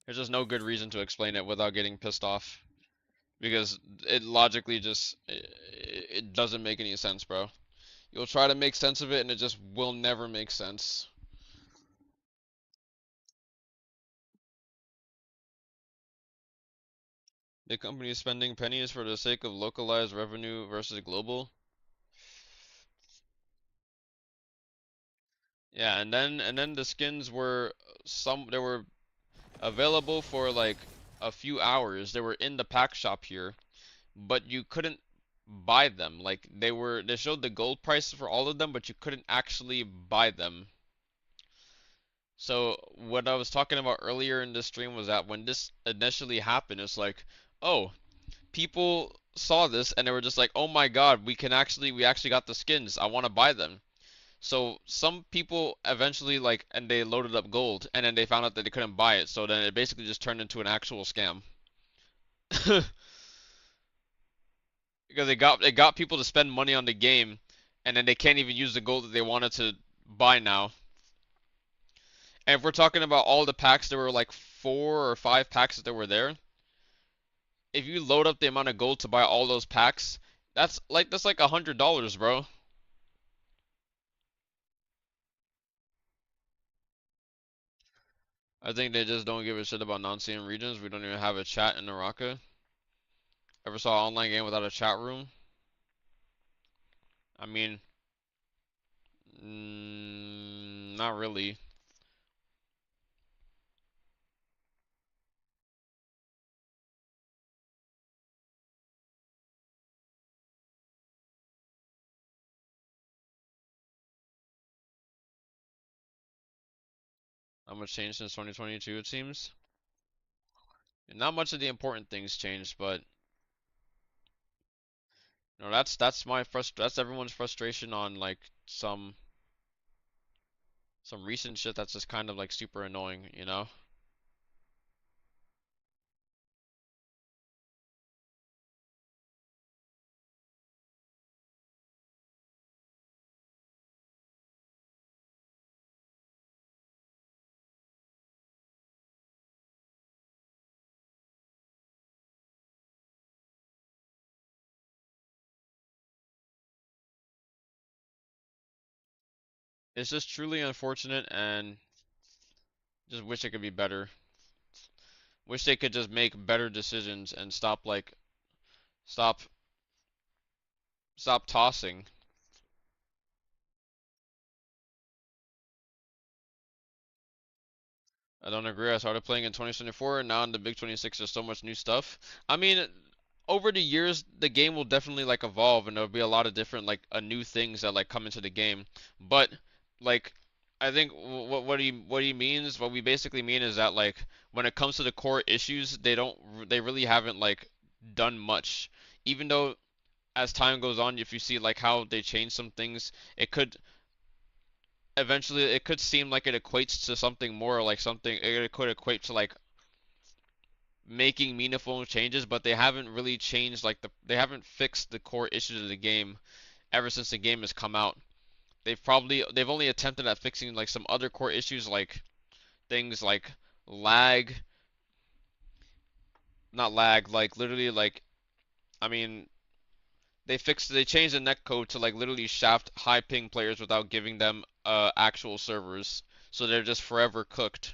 There's just no good reason to explain it without getting pissed off. Because it logically just, it doesn't make any sense, bro. You'll try to make sense of it and it just will never make sense. The company is spending pennies for the sake of localized revenue versus global. Yeah, and then the skins were they were available for like a few hours. They were in the pack shop here, but you couldn't buy them. Like they showed the gold prices for all of them, but you couldn't actually buy them. So what I was talking about earlier in this stream was that when this initially happened, it's like, oh, people saw this and they were just like, oh my god, we actually got the skins. I want to buy them. So some people eventually like, and they loaded up gold, and then they found out that they couldn't buy it. So then it basically just turned into an actual scam. Because it got people to spend money on the game, and then they can't even use the gold that they wanted to buy now. And if we're talking about all the packs, there were like 4 or 5 packs that were there. If you load up the amount of gold to buy all those packs, that's like $100, bro. I think they just don't give a shit about non-CM regions. We don't even have a chat in Naraka. Ever saw an online game without a chat room? I mean, not really. Not much changed since 2022, it seems. And not much of the important things changed, but you know, that's everyone's frustration on like some recent shit that's just kind of like super annoying, you know? It's just truly unfortunate and just wish it could be better. Wish they could just make better decisions and stop stop tossing. I don't agree. I started playing in 2024 and now in the Big 26 there's so much new stuff. I mean, over the years the game will definitely like evolve and there'll be a lot of different like new things that like come into the game. But like I think what we basically mean is that like when it comes to the core issues, they really haven't like done much. Even though as time goes on, if you see like how they change some things, it could seem like it equates to something more, like something it could equate to like making meaningful changes, but they haven't really changed like they haven't fixed the core issues of the game ever since the game has come out. They've only attempted at fixing like some other core issues like things like lag, not lag, like literally like I mean they changed the netcode to like literally shaft high ping players without giving them actual servers, so they're just forever cooked.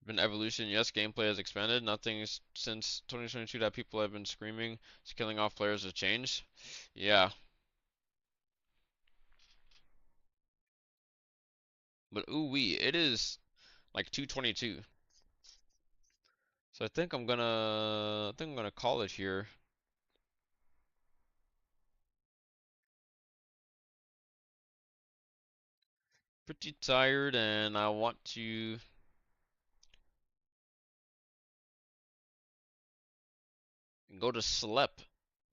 Been evolution, yes, gameplay has expanded. Nothing since 2022 that people have been screaming is killing off players has changed. Yeah. But ooh wee, it is like 2:22. So I think I'm gonna call it here. Pretty tired and I want to go to sleep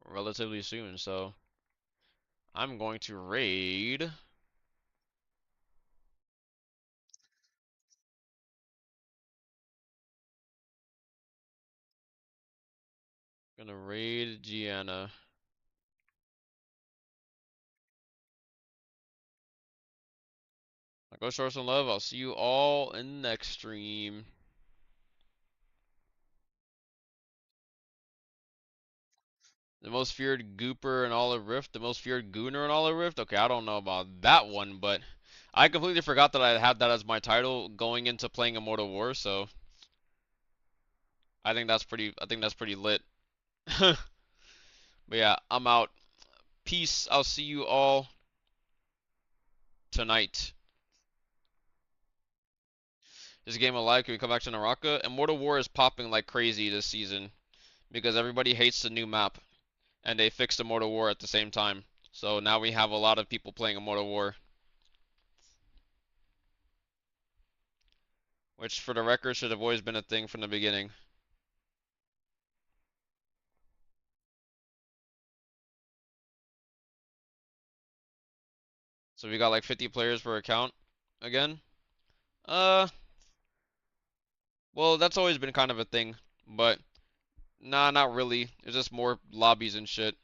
relatively soon, so I'm going to raid. Gonna raid Gianna. Go show some love. I'll see you all in the next stream. The most feared Gooper in all of Rift. The most feared Gooner in all of Rift. Okay, I don't know about that one, but I completely forgot that I had that as my title going into playing Immortal War. So I think that's pretty lit. But yeah, I'm out. Peace. I'll see you all tonight. Is the game alive? Can we come back to Naraka? Immortal War is popping like crazy this season because everybody hates the new map, and they fixed Immortal War at the same time. So now we have a lot of people playing Immortal War. Which, for the record, should have always been a thing from the beginning. So we got like 50 players per account again. Well, that's always been kind of a thing, but nah, not really. It's just more lobbies and shit.